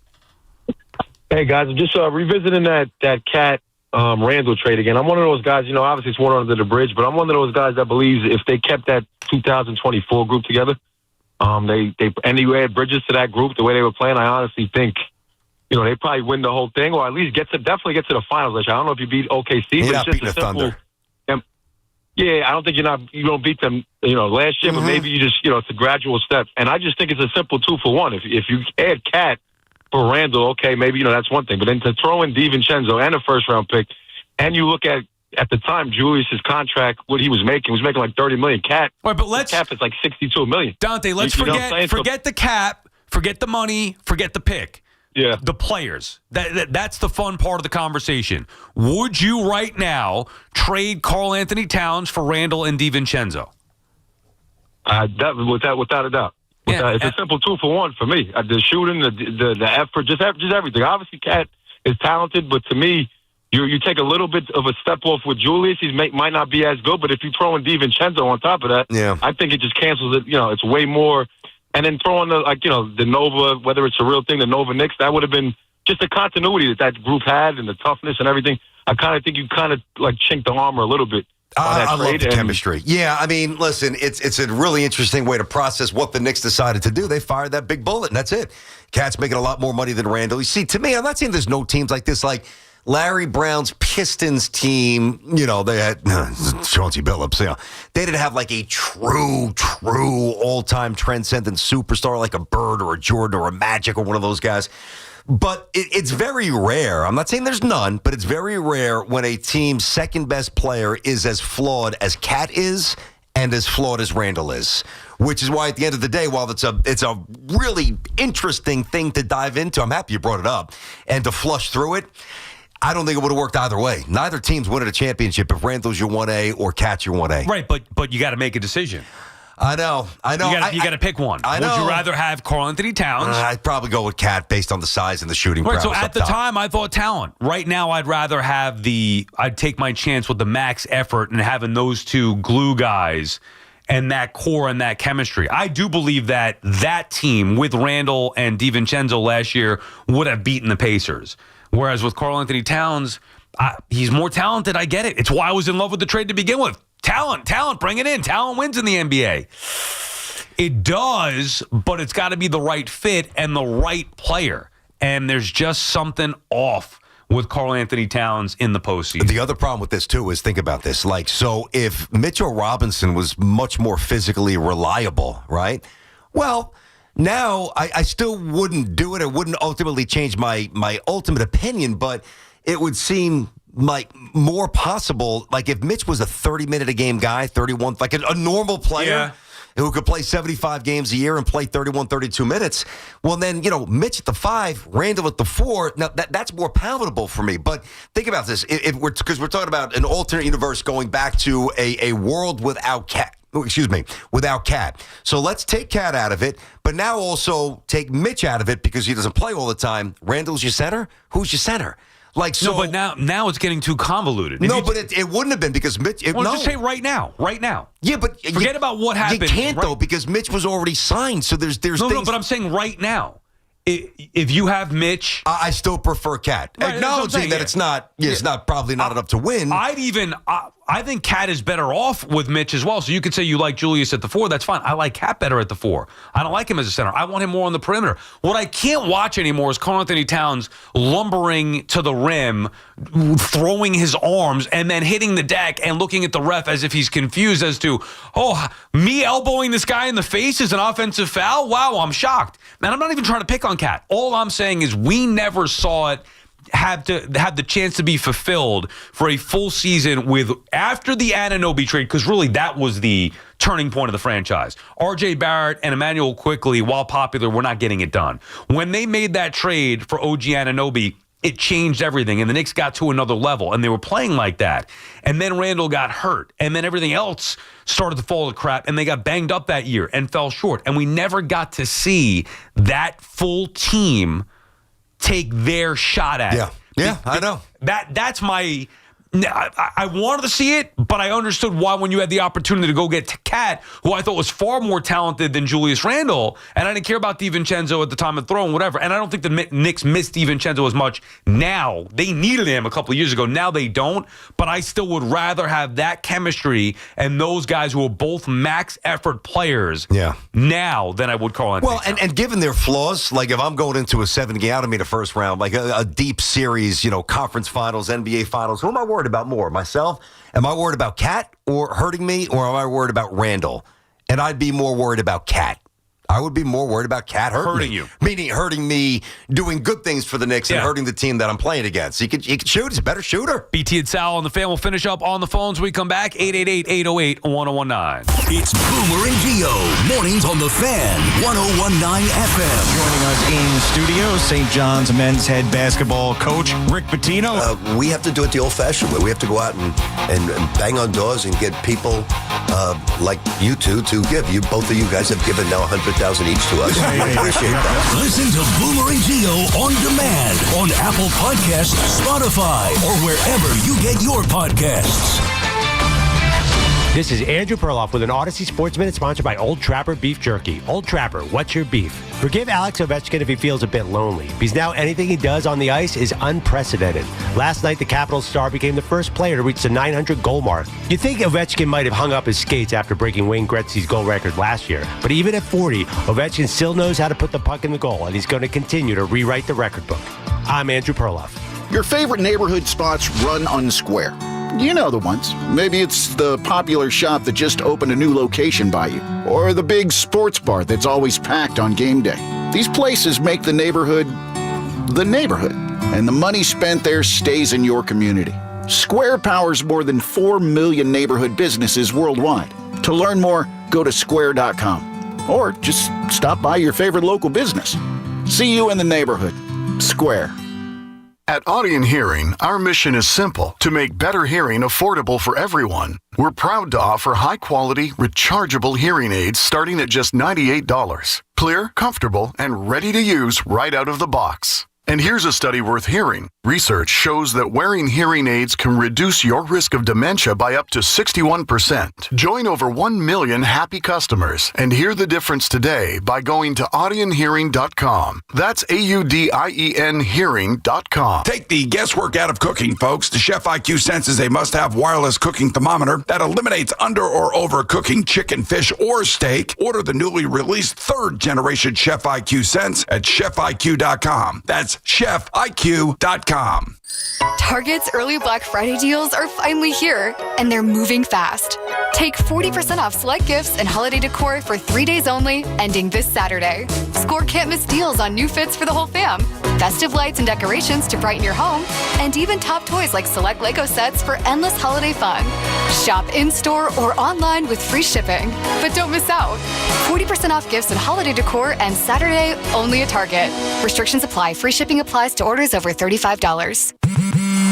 Hey guys, I'm just revisiting that Cat Randall trade again. I'm one of those guys, obviously it's water under the bridge, but I'm one of those guys that believes if they kept that 2024 group together, and you add Bridges to that group the way they were playing, I honestly think, they probably win the whole thing, or at least definitely get to the finals. I don't know if you beat OKC, You're but not it's just beating the Thunder. Yeah, I don't think you don't beat them, last year, but maybe you just, it's a gradual step. And I just think it's a simple 2-for-1. If you add Cat for Randall, okay, maybe, that's one thing. But then to throw in DiVincenzo and a first-round pick, and you look at the time, Julius's contract, what he was making like $30 million. Cat, right, but cap is like $62 million. Dante, let's forget the cap, forget the money, forget the pick. Yeah. The players. That's the fun part of the conversation. Would you right now trade Karl Anthony Towns for Randall and DiVincenzo? Without a doubt. It's a simple 2-for-1 for me. The shooting, the effort, just everything. Obviously, Cat is talented, but to me, you take a little bit of a step off with Julius. He might not be as good, but if you throw in DiVincenzo on top of that, I think it just cancels it. It's way more. And then throwing the Nova, whether it's a real thing, the Nova Knicks, that would have been just the continuity that group had and the toughness and everything. I kind of think you chink the armor a little bit I love the chemistry. Yeah, I mean, listen, it's a really interesting way to process what the Knicks decided to do. They fired that big bullet, and that's it. Cat's making a lot more money than Randall. You see, to me, I'm not saying there's no teams like this. Like Larry Brown's Pistons team, they had Chauncey Billups. They didn't have like a true all-time transcendent superstar like a Bird or a Jordan or a Magic or one of those guys. But it's very rare. I'm not saying there's none, but it's very rare when a team's second best player is as flawed as Cat is and as flawed as Randall is. Which is why at the end of the day, while it's a really interesting thing to dive into, I'm happy you brought it up, and to flush through it, I don't think it would have worked either way. Neither team's winning a championship if Randall's your 1A or Cat's your 1A. Right, but you got to make a decision. I know. You got to pick one. I know. Would you rather have Karl Anthony Towns? I'd probably go with Cat based on the size and the shooting prowess. So at the time, I thought talent. Right now, I'd rather have I'd take my chance with the max effort and having those two glue guys and that core and that chemistry. I do believe that team with Randall and DiVincenzo last year would have beaten the Pacers. Whereas with Karl Anthony Towns, he's more talented. I get it. It's why I was in love with the trade to begin with. Talent, bring it in. Talent wins in the NBA. It does, but it's got to be the right fit and the right player. And there's just something off with Karl Anthony Towns in the postseason. The other problem with this, too, is think about this. So if Mitchell Robinson was much more physically reliable, right? Well, now I still wouldn't do it. It wouldn't ultimately change my ultimate opinion, but it would seem like more possible. Like if Mitch was a 30-minute-a-game guy, 31, like a normal player who could play 75 games a year and play 31, 32 minutes, well then, Mitch at the 5, Randall at the 4, now that's more palatable for me. But think about this. Because we're talking about an alternate universe going back to a world without Cat. Without Cat. So let's take Cat out of it, but now also take Mitch out of it because he doesn't play all the time. Randall's your center? Who's your center? No, but now it's getting too convoluted. But it wouldn't have been because Mitch. Just say right now. Yeah, but forget about what happened. You can't though because Mitch was already signed. So there's things. No, but I'm saying right now. If you have Mitch, I still prefer Cat. Right, acknowledging that it's not probably not enough to win. I think Cat is better off with Mitch as well. So you could say you like Julius at the 4. That's fine. I like Cat better at the 4. I don't like him as a center. I want him more on the perimeter. What I can't watch anymore is Karl Anthony Towns lumbering to the rim, throwing his arms, and then hitting the deck and looking at the ref as if he's confused as to, me elbowing this guy in the face is an offensive foul? Wow, I'm shocked. Man, I'm not even trying to pick on Cat. All I'm saying is we never saw it have the chance to be fulfilled for a full season after the Anunoby trade, because really that was the turning point of the franchise. R.J. Barrett and Emmanuel Quickley, while popular, were not getting it done. When they made that trade for OG Anunoby, it changed everything, and the Knicks got to another level, and they were playing like that. And then Randall got hurt, and then everything else started to fall to crap, and they got banged up that year and fell short. And we never got to see that full team take their shot at it. Yeah, I know. That's my... I wanted to see it, but I understood why when you had the opportunity to go get Cat, who I thought was far more talented than Julius Randle, and I didn't care about DiVincenzo at the time of throwing, whatever. And I don't think the Knicks missed DiVincenzo as much now. They needed him a couple of years ago. Now they don't, but I still would rather have that chemistry and those guys who are both max effort players now than I would Karl Anthony Towns. And given their flaws, like if I'm going into a 7-game, I don't mean a first round, like a deep series, conference finals, NBA finals, who am I worried about more? Myself? Am I worried about Cat or hurting me, or am I worried about Randall? And I'd be more worried about Cat. I would be more worried about Cat hurting you. Meaning hurting me, doing good things for the Knicks and hurting the team that I'm playing against. He could shoot. He's a better shooter. BT and Sal on the Fan will finish up on the phones when we come back. 888-808-1019. It's Boomer and Gio. Mornings on the Fan. 1019 FM. Joining us in studio, St. John's men's head basketball coach, Rick Pitino. We have to do it the old-fashioned way. We have to go out and bang on doors and get people like you two to give. Both of you guys have given now 100,000 each to us. I appreciate that. Listen to Boomer and Gio on demand on Apple Podcasts, Spotify, or wherever you get your podcasts. This is Andrew Perloff with an Odyssey Sports Minute sponsored by Old Trapper Beef Jerky. Old Trapper, what's your beef? Forgive Alex Ovechkin if he feels a bit lonely, because now anything he does on the ice is unprecedented. Last night, the Capitals star became the first player to reach the 900-goal mark. You'd think Ovechkin might have hung up his skates after breaking Wayne Gretzky's goal record last year, but even at 40, Ovechkin still knows how to put the puck in the goal, and he's going to continue to rewrite the record book. I'm Andrew Perloff. Your favorite neighborhood spots run unsquare. You know the ones. Maybe it's the popular shop that just opened a new location by you, or the big sports bar that's always packed on game day. These places make the neighborhood, and the money spent there stays in your community. Square powers more than 4 million neighborhood businesses worldwide. To learn more, go to square.com, or just stop by your favorite local business. See you in the neighborhood. Square. At Audion Hearing, our mission is simple: to make better hearing affordable for everyone. We're proud to offer high-quality, rechargeable hearing aids starting at just $98. Clear, comfortable, and ready to use right out of the box. And here's a study worth hearing. Research shows that wearing hearing aids can reduce your risk of dementia by up to 61%. Join over 1 million happy customers and hear the difference today by going to audionhearing.com. That's AUDIEN hearing.com. Take the guesswork out of cooking, folks. The Chef IQ senses a must-have wireless cooking thermometer that eliminates under or overcooking chicken, fish, or steak. Order the newly released 3rd-generation Chef IQ Sense at chefiq.com. That's chefiq.com. Target's early Black Friday deals are finally here, and they're moving fast. Take 40% off select gifts and holiday decor for 3 days only, ending this Saturday. Score can't-miss deals on new fits for the whole fam, festive lights and decorations to brighten your home, and even top toys like select Lego sets for endless holiday fun. Shop in-store or online with free shipping. But don't miss out. 40% off gifts and holiday decor and Saturday only at Target. Restrictions apply. Free shipping applies to orders over $35.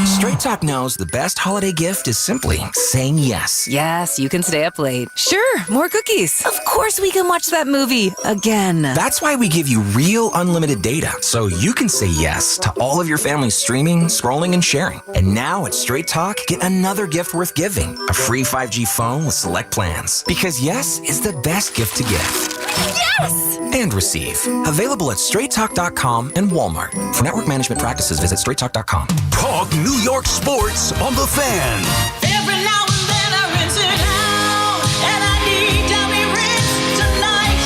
Straight Talk knows the best holiday gift is simply saying yes. Yes, you can stay up late. Sure, more cookies. Of course we can watch that movie again. That's why we give you real unlimited data, so you can say yes to all of your family's streaming, scrolling, and sharing. And now at Straight Talk, get another gift worth giving: a free 5G phone with select plans. Because yes is the best gift to give. Yes! And receive. Available at straighttalk.com and Walmart. For network management practices, visit straighttalk.com. Talk New York sports on The Fan. Every now and then I rinse it out, and I need dummy rinse tonight.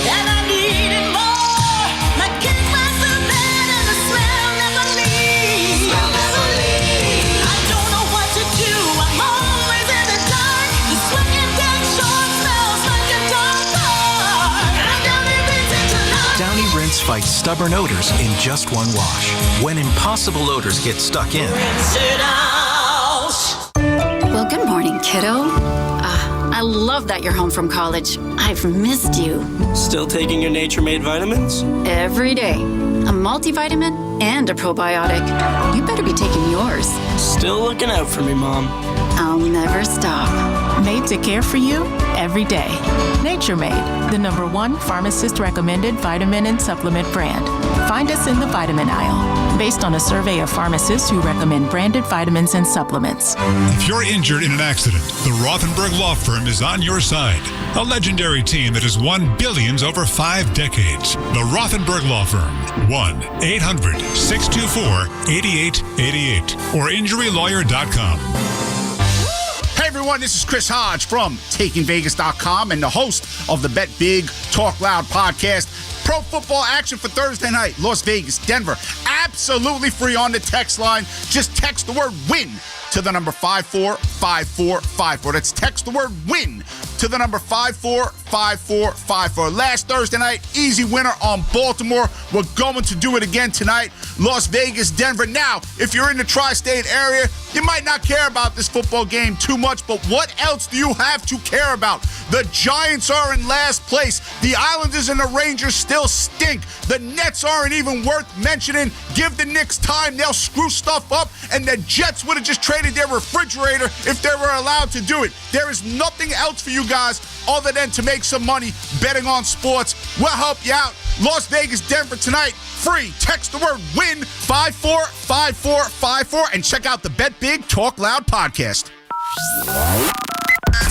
And I need it more. My kick myself in and the smell never leaves. I don't know what to do. I'm always in the dark. The sweat and dead short smells like a dog park. And I dummy rinse it tonight. Downy Rinse fights stubborn odors in just one wash. When impossible odors get stuck in, Rinse it out. Well, good morning, kiddo. I love that you're home from college. I've missed you. Still taking your Nature Made vitamins? Every day. A multivitamin and a probiotic. You better be taking yours. Still looking out for me, Mom. I'll never stop. Made to care for you every day. Nature Made, the #1 pharmacist-recommended vitamin and supplement brand. Find us in the vitamin aisle, based on a survey of pharmacists who recommend branded vitamins and supplements. If you're injured in an accident, the Rothenberg Law Firm is on your side. A legendary team that has won billions over 5 decades. The Rothenberg Law Firm. 1-800-624-8888 or injurylawyer.com. Hey everyone, this is Chris Hodge from TakingVegas.com and the host of the Bet Big Talk Loud podcast. Pro football action for Thursday night, Las Vegas, Denver. Absolutely free on the text line. Just text the word WIN to the number 545454. That's text the word WIN to the number 545454. Last Thursday night, easy winner on Baltimore. We're going to do it again tonight. Las Vegas, Denver. Now, if you're in the tri-state area, you might not care about this football game too much, but what else do you have to care about? The Giants are in last place. The Islanders and the Rangers still stink. The Nets aren't even worth mentioning. Give the Knicks time, they'll screw stuff up, and the Jets would have just traded their refrigerator if they were allowed to do it. There is nothing else for you guys other than to make some money betting on sports. We'll help you out. Las Vegas, Denver tonight. Free. Text the word WIN 545454 and check out the Bet Big Talk Loud podcast.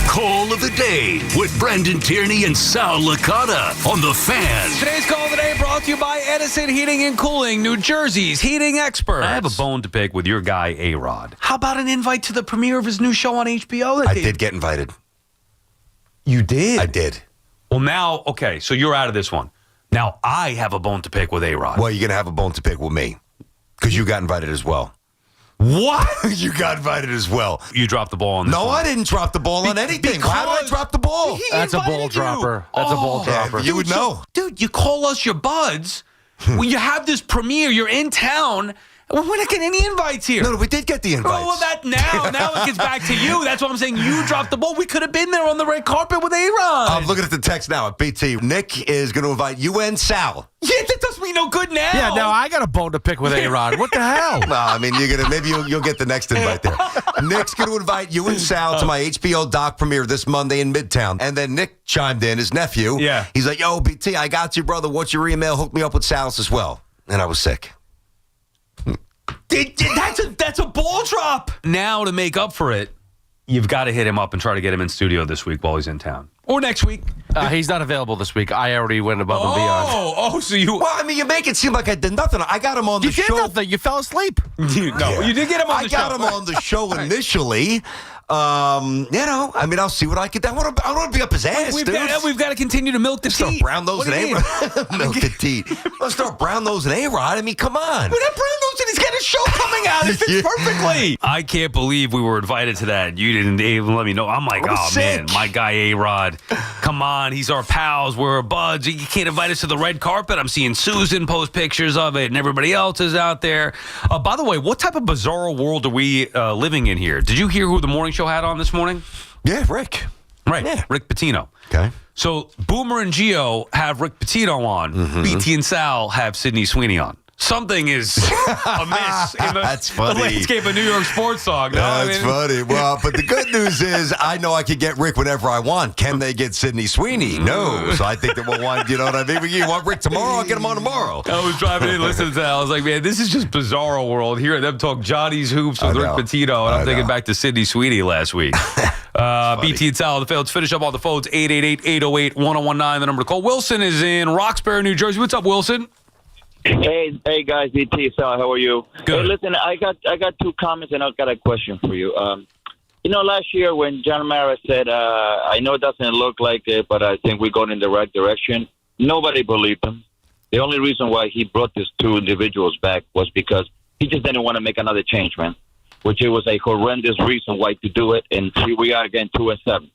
Call of the Day with Brendan Tierney and Sal Licata on The Fan. Today's Call of the Day brought to you by Edison Heating and Cooling, New Jersey's heating experts. I have a bone to pick with your guy, A-Rod. How about an invite to the premiere of his new show on HBO? I did get invited. You did? I did. Well, now, okay, so you're out of this one. Now, I have a bone to pick with A-Rod. Well, you're going to have a bone to pick with me because you got invited as well. What? You got invited as well. You dropped the ball on this one. I didn't drop the ball on anything. Why did I drop the ball? That's a ball dropper. That's a ball dropper. You would know. Dude, you call us your buds. When you have this premiere, you're in town. Well, we're not getting any invites here. No, we did get the invites. Oh, well, now it gets back to you. That's what I'm saying. You dropped the ball. We could have been there on the red carpet with A-Rod. I'm looking at the text now at BT. Nick is going to invite you and Sal. Yeah, that does me no good now. Yeah, now I got a bone to pick with A-Rod. What the hell? No, I mean, maybe you'll get the next invite there. Nick's going to invite you and Sal to my HBO doc premiere this Monday in Midtown. And then Nick chimed in, his nephew. Yeah. He's like, yo, BT, I got you, brother. What's your email? Hook me up with Sal's as well. And I was sick. That's a ball drop. Now, to make up for it, you've got to hit him up and try to get him in studio this week while he's in town. Or next week. He's not available this week. I already went above and beyond. So you... Well, I mean, you make it seem like I did nothing. I got him on the show. You did nothing. You fell asleep. You did get him on the show. I got him on the show initially. I mean, I'll see what I can do. I want to be up his ass, we've dude. Got to continue to milk the Start teat. brown nose and A-Rod. Milk the teat. Let's start brown nose and A-Rod. I mean, come on. We're not brown nose and he's got a show coming out. It fits perfectly. I can't believe we were invited to that. You didn't even let me know. I'm like, man, my guy A-Rod. Come on, he's our pals. We're buds. You can't invite us to the red carpet. I'm seeing Susan post pictures of it and everybody else is out there. By the way, what type of bizarre world are we living in here? Did you hear who the morning show had on this morning? Yeah, Rick. Right, yeah. Rick Pitino. Okay. So Boomer and Gio have Rick Pitino on. Mm-hmm. BT and Sal have Sydney Sweeney on. Something is amiss in the landscape of New York sports talk. No? That's funny. Well, but the good news is I know I can get Rick whenever I want. Can they get Sydney Sweeney? No. So I think that we'll want, you know what I mean? You want Rick tomorrow? I'll get him on tomorrow. I was driving in listening to that. I was like, man, this is just bizarre world. Hearing them talk Johnny's Hoops with Rick Pitino, and I'm thinking back to Sydney Sweeney last week. BT and Sal, let's finish up on the phones. 888-808-1019, the number to call. Wilson is in Roxbury, New Jersey. What's up, Wilson? Hey guys, BT Sal, how are you? Good. Hey, listen, I got two comments and I've got a question for you. Last year when John Mara said, I know it doesn't look like it, but I think we're going in the right direction, nobody believed him. The only reason why he brought these two individuals back was because he just didn't want to make another change, man, which it was a horrendous reason why to do it, and here we are again 2-7.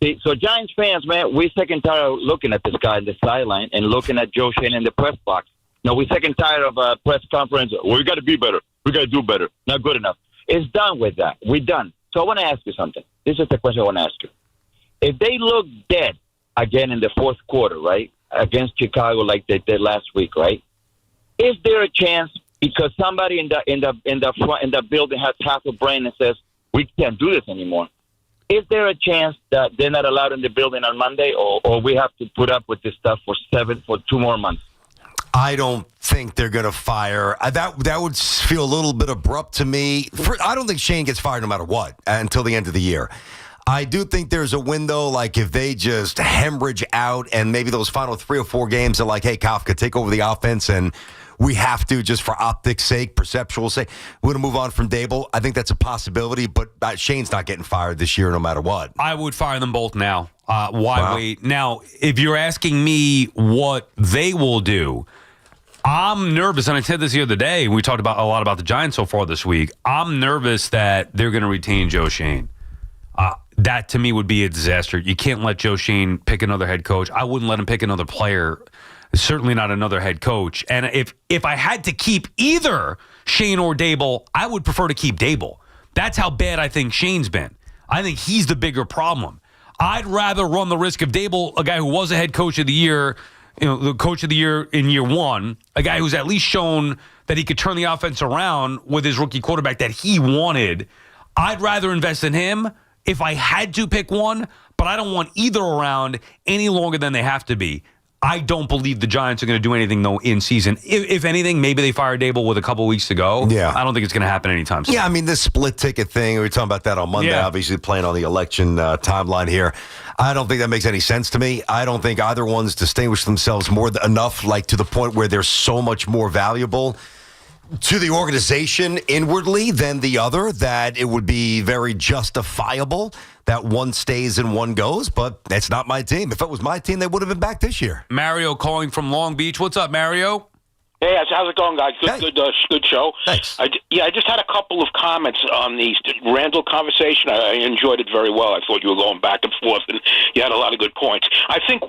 See, so Giants fans, man, we're sick and tired of looking at this guy in the sideline and looking at Joe Shane in the press box. No, we're sick and tired of a press conference. We got to be better. We got to do better. Not good enough. It's done with that. We're done. So I want to ask you something. This is the question I want to ask you. If they look dead again in the fourth quarter, right, against Chicago like they did last week, right? Is there a chance because somebody in the building has half a brain and says we can't do this anymore? Is there a chance that they're not allowed in the building on Monday, or we have to put up with this stuff for 2 more months? I don't think they're going to fire. That would feel a little bit abrupt to me. I don't think Shane gets fired no matter what until the end of the year. I do think there's a window, like if they just hemorrhage out and maybe those final 3 or 4 games are like, hey, Kafka, take over the offense and we have to, just for optics' sake, perceptual sake, we're going to move on from Dable. I think that's a possibility, but Shane's not getting fired this year no matter what. I would fire them both now. Why wait? Now, if you're asking me what they will do, I'm nervous, and I said this the other day. We talked about a lot about the Giants so far this week. I'm nervous that they're going to retain Joe Shane. That, to me, would be a disaster. You can't let Joe Shane pick another head coach. I wouldn't let him pick another player, certainly not another head coach. And if I had to keep either Shane or Dable, I would prefer to keep Dable. That's how bad I think Shane's been. I think he's the bigger problem. I'd rather run the risk of Dable, a guy who was a head coach of the year, the coach of the year in year one, a guy who's at least shown that he could turn the offense around with his rookie quarterback that he wanted. I'd rather invest in him if I had to pick one, but I don't want either around any longer than they have to be. I don't believe the Giants are going to do anything, though, in season. If anything, maybe they fire Dable with a couple weeks to go. Yeah. I don't think it's going to happen anytime soon. Yeah, I mean, this split ticket thing, we were talking about that on Monday, obviously playing on the election timeline here. I don't think that makes any sense to me. I don't think either one's distinguished themselves enough, like to the point where they're so much more valuable to the organization inwardly than the other, that it would be very justifiable that one stays and one goes, but that's not my team. If it was my team, they would have been back this year. Mario calling from Long Beach. What's up, Mario? Hey, how's it going, guys? Good show. Thanks. I just had a couple of comments on the Randall conversation. I enjoyed it very well. I thought you were going back and forth, and you had a lot of good points. I think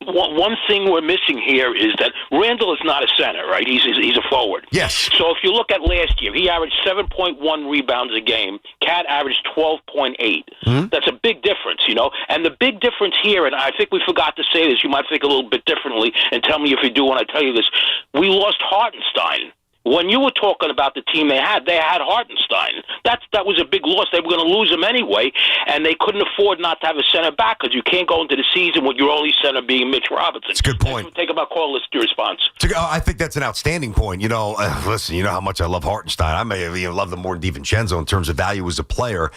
one thing we're missing here is that Randall is not a center, right? He's a forward. Yes. So if you look at last year, he averaged 7.1 rebounds a game. Cat averaged 12.8. Mm-hmm. That's a big difference, you know? And the big difference here, and I think we forgot to say this, you might think a little bit differently, and tell me if you do when I tell you this, we lost Hartenstein. When you were talking about the team they had Hartenstein. That was a big loss. They were going to lose him anyway, and they couldn't afford not to have a center back because you can't go into the season with your only center being Mitch Robinson. It's a good point. Take about call. Let's do response. I think that's an outstanding point. You know, listen, you know how much I love Hartenstein. I may have even loved him more than DiVincenzo in terms of value as a player.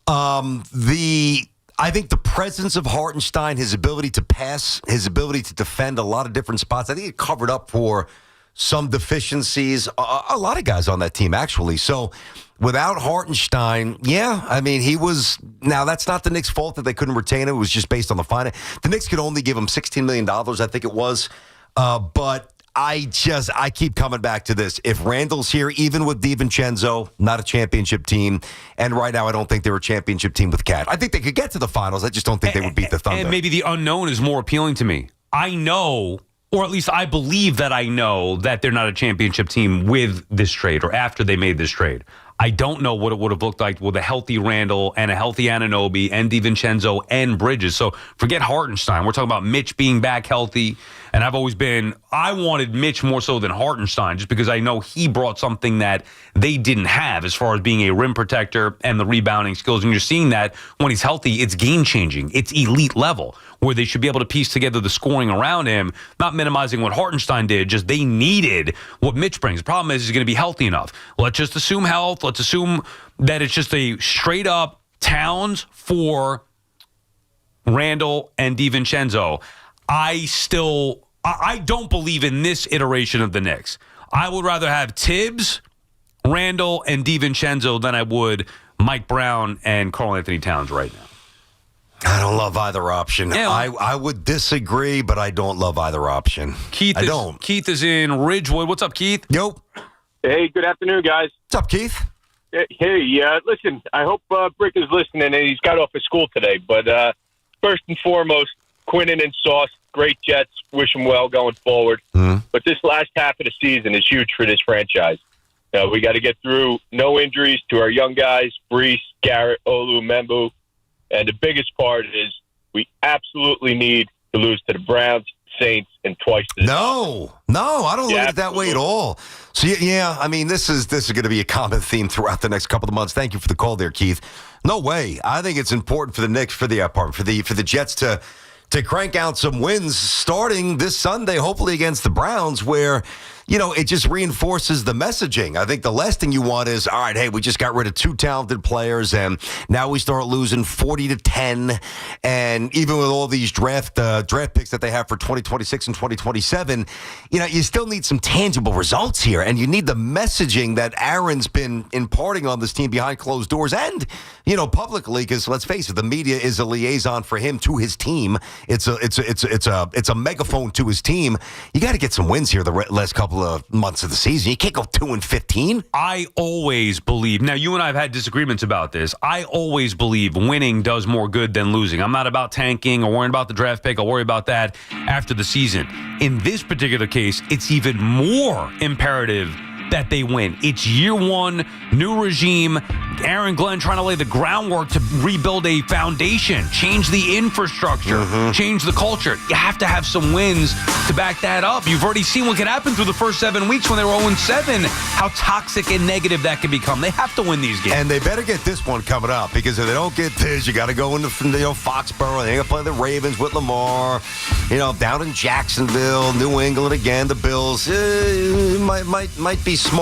I think the presence of Hartenstein, his ability to pass, his ability to defend a lot of different spots, I think it covered up for some deficiencies, a lot of guys on that team, actually. So without Hartenstein, I mean, he was, now that's not the Knicks' fault that they couldn't retain him. It was just based on the finance. The Knicks could only give him $16 million, I think it was. But I keep coming back to this. If Randall's here, even with DiVincenzo, not a championship team. And right now, I don't think they're a championship team with Cat. I think they could get to the finals. I just don't think they would beat the Thunder. And maybe the unknown is more appealing to me. I know, or at least I believe that I know that they're not a championship team with this trade or after they made this trade. I don't know what it would have looked like with a healthy Randall and a healthy Anunoby and DiVincenzo and Bridges. So forget Hartenstein. We're talking about Mitch being back healthy. And I wanted Mitch more so than Hartenstein just because I know he brought something that they didn't have as far as being a rim protector and the rebounding skills. And you're seeing that when he's healthy, it's game changing. It's elite level where they should be able to piece together the scoring around him, not minimizing what Hartenstein did, just they needed what Mitch brings. The problem is he's going to be healthy enough. Let's just assume health. Let's assume that it's just a straight up Towns for Randall and DiVincenzo. I don't believe in this iteration of the Knicks. I would rather have Tibbs, Randall, and DiVincenzo than I would Mike Brown and Karl Anthony Towns right now. I don't love either option. Yeah, I would disagree, but I don't love either option. Keith is in Ridgewood. What's up, Keith? Yo. Hey, good afternoon, guys. What's up, Keith? Hey, listen, I hope Brick is listening, and he's got off of school today. But first and foremost, Quinnen and Sauce, great Jets. Wish them well going forward. Mm-hmm. But this last half of the season is huge for this franchise. We got to get through no injuries to our young guys, Brees, Garrett, Olu, Membu. And the biggest part is we absolutely need to lose to the Browns, Saints, and twice to the No, I don't look at it that way at all. So, I mean, this is going to be a common theme throughout the next couple of months. Thank you for the call there, Keith. No way. I think it's important for the Knicks, for the Jets to crank out some wins starting this Sunday, hopefully against the Browns, where, it just reinforces the messaging. I think the last thing you want is, all right, hey, we just got rid of two talented players, and now we start losing 40-10. And even with all these draft picks that they have for 2026 and 2027, you still need some tangible results here, and you need the messaging that Aaron's been imparting on this team behind closed doors and, publicly, because let's face it, the media is a liaison for him to his team. It's a megaphone to his team. You got to get some wins here the last couple of months of the season. You can't go 2-15. I always believe, now you and I have had disagreements about this, I always believe winning does more good than losing. I'm not about tanking or worrying about the draft pick. I'll worry about that after the season. In this particular case, it's even more imperative that they win. It's year one, new regime. Aaron Glenn trying to lay the groundwork to rebuild a foundation, change the infrastructure, change the culture. You have to have some wins to back that up. You've already seen what could happen through the first 7 weeks when they were 0-7, how toxic and negative that can become. They have to win these games. And they better get this one coming up, because if they don't get this, you got to go into Foxborough. They got to play the Ravens with Lamar. Down in Jacksonville, New England again, the Bills. Might be smart.